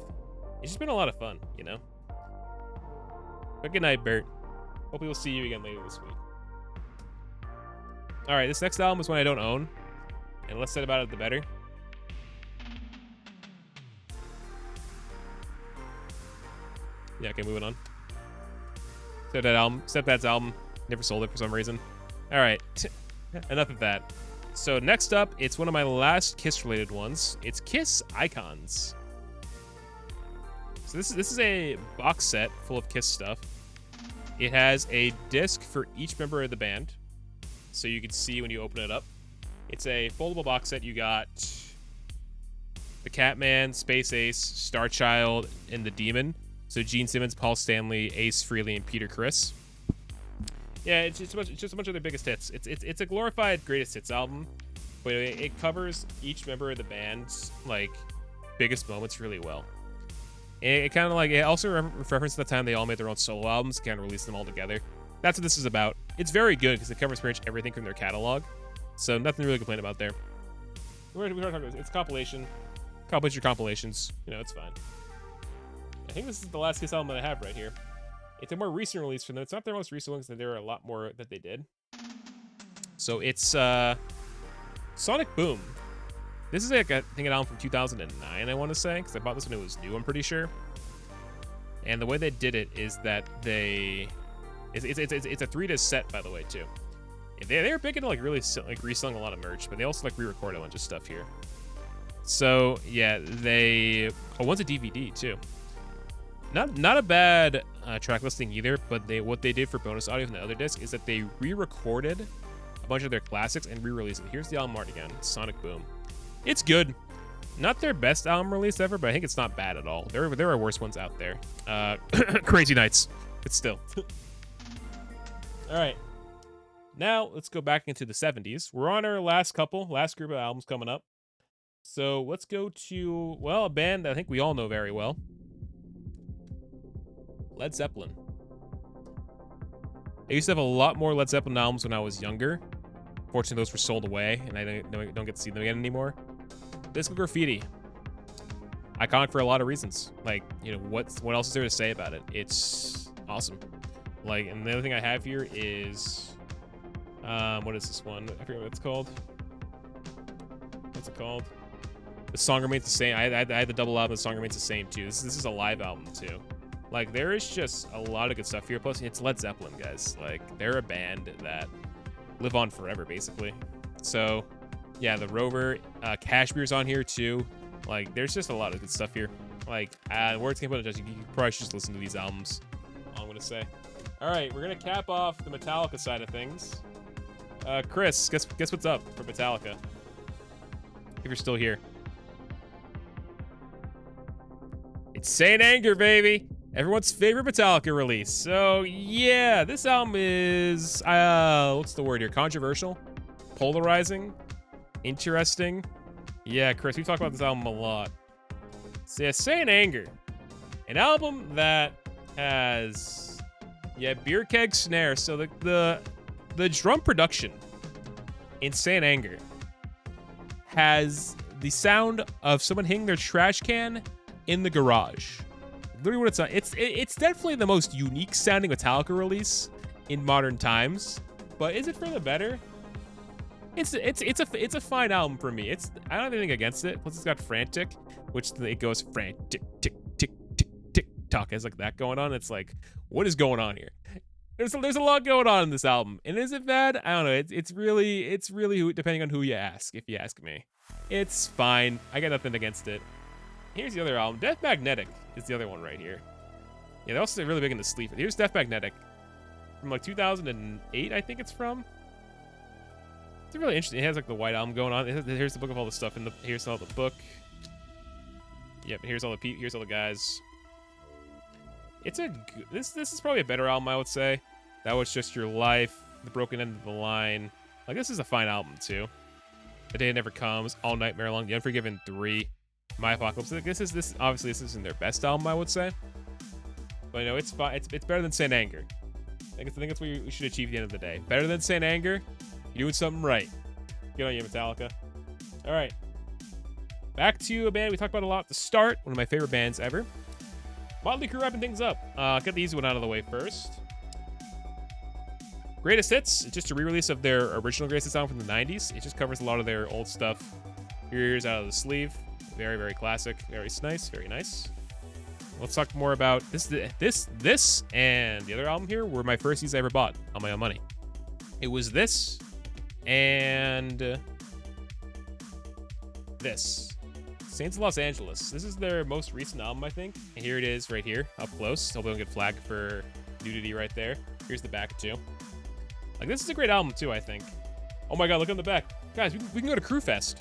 It's just been a lot of fun, you know? But good night, Bert. Hopefully we'll see you again later this week. All right, this next album is one I don't own. And less said about it, the better. Yeah, okay, moving on. Stepdad's album. Never sold it for some reason. All right, enough of that. So next up, it's one of my last Kiss-related ones. It's Kiss Icons. So this is a box set full of Kiss stuff. It has a disc for each member of the band, so you can see when you open it up. It's a foldable box set. You got the Catman, Space Ace, Starchild, and the Demon. So Gene Simmons, Paul Stanley, Ace Frehley, and Peter Criss. Yeah, it's just a bunch of their biggest hits. It's a glorified greatest hits album, but it covers each member of the band's like biggest moments really well. It kind of like, it also references the time they all made their own solo albums, kind of released them all together. That's what this is about. It's very good because it covers pretty much everything from their catalog. So nothing to really complain about there. We're talking about it's a compilation. Complete your compilations. You know, it's fine. I think this is the last Kiss album that I have right here. It's a more recent release from them. It's not their most recent one because there are a lot more that they did. So it's Sonic Boom. This is like, I think, an album from 2009, I want to say, because I bought this when it was new, I'm pretty sure. And the way they did it is that they It's a 3-disc set, by the way, too. They're big into like really like reselling a lot of merch, but they also like re-record a bunch of stuff here. So yeah, one's a DVD too. Not a bad track listing either, but what they did for bonus audio from the other disc is that they re-recorded a bunch of their classics and re-released it. Here's the album art again, Sonic Boom. It's good. Not their best album release ever, but I think it's not bad at all. There are worse ones out there. Crazy Nights, but still. All right. Now, let's go back into the 70s. We're on our last group of albums coming up. So let's go to, well, a band that I think we all know very well. Led Zeppelin. I used to have a lot more Led Zeppelin albums when I was younger. Fortunately, those were sold away, and I don't get to see them again anymore. Disco Graffiti. Iconic for a lot of reasons. Like, you know, what else is there to say about it? It's awesome. Like, and the other thing I have here is... what is this one? I forget what it's called. What's it called? The Song Remains the Same. I had the double album, The Song Remains the Same, too. This is a live album, too. Like, there is just a lot of good stuff here. Plus, it's Led Zeppelin, guys. Like, they're a band that live on forever, basically. So, yeah, the Rover, Kashmir's on here, too. Like, there's just a lot of good stuff here. Like, words can't put it just. You probably should just listen to these albums. All I'm going to say. All right, we're going to cap off the Metallica side of things. Chris, guess what's up for Metallica? If you're still here. It's Saint Anger, baby! Everyone's favorite Metallica release. So, yeah, this album is, what's the word here? Controversial? Polarizing? Interesting? Yeah, Chris, we talk about this album a lot. So, yeah, Saint Anger. An album that has, yeah, beer keg snare. So, the drum production in Saint Anger has the sound of someone hitting their trash can in the garage. Literally what it's definitely the most unique sounding Metallica release in modern times. But is it for the better? It's a fine album for me. I don't have anything against it. Plus it's got Frantic, which it goes frantic tick tick tick tick tock. It's like that going on. It's like, what is going on here? There's a lot going on in this album. And is it bad? I don't know. It's really depending on who you ask, if you ask me. It's fine. I got nothing against it. Here's the other album. Death Magnetic is the other one right here. Yeah, they're also really big into sleep. Here's Death Magnetic from like 2008, I think it's from. It's really interesting. It has like the White Album going on. Here's the book of all the stuff in the. Here's all the book. Yep. Here's all the guys. This is probably a better album, I would say. That Was Just Your Life. The Broken End of the Line. Like, this is a fine album too. The Day Never Comes. All Nightmare Long. The Unforgiven 3. My Apocalypse. Obviously this isn't their best album, I would say. But you know, it's fine. It's better than Saint Anger. I think that's what we should achieve at the end of the day. Better than Saint Anger. You're doing something right. Good on you, Metallica. All right. Back to a band we talked about a lot at the start. One of my favorite bands ever. Motley Crue wrapping things up. Get the easy one out of the way first. Greatest Hits. It's just a re-release of their original Greatest Hits album from the 90s. It just covers a lot of their old stuff. Here's out of the sleeve. Very, very classic. Very nice. Very nice. Let's talk more about this and the other album here were my first CDs I ever bought on my own money. It was this and this. Saints of Los Angeles. This is their most recent album, I think. And here it is right here, up close. Hope I don't get flagged for nudity right there. Here's the back, too. Like, this is a great album, too, I think. Oh my god, look on the back. Guys, we can go to Crew Fest.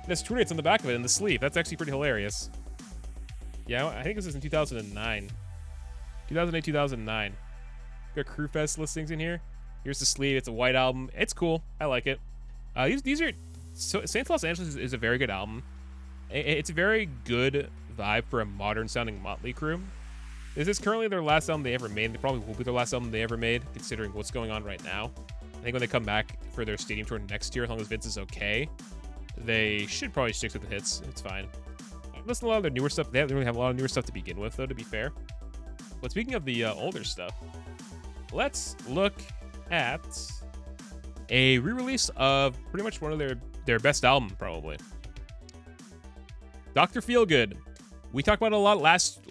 There's tour dates on the back of it in the sleeve. That's actually pretty hilarious. Yeah, I think this is in 2009. 2008, 2009. Got Crew Fest listings in here. Here's the sleeve. It's a white album. It's cool. I like it. These are... So, Saints of Los Angeles is a very good album. It's a very good vibe for a modern-sounding Motley Crue. This is currently their last album they ever made. They probably will be their last album they ever made, considering what's going on right now. I think when they come back for their stadium tour next year, as long as Vince is okay, they should probably stick to the hits. It's fine. I listen to a lot of their newer stuff. They don't really have a lot of newer stuff to begin with, though, to be fair. But speaking of the older stuff, let's look at a re-release of pretty much one of their best album, probably. Dr. Feelgood We talked about it a lot last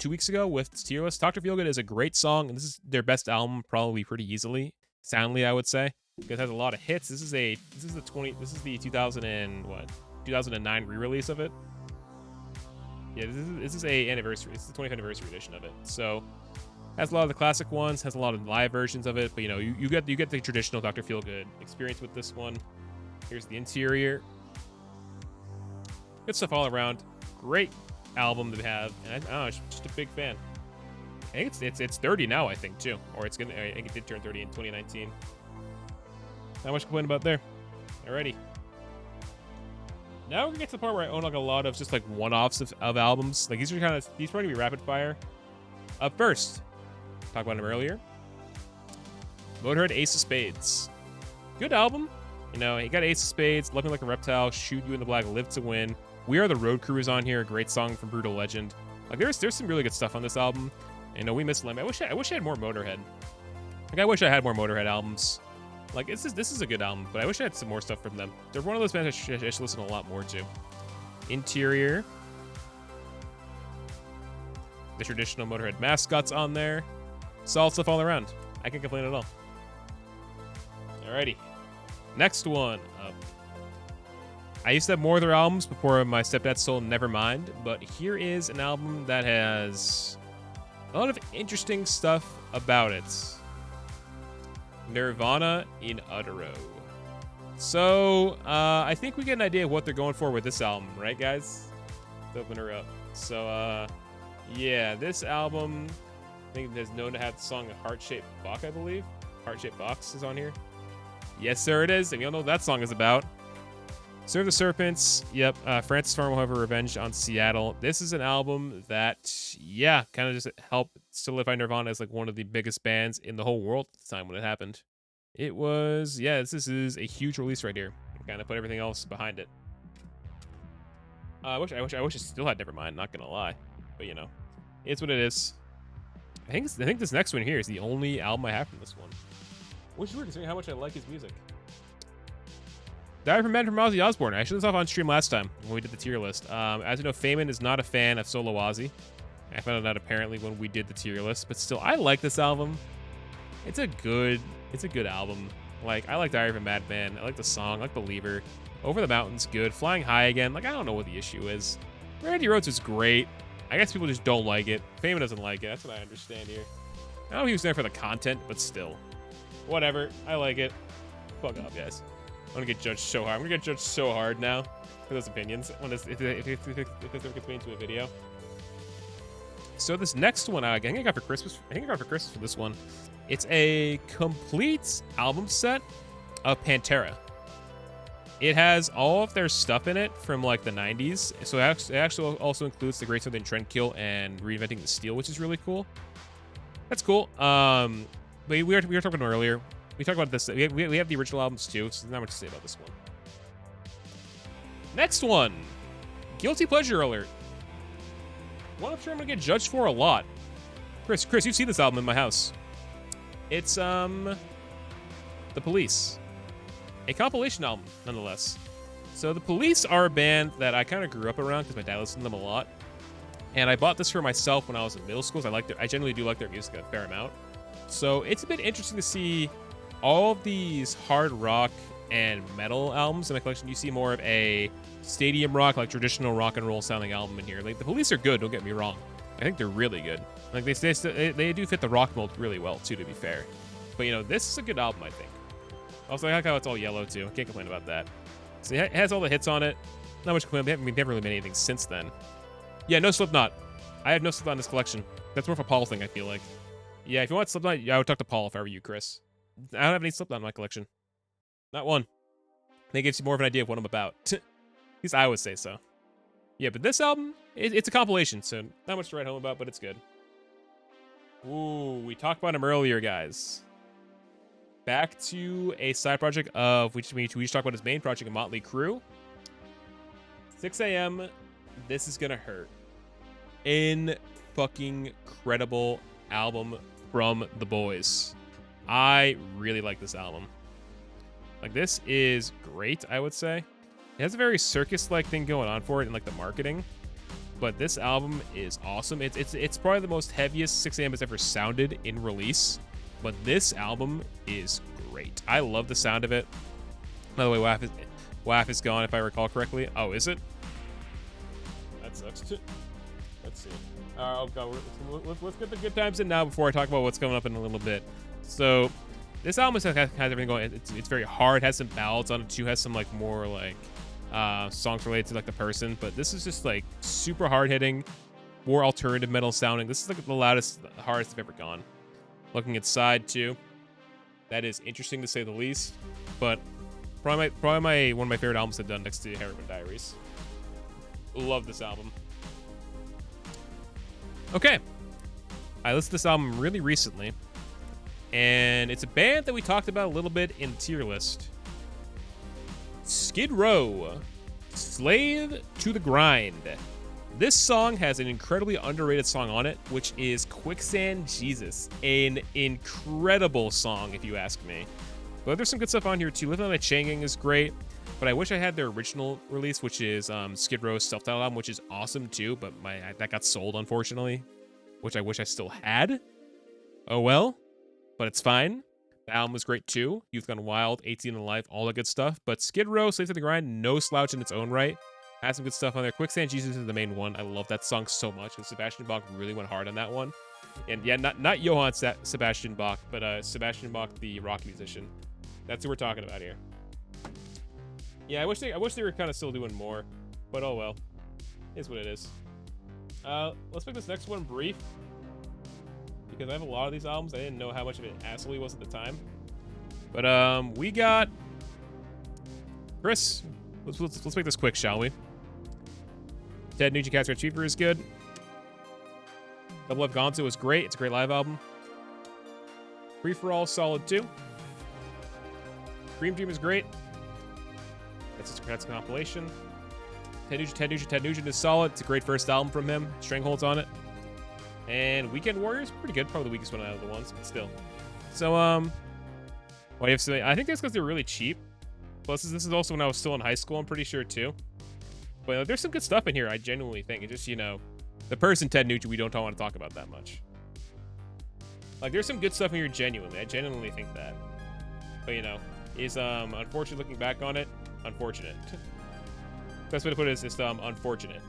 2 weeks ago with Stelios. Talk to Feel Good is a great song, and this is their best album, probably pretty easily, soundly, I would say. Because it has a lot of hits. This is the 2009 re-release of it. Yeah, this is a anniversary. This is the 20th anniversary edition of it. So has a lot of the classic ones, has a lot of live versions of it, but you get the traditional Dr. Feelgood experience with this one. Here's the interior. Good stuff all around. Great album to have, and I don't know, I'm just a big fan. I think it's 30 now, I think, too, or I think it did turn 30 in 2019. Not much to complain about there. Alrighty. Now we're gonna get to the part where I own like a lot of just like one-offs of albums. Like these probably gonna be rapid fire. Up first, talked about him earlier. Motorhead Ace of Spades. Good album. You know, he got Ace of Spades, Love Me Like a Reptile, Shoot You in the Black, Live to Win. We Are the Road Crew is on here, a great song from Brutal Legend. Like there's some really good stuff on this album. You know, We Miss Lemmy. I wish I had more Motorhead. Like I wish I had more Motorhead albums. Like this is a good album, but I wish I had some more stuff from them. They're one of those bands I should listen a lot more to. Interior. The traditional Motorhead mascots on there. Solid stuff all around. I can't complain at all. Alrighty. Next one up. I used to have more of their albums before my stepdad sold Nevermind, but here is an album that has a lot of interesting stuff about it. Nirvana in Utero. So, I think we get an idea of what they're going for with this album, right, guys? Let's open her up. So, yeah, this album, I think is known to have the song Heart-Shaped Box, I believe. Heart-Shaped Box is on here. Yes, sir, it is. And we all know what that song is about. Serve the Serpents. Yep. Francis Farmer will have a revenge on Seattle. This is an album that, yeah, kind of just helped solidify Nirvana as like one of the biggest bands in the whole world at the time when it happened. It was, yeah, this is a huge release right here. Kind of put everything else behind it. I wish it still had Nevermind, not gonna lie. But you know, it's what it is. I think this next one here is the only album I have from this one. Which is weird considering how much I like his music. Diary from Man from Ozzy Osbourne. I showed this off on stream last time when we did the tier list. As you know, Feynman is not a fan of solo Ozzy. I found it out apparently when we did the tier list, but still, I like this album. It's a good album. Like, I like Diary of a Madman. I like the song. I like Believer. Over the Mountain's good. Flying High Again. Like, I don't know what the issue is. Randy Rhoads is great. I guess people just don't like it. Feynman doesn't like it. That's what I understand here. I know he was there for the content, but still. Whatever. I like it. Fuck off, guys. I'm gonna get judged so hard. I'm gonna get judged so hard now for those opinions when if this ever gets made into a video. So this next one, I think I got for Christmas. For this one. It's a complete album set of Pantera. It has all of their stuff in it from like the 90s. So it actually also includes the Great Southern Trendkill and Reinventing the Steel, which is really cool. That's cool. But we were talking about earlier. We talked about this. We have the original albums too, so there's not much to say about this one. Next one. Guilty Pleasure Alert. One I'm sure I'm going to get judged for a lot. Chris, you've seen this album in my house. It's, The Police. A compilation album, nonetheless. So The Police are a band that I kind of grew up around because my dad listened to them a lot. And I bought this for myself when I was in middle school. I generally do like their music a fair amount. So it's a bit interesting to see all of these hard rock and metal albums in my collection. You see more of a stadium rock, like traditional rock and roll sounding album in here. Like The Police are good, don't get me wrong. I think they're really good. Like they do fit the rock mold really well too, to be fair. But you know, this is a good album, I think. Also, I like how it's all yellow too. Can't complain about that. So it has all the hits on it. Not much to complain. We haven't really made anything since then. Yeah, no Slipknot. I have no Slipknot in this collection. That's more of a Paul thing, I feel like. Yeah, if you want Slipknot, I would talk to Paul if I were you, Chris. I don't have any Slipknot in my collection. Not one. I think it gives you more of an idea of what I'm about. At least I would say so. Yeah, but this album, it's a compilation, so not much to write home about, but it's good. Ooh, we talked about him earlier, guys. Back to a side project of which we just talked about his main project, Motley Crue. 6 a.m. This is gonna hurt. Fucking credible album from the boys. I really like this album. Like, this is great, I would say. It has a very circus-like thing going on for it in like the marketing. but this album is awesome. It's probably the most heaviest 6 a.m. has ever sounded in release, but this album is great. I love the sound of it. By the way, WAF is gone, if I recall correctly. Oh, is it? That sucks too. Let's see. Oh god, let's get the good times in now before I talk about what's coming up in a little bit. So, this album has everything going. It's very hard. Has some ballads on it too. Has some like more like songs related to like the person. But this is just like super hard hitting, more alternative metal sounding. This is like the loudest, the hardest I've ever gone. Looking at side 2, that is interesting to say the least. But probably one of my favorite albums I've done next to Heroin Diaries. Love this album. Okay, I listened to this album really recently, and it's a band that we talked about a little bit in the tier list. Skid Row, Slave to the Grind. This song has an incredibly underrated song on it, which is Quicksand Jesus. An incredible song, if you ask me. But there's some good stuff on here too. Living on a Chain Gang is great, but I wish I had their original release, which is Skid Row's self-titled album, which is awesome too, but that got sold, unfortunately, which I wish I still had. Oh well, but it's fine. The album was great too. Youth Gone Wild, 18 and Life, all that good stuff. But Skid Row, Slave to the Grind, no slouch in its own right. Has some good stuff on there. Quicksand Jesus is the main one. I love that song so much, and Sebastian Bach really went hard on that one. And yeah, not Johann Sebastian Bach, but Sebastian Bach, the rock musician. That's who we're talking about here. Yeah, I wish they were kind of still doing more, but oh well. It is what it is. Let's make this next one brief, because I have a lot of these albums. I didn't know how much of an asshole he was at the time. But we got Chris. Let's make this quick, shall we? Ted Nugent Cat's Red Fever is good. Double F Gonzo is great. It's a great live album. Free for All, solid too. Dream is great. That's a compilation. Ted Nugent is solid. It's a great first album from him. Strangholds on it. And Weekend Warriors, pretty good. Probably the weakest one out of the ones, but still. So, well, you have to, I think that's because they're really cheap. Plus, this is also when I was still in high school, I'm pretty sure, too. But there's some good stuff in here, I genuinely think. It's just, you know, the person Ted Nugent we don't want to talk about that much. Like, there's some good stuff in here genuinely. I genuinely think that. But, you know, is, unfortunately looking back on it, unfortunate. Best way to put it is just, unfortunate.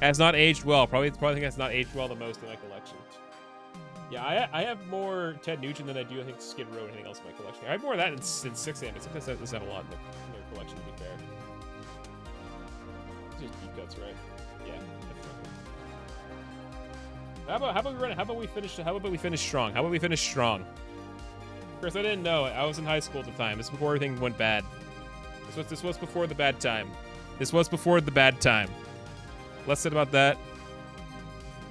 Has not aged well. Probably think has not aged well the most in my collection. Yeah, I have more Ted Nugent than I do, I think, Skid Row and anything else in my collection. I have more of that than 6 AM. I think this have a lot in their collection, to be fair. It's just deep cuts, right? Yeah. How about we finish strong? How about we finish strong? Chris, I didn't know. I was in high school at the time. This was before everything went bad. This was before the bad time. This was before the bad time. Less said about that.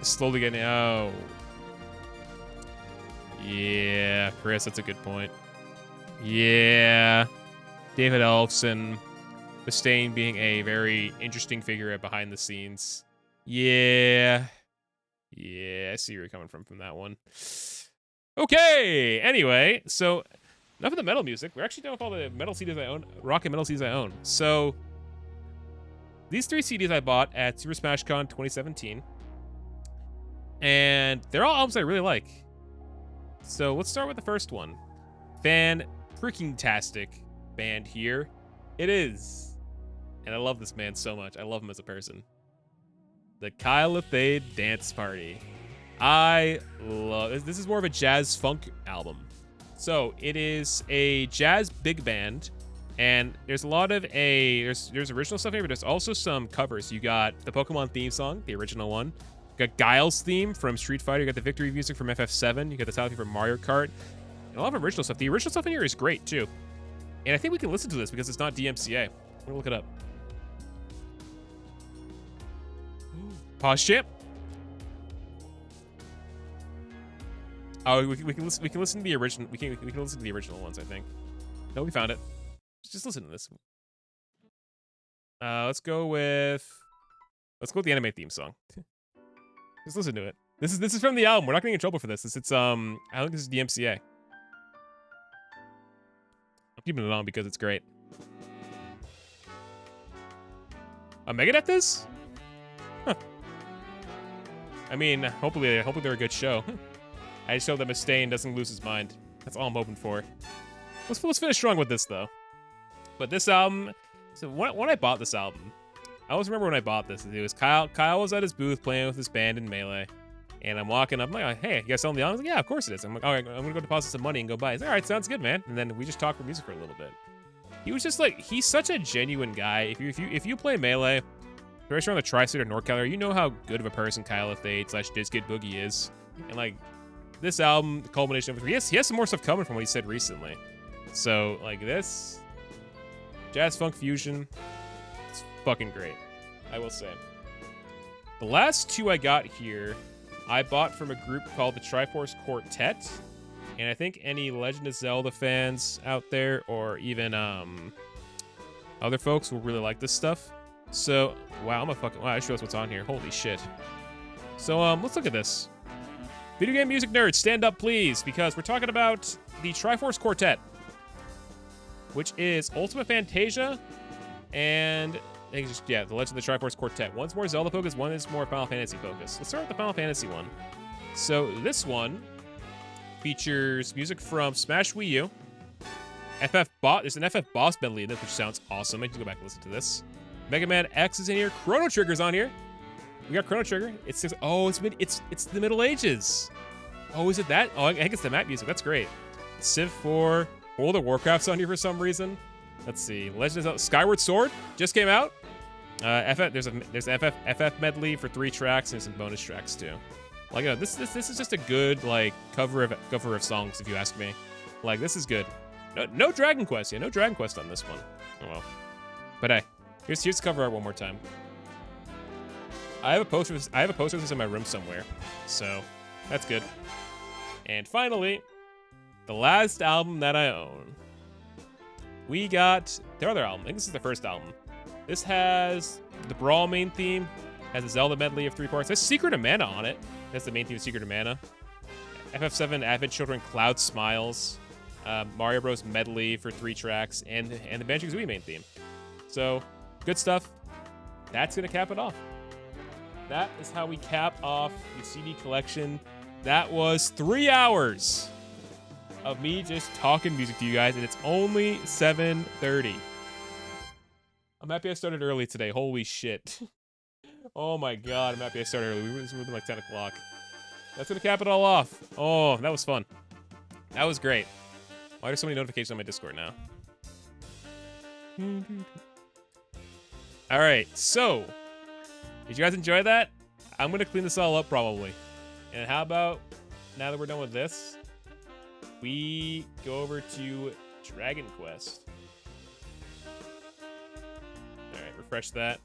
It's slowly getting. Oh. Yeah, Chris, that's a good point. Yeah. David Ellefson. Mustaine being a very interesting figure behind the scenes. Yeah. Yeah, I see where you're coming from that one. Okay, anyway, so enough of the metal music. We're actually done with all the metal CDs I own, rock and metal CDs I own. So these 3 CDs I bought at Super Smash Con 2017. And they're all albums I really like. So let's start with the first one. Fan-freaking-tastic band here. It is. And I love this band so much. I love him as a person. The Kyle Lethade Dance Party. I love this. This is more of a jazz funk album. So it is a jazz big band. And there's a lot of there's original stuff here, but there's also some covers. You got the Pokemon theme song, the original one. You got Guile's theme from Street Fighter. You got the Victory music from FF7. You got the title theme from Mario Kart. And a lot of original stuff. The original stuff in here is great, too. And I think we can listen to this because it's not DMCA. I'm going to look it up. Pause champ. Oh, we can listen to the original. We can listen to the original ones, I think. No, we found it. Just listen to this. Let's go with the anime theme song. Just listen to it. This is from the album. We're not getting in trouble for this. It's I think this is DMCA. I'm keeping it on because it's great. Megadeth this? I mean, hopefully they're a good show. I just hope that Mustaine doesn't lose his mind. That's all I'm hoping for. Let's finish strong with this though. But this album, so when I bought this album, I always remember when I bought this. It was Kyle was at his booth playing with his band in Melee. And I'm walking up, I'm like, hey, you guys selling the album? He's like, yeah, of course it is. I'm like, all right, I'm gonna go deposit some money and go buy it. He's like, all right, sounds good, man. And then we just talked for music for a little bit. He was just like, he's such a genuine guy. If you play Melee, especially on the Tri-State or NorCal area, you know how good of a person Kyle Fade / Dizkid Boogie is. And like, this album, the culmination of it, he has some more stuff coming from what he said recently. So like this, jazz funk fusion, it's fucking great, I will say. The last two I got here, I bought from a group called the Triforce Quartet. And I think any Legend of Zelda fans out there, or even other folks will really like this stuff. So, wow, I just realized what's on here. Holy shit. So, let's look at this. Video game music nerds, stand up please, because we're talking about the Triforce Quartet, which is Ultimate Fantasia and I think it's just, yeah, the Legend of the Triforce Quartet. One's more Zelda focused, one is more Final Fantasy focused. Let's start with the Final Fantasy one. So this one features music from Smash Wii U. There's an FF Boss medley in this, which sounds awesome. I need to go back and listen to this. Mega Man X is in here. Chrono Trigger's on here. We got Chrono Trigger. It's the Middle Ages. Oh, is it that? Oh, I think it's the map music. That's great. Civ 4. World of Warcraft's on here for some reason. Let's see. Legend of Zelda. Skyward Sword just came out. There's an FF medley for 3 tracks and some bonus tracks too. Like, you know, this is just a good like cover of songs, if you ask me. Like, this is good. No Dragon Quest. Yeah, no Dragon Quest on this one. Oh well. But hey, here's the cover art one more time. I have a poster of this in my room somewhere, so that's good. And finally, the last album that I own. We got their other album. I think this is the first album. This has the Brawl main theme, has a Zelda medley of 3 parts. There's Secret of Mana on it. That's the main theme of Secret of Mana. FF7 Advent Children Cloud Smiles, Mario Bros medley for 3 tracks, and the Banjo-Kazooie main theme. So, good stuff. That's gonna cap it off. That is how we cap off the CD collection. That was 3 hours of me just talking music to you guys, and it's only 7:30. I'm happy I started early today. Holy shit. Oh my god, I'm happy I started early. We were moving like 10 o'clock. That's gonna cap it all off. Oh, that was fun. That was great. Why are there so many notifications on my Discord now? Alright, so did you guys enjoy that? I'm gonna clean this all up probably. And how about, now that we're done with this, we go over to Dragon Quest. Alright, refresh that.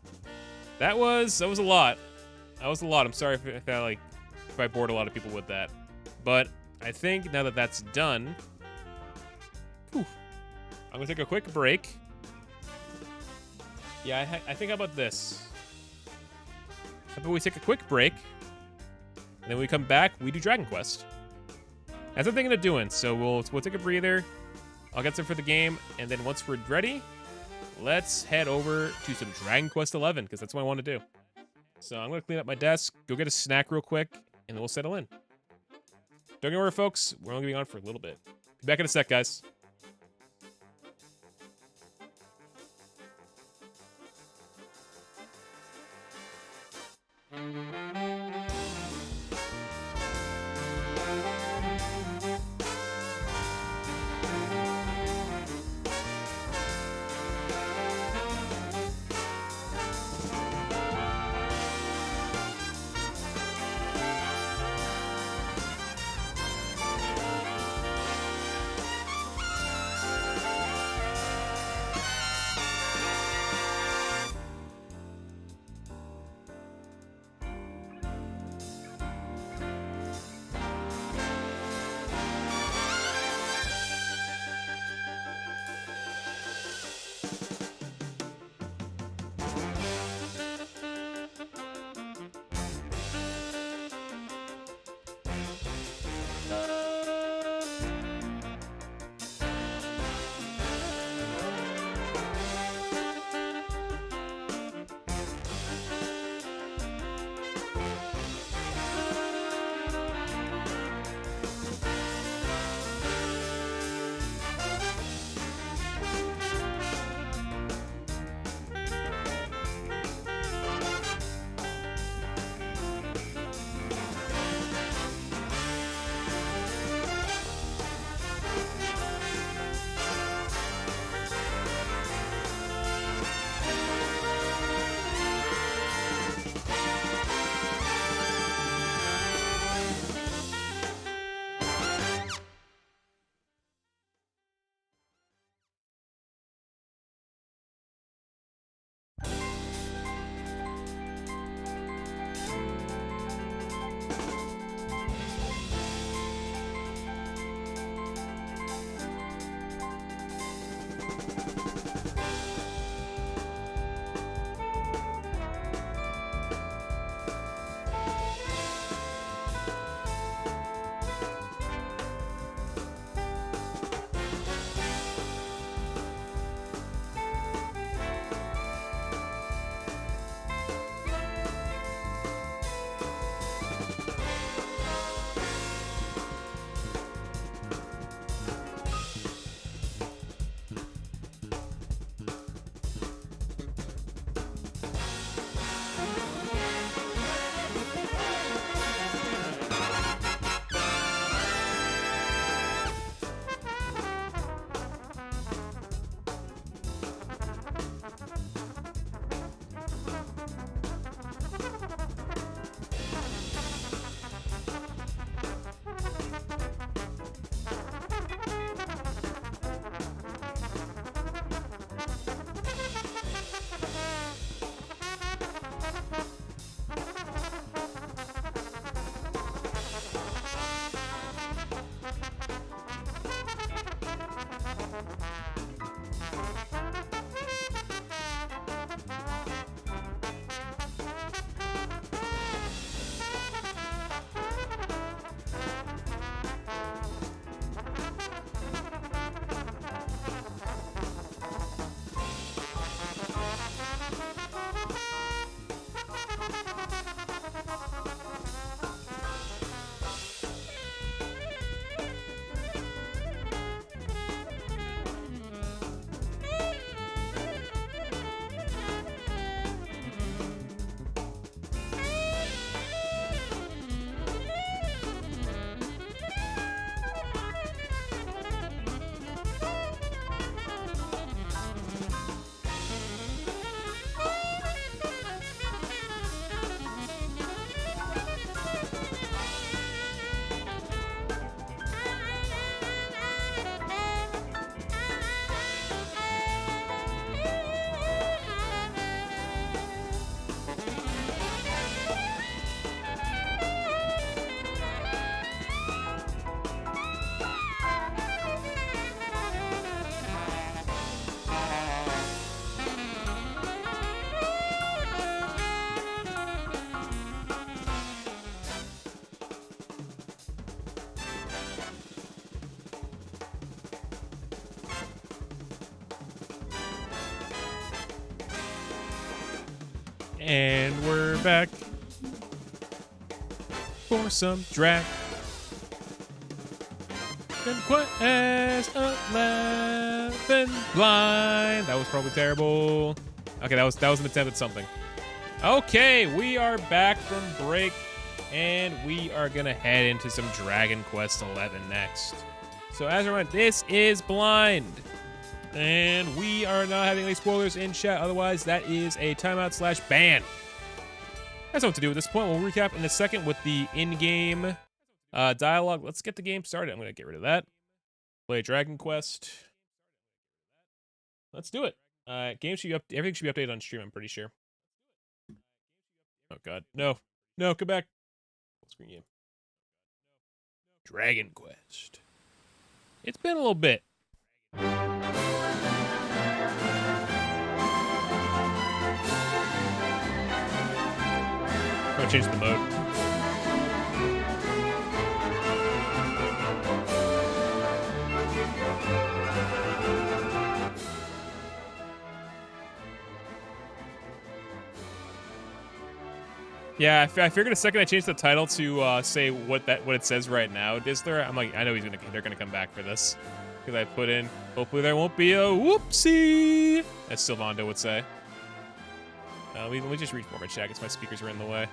That was a lot. That was a lot. I'm sorry if I bored a lot of people with that. But I think now that that's done, I'm gonna take a quick break. Yeah, I think how about this? How about we take a quick break, and then when we come back, we do Dragon Quest. That's what I'm thinking of doing. So we'll take a breather. I'll get some for the game, and then once we're ready, let's head over to some Dragon Quest 11, because that's what I want to do. So I'm gonna clean up my desk, go get a snack real quick, and then we'll settle in. Don't get worried, folks. We're only gonna be on for a little bit. Be back in a sec, guys. And we're back for some Dragon Quest 11 blind. That was probably terrible. Okay, that was an attempt at something. Okay, we are back from break, and we are gonna head into some Dragon Quest 11 next. So as a reminder, this is blind, and we are not having any spoilers in chat. Otherwise, that is a timeout/ban. That's what to do at this point. We'll recap in a second with the in-game dialogue. Let's get the game started. I'm gonna get rid of that. Play Dragon Quest. Let's do it. Game should be everything should be updated on stream, I'm pretty sure. Oh god, no, come back. Full screen game. Dragon Quest. It's been a little bit. I'm gonna change the mode. Yeah, I figured the second I changed the title to say what it says right now, Dizzler, I'm like, I know they're gonna come back for this. Because I put in, hopefully there won't be a whoopsie, as Sylvando would say. Let me just reformat chat because my speakers are in the way.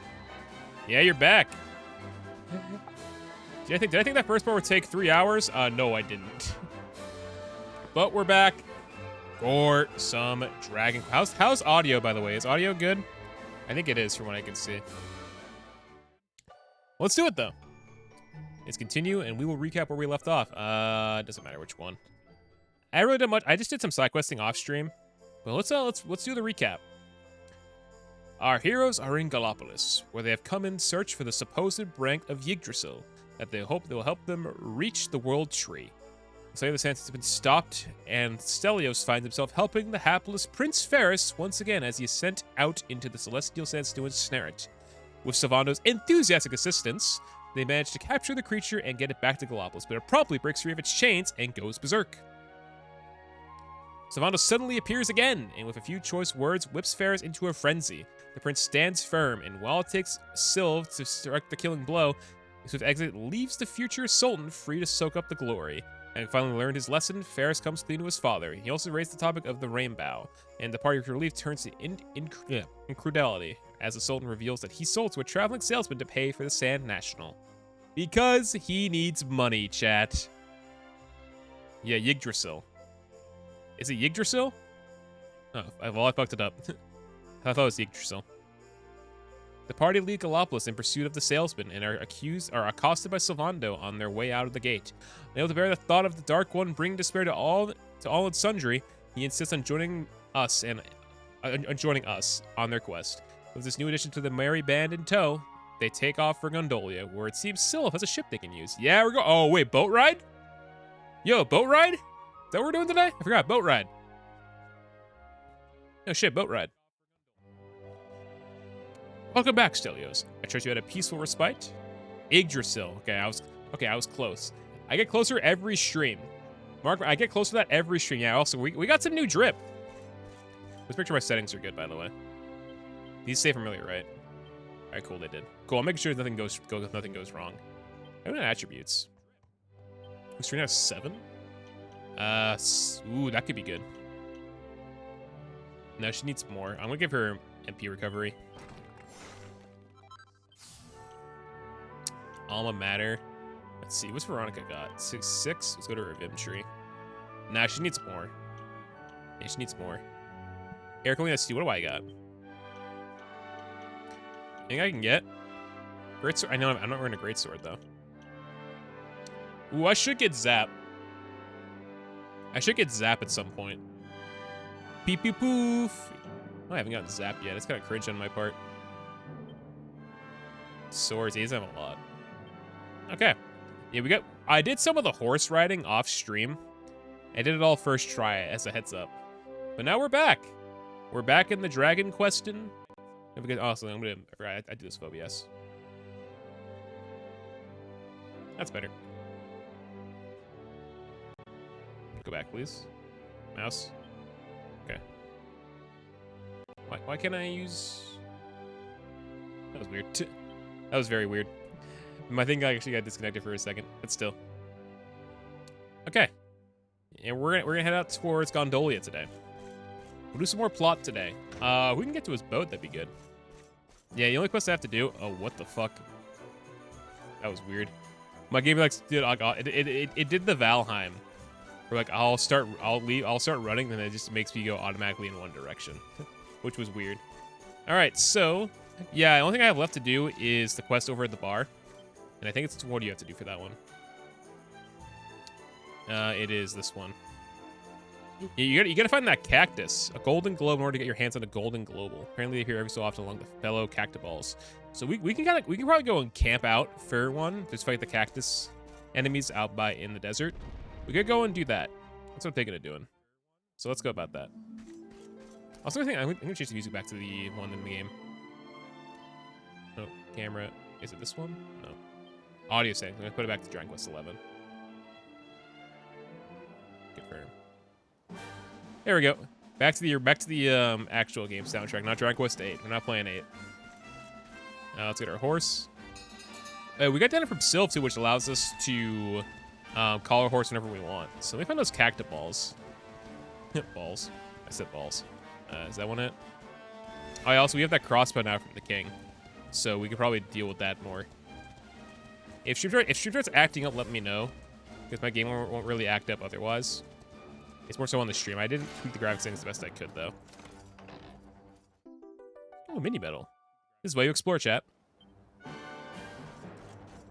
Yeah, you're back. Did I think that first part would take 3 hours? No, I didn't. But we're back for some Dragon. How's audio, by the way? Is audio good? I think it is from what I can see. Let's do it though. Let's continue, and we will recap where we left off. It doesn't matter which one. I really did much. I just did some side questing off stream, but let's do the recap. Our heroes are in Gallopolis, where they have come in search for the supposed rank of Yggdrasil that they hope will help them reach the World Tree. The Slayer of the Sands has been stopped, and Stelios finds himself helping the hapless Prince Ferris once again as he is sent out into the Celestial Sands to ensnare it. With Sylvando's enthusiastic assistance, they manage to capture the creature and get it back to Gallopolis, but it promptly breaks free of its chains and goes berserk. Sylvando suddenly appears again, and with a few choice words, whips Ferris into a frenzy. The prince stands firm, and while it takes Sylv to strike the killing blow, his swift exit leaves the future Sultan free to soak up the glory. And finally learned his lesson, Ferris comes clean to his father. He also raised the topic of the rainbow, and the party of relief turns to incredulity as the Sultan reveals that he sold to a traveling salesman to pay for the Sand National. Because he needs money, chat. Yeah, Yggdrasil. Is it Yggdrasil? Oh, well, I fucked it up. I thought it was Yggdrasil. The party leave Gallopolis in pursuit of the salesman and are accosted by Sylvando on their way out of the gate. Unable to bear the thought of the Dark One bringing despair to all and sundry, he insists on joining us on their quest. With this new addition to the merry band in tow, they take off for Gondolia, where it seems Sylv has a ship they can use. Yeah, we're going. Oh wait, boat ride? Yo, boat ride? Is that what we're doing today? I forgot, boat ride. No shit, boat ride. Welcome back, Stelios. I trust you had a peaceful respite. Yggdrasil. Okay, I was close. I get closer every stream. Mark, I get close to that every stream. Yeah, also, we got some new drip. Let's make sure my settings are good, by the way. These say familiar, right? All right, cool, they did. Cool, I'll make sure nothing goes wrong. I don't know attributes. This stream has 7? Ooh, that could be good. No, she needs more. I'm gonna give her MP recovery. Alma Mater. Let's see, what's Veronica got? 6. Let's go to her Vim tree. Nah, she needs more. Yeah, she needs more. Eric, let's see, what do I got? Anything I can get? Great sword. I know I'm not wearing a great sword though. Ooh, I should get Zap. I should get Zap at some point. Peep peep poof. Oh, I haven't gotten Zap yet. It's kind of cringe on my part. Swords, he doesn't have a lot. Okay. Yeah, I did some of the horse riding off stream. I did it all first try as a heads up. But now we're back. We're back in the Dragon Questin. Also, I do this with OBS. That's better. Go back, please. Mouse. Okay. Why can't I use... That was weird. That was very weird. My thing actually got disconnected for a second, but still. Okay. And we're gonna head out towards Gondolia today. We'll do some more plot today. We can get to his boat, that'd be good. Yeah, the only quest I have to do. Oh, what the fuck? That was weird. My game like, dude, it did the Valheim. Where like I'll start running, and it just makes me go automatically in one direction, which was weird. All right, so yeah, the only thing I have left to do is the quest over at the bar, and I think it's what do you have to do for that one? It is this one. You gotta find that cactus, a golden globe, in order to get your hands on a golden global. Apparently they appear every so often along the fellow cactiballs. So we can probably go and camp out for one, just fight the cactus enemies out in the desert. We could go and do that. That's what I'm thinking of doing. So let's go about that. Also, I'm gonna change the music back to the one in the game. No, camera. Is it this one? No. Audio settings. I'm gonna put it back to Dragon Quest 11. Confirm. There we go. Back to the actual game soundtrack, not Dragon Quest 8. We're not playing 8. Let's get our horse. We got data from Sylv too, which allows us to call our horse whenever we want. So let me find those cactiballs. Balls. I said balls. Is that one it? Oh, yeah, also we have that crossbow now from the king, so we could probably deal with that more. If Shipyard's acting up, let me know, because my game won't really act up otherwise. It's more so on the stream. I didn't tweak the graphics settings the best I could, though. Oh, mini medal. This is way you explore, chat.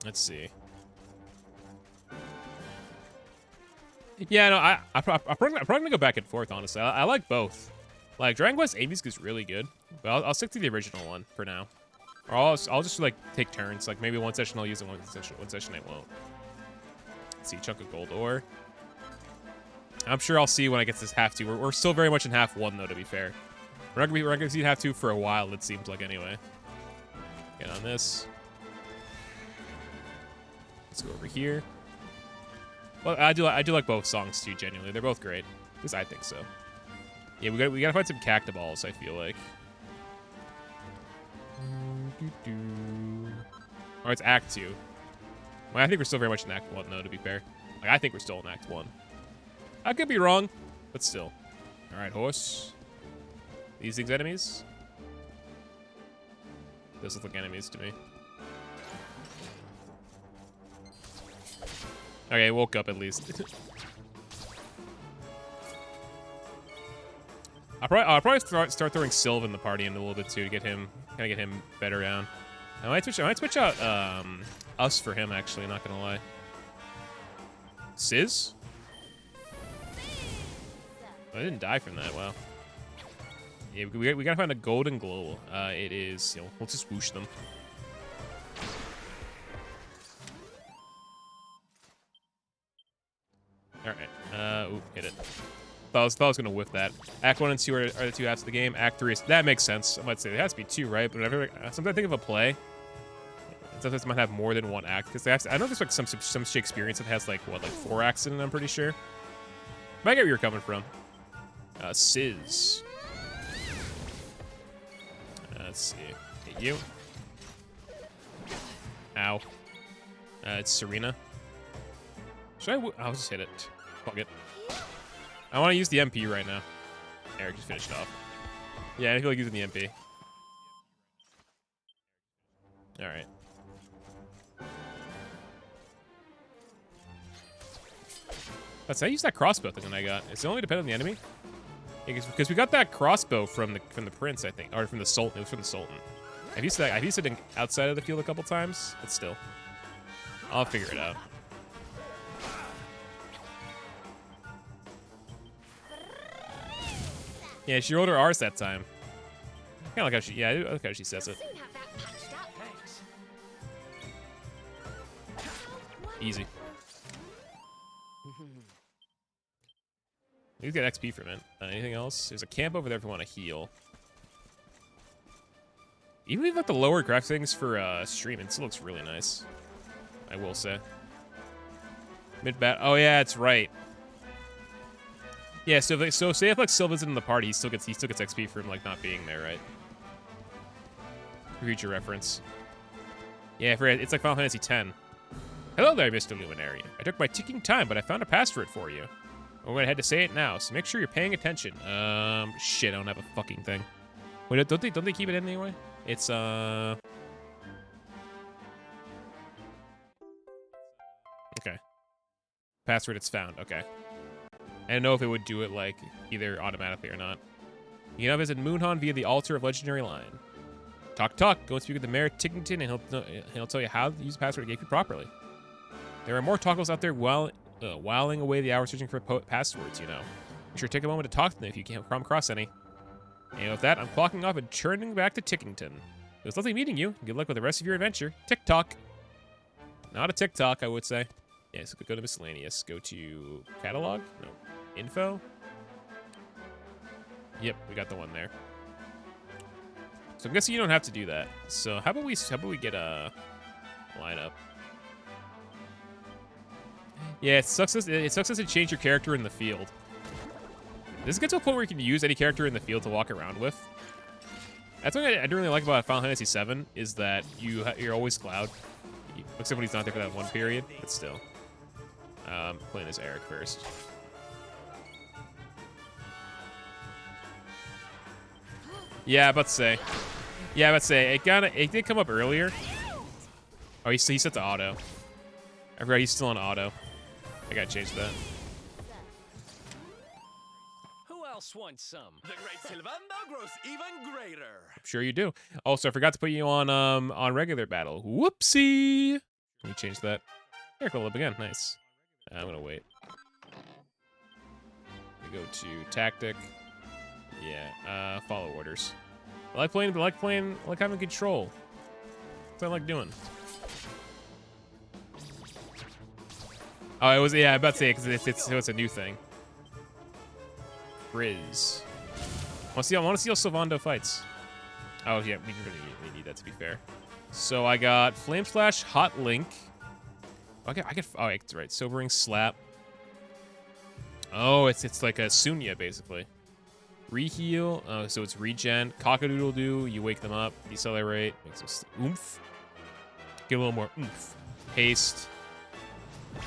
Let's see. Yeah, no, I'm probably gonna go back and forth, honestly. I like both. Like, Dragon Quest 8 music is really good, but I'll stick to the original one for now. Or I'll just, like, take turns. Like, maybe one session I'll use it, one session I won't. Let's see, chunk of gold ore. I'm sure I'll see when I get to this half 2. We're still very much in half 1, though, to be fair. We're not gonna see half 2 for a while, it seems like, anyway. Get on this. Let's go over here. Well, I do like both songs, too, genuinely. They're both great. At least I think so. Yeah, we gotta find some cactiballs, I feel like. Oh, it's Act 2. Well, I think we're still very much in Act 1, though, to be fair. Like, I think we're still in Act 1. I could be wrong, but still. Alright, horse. These things enemies? Those look like enemies to me. Okay, woke up at least. I'll probably start throwing Sylv in the party in a little bit too to get him better down. I might switch out us for him actually. Not gonna lie. Sizz? Oh, I didn't die from that. Wow. Yeah, we gotta find a golden global. It is. You know, we'll just whoosh them. All right. Ooh, hit it. Thought I was gonna whiff that. Act 1 and 2 are the two acts of the game. Act 3 is that makes sense. I might say there has to be 2, right? But sometimes I think of a play. Sometimes it might have more than one act because I know there's like some Shakespearean that has like 4 acts in it. I'm pretty sure. But I get where you're coming from. Sizz. Let's see. Hit you. Ow. It's Serena. I'll just hit it. Fuck it. I want to use the MP right now. Eric just finished off. Yeah, I feel like using the MP. Alright. Let's use that crossbow thing that I got. It's only depend on the enemy. Yeah, because we got that crossbow from the prince, I think, or from the sultan. It was from the sultan. I've used it outside of the field a couple times, but still, I'll figure it out. Yeah, she rolled her R's that time. Kind of like how she, I like how she says it. Easy. You get XP from it. Anything else? There's a camp over there if you want to heal. Even if like the lower graphics settings for stream, it still looks really nice. I will say. Mid-bat. Oh yeah, that's right. Yeah, so say if like Sylva's in the party, he still gets XP from like not being there, right? future reference. Yeah, I forget. It's like Final Fantasy X. Hello there, Mr. Luminary. I took my ticking time, but I found a password for you. I'm going to head to say it now, so make sure you're paying attention. Shit, I don't have a fucking thing. Wait, don't they keep it in anyway? It's, okay. Password it's found, okay. I don't know if it would do it, like, either automatically or not. You can now visit Moonhan via the Altar of Legendary Line. Talk. Go and speak with the Mayor Tickington, and he'll tell you how to use the password to get you properly. There are more toggles out there whiling away the hours searching for passwords, you know. Be sure to take a moment to talk to them if you can't come across any. And with that, I'm clocking off and turning back to Tickington. It was lovely meeting you. Good luck with the rest of your adventure. TikTok. Not a TikTok, I would say. Yeah, so go to miscellaneous. Go to catalog? No. Info? Yep, we got the one there. So I'm guessing you don't have to do that. So how about we get a lineup? Yeah, it sucks us to change your character in the field. Does it get to a point where you can use any character in the field to walk around with? That's what I do really like about Final Fantasy VII, is that you're always Cloud. Except when he's not there for that one period, but still. Playing as Eric first. Yeah, about to say. It did come up earlier. Oh, he set to auto. I forgot he's still on auto. I gotta change that. Who else wants some? The great Sylvander grows even greater. I'm sure you do. Also, I forgot to put you on regular battle. Whoopsie. Let me change that. Here, go up again. Nice. I'm gonna wait. We go to tactic. Yeah. Follow orders. I like having control. That's what I like doing. Oh, it was, yeah, I'm about to say, because it's a new thing. Riz. I want to see how Sylvando fights. Oh, yeah, we really need that, to be fair. So I got Flame Slash, Hot Link. Oh, that's right, Sobering Slap. Oh, it's like a Sunya, basically. Reheal, oh, so it's regen. Cock-a-doodle-doo, you wake them up. Decelerate, makes them oomph. Get a little more oomph. Haste.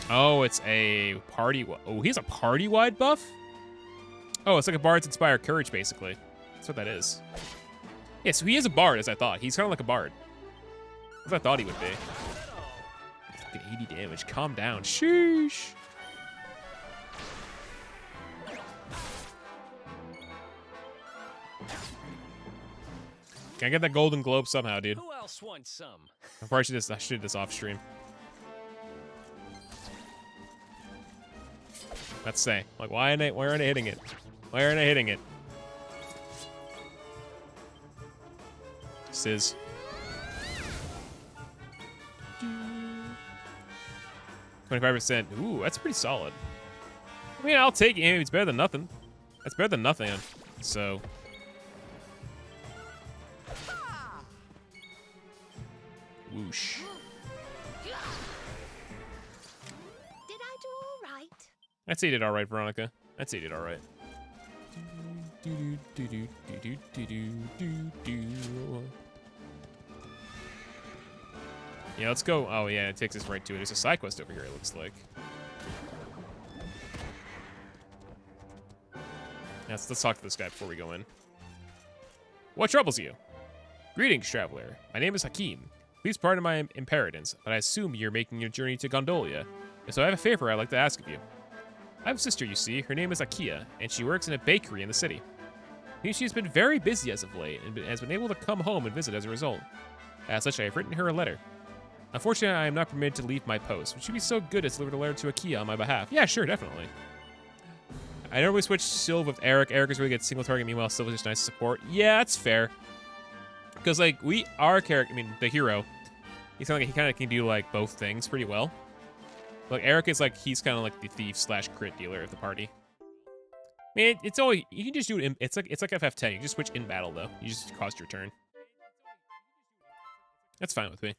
Oh, it's a party. Oh, he has a party-wide buff? Oh, it's like a Bard's Inspired Courage, basically. That's what that is. Yeah, so he is a Bard, as I thought. He's kind of like a Bard. As I thought he would be. Get 80 damage. Calm down. Sheesh. Can I get that Golden Globe somehow, dude? Who else wants some? I probably should do this off stream. Let's say, like, why aren't I hitting it? Why aren't I hitting it? Sizz. 25%. Ooh, that's pretty solid. I mean, I'll take it. It's better than nothing. That's better than nothing. So. Whoosh. Did I do all right? I'd say you did all right, Veronica. I'd say you did all right. Yeah, let's go. Oh, yeah, it takes us right to it. There's a side quest over here, it looks like. Let's talk to this guy before we go in. What troubles you? Greetings, traveler. My name is Hakim. Please pardon my impertinence, but I assume you're making your journey to Gondolia. So I have a favor I'd like to ask of you. I have a sister, you see. Her name is Akia, and she works in a bakery in the city. She's been very busy as of late, and has been able to come home and visit as a result. As such, I have written her a letter. Unfortunately, I am not permitted to leave my post. Would you be so good as to deliver the letter to Akia on my behalf? Yeah, sure, definitely. I normally switch Sylv with Eric. Eric is really good single target, meanwhile Sylv is just nice support. Yeah, that's fair. Because, like, our character, I mean, the hero, he kind of can do, like, both things pretty well. Like, Eric is, like, he's kind of like the thief/crit dealer of the party. I mean, it's always, you can just do it, it's like FF10. You can just switch in battle, though. You just cost your turn. That's fine with me.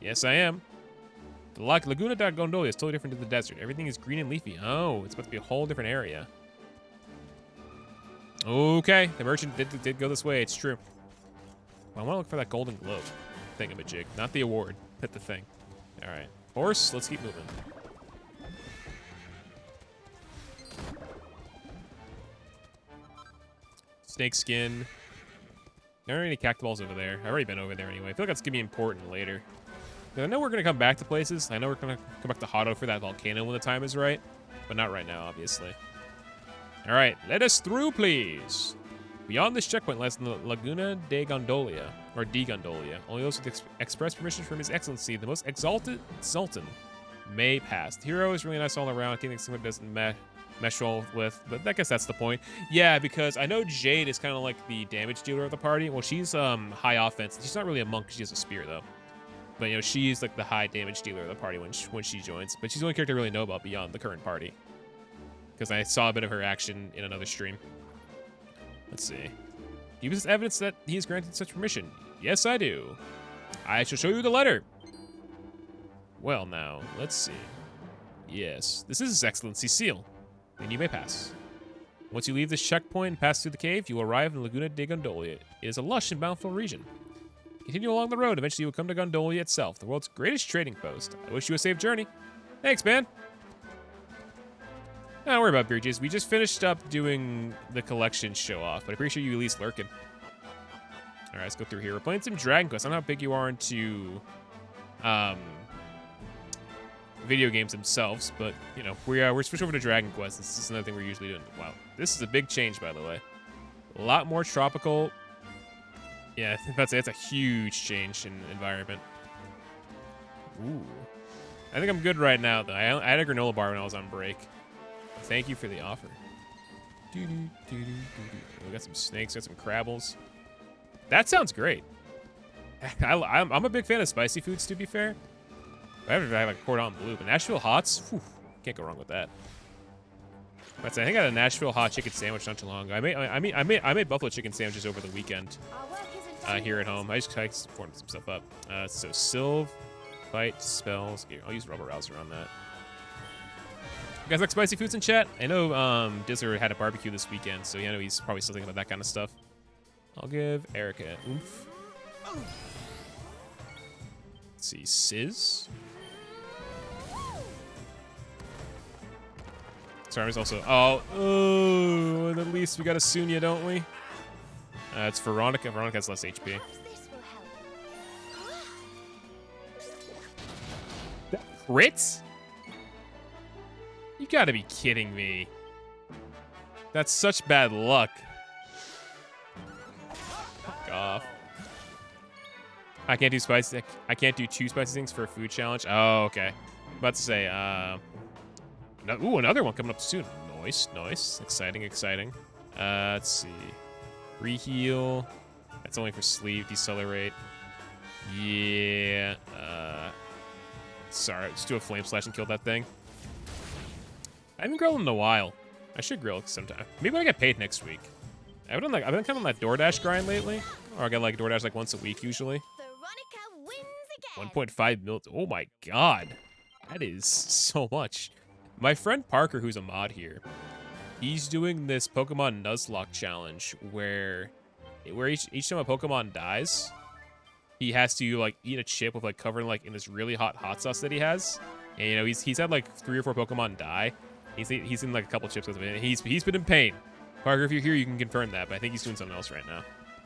Yes, I am. The Laguna da Gondolia is totally different to the desert. Everything is green and leafy. Oh, it's about to be a whole different area. Okay, the merchant did go this way. It's true. I want to look for that golden globe thingamajig, not the award. Hit the thing. All right. Horse, let's keep moving. Snake skin. There aren't any cactuballs over there. I've already been over there anyway. I feel like that's going to be important later. I know we're going to come back to places. I know we're going to come back to Hotto for that volcano when the time is right. But not right now, obviously. All right, let us through, please. Beyond this checkpoint lies the Laguna de Gondolia, or de Gondolia. Only those with express permission from His Excellency, the most exalted Sultan, may pass. The hero is really nice all around. I think someone doesn't mesh well with, but I guess that's the point. Yeah, because I know Jade is kind of like the damage dealer of the party. Well, she's high offense. She's not really a monk. She has a spear though. But you know, she's like the high damage dealer of the party when she joins. But she's the only character I really know about beyond the current party. Because I saw a bit of her action in another stream. Let's see. Do you possess evidence that he is granted such permission? Yes, I do. I shall show you the letter. Well, now, let's see. Yes, this is His Excellency's seal. Then you may pass. Once you leave this checkpoint and pass through the cave, you will arrive in Laguna de Gondolia. It is a lush and bountiful region. Continue along the road. Eventually, you will come to Gondolia itself, the world's greatest trading post. I wish you a safe journey. Thanks, man. Don't worry about Beer J's. We just finished up doing the collection show-off, but I'm pretty sure you at least lurking. All right, let's go through here. We're playing some Dragon Quest. I don't know how big you are into video games themselves, but, you know, we're switching over to Dragon Quest. This is another thing we're usually doing. Wow, this is a big change, by the way. A lot more tropical. Yeah, I think that's a huge change in environment. Ooh. I think I'm good right now, though. I had a granola bar when I was on break. Thank you for the offer. We got some snakes, got some crabbles. That sounds great. I'm a big fan of spicy foods, to be fair. I haven't had like cordon bleu, but Nashville hots, whew, can't go wrong with that. I think I had a Nashville hot chicken sandwich not too long ago. I made buffalo chicken sandwiches over the weekend here at home. I just formed some stuff up. So Sylve, Bite, Spells. Here, I'll use Rubber Rouser on that. You guys like spicy foods in chat? I know Dizzler had a barbecue this weekend, so yeah, I know he's probably still thinking about that kind of stuff. I'll give Erica oomph. Let's see, Sizz. Sorry, there's also... Oh, and at least we got a Sunya, don't we? It's Veronica. Veronica has less HP. Crits? You gotta be kidding me. That's such bad luck. Fuck off. I can't do spicy. I can't do 2 spicy things for a food challenge. Oh, okay. About to say, ooh, another one coming up soon. Nice, nice. Exciting, exciting. Let's see. Reheal. That's only for sleep. Decelerate. Yeah. Sorry, let's do a flame slash and kill that thing. I haven't grilled in a while. I should grill sometime. Maybe when I get paid next week. I've been kind of on that DoorDash grind lately. Or I get like DoorDash like once a week usually. Veronica wins again. 1.5 mil. Oh my god. That is so much. My friend Parker, who's a mod here, he's doing this Pokemon Nuzlocke challenge where each time a Pokemon dies, he has to like eat a chip with like covered like in this really hot sauce that he has. And you know, he's had like 3 or 4 Pokemon die. He's in like a couple chips with it. And he's been in pain. Parker, if you're here, you can confirm that, but I think he's doing something else right now.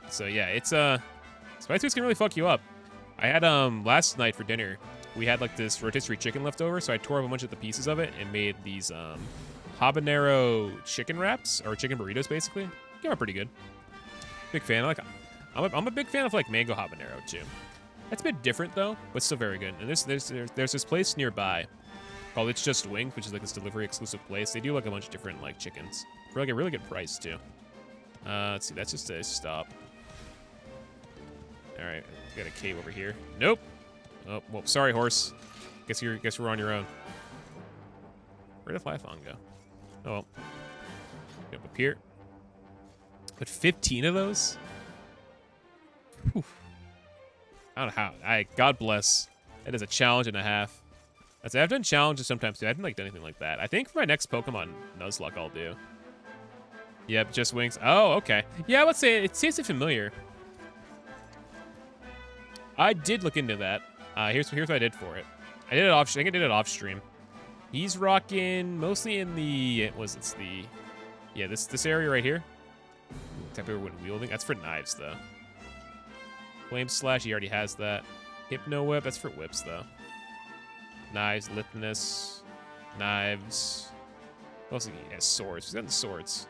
So yeah, it's spice foods can really fuck you up. I had last night for dinner, we had like this rotisserie chicken left over, so I tore up a bunch of the pieces of it and made these habanero chicken wraps or chicken burritos basically. Came out pretty good. Big fan. I'm a big fan of like mango habanero too. That's a bit different though, but still very good. And there's this place nearby called It's Just Wings, which is like this delivery exclusive place. They do like a bunch of different like chickens for like a really good price too. Let's see, that's just a stop. All right, got a cave over here. Nope. Oh, well, sorry, horse. Guess we're on your own. Where did Flython go? Oh, well. Jump up here. But 15 of those? Whew. I don't know how. God bless. That is a challenge and a half. I've done challenges sometimes too. I haven't like done anything like that. I think for my next Pokemon Nuzlocke I'll do. Yep, Just Wings. Oh, okay. Yeah, let's say it seems familiar. I did look into that. Here's what I did for it. I did it off. I think I did it off stream. He's rocking mostly in the this area right here. Type of when wielding. That's for knives though. Flame slash. He already has that. Hypno whip. That's for whips though. Knives, lithness, knives. What else? He has swords. He's got the swords.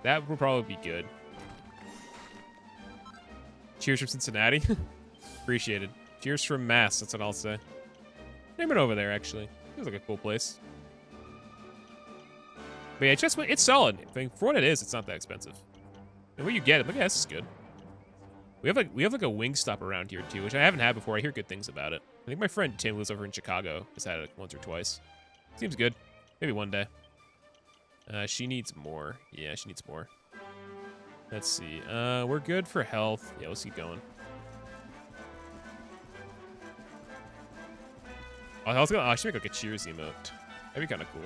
That would probably be good. Cheers from Cincinnati. Appreciated. Cheers from Mass. That's what I'll say. Never been over there actually. Feels like a cool place. But yeah, it's solid. I mean, for what it is, it's not that expensive. And what you get, look, yeah, this is good. We have like a Wingstop around here too, which I haven't had before. I hear good things about it. I think my friend Tim, who lives over in Chicago, has had it once or twice. Seems good. Maybe one day. She needs more. Yeah, she needs more. Let's see. We're good for health. Yeah, let's keep going. I should make like a cheers emote. That'd be kind of cool.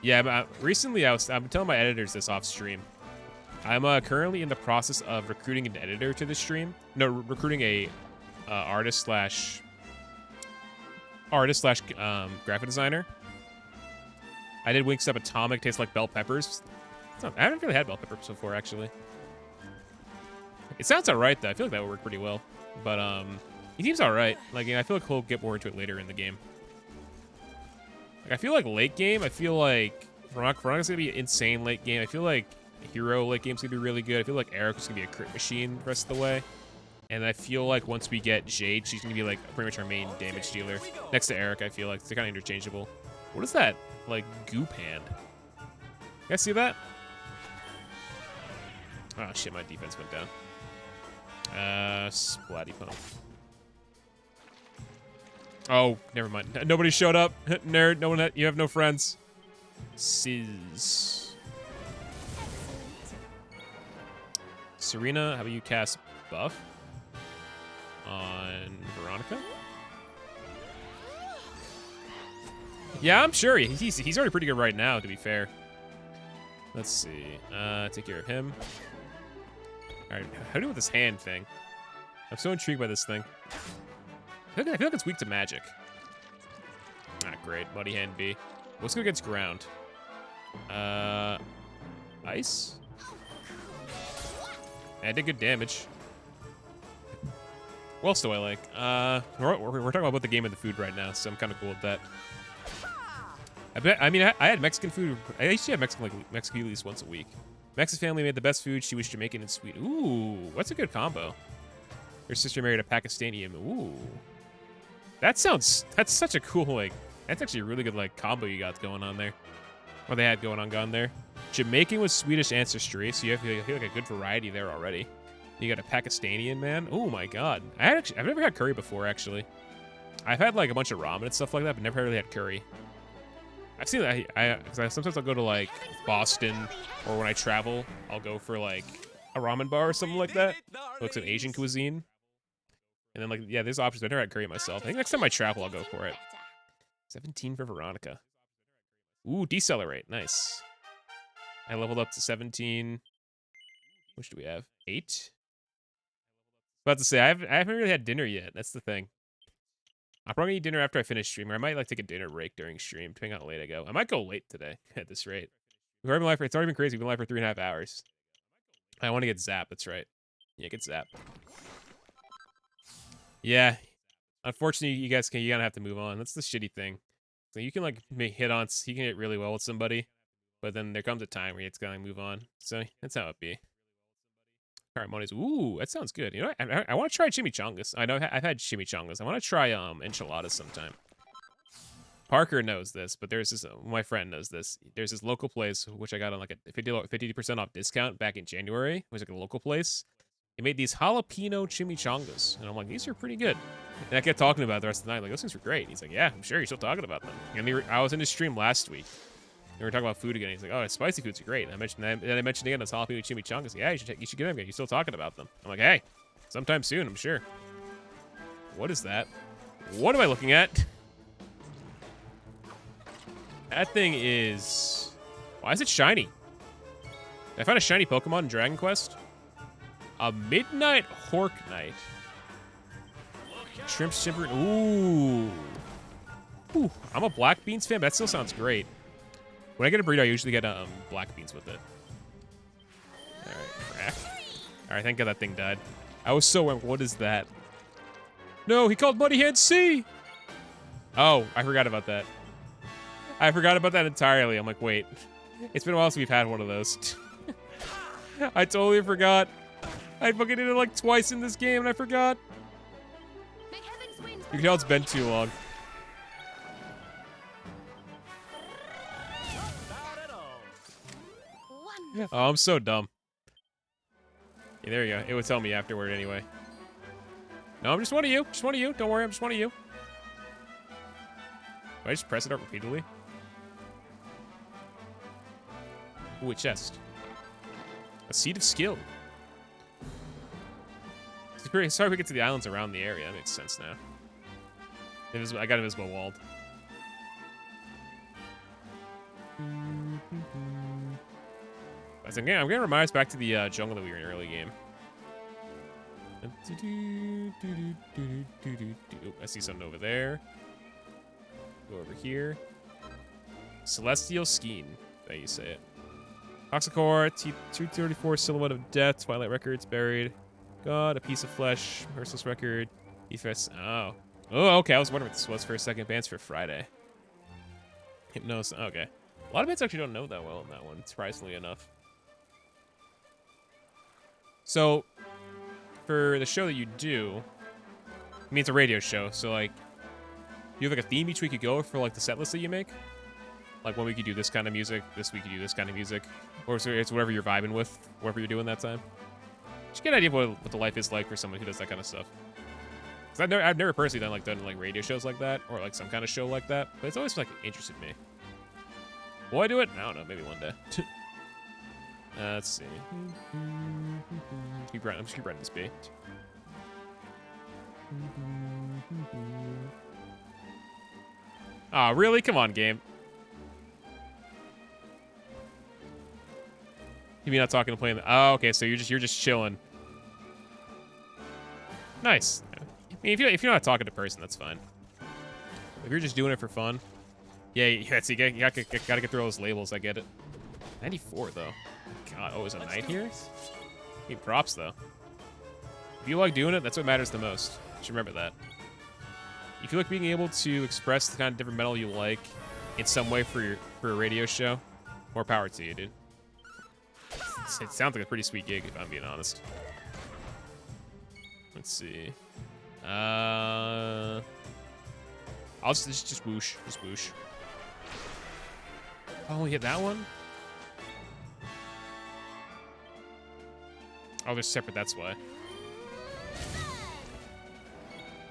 Yeah, but recently I'm telling my editors this off stream. I'm currently in the process of recruiting an editor to the stream. No, recruiting a artist slash graphic designer. I did Wingstop Atomic, tastes like bell peppers. I haven't really had bell peppers before actually. It sounds alright though. I feel like that would work pretty well. But he seems alright. Like, I feel like he'll get more into it later in the game. Like, I feel like late game, I feel like Veronica's gonna be insane late game. I feel like Hero late game's gonna be really good. I feel like Eric's gonna be a crit machine the rest of the way. And I feel like once we get Jade, she's gonna be like pretty much our main damage dealer. Next to Eric, I feel like they're kind of interchangeable. What is that? Like goop hand. You guys see that? Oh shit, my defense went down. Splatty pump. Oh, never mind. Nobody showed up. Nerd, no one. You have no friends. Sizz. Serena, how about you cast buff on Veronica? Yeah, I'm sure he's already pretty good right now, to be fair. Let's see. Take care of him. All right, how do you with this hand thing? I'm so intrigued by this thing. I feel like it's weak to magic. Not great. Muddy hand B. Let's go against ground. Ice? I did good damage. What else do I like? We're talking about the game and the food right now, so I'm kind of cool with that. I had Mexican food. I used to have Mexican food at least once a week. Mex's family made the best food. She was Jamaican and sweet. Ooh, what's a good combo? Her sister married a Pakistani. Ooh. That's such a cool, like, that's actually a really good, like, combo you got going on there. Or they had going on there. Jamaican with Swedish ancestry, so you feel like a good variety there already. You got a Pakistani man. Oh my god. I've never had curry before, actually. I've had, like, a bunch of ramen and stuff like that, but never really had curry. I've seen that. Because sometimes I'll go to, like, Boston, or when I travel, I'll go for, like, a ramen bar or something like that. It looks like Asian cuisine. And then, like, yeah, there's options. But I never had curry myself. I think next time I travel, I'll go for it. 17 for Veronica. Ooh, decelerate. Nice. I leveled up to 17. Which do we have? 8? About to say, I haven't really had dinner yet. That's the thing. I'm probably gonna eat dinner after I finish stream, or I might like take a dinner break during stream, depending on how late I go. I might go late today at this rate. We've already been live for, it's already been crazy. We've been live for 3.5 hours. I want to get zapped. That's right. Yeah, get zapped. Yeah. Unfortunately, you gotta have to move on. That's the shitty thing. So you can like you can hit really well with somebody, but then there comes a time where it's gonna move on. So that's how it be. Harmonies. Ooh, that sounds good. You know, I want to try chimichangas. I know I've had chimichangas. I want to try enchiladas sometime. Parker knows this, but there's this. My friend knows this. There's this local place which I got on like a 50% off discount back in January. It was like a local place. They made these jalapeno chimichangas, and I'm like, these are pretty good. And I kept talking about it the rest of the night. Like, those things were great. He's like, yeah, I'm sure you're still talking about them. And I was in his stream last week. And we were talking about food again. He's like, oh, spicy foods are great. And I mentioned that. And then I mentioned again those jalapeno chimichangas. Yeah, you should get them again. You're still talking about them. I'm like, hey, sometime soon, I'm sure. What is that? What am I looking at? That thing is... Why is it shiny? Did I find a shiny Pokemon in Dragon Quest? A Midnight Hork Knight. Shrimp shimmer. Ooh. Ooh. I'm a black beans fan, but that still sounds great. When I get a burrito, I usually get black beans with it. All right, crack. All right, thank God that thing died. I was so wrong. What is that? No, he called Muddy Hand C. Oh, I forgot about that. I forgot about that entirely. I'm like, wait. It's been a while since we've had one of those. I totally forgot. I fucking did it like twice in this game and I forgot. You can tell it's been too long. Oh, I'm so dumb. Yeah, there you go. It would tell me afterward anyway. No, I'm just one of you. Just one of you. Don't worry, I'm just one of you. Do I just press it up repeatedly? Ooh, a chest. A seed of skill. Sorry we get to the islands around the area. That makes sense now. I got invisible walled. I'm gonna remind us back to the jungle that we were in early game. Oh, I see something over there. Go over here. Celestial Skein. How you say it. Toxicor, T234, Silhouette of Death, Twilight Records, Buried. God, A Piece of Flesh, Merciless Record, Defense. Oh. Oh, okay. I was wondering what this was for a second. Bands for Friday. Hypnos. Okay. A lot of bands actually don't know that well in that one, surprisingly enough. So, for the show that you do, I mean, it's a radio show, so, like, you have, like, a theme each week you go for, like, the set list that you make? Like, one week you do this kind of music, this week you do this kind of music, or it's whatever you're vibing with, whatever you're doing that time. Just get an idea of what the life is like for someone who does that kind of stuff. Because I've never personally done radio shows like that, or, like, some kind of show like that, but it's always, like, interested me. Will I do it? I don't know, maybe one day. Let's see. I'm just keep writing this B. Aw, really? Come on, game. You mean not talking to playing? Oh, okay. So you're just chilling. Nice. I mean, if you're not talking to person, that's fine. If you're just doing it for fun, yeah. See, you gotta get through all those labels. I get it. 94 though. God, oh, is a knight here? Hey, props though. If you like doing it, that's what matters the most. You should remember that. If you like being able to express the kind of different metal you like in some way for a radio show, more power to you, dude. It sounds like a pretty sweet gig, if I'm being honest. Let's see. I'll just whoosh. Just whoosh. Oh, we hit that one? Oh, they're separate, that's why.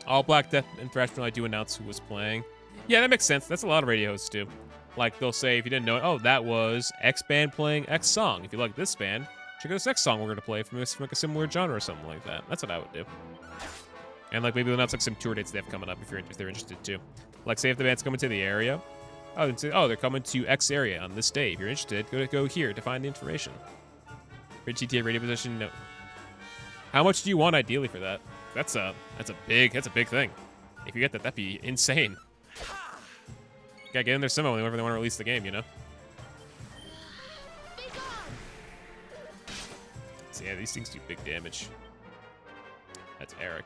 All Black Death and Thrash Metal, I do announce who was playing. Yeah, that makes sense. That's a lot of radio hosts do. Like, they'll say, if you didn't know it, oh, that was X band playing X song. If you like this band, check out this X song we're going to play from like a similar genre or something like that. That's what I would do. And, like, maybe they'll announce, like, some tour dates they have coming up if they're interested, too. Like, say if the band's coming to the area. Oh, they'd say, oh, they're coming to X area on this day. If you're interested, go here to find the information. For GTA radio position, no. How much do you want ideally for that? That's a big thing. If you get that, that'd be insane. Gotta get in there somehow whenever they want to release the game, you know? So yeah, these things do big damage. That's Eric.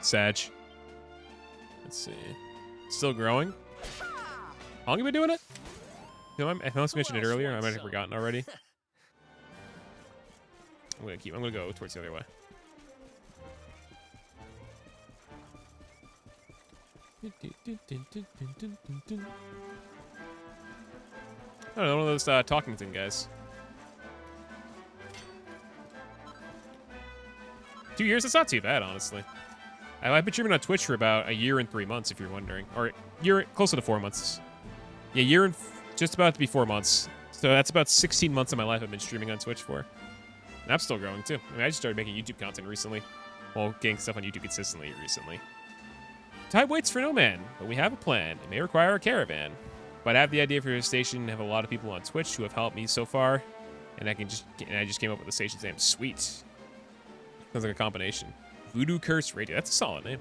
Sag. Let's see. Still growing? How long have you been doing it? I must mention it earlier. I might have forgotten already. I'm gonna go towards the other way. I don't know, one of those talking thing guys. 2 years? That's not too bad, honestly. I've been streaming on Twitch for about a year and 3 months, if you're wondering. Or closer to 4 months. Yeah, year and just about to be 4 months. So that's about 16 months of my life I've been streaming on Twitch for. And I'm still growing, too. I mean, I just started making YouTube content recently. Well, getting stuff on YouTube consistently recently. Time waits for no man, but we have a plan. It may require a caravan. But I have the idea for a station, have a lot of people on Twitch who have helped me so far. And I just came up with the station's name. Sweet. Sounds like a combination. Voodoo Curse Radio. That's a solid name.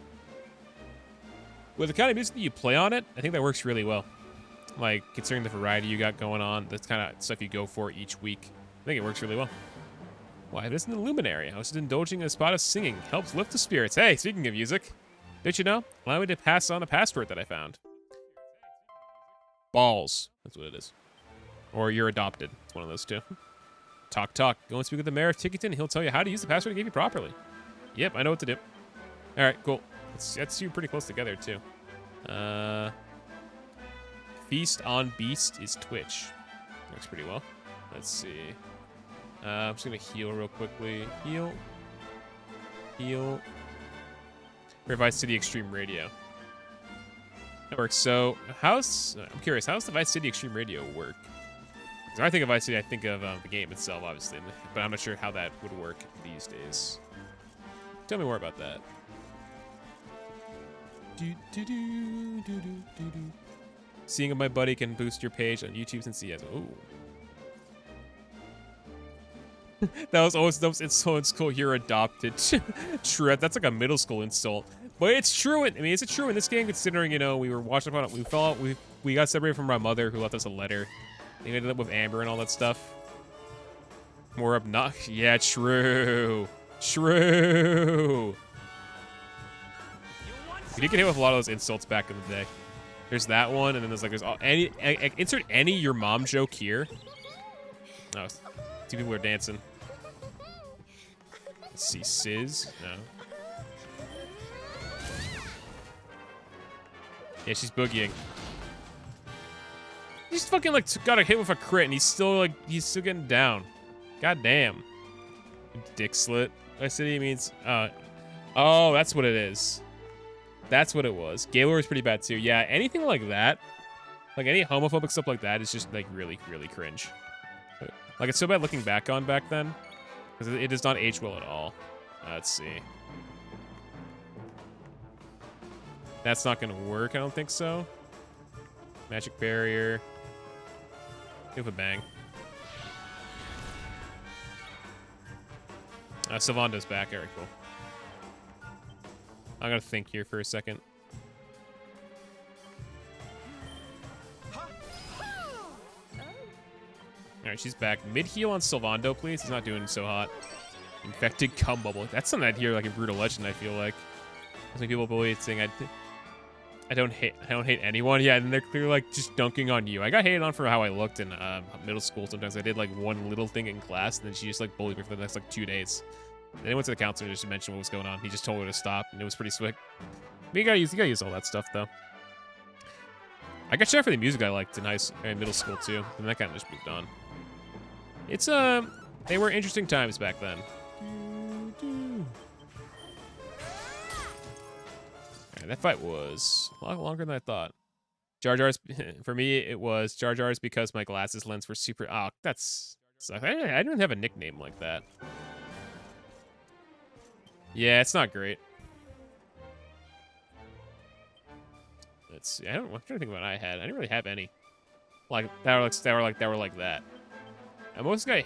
With the kind of music that you play on it, I think that works really well. Like, considering the variety you got going on, that's kind of stuff you go for each week. I think it works really well. Why, this is the Luminary. I was just indulging in a spot of singing. Helps lift the spirits. Hey, speaking of music, did you know? Allow me to pass on a password that I found. Balls. That's what it is. Or you're adopted. It's one of those two. Talk. Go and speak with the mayor of Ticketon. He'll tell you how to use the password he gave you properly. Yep, I know what to do. All right, cool. That's you pretty close together, too. Feast on Beast is Twitch. Works pretty well. Let's see. I'm just going to heal real quickly. Heal. Vice City Extreme Radio. That works. So, I'm curious, how does the Vice City Extreme Radio work? Because when I think of Vice City, I think of the game itself, obviously, but I'm not sure how that would work these days. Tell me more about that. Seeing if my buddy can boost your page on YouTube since he has. Ooh. that was insults cool. You're adopted. True. That's like a middle school insult. But it's true. I mean, is it true in this game? Considering, you know, we were watching upon it, we fell out. We got separated from our mother, who left us a letter. We ended up with Amber and all that stuff. More obnoxious. Yeah, true. True. We did get hit with a lot of those insults back in the day. There's that one, and then there's insert any your mom joke here. Oh, two people are dancing. Let's see, Sizz. No. Yeah, she's boogieing. He's fucking like got a hit with a crit, and he's still getting down. God damn. Dick slit. Vice City means oh, that's what it is. That's what it was. Gaylord is pretty bad too. Yeah, anything like that, like any homophobic stuff like that, is just like really, really cringe. Like it's so bad looking back on back then, because it does not age well at all. Let's see. That's not gonna work. I don't think so. Magic barrier. Give a bang. Sylvando's back. Alright, cool. I'm gonna think here for a second. Alright, she's back. Mid heal on Sylvando, please. He's not doing so hot. Infected cum bubble. That's something I'd hear like in Brutal Legend, I feel like. Some people bully saying I don't hate anyone. Yeah, and they're clearly like just dunking on you. I got hated on for how I looked in middle school. Sometimes I did like one little thing in class, and then she just like bullied me for the next like 2 days. And then I went to the counselor just to mention what was going on. He just told her to stop, and it was pretty slick. But you gotta use all that stuff though. I got shot for the music I liked in middle school too, and that kind of just moved on. It's they were interesting times back then. Alright, that fight was a lot longer than I thought. Jar Jar's for me it was Jar Jar's because my glasses lens were super. Oh, that's I didn't have a nickname like that. Yeah, it's not great. Let's see. I'm trying to think what I had. I didn't really have any. Like that were like that. I mostly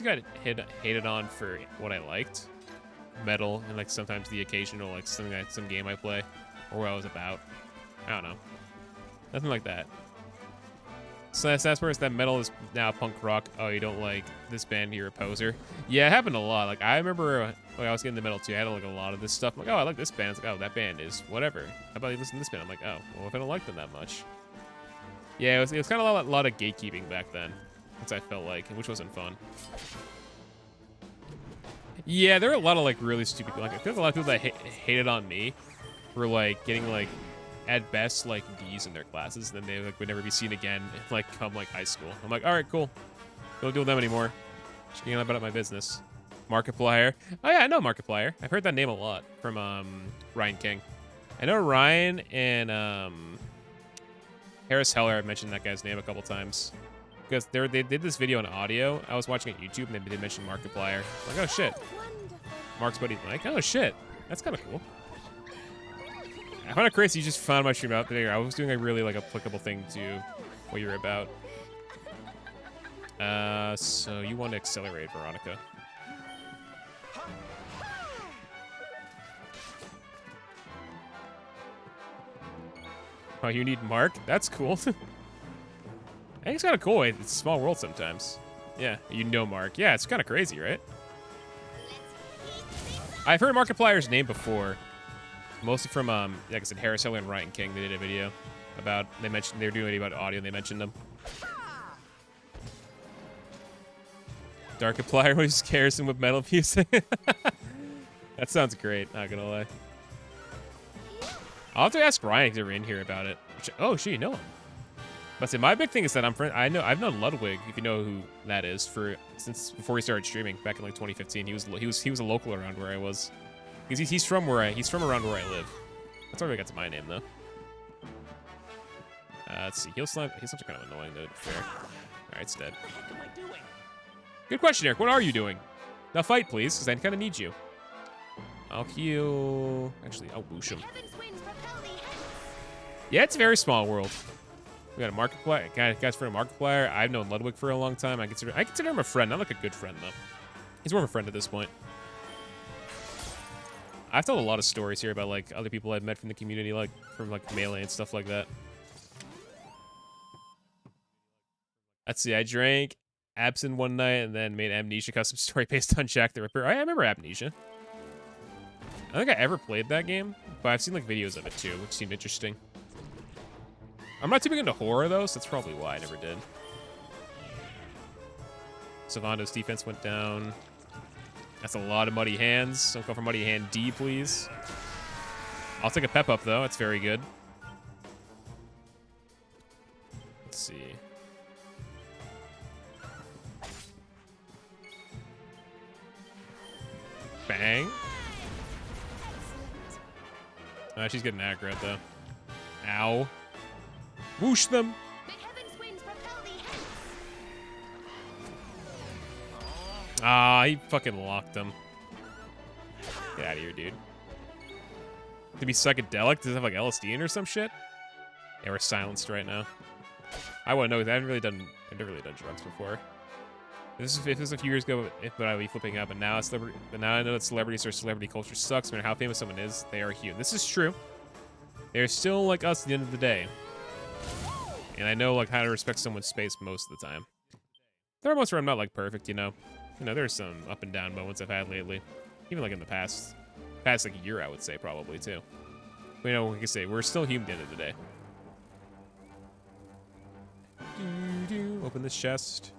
got hated on for what I liked. Metal and like sometimes the occasional like some game I play or what I was about. I don't know. Nothing like that. So that's where it's that metal is now punk rock. Oh, you don't like this band, you're a poser. Yeah, it happened a lot. Like I remember when I was getting the metal too, I had like a lot of this stuff. I'm like, oh, I like this band. It's like, oh, that band is whatever. How about you listen to this band? I'm like, oh, well, if I don't like them that much. Yeah, it was kind of a lot of gatekeeping back then. Which I felt like, which wasn't fun. Yeah, there are a lot of like really stupid. Like I feel like a lot of people that hated on me were like getting like at best like D's in their classes, and then they like would never be seen again like come like high school. I'm like, all right, cool. Don't deal with them anymore. Just getting about my business. Markiplier. Oh yeah, I know Markiplier. I've heard that name a lot from Ryan King. I know Ryan and Harris Heller. I've mentioned that guy's name a couple times. Because they did this video on audio. I was watching it on YouTube, and they did mention Markiplier. Like, oh shit. Mark's buddy Mike. Oh shit. That's kind of cool. I found it crazy you just found my stream out there. I was doing a really like applicable thing to what you're about. So you want to accelerate, Veronica. Oh, you need Mark? That's cool. I think it's kind of cool. It's a small world sometimes. Yeah, you know Mark. Yeah, it's kind of crazy, right? I've heard Markiplier's name before. Mostly from, like I said, Harris Heller and Ryan King. They did a video about, they were doing a video about audio, and they mentioned them. Darkiplier always scares him with metal music. That sounds great, not gonna lie. I'll have to ask Ryan if they're in here about it. Oh, shit, you know him. But see, my big thing is that I've known Ludwig, if you know who that is, since before he started streaming back in like 2015. He was a local around where I was. He's from around where I live. That's where I got to my name though. Let's see. He's kind of annoying though, to be fair. Alright, it's dead. What the heck am I doing? Good question, Eric. What are you doing? Now fight, please, because I kind of need you. I'll heal. Actually, I'll whoosh him. Yeah, it's a very small world. We got a Markiplier. Guy's friend of Markiplier. I've known Ludwig for a long time. I consider him a friend, not like a good friend though. He's more of a friend at this point. I've told a lot of stories here about like other people I've met from the community, like from like Melee and stuff like that. Let's see. I drank Absinthe one night and then made Amnesia custom story based on Jack the Ripper. I remember Amnesia. I don't think I ever played that game, but I've seen like videos of it too, which seemed interesting. I'm not too big into horror though, so that's probably why I never did. Savando's defense went down. That's a lot of muddy hands. Don't go for muddy hand D, please. I'll take a pep up though. It's very good. Let's see. Bang. She's getting aggro though. Ow. Whoosh them. Ah, he fucking locked him. Get out of here, dude. To be psychedelic? Does it have like LSD in or some shit? Yeah, we're silenced right now. I wouldn't know. I've never really done drugs before. This was a few years ago, but I would be flipping out. But now I know that celebrities or celebrity culture sucks. No matter how famous someone is, they are human. This is true. They're still like us at the end of the day. And I know like how to respect someone's space most of the time. There are moments where I'm not like perfect, you know. There's some up and down moments I've had lately. Even like in the past like a year, I would say probably too. But, like I say, we're still human at the end of the day. Open this chest.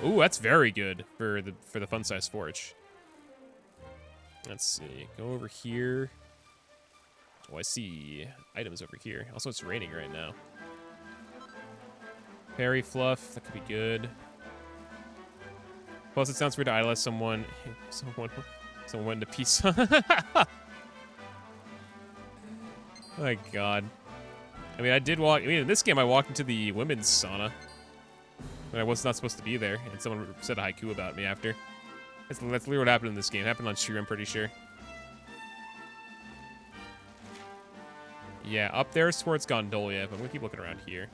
Ooh, that's very good for the fun size forge. Let's see. Go over here. Oh, I see items over here. Also, it's raining right now. Fairy fluff. That could be good. Plus, it sounds weird to idolize someone into peace. My God. I mean, in this game, I walked into the women's sauna when I was not supposed to be there, and someone said a haiku about me after. That's literally what happened in this game. It happened on stream, I'm pretty sure. Yeah, up there is towards Gondolia, but I'm gonna keep looking around here.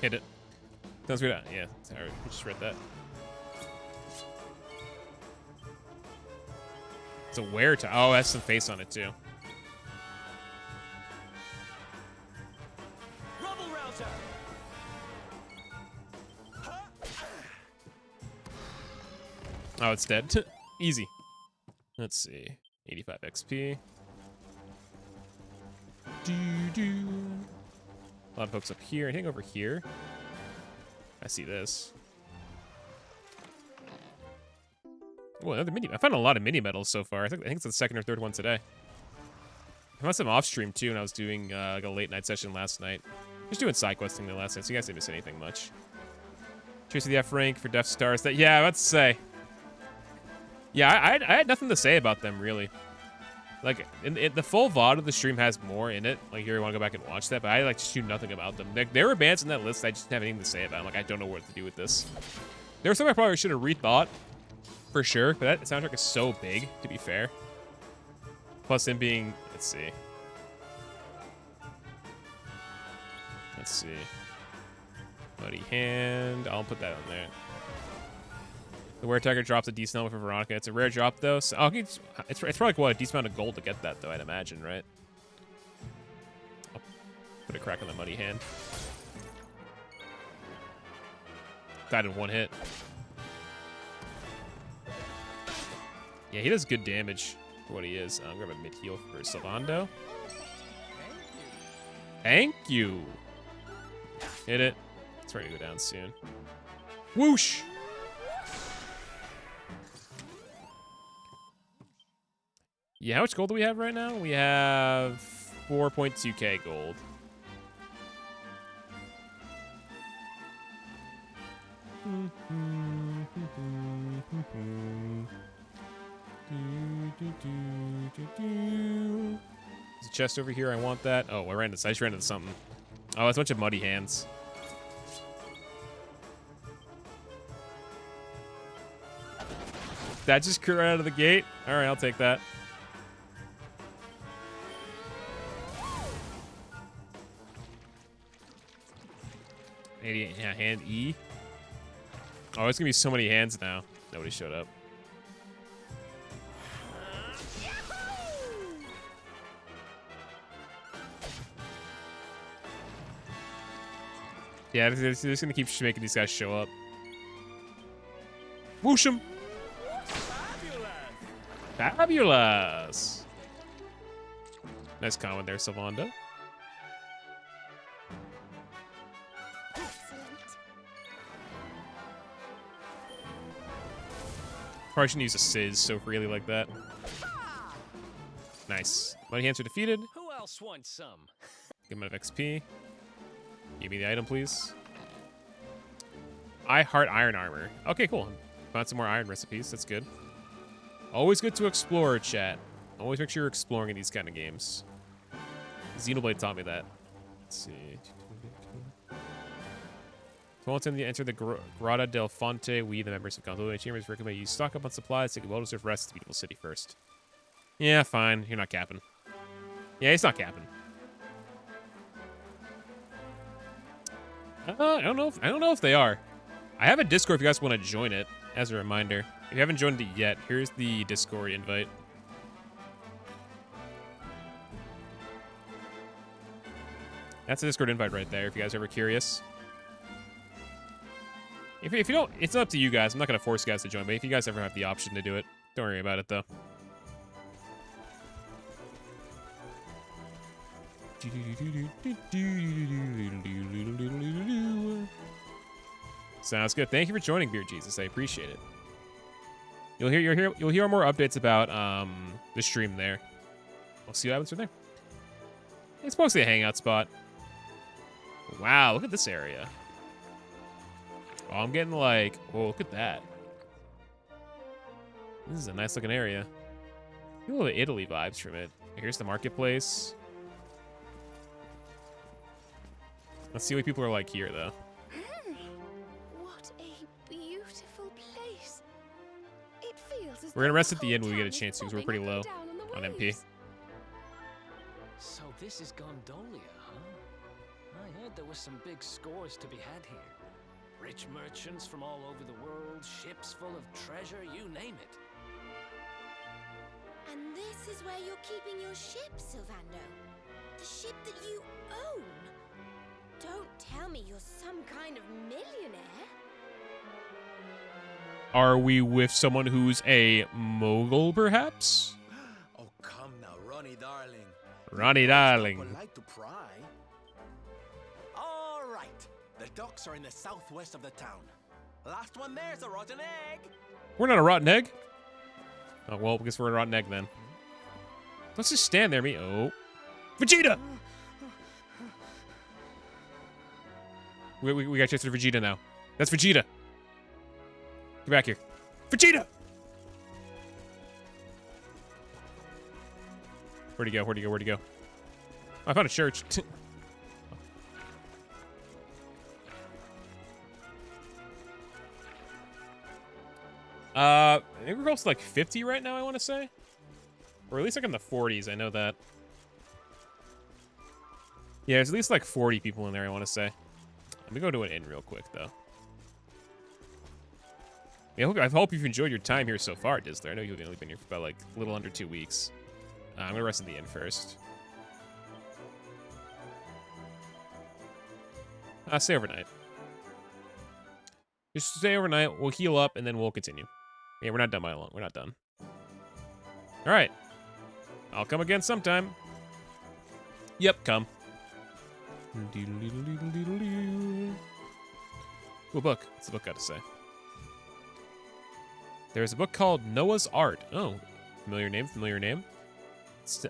Hit it. Sounds good. Yeah, sorry, I just read that. It's a wear to. Oh, it has some face on it too. Oh, it's dead. Easy. Let's see. 85 XP. A lot of folks up here. I think over here. I see this. Oh, another mini. I found a lot of mini medals so far. I think it's the second or third one today. I found some off stream too, and I was doing like a late night session last night. Just doing side questing the last night, so you guys didn't miss anything much. Cheers to the F rank for Death Stars. That yeah, let's say. Yeah, I had nothing to say about them really. Like the full VOD of the stream has more in it. Like, you want to go back and watch that, but I like just knew nothing about them. There were bands in that list I just didn't have anything to say about. I'm like, I don't know what to do with this. There was something I probably should have rethought for sure, but that soundtrack is so big, to be fair. Plus him being, let's see. Let's see. Muddy Hand. I'll put that on there. The Were Tiger drops a decent element for Veronica. It's a rare drop, though. So, okay, it's probably what, a decent amount of gold to get that, though, I'd imagine, right? I'll put a crack on the Muddy Hand. Died in one hit. Yeah, he does good damage for what he is. I'm gonna grab a mid heal for Sylvando. Thank you. Hit it. It's ready to go down soon. Whoosh! Yeah, how much gold do we have right now? We have 4.2k gold. There's a chest over here. I want that. Oh, I just ran into something. Oh, it's a bunch of muddy hands. That just cleared right out of the gate. All right, I'll take that. Yeah, hand E. Oh, it's gonna be so many hands now. Nobody showed up. Yeah, they're just gonna keep making these guys show up. Whoosh 'em! Fabulous! Nice comment there, Sylvando. Probably shouldn't use a Sizz so freely like that. Nice. Muddy hands are defeated. Who else wants some? Give him an XP. Give me the item, please. I heart iron armor. Okay, cool. Found some more iron recipes. That's good. Always good to explore, chat. Always make sure you're exploring in these kind of games. Xenoblade taught me that. Let's see. Once you enter the Grotta della Fonte, we, the members of Gondolia Chambers, recommend you stock up on supplies, take a well-deserved rest in the beautiful city first. Yeah, fine. You're not capping. Yeah, he's not capping. I don't know if they are. I have a Discord if you guys want to join it, as a reminder. If you haven't joined it yet, here's the Discord invite. That's a Discord invite right there, if you guys are ever curious. If you don't, it's up to you guys. I'm not going to force you guys to join, but if you guys ever have the option to do it, don't worry about it, though. Sounds good. Thank you for joining, Beer Jesus. I appreciate it. You'll hear more updates about the stream there. We'll see what happens from there. It's mostly a hangout spot. Wow, look at this area. Oh, I'm getting like, whoa, look at that. This is a nice looking area. A little Italy vibes from it. Here's the marketplace. Let's see what people are like here, though. What a beautiful place. It feels as We're gonna though rest the at the end whole when we get a town is chance to, because we're bobbing pretty low up and down on the MP. waves. So this is Gondolia, huh? I heard there was some big scores to be had here. Rich merchants from all over the world, ships full of treasure, you name it. And this is where you're keeping your ship, Sylvando. The ship that you own. Don't tell me you're some kind of millionaire. Are we with someone who's a mogul, perhaps? Oh, come now, Ronnie, darling. Ronnie, darling. Would like to pry. All right. The docks are in the southwest of the town. Last one there's a rotten egg. We're not a rotten egg. Oh, well, I guess we're a rotten egg then. Let's just stand there, me. Oh. Vegeta! We got chased to Vegeta now. That's Vegeta. Get back here. Vegeta! Where'd he go? Where'd he go? Where'd he go? Oh, I found a church. I think we're close to like 50 right now, I want to say. Or at least like in the 40s, I know that. Yeah, there's at least like 40 people in there, I want to say. Let me go to an inn real quick, though. Yeah, I hope you've enjoyed your time here so far, Dizzler. I know you've only been here for about, like, a little under 2 weeks. I'm going to rest in the inn first. Stay overnight. Just stay overnight. We'll heal up, and then we'll continue. Yeah, we're not done by long. We're not done. All right. I'll come again sometime. Yep, come. Ooh, book. What's the book got to say? There's a book called Noah's Art. Oh, familiar name, familiar name.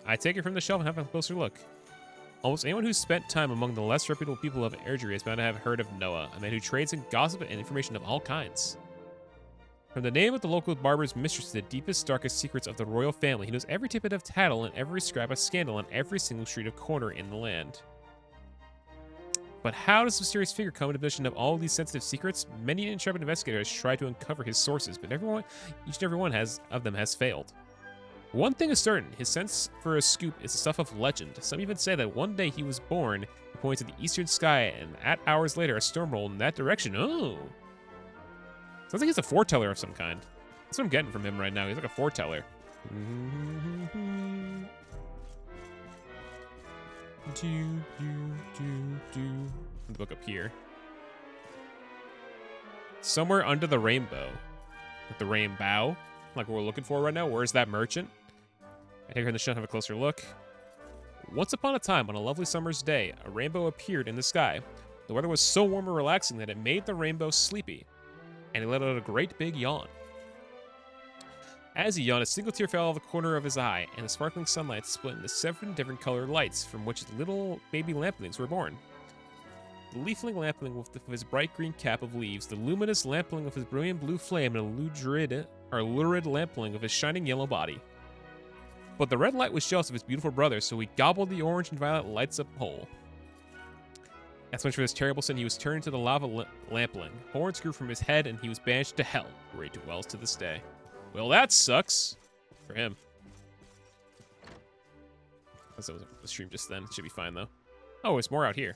I take it from the shelf and have a closer look. Almost anyone who's spent time among the less reputable people of Erdrea is bound to have heard of Noah, a man who trades in gossip and information of all kinds. From the name of the local barber's mistress to the deepest, darkest secrets of the royal family, he knows every tidbit of tattle and every scrap of scandal on every single street of corner in the land. But how does the mysterious figure come into possession of all these sensitive secrets? Many intrepid investigators try to uncover his sources, but each and every one of them has failed. One thing is certain, his sense for a scoop is the stuff of legend. Some even say that one day he was born, he points to the eastern sky, and hours later a storm rolled in that direction. Oh! Sounds like he's a foreteller of some kind. That's what I'm getting from him right now. He's like a foreteller. The book up here. Somewhere under the rainbow. With the rainbow. Like what we're looking for right now. Where's that merchant? I take her in the shot and have a closer look. Once upon a time, on a lovely summer's day, a rainbow appeared in the sky. The weather was so warm and relaxing that it made the rainbow sleepy. And he let out a great big yawn. As he yawned, a single tear fell out of the corner of his eye, and the sparkling sunlight split into 7 different colored lights, from which little baby lamplings were born. The leafling lampling with his bright green cap of leaves, the luminous lampling with his brilliant blue flame, and a lurid lampling of his shining yellow body. But the red light was jealous of his beautiful brother, so he gobbled the orange and violet lights up whole. As much for his terrible sin, he was turned into the lava lampling. Horns grew from his head, and he was banished to hell, where he dwells to this day. Well, that sucks. For him. That was the stream just then. It should be fine, though. Oh, there's more out here.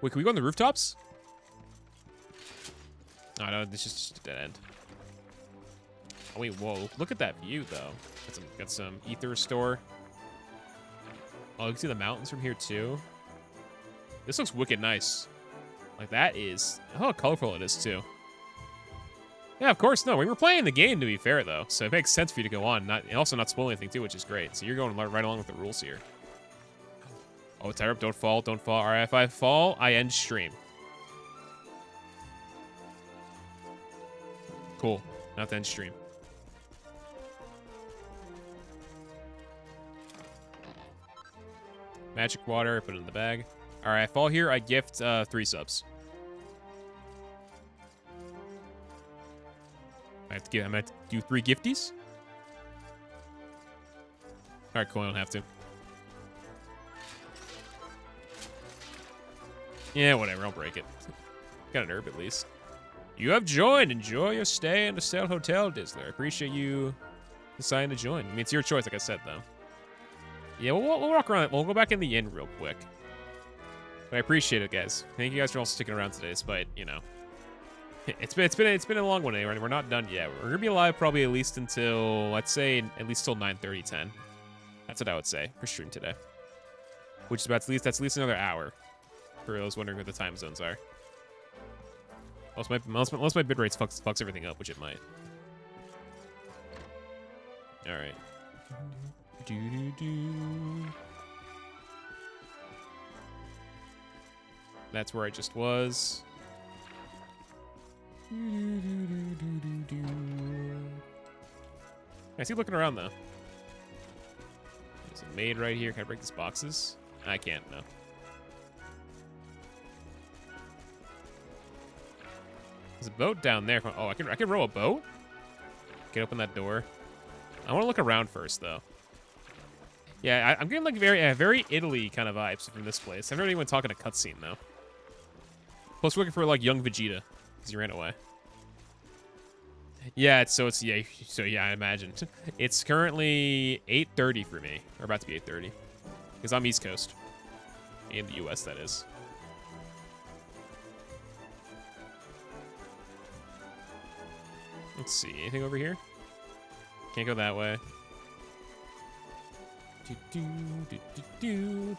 Wait, can we go on the rooftops? Oh, no, this is just a dead end. Oh, wait, whoa. Look at that view, though. Got some ether store. Oh, you can see the mountains from here, too. This looks wicked nice. Like, that is... Oh, how colorful it is, too. Yeah, of course. No, we were playing the game, to be fair, though. So it makes sense for you to go on. And also not spoil anything, too, which is great. So you're going right along with the rules here. Oh, Tyrip, don't fall, don't fall. All right, if I fall, I end stream. Cool. Not to end stream. Magic water, put it in the bag. All right, I fall here, I gift 3 subs. I'm gonna have to do 3 gifties. All right, cool. I don't have to. Yeah, whatever. I'll break it. Got an herb at least. You have joined. Enjoy your stay in the Stel Hotel, Dizzler. I appreciate you deciding to join. I mean, it's your choice, like I said, though. Yeah, we'll walk around. We'll go back in the inn real quick. But I appreciate it, guys. Thank you guys for all sticking around today, despite, you know. It's been a long one anyway. We're not done yet. We're gonna be live probably at least until, let's say, at least till 9:30, 10. That's what I would say for stream today. Which is about that's at least another hour. For those wondering what the time zones are. Unless my bitrate fucks everything up, which it might. All right. That's where I just was. I see looking around though. There's a maid right here. Can I break these boxes? I can't, no. There's a boat down there. Oh, I can row a boat? Can open that door. I want to look around first though. Yeah, I'm getting like very Italy kind of vibes from this place. I've never even talking a cutscene though. Plus, we're looking for like young Vegeta because he ran away. Yeah, I imagine it's currently 8:30 for me, or about to be 8:30, because I'm East Coast. In the US, that is. Let's see. Anything over here? Can't go that way. Can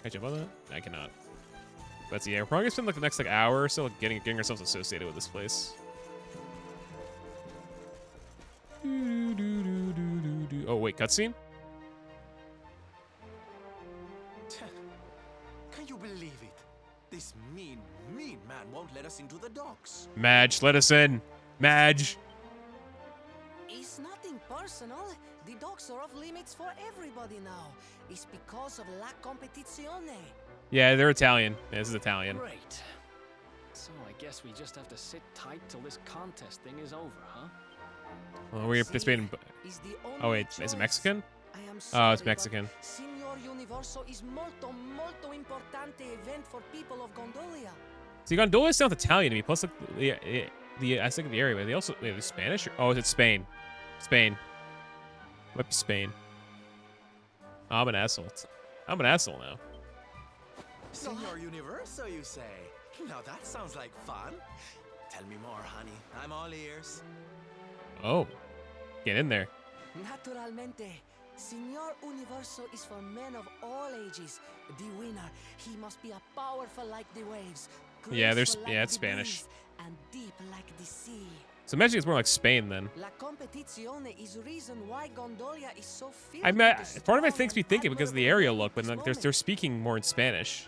I jump on that? I cannot. But yeah, we're probably gonna spend like the next like hour or so getting ourselves associated with this place. Oh wait, cutscene? Can you believe it? This mean man won't let us into the docks. Madge, let us in. Madge. It's nothing personal. The docks are off limits for everybody now. It's because of la competizione. Yeah, they're Italian. Yeah, this is Italian. Great. So I guess we just have to sit tight till this contest thing is over, huh? Well, we're participating. Oh wait, is it Mexican? I am Oh, sorry, it's Mexican. but Signor Universo is molto importante event for people of Gondolia. See, Gondolia sounds Italian to me. Plus, the I think the area. They also they're Spanish. Or, oh, is it Spain? Spain. Might be Spain. Oh, I'm an asshole. I'm an asshole now. Senor Universo, you say? Now that sounds like fun. Tell me more, honey. I'm all ears. Oh, get in there. Naturalmente. Signor Universo is for men of all ages. The winner, he must be a powerful like the waves. Yeah, there's graceful yeah, like it's the Spanish. breeze, and deep like the sea. So imagine it's more like Spain then. La competizione is reason why Gondolia is so filled. I mean, with the part of it strong thinks me and thinking because of the admirable area men look, but this like they're moment. speaking more in Spanish.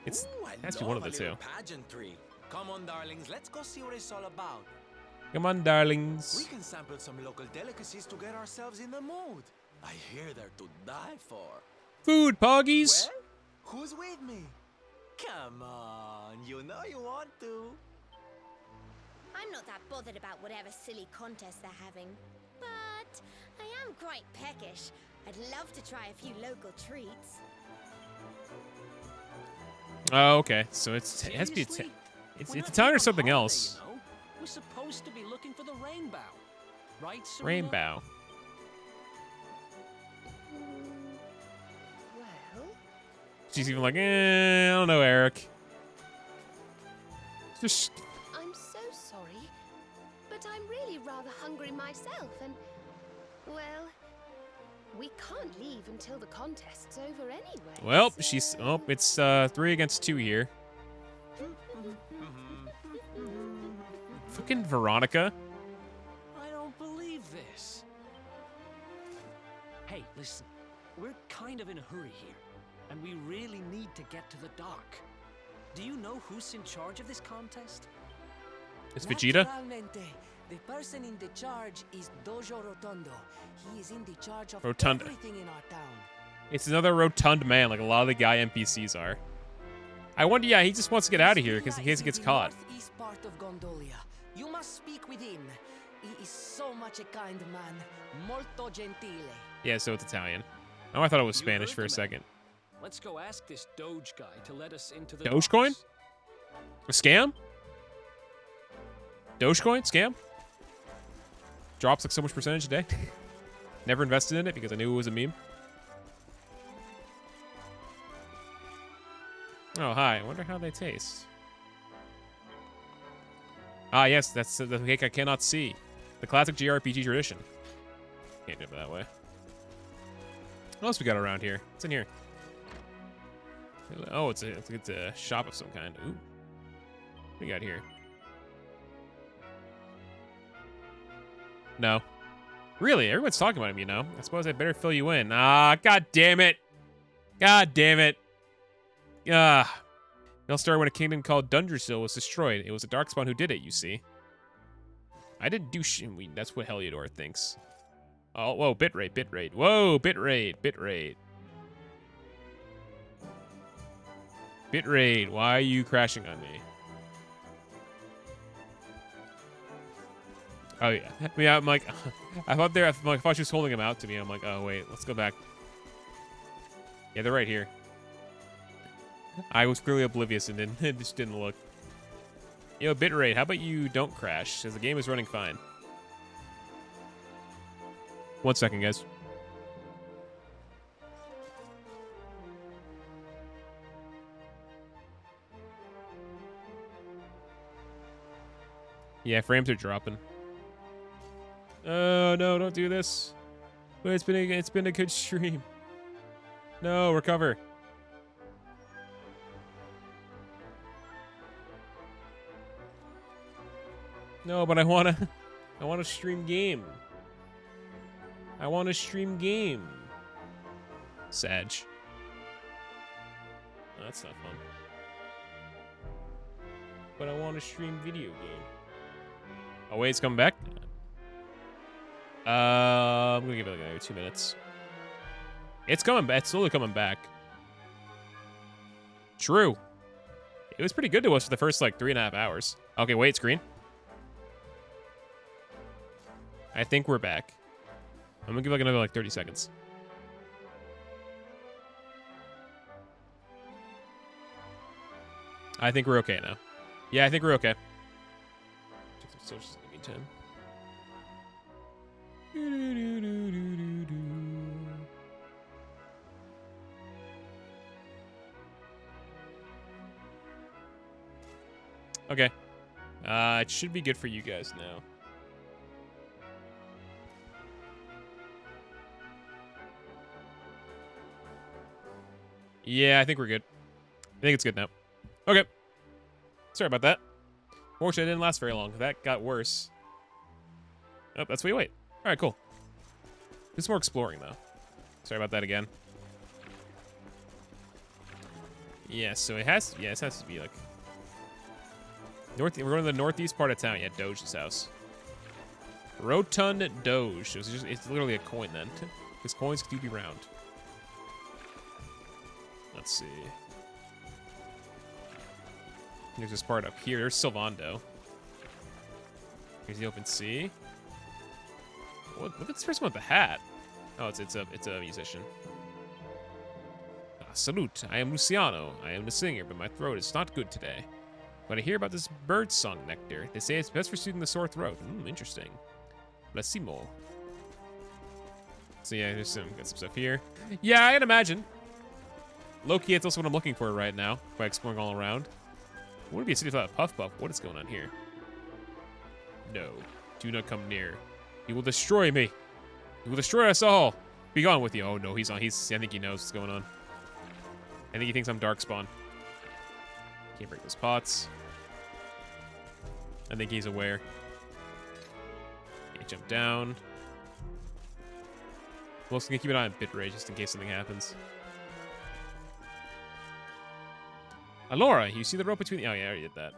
It's Ooh, I it has to be one of love the a two. little pageantry. Come on, darlings, let's go see what it's all about. Come on, We darlings. can sample some local delicacies to get ourselves in the mood. I hear they're to die for. Food, poggies. Well, who's with me? Come on, you know you want to. I'm not that bothered about whatever silly contest they're having. But I am quite peckish. I'd love to try a few local treats. Oh, okay. So it has to be Seriously? it's We're not Italian here or on something holiday, else. you know? We're supposed to be looking for the rainbow, right, Serena? Rainbow. Well, She's even like, I don't know, Eric. Just I'm so sorry, but I'm really rather hungry myself, and, well, we can't leave until the contest's over anyway. well, so- she's it's 3 against 2 here. Fucking Veronica. I don't believe this. Hey, listen. We're kind of in a hurry here, and we really need to get to the dock. Do you know who's in charge of this contest? It's Vegeta. Naturalmente. The person in the charge is Dojo Rotondo. He is in the charge of Rotunda. everything in our town. It's another rotund man, like a lot of the guy NPCs are. I wonder, yeah, he just wants to get out of here because in case he gets caught. Northeast part of Gondolia. You must speak with him. He is so much a kind man. Molto gentile. Yeah, so it's Italian. Oh, I thought it was You Spanish heard for the a man. second. Let's go ask this Doge guy to let us into the Dogecoin? docks. A scam? Dogecoin? Scam? Drops like so much percentage a day. Never invested in it because I knew it was a meme. Oh, hi. I wonder how they taste. Ah, yes, that's the cake I cannot see. The classic JRPG tradition. Can't do it that way. What else we got around here? What's in here? Oh, it's a shop of some kind. Ooh. What we got here? No. Really? Everyone's talking about him, you know? I suppose I better fill you in. Ah, god damn it. God damn it. Ah. It all started when a kingdom called Dundersill was destroyed. It was a Darkspawn who did it, you see. I didn't do shit. That's what Heliodor thinks. Oh, whoa, bitrate, bitrate. Whoa, bitrate, bitrate. Bitrate, why are you crashing on me? Oh, yeah. Yeah, I'm like, I thought she was holding him out to me. I'm like, oh, wait, let's go back. Yeah, they're right here. I was clearly oblivious and just didn't look. Yo, bitrate, how about you don't crash? Because the game is running fine. 1 second, guys. Yeah, frames are dropping. Oh no, don't do this. But it's been a good stream. No, recover. No, but I wanna stream game. I wanna stream game. Sag. Oh, that's not fun. But I wanna stream video game. Oh wait, it's coming back? I'm gonna give it like another 2 minutes. It's coming back. It's slowly coming back. True. It was pretty good to us for the first like 3.5 hours. Okay, wait, screen. I think we're back. I'm gonna give like another like 30 seconds. I think we're okay now. Yeah, I think we're okay. Check some socials in the meantime. Okay. It should be good for you guys now. Yeah, I think we're good. I think it's good now. Okay. Sorry about that. Fortunately, it didn't last very long. That got worse. Oh, that's what you wait. All right, cool. Do some more exploring, though. Sorry about that again. Yeah, so it has to be like north. We're going to the northeast part of town. Yeah, Doge's house. Rotund Doge. It's literally a coin then, because coins do be round. Let's see. There's this part up here. There's Sylvando. Here's the open sea. Look at this person with the hat. Oh, it's a musician. Salute. I am Luciano. I am the singer, but my throat is not good today. But I hear about this bird song nectar. They say it's best for soothing the sore throat. Interesting. Blasimo. So yeah, got some stuff here. Yeah, I'd imagine. Low-key, it's also what I'm looking for right now by exploring all around. Wouldn't be a city without a puff puff. What is going on here? No. Do not come near. He will destroy me. He will destroy us all. Be gone with you. Oh no, he's on. I think he knows what's going on. I think he thinks I'm Darkspawn. Can't break those pots. I think he's aware. Can't jump down. I'm also gonna keep an eye on bitrate just in case something happens. Alora, you see the rope between the... Oh, yeah, I already did that.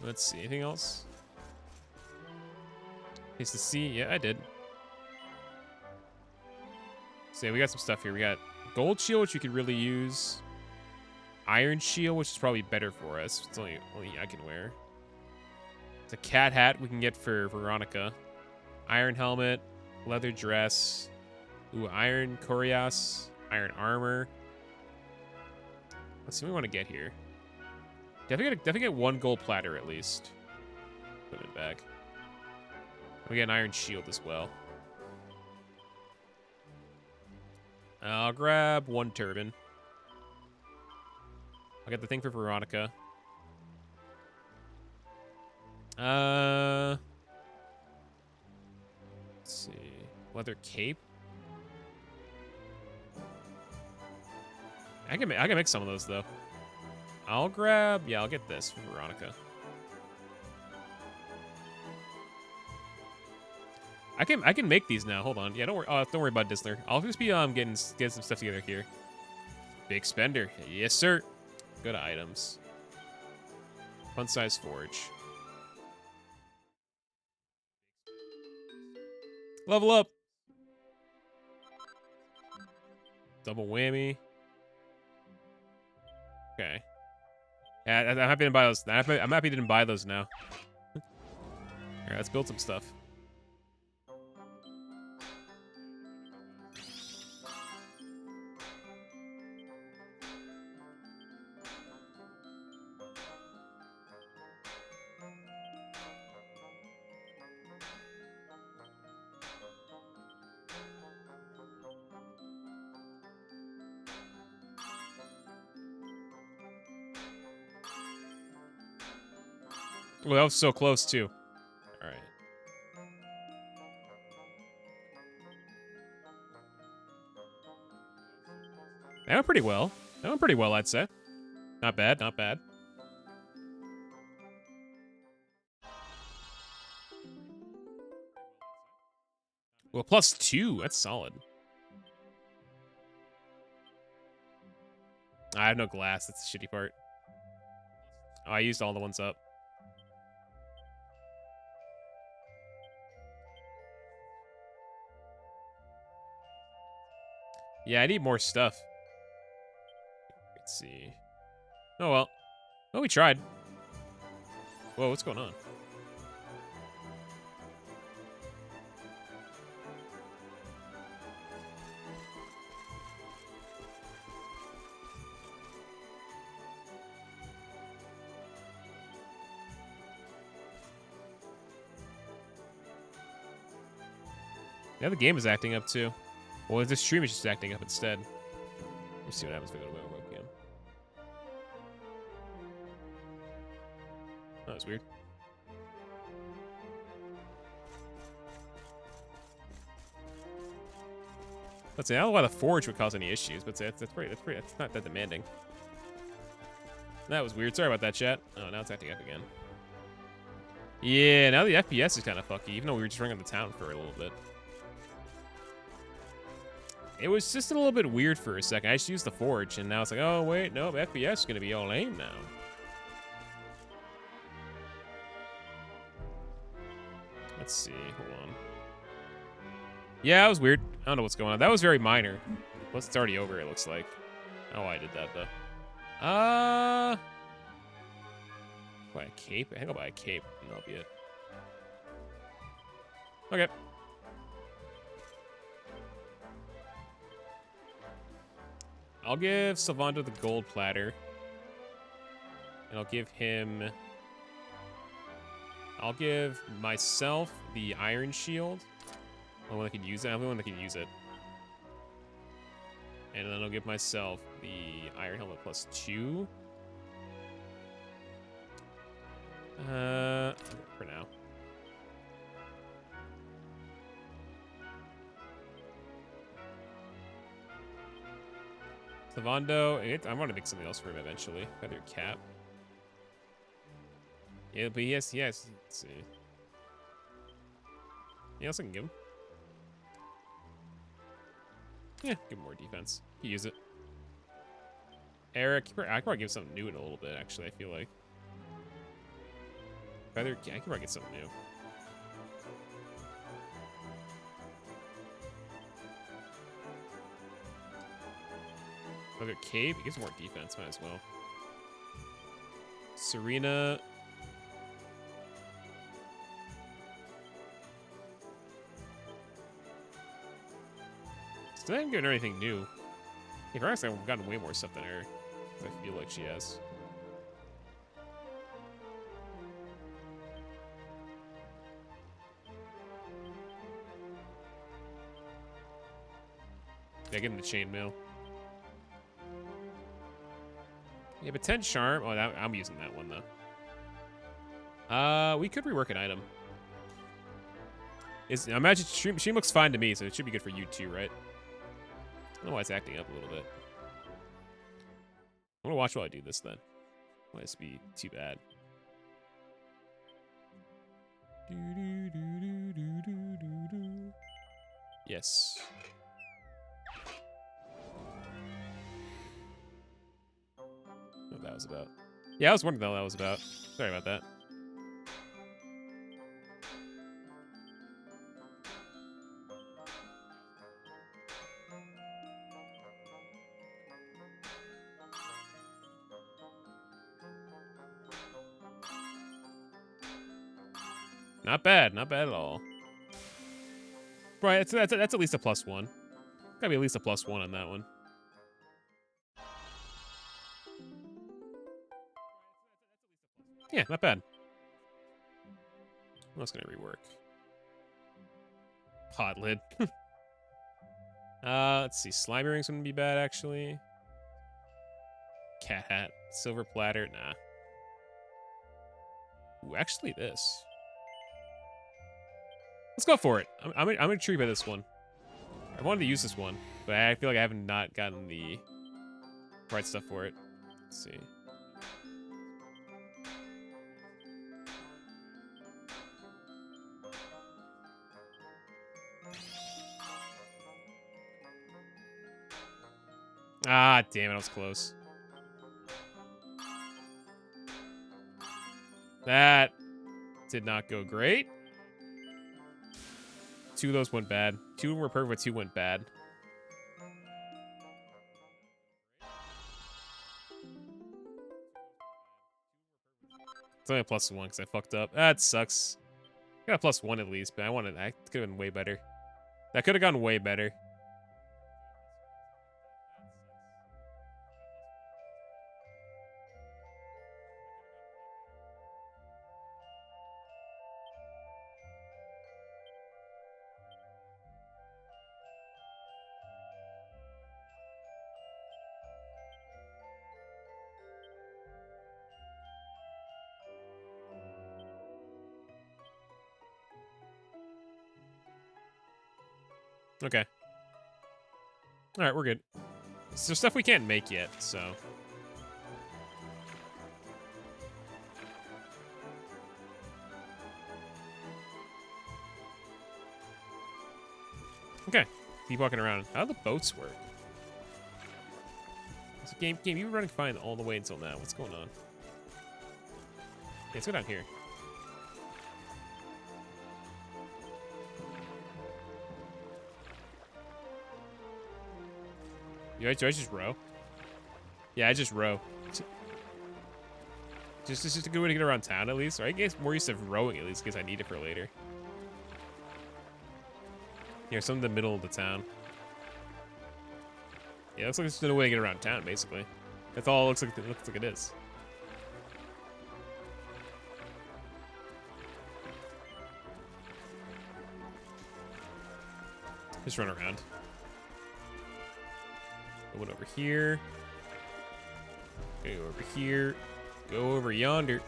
Let's see, anything else? Taste the sea. Yeah, I did. So yeah, we got some stuff here. We got gold shield, which you could really use. Iron shield, which is probably better for us. It's only I can wear. It's a cat hat we can get for Veronica. Iron helmet. Leather dress. Ooh, iron cuirass. Iron armor. Let's see what we want to get here. Definitely get 1 gold platter at least. Put it back. We get an iron shield as well. I'll grab 1 turban. I'll get the thing for Veronica. Let's see. Leather cape. I can make some of those though. I'll get this for Veronica. I can make these now. Hold on. Yeah, don't worry about Disler. I'll just be getting some stuff together here. Big spender. Yes, sir. Go to items. Fun size forge. Level up. Double whammy. Okay. Yeah, I'm happy to buy those. I'm happy to buy those now. Alright, let's build some stuff. Well, that was so close, too. All right. That went pretty well. That went pretty well, I'd say. Not bad, not bad. Well, +2. That's solid. I have no glass. That's the shitty part. Oh, I used all the ones up. Yeah, I need more stuff. Let's see. Oh, well. Well, we tried. Whoa, what's going on? Now the game is acting up too. Well, the stream is just acting up instead. Let's see what happens if we go to webcam. That was weird. Let's say I don't know why the forge would cause any issues, but that's not that demanding. That was weird. Sorry about that, chat. Oh, now it's acting up again. Yeah, now the FPS is kind of fucky, even though we were just running the town for a little bit. It was just a little bit weird for a second. I just used the forge, and now it's like, oh, wait, no, FPS is going to be all lame now. Let's see. Hold on. Yeah, it was weird. I don't know what's going on. That was very minor. Plus, it's already over, it looks like. I don't know why I did that, though. Buy a cape? I think I'll buy a cape, and that'll be it. Okay. I'll give Sylvando the gold platter. And I'll give him... I'll give myself the iron shield. The one that can use it. I'm the one that can use it. And then I'll give myself the iron helmet +2. For now. Sylvando, I want to make something else for him eventually. Feather cap. Yeah, but yes, let's see. Anything else I can give him? Yeah, give him more defense. He use it. Eric, I could probably give something new in a little bit, actually, I feel like. Feather, I could probably get something new. Feather cape, it gives more defense, might as well. Serena. Still haven't given her anything new. If her actually, I've gotten way more stuff than her. I feel like she has. Yeah, give him the chainmail. Yeah, but 10 charm. Oh, I'm using that one though. We could rework an item. Imagine stream looks fine to me, so it should be good for you too, right? I don't know why it's acting up a little bit. I'm gonna watch while I do this then. Why this be too bad? Yes. What that was about. Yeah, I was wondering what that was about. Sorry about that. Not bad, not bad at all. Right, that's at least a +1. Gotta be at least a +1 on that one. Yeah, not bad. What else can I rework? Pot lid. Let's see. Slime earrings wouldn't be bad, actually. Cat hat. Silver platter. Nah. Ooh, actually, this. Let's go for it. I'm intrigued by this one. I wanted to use this one, but I feel like I haven't not gotten the right stuff for it. Let's see. Ah, damn it, I was close. That did not go great. 2 of those went bad. 2 were perfect, but 2 went bad. It's only a +1 because I fucked up. That sucks. I got a +1 at least, but I could have been way better. That could have gone way better. Okay. All right, we're good. So stuff we can't make yet, so. Okay, keep walking around. How do the boats work? So game, you were running fine all the way until now. What's going on? Okay, let's go down here. Do I just row? Yeah, I just row. Just a good way to get around town at least. Or I guess more use of rowing at least in case I need it for later. Yeah, some in the middle of the town. Yeah, looks like it's just a way to get around town, basically. That's all it looks like it is. Just run around. Go over here. Go over here. Go over yonder.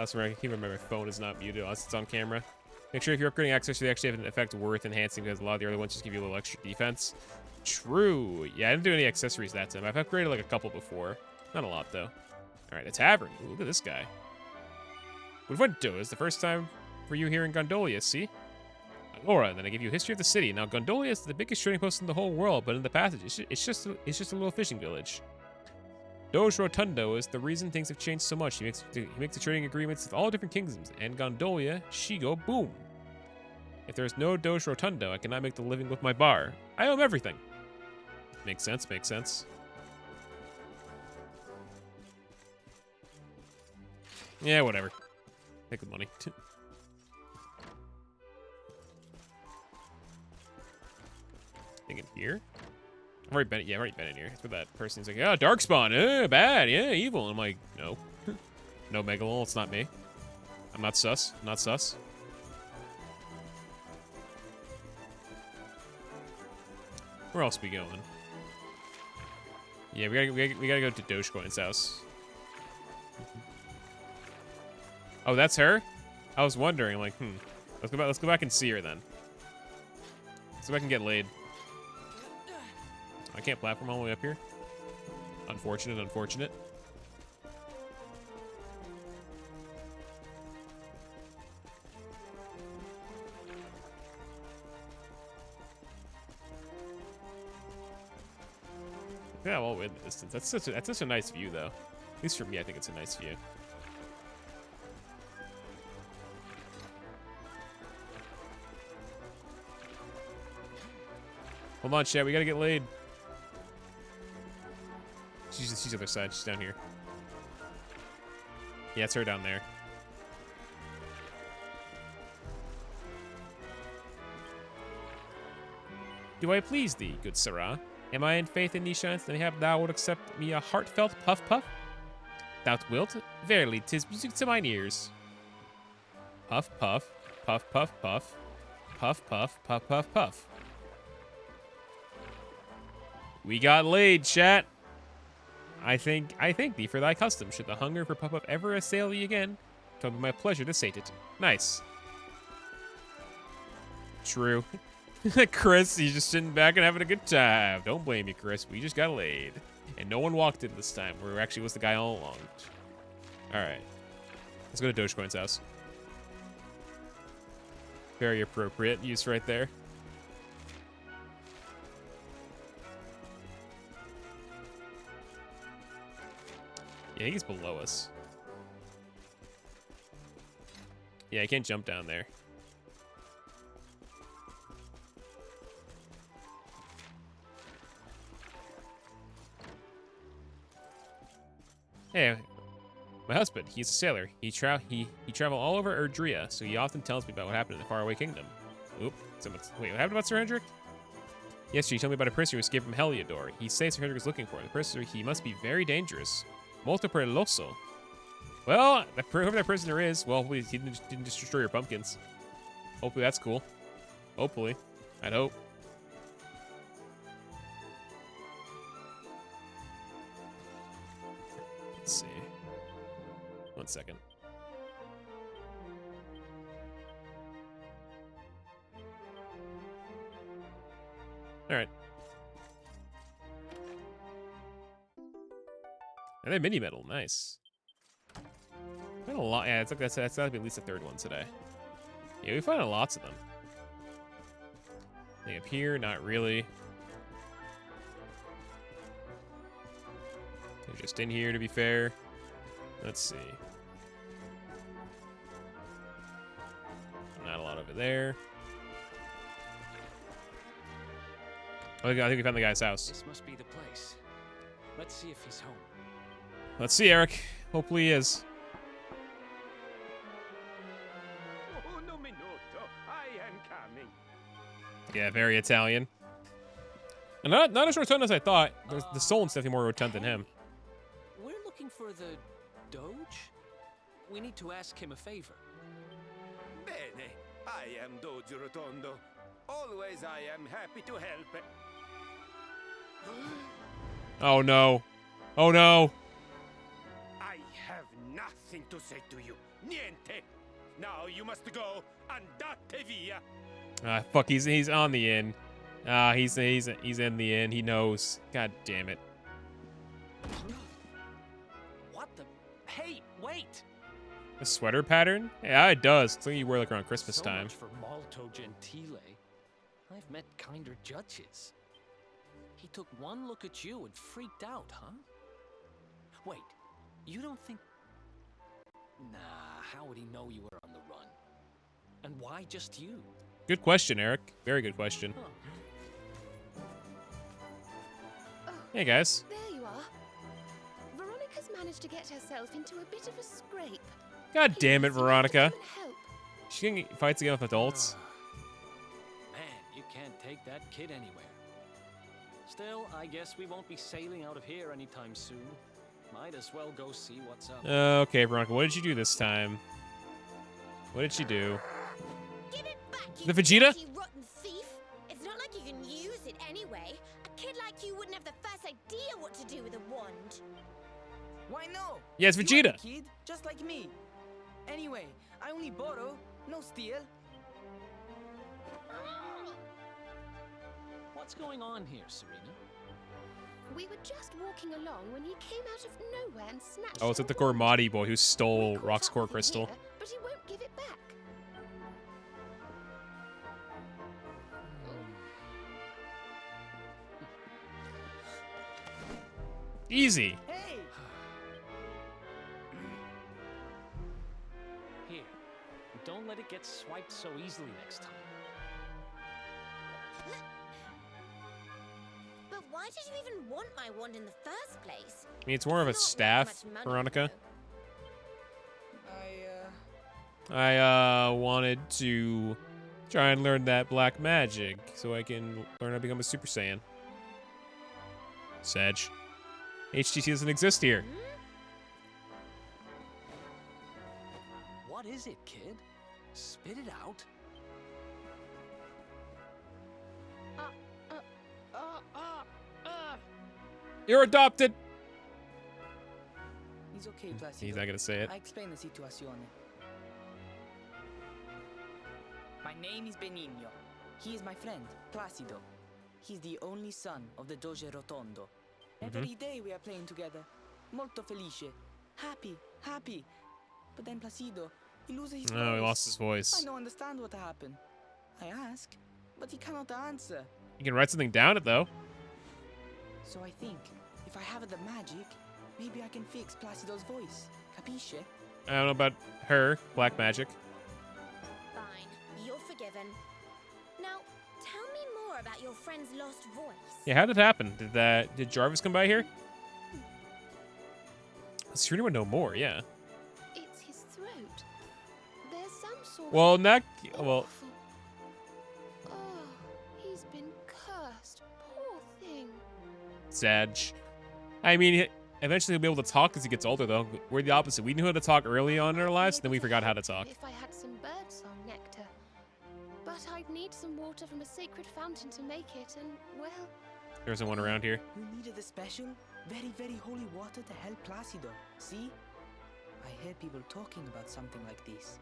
Also, I keep remembering my phone is not muted unless it's on camera. Make sure if you're upgrading access, you actually have an effect worth enhancing because a lot of the other ones just give you a little extra defense. True. Yeah, I didn't do any accessories that time. I've upgraded like a couple before. Not a lot, though. All right, the tavern. Ooh, look at this guy. What went do is the first time for you here in Gondolia, see? Laura, and then I give you a history of the city. Now, Gondolia is the biggest trading post in the whole world, but in the passage, it's just a little fishing village. Doge Rotundo is the reason things have changed so much. He makes the trading agreements with all different kingdoms, and Gondolia, she go boom. If there is no Doge Rotundo, I cannot make the living with my bar. I owe him everything. Makes sense, makes sense. Yeah, whatever. Take the money. Think in here? I've already been in here. It's where that person's like, yeah, Darkspawn, bad, yeah, evil. I'm like, no. No Megalol, it's not me. I'm not sus, not sus. Where else are we going? Yeah, we gotta go to Dogecoin's house. Oh, that's her? I was wondering, like, let's go back and see her then. Let's go back and get laid. I can't platform all the way up here. Unfortunate, unfortunate. Yeah, well, in the distance. That's such a nice view, though. At least for me, I think it's a nice view. Hold on, chat. We gotta get laid. She's the other side. She's down here. Yeah, it's her down there. Do I please thee, good Sarah? Am I in faith in these shines, and have thou would accept me a heartfelt puff? Thou wilt? Verily, 'tis music to mine ears. Puff, puff, puff, puff, puff. Puff, puff, puff, puff, puff. We got laid, chat. I thank thee for thy custom. Should the hunger for puff puff ever assail thee again, it will be my pleasure to sate it. Nice. True. Chris, he's just sitting back and having a good time. Don't blame you, Chris. We just got laid. And no one walked in this time. We actually was the guy all along. Alright. Let's go to Dogecoin's house. Very appropriate use right there. Yeah, I think he's below us. Yeah, I can't jump down there. Hey, my husband, he's a sailor. He traveled all over Erdrea, so he often tells me about what happened in the faraway kingdom. Oop. Wait, what happened about Sir Hendrik? Yesterday, he told me about a prisoner who escaped from Heliodor. He says Sir Hendrik is looking for him. The prisoner, he must be very dangerous. Molto perloso. Well, whoever that prisoner is, well, he didn't just destroy your pumpkins. Hopefully that's cool. Hopefully. I'd hope. Let's see. 1 second. All right. And then mini medal, nice. Found a lot. Yeah, it's like that's gotta be at least the third one today. Yeah, we found lots of them. They appear, not really. They're just in here, to be fair. Let's see. Not a lot over there. I think we found the guy's house. This must be the place. Let's see if he's home. Let's see, Eric. Hopefully he is. Un minuto, I am coming. Yeah, very Italian. And not as rotund as I thought. The Solon's definitely more rotund than him. We're looking for the Doge. We need to ask him a favor. Bene, I am Doge Rotondo. Always I am happy to help. Oh no. Oh no. I have nothing to say to you. Niente. Now you must go. Andate via. Ah, fuck, he's on the inn. He's in the inn. He knows. God damn it. What the? Hey, wait! A sweater pattern? Yeah, it does. It's something you wear like around Christmas So time. much for Molto Gentile. I've met kinder judges. He took one look at you and freaked out, huh? Wait, you don't think... Nah, how would he know you were on the run? And why just you? Good question, Eric. Very good question. Huh. Hey, guys. There you are. Veronica's managed to get herself into a bit of a scrape. God damn it, Please, you Veronica. have to come and help. She can fights again with adults. Man, you can't take that kid anywhere. Still, I guess we won't be sailing out of here anytime soon. Might as well go see what's up. Okay, Veronica, what did you do this time? What did she do? Give it back, you The Vegeta? dirty, rotten thief! It's not like you can use it anyway. A kid like you wouldn't have the first idea what to do with a wand. Why no? Yeah, it's You are Vegeta. a kid, just like me. Anyway, I only borrow, no steal. What's going on here, Serena? We were just walking along when he came out of nowhere and snatched Oh, it's like the your wand. Gormati boy who We stole caught Rock's up core with him crystal. here, but he won't give it back. Easy. Hey! Here, don't let it get swiped so easily next time. But why did you even want my wand in the first place? I mean, it's more of a Not worth staff, much money, Veronica. though. I wanted to try and learn that black magic so I can learn how to become a Super Saiyan. Sag. HTC doesn't exist here. What is it, kid? Spit it out. You're adopted. It's okay, Placcido. He's not gonna say it. I explain the situazione. My name is Benigno. He is my friend, Placcido. He's the only son of the Doge Rotondo. Every day we are playing together. Molto felice. Happy, happy. But then Placcido, he loses his voice. Oh, he lost his I voice. don't understand what happened. I ask, but he cannot answer. You can write something down it though. So I think, if I have the magic, maybe I can fix Placido's voice. Capisce? I don't know about her, black magic. Fine, you're forgiven. Now, tell me more about your friend's lost voice. Yeah, how did it happen? Did Jarvis come by here? Does anyone know more? Yeah. It's his throat. There's some sort Well, of well, awful... Oh, he's been cursed. Poor thing. Sag. I mean, eventually he'll be able to talk as he gets older, though. We're the opposite. We knew how to talk early on in our lives, then we forgot how to talk. If I had some birdsong nectar. But I'd need some water from a sacred fountain to make it, and, well... There isn't one around here. You needed a special, very, very holy water to help Placido. See? I hear people talking about something like this.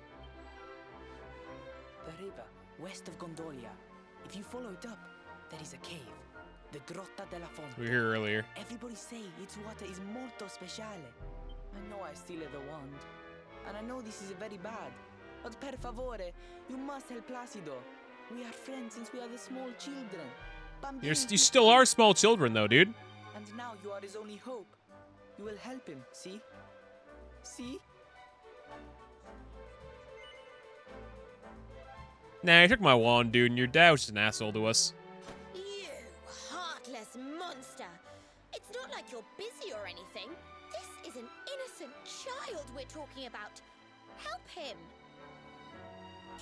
The river, west of Gondolia. If you follow it up, there is a cave. The Grotta della Fonte. We were here earlier. Everybody say its water is molto speciale. I know I steal the wand. And I know this is very bad. But per favore, you must help Placido. We are friends since we are the small children. You still are small children, though, dude. And now you are his only hope. You will help him, see? See? Nah, I took my wand, dude, and your dad was just an asshole to us. You heartless monster! It's not like you're busy or anything. This is an innocent child we're talking about. Help him!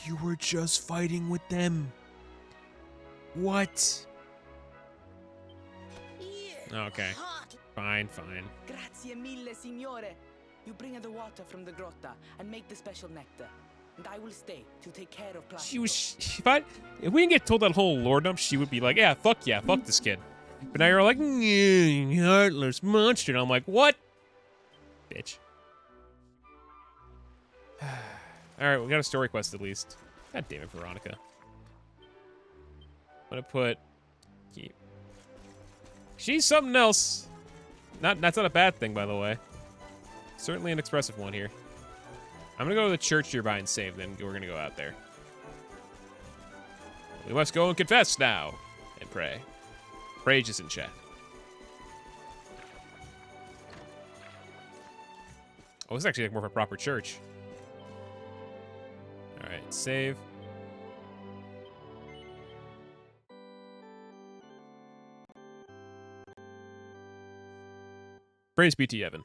You were just fighting with them. What? Okay. Fine, fine. Grazie mille, signore. You bring her the water from the grotta and make the special nectar. And I will stay to take care of Placido. If we didn't get told that whole lore dump, she would be like, yeah, fuck this kid. But now you're like, heartless monster. And I'm like, what? Bitch. Alright, we got a story quest at least. God damn it, Veronica. I'm gonna put... She's something else. That's not a bad thing, by the way. Certainly an expressive one here. I'm gonna go to the church nearby and save, then we're gonna go out there. We must go and confess now. And pray. Pray just in chat. Oh, this is actually like more of a proper church. Alright, save. Praise be to Yevon.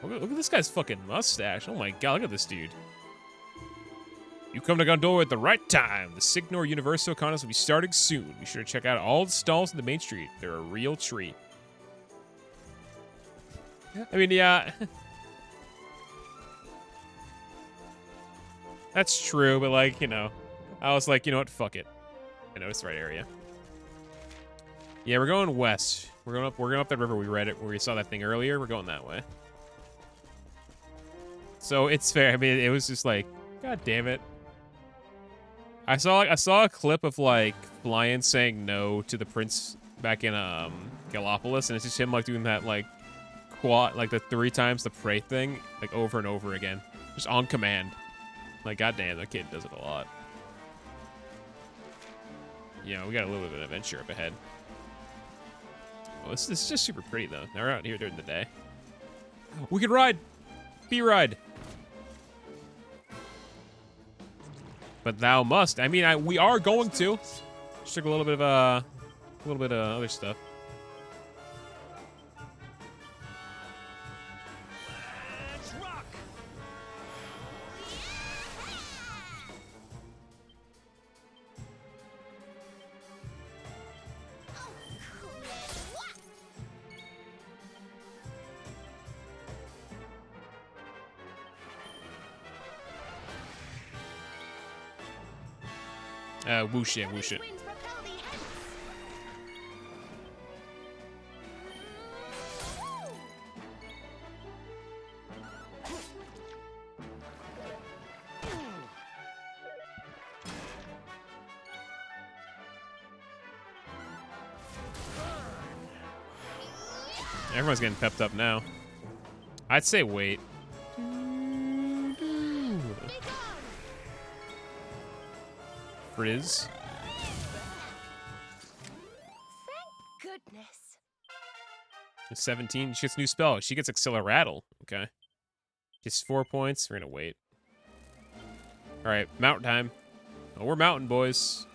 Look at this guy's fucking mustache. Oh my god, look at this dude. You come to Gondolia at the right time. The Signor Universo contest will be starting soon. Be sure to check out all the stalls in the main street. They're a real treat. I mean, yeah. That's true, but like, you know, I was like, you know what, fuck it. I know it's the right area. Yeah, we're going west. We're going up that river we read it where we saw that thing earlier. We're going that way. So it's fair. I mean, it was just like, god damn it. I saw a clip of like Lion saying no to the prince back in Gallopolis, and it's just him like doing that like quad, like the 3 times the pray thing, like over and over again, just on command. Like, goddamn, that kid does it a lot. Yeah, we got a little bit of an adventure up ahead. Oh, this is just super pretty, though. Now we're out here during the day. We can ride! B-ride! But thou must. I mean, we are going to. Just took a little bit of other stuff. Whoosh it, whoosh it. Winds propel thee hence. Everyone's getting pepped up now. I'd say wait. Frizz. Thank goodness. 17. She gets a new spell. She gets Acceleratle. Okay. Just 4 points. We're gonna wait. All right, mountain time. Oh, we're mountain boys.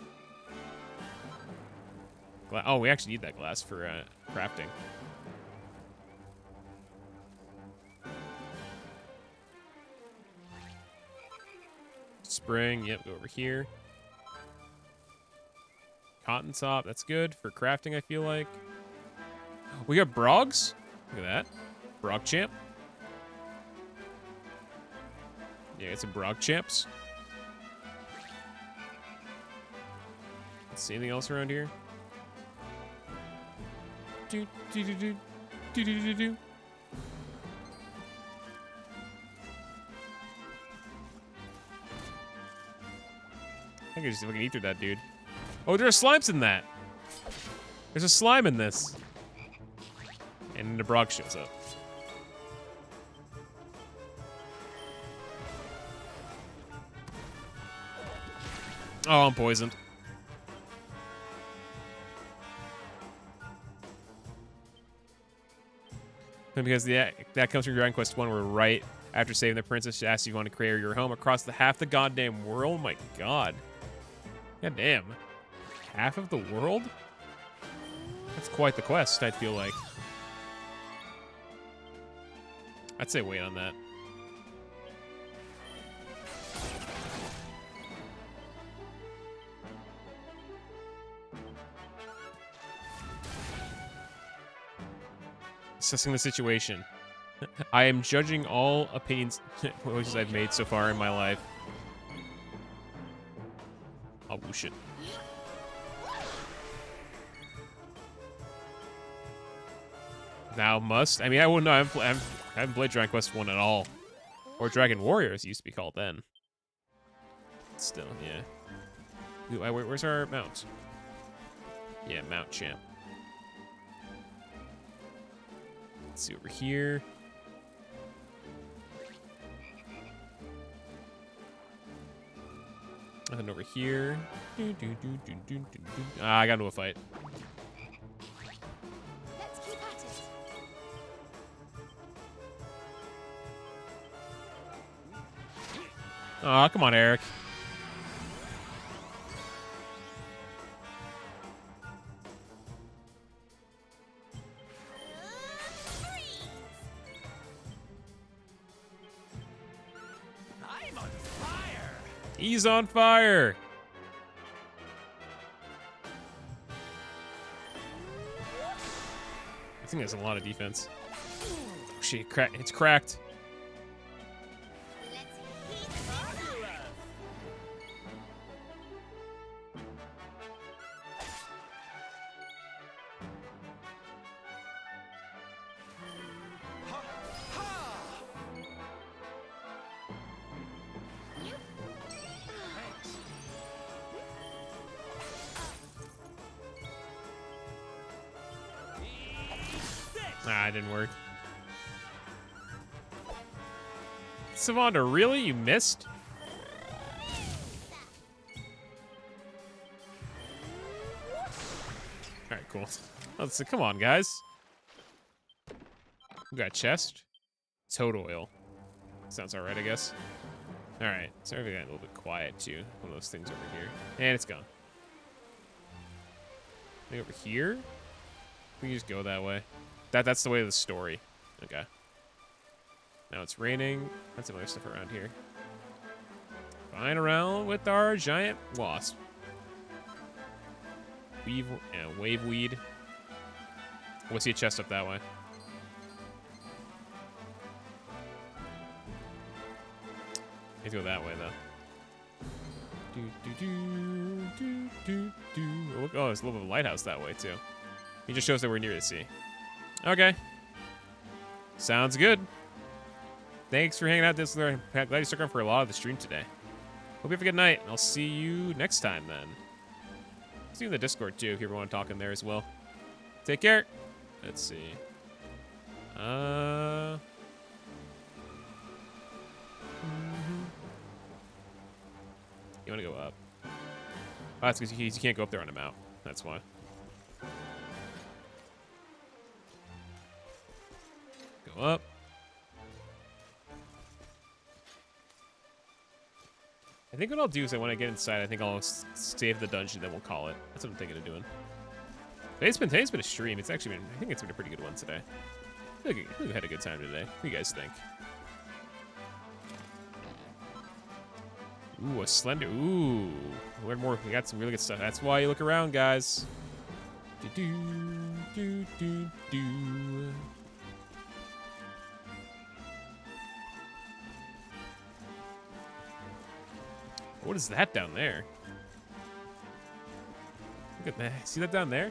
Oh, we actually need that glass for crafting. Spring. Yep, go over here. Cotton top. That's good for crafting, I feel like. We got Brogs. Look at that. Brog champ. Yeah, it's some Brog champs. Let's see anything else around here. Do do do do do do do do. I can just fucking eat through that dude. Oh, there are slimes in that. There's a slime in this. And then the Brog shows up. Oh, I'm poisoned. And because that comes from Dragon Quest 1, where right after saving the princess, she asks if you want to create your home across half the goddamn world. Oh my god. God damn. Half of the world? That's quite the quest, I feel like. I'd say wait on that. Assessing the situation. I am judging all opinions choices I've made so far in my life. I'll whoosh it. Now must. I mean, I wouldn't know. I haven't played Dragon Quest 1 at all. Or Dragon Warriors used to be called then. Still, yeah. Ooh, where's our mount? Yeah, mount champ. Let's see over here. Nothing over here. Ah, I got into a fight. Let's keep at it. Aw, come on, Eric. I'm on fire. He's on fire. I think that's a lot of defense. Oh, shit, it's cracked. Ah, it didn't work. Savanda, really? You missed? Alright, cool. Let's see. Come on, guys. We got chest. Toad oil. Sounds alright, I guess. Alright, so everything got a little bit quiet, too. One of those things over here. And it's gone. Maybe over here? We can just go that way. That's the way of the story. Okay. Now it's raining. That's some other stuff around here. Flying around with our giant wasp. Wave weed. We'll see a chest up that way. Let's go that way, though. Look, oh, there's a little bit of a lighthouse that way too. It just shows that we're near the sea. Okay. Sounds good. Thanks for hanging out this. Glad you stuck around for a lot of the stream today. Hope you have a good night. I'll see you next time then. See you in the Discord too if you ever want to talk in there as well. Take care. Let's see. You want to go up? Oh, that's because you can't go up there on a mount. That's why. Go up. I think what I'll do is when I get inside, I think I'll save the dungeon, then we'll call it. That's what I'm thinking of doing. Today's been a stream. It's actually been, I think it's been a pretty good one today. I think we had a good time today. What do you guys think? Ooh, a slender. Ooh, we got some really good stuff. That's why you look around, guys. Do. What is that down there? Look at that. See that down there?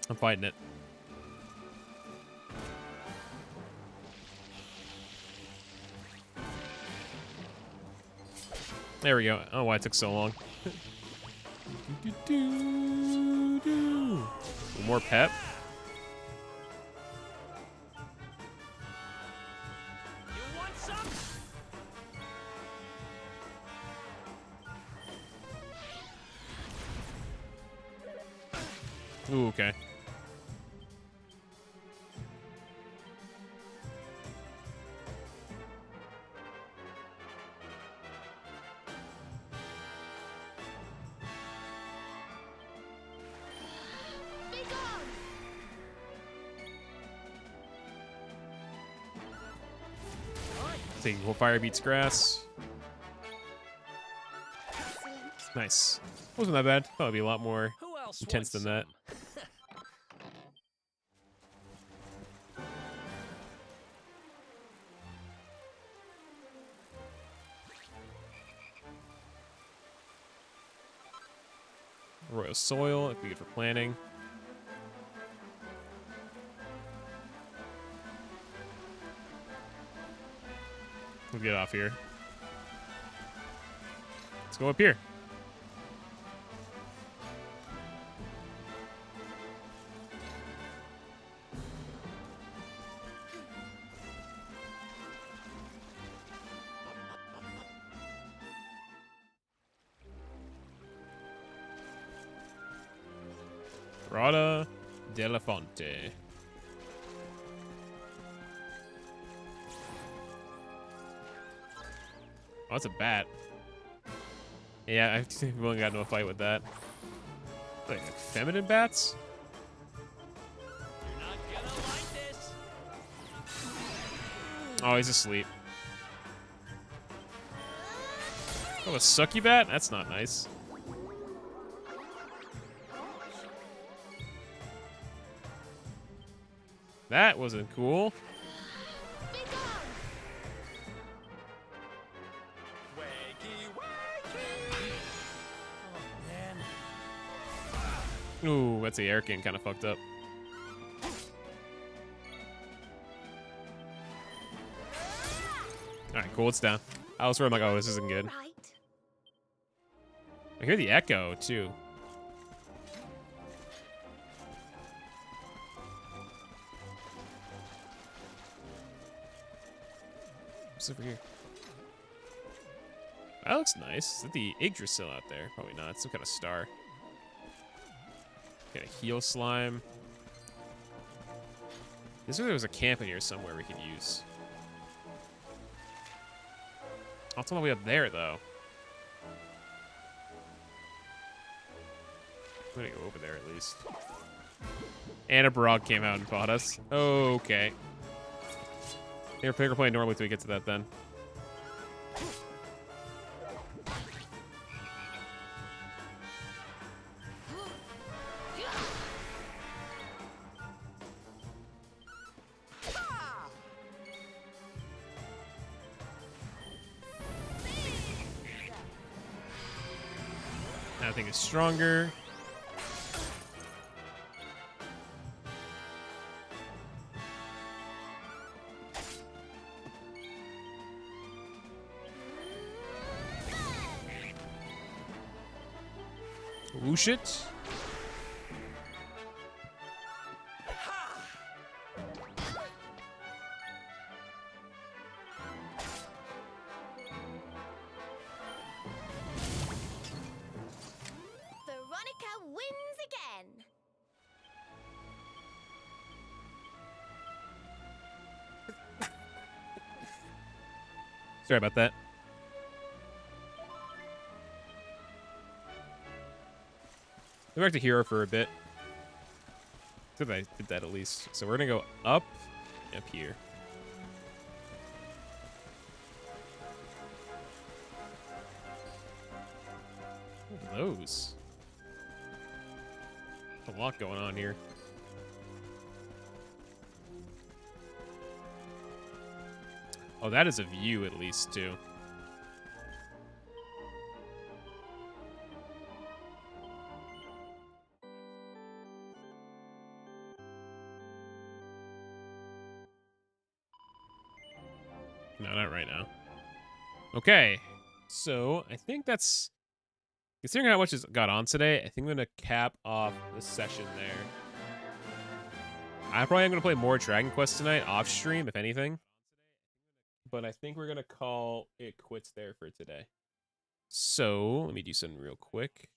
I'm fighting it. There we go. Oh, why it took so long. More pep. Ooh, okay. Taking whole fire beats grass. Nice. Wasn't that bad. Thought it'd be a lot more intense than that. Royal soil, it'd be good for planting. We'll get off here. Let's go up here. Grotta della Fonte. Oh, that's a bat. Yeah, I've only got into a fight with that. Like feminine bats? You're not gonna like this. Oh, he's asleep. Oh, a sucky bat? That's not nice. That wasn't cool. Ooh, that's the air king kind of fucked up. Alright, cool, it's down. I was worried, I'm like, oh, this isn't good. I hear the echo, too. What's over here? That looks nice. Is that the Yggdrasil out there? Probably not. It's some kind of star. Got a heal slime. This is where there was a camp in here somewhere we could use. I'll tell my way up there, though. I'm gonna go over there at least. And a Barog came out and fought us. Okay. Here, we're playing normally till we get to that then. That thing is stronger. Whoosh it. Veronica wins again. Sorry about that. Go back to hero for a bit. I think I did that at least. So we're gonna go up here. What are those? There's a lot going on here. Oh, that is a view at least too. No, not right now. Okay, so I think that's, considering how much has got on today, I think I'm gonna cap off the session there. I probably am gonna play more Dragon Quest tonight off stream, if anything. But I think we're gonna call it quits there for today. So let me do something real quick.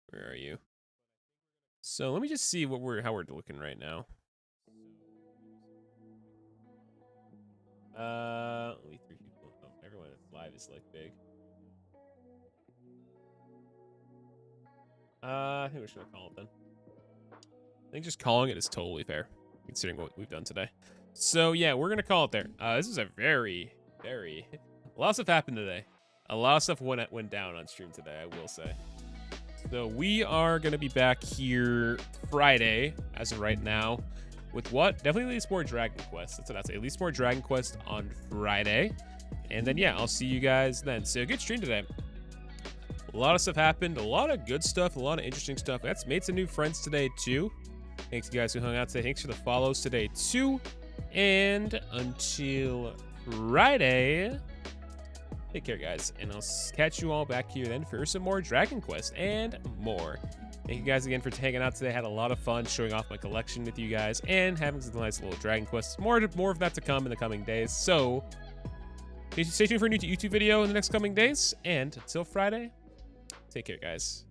Where are you? So let me just see what how we're looking right now. Only 3 people. Oh, everyone that's live is like big. I think we're just gonna call it then. I think just calling it is totally fair, considering what we've done today. So yeah, we're gonna call it there. This is a very, a lot of stuff happened today. A lot of stuff went down on stream today, I will say. So we are gonna be back here Friday, as of right now, with what? Definitely at least more Dragon Quest. That's what I'd say. At least more Dragon Quest on Friday. And then yeah, I'll see you guys then. So good stream today. A lot of stuff happened, a lot of good stuff, a lot of interesting stuff. That's made some new friends today too. Thanks you guys who hung out today. Thanks for the follows today too. And until Friday, take care guys, and I'll catch you all back here then for some more Dragon Quest and more. Thank you guys again for hanging out today. I had a lot of fun showing off my collection with you guys and having some nice little Dragon Quests. More of that to come in the coming days. So stay tuned for a new YouTube video in the next coming days. And until Friday, take care guys.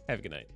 Have a good night.